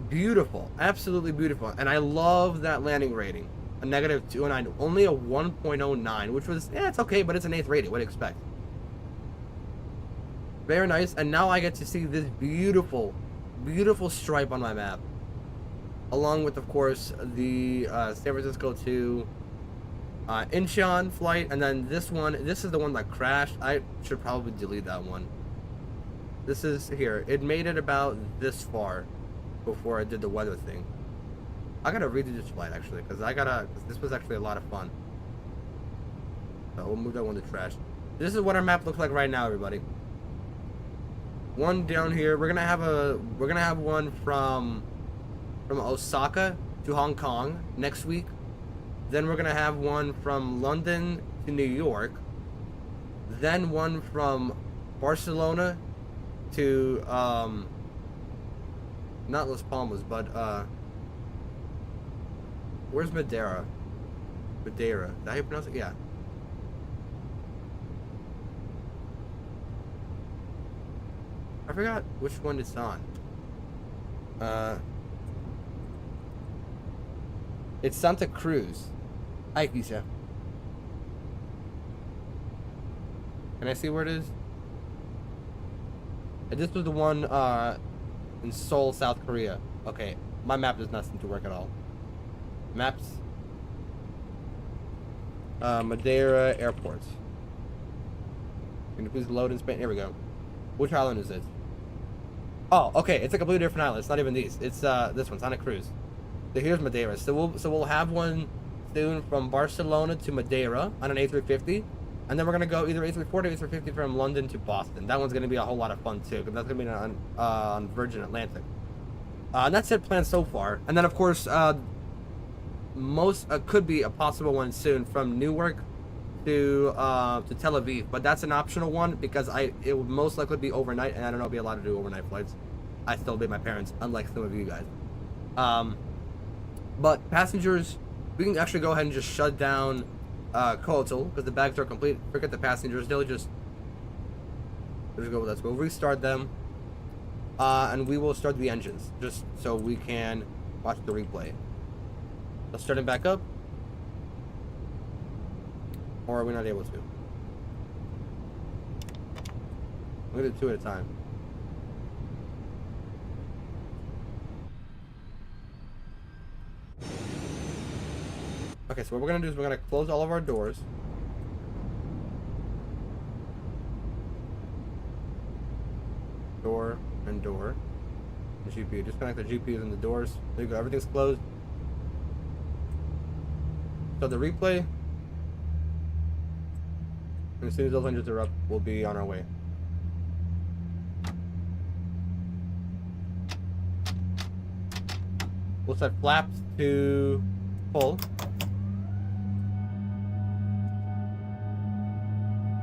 Beautiful, absolutely beautiful, and I love that landing rating. A -209, only a 1.09, which was it's okay, but it's an A380. What do you expect? Very nice, and now I get to see this beautiful, beautiful stripe on my map, along with, of course, the San Francisco to Incheon flight, and then this one. This is the one that crashed. I should probably delete that one. This is here. It made it about this far before I did the weather thing. I gotta redo this flight actually, because this was actually a lot of fun. So we'll move that one to trash. This is what our map looks like right now, everybody. One down here. We're gonna have one from Osaka to Hong Kong next week. Then we're gonna have one from London to New York. Then one from Barcelona to not Las Palmas, but where's Madeira? Madeira. Is that how you pronounce it? Yeah. I forgot which one it's on. It's Santa Cruz. Hi, Keisha. Can I see where it is? And this was the one in Seoul, South Korea. Okay, my map does not seem to work at all. Maps. Madeira Airport. Can you please load in Spain? Here we go. Which island is it? Oh, okay. It's a completely different island. It's not even these. It's this one, Santa Cruz. So here's Madeira. So we'll have one soon from Barcelona to Madeira on an A350. And then we're gonna go either A340 or A350 from London to Boston. That one's gonna be a whole lot of fun too, because that's gonna be on Virgin Atlantic. And that's it planned so far. And then of course, could be a possible one soon from Newark to Tel Aviv, but that's an optional one because it would most likely be overnight, and I don't know if I'll be allowed to do overnight flights. I still obey my parents, unlike some of you guys. But passengers, we can actually go ahead and just shut down Kohotel because the bags are complete. Forget the passengers; they'll just go. Let's go restart them. and we will start the engines just so we can watch the replay. Let's start it back up. Or are we not able to? We're gonna do 2 at a time. Okay, so what we're gonna do is we're gonna close all of our doors. Door and door. The GPU. Just connect the GPUs and the doors. There you go. Everything's closed. So the replay. And as soon as those engines are up, we'll be on our way. We'll set flaps to full.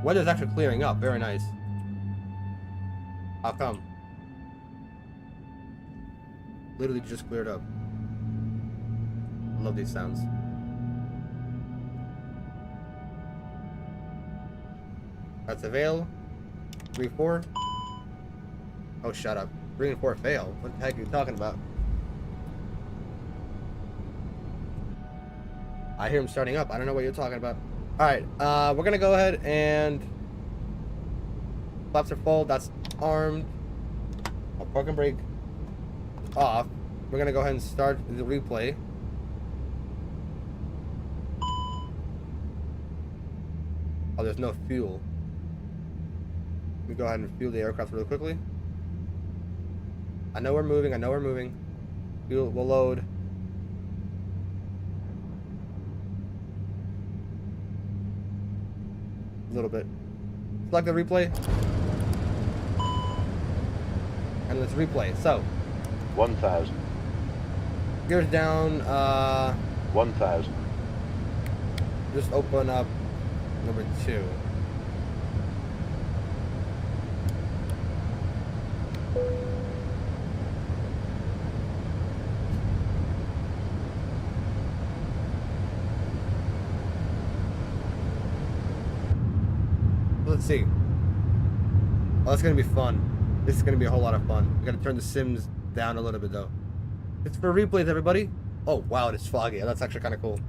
Weather's actually clearing up. Very nice. How come? Literally just cleared up. I love these sounds. That's a fail. 3-4. Oh, shut up. 3 and 4 fail. What the heck are you talking about? I hear him starting up. I don't know what you're talking about. Alright, we're gonna go ahead and flaps are full. That's armed. Our parking brake is off. We're gonna go ahead and start the replay. Oh, there's no fuel. Let me go ahead and fuel the aircraft really quickly. I know we're moving. I know we're moving. Fuel will load. A little bit. Select the replay. And let's replay. So 1,000. Gears down. 1,000. Just open up number 2. Let's see. Oh, that's gonna be fun. This is gonna be a whole lot of fun. We gotta turn the sims down a little bit though. It's for replays, everybody. Oh wow, it's foggy. That's actually kind of cool.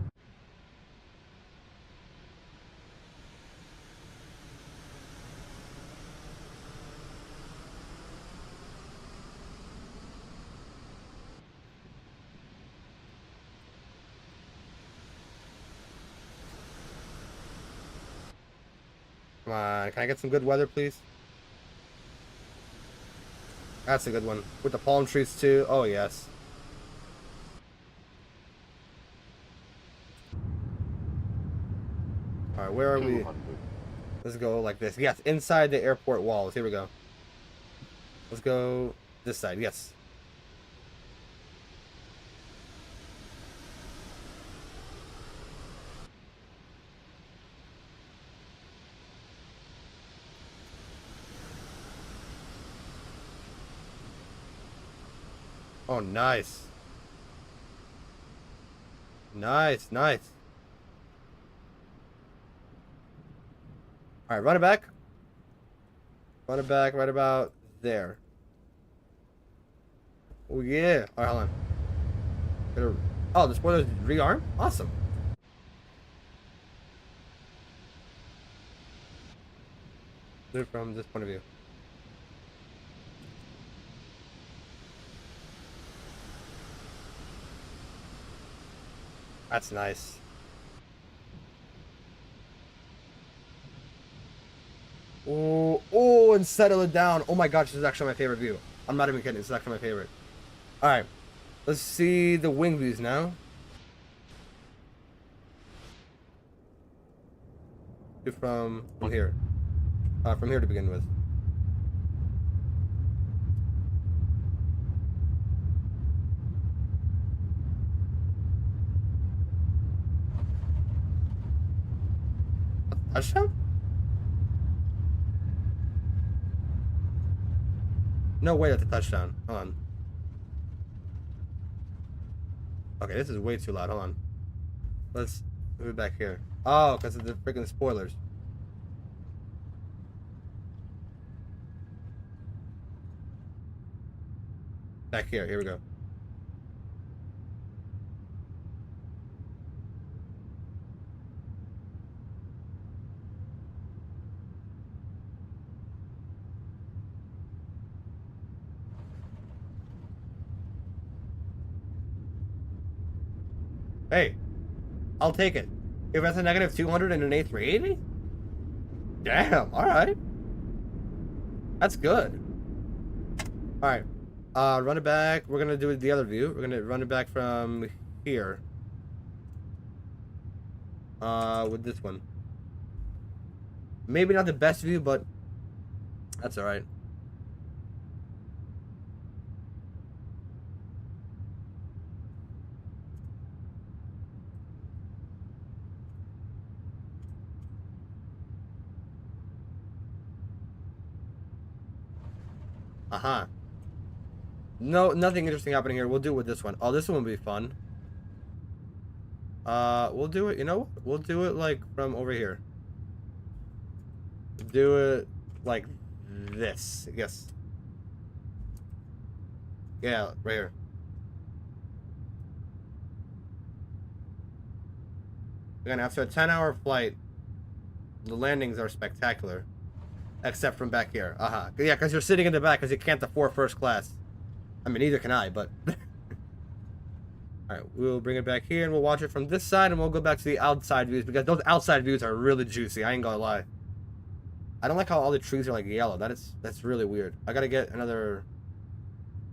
Come on, can I get some good weather, please? That's a good one. With the palm trees, too. Oh, yes. Alright, where are we? Let's go like this. Yes, inside the airport walls. Here we go. Let's go this side. Yes. Oh, nice. Nice, nice. Alright, run it back. Run it back right about there. Oh, yeah. Alright, hold on. Oh, the spoiler's rearm? Awesome. Do it from this point of view. That's nice. Oh, oh, and settle it down. Oh my gosh, this is actually my favorite view. I'm not even kidding. This is actually my favorite. All right, let's see the wing views now. From here. From here to begin with. Touchdown? No way that's a touchdown. Hold on. Okay, this is way too loud. Hold on. Let's move it back here. Oh, because of the freaking spoilers. Back here. Here we go. Hey, I'll take it. If that's a negative 200 and an A380? Damn, alright. That's good. Alright. Run it back. We're gonna do the other view. We're gonna run it back from here. With this one. Maybe not the best view, but that's alright. Uh-huh. No, nothing interesting happening here. We'll do it with this one. Oh, this one will be fun. We'll do it, you know, we'll do it like from over here. Do it like this, I guess. Yeah, right here. Again, after a 10-hour flight, the landings are spectacular. Except from back here. Uh-huh. Yeah, because you're sitting in the back because you can't afford first class. I mean, neither can I, but... Alright, we'll bring it back here and we'll watch it from this side and we'll go back to the outside views because those outside views are really juicy. I ain't gonna lie. I don't like how all the trees are like yellow. That's really weird. I gotta get another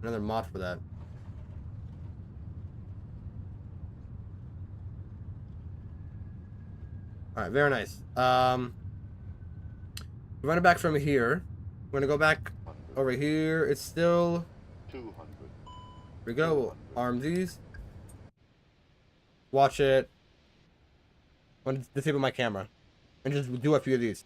mod for that. Alright, very nice. We're running back from here. We're gonna go back over here. It's still 200. Here we go. We'll arm these. Watch it. I'm gonna disable my camera and just do a few of these.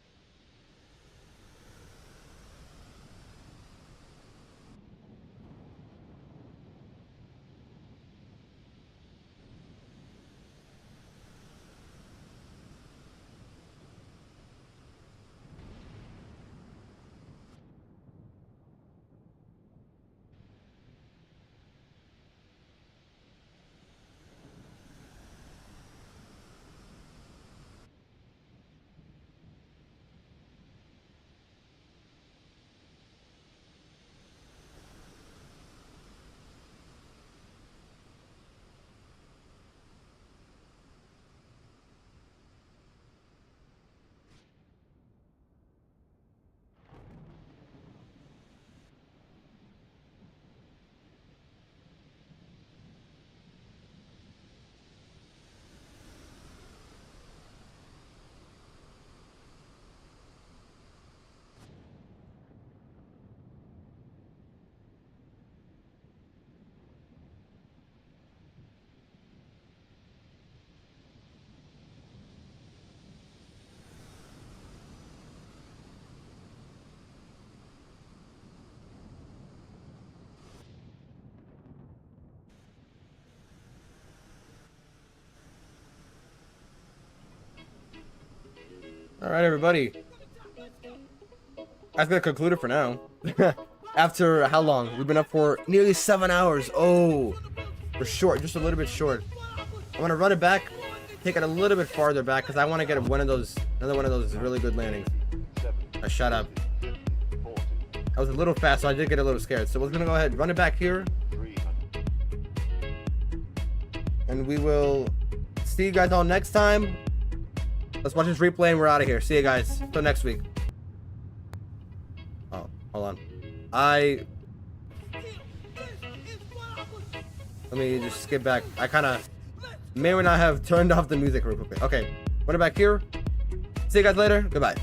Alright, everybody. That's gonna conclude it for now. After how long? We've been up for nearly 7 hours. Oh, we're short, just a little bit short. I'm gonna run it back, take it a little bit farther back, because I want to get another one of those really good landings. Shut up. I was a little fast, so I did get a little scared. So we're gonna go ahead, run it back here. And we will see you guys all next time. Let's watch this replay and we're out of here. See you guys. Till next week. Oh, hold on. Let me just skip back. I kind of may or not have turned off the music real quick. Okay, run it back here. See you guys later. Goodbye.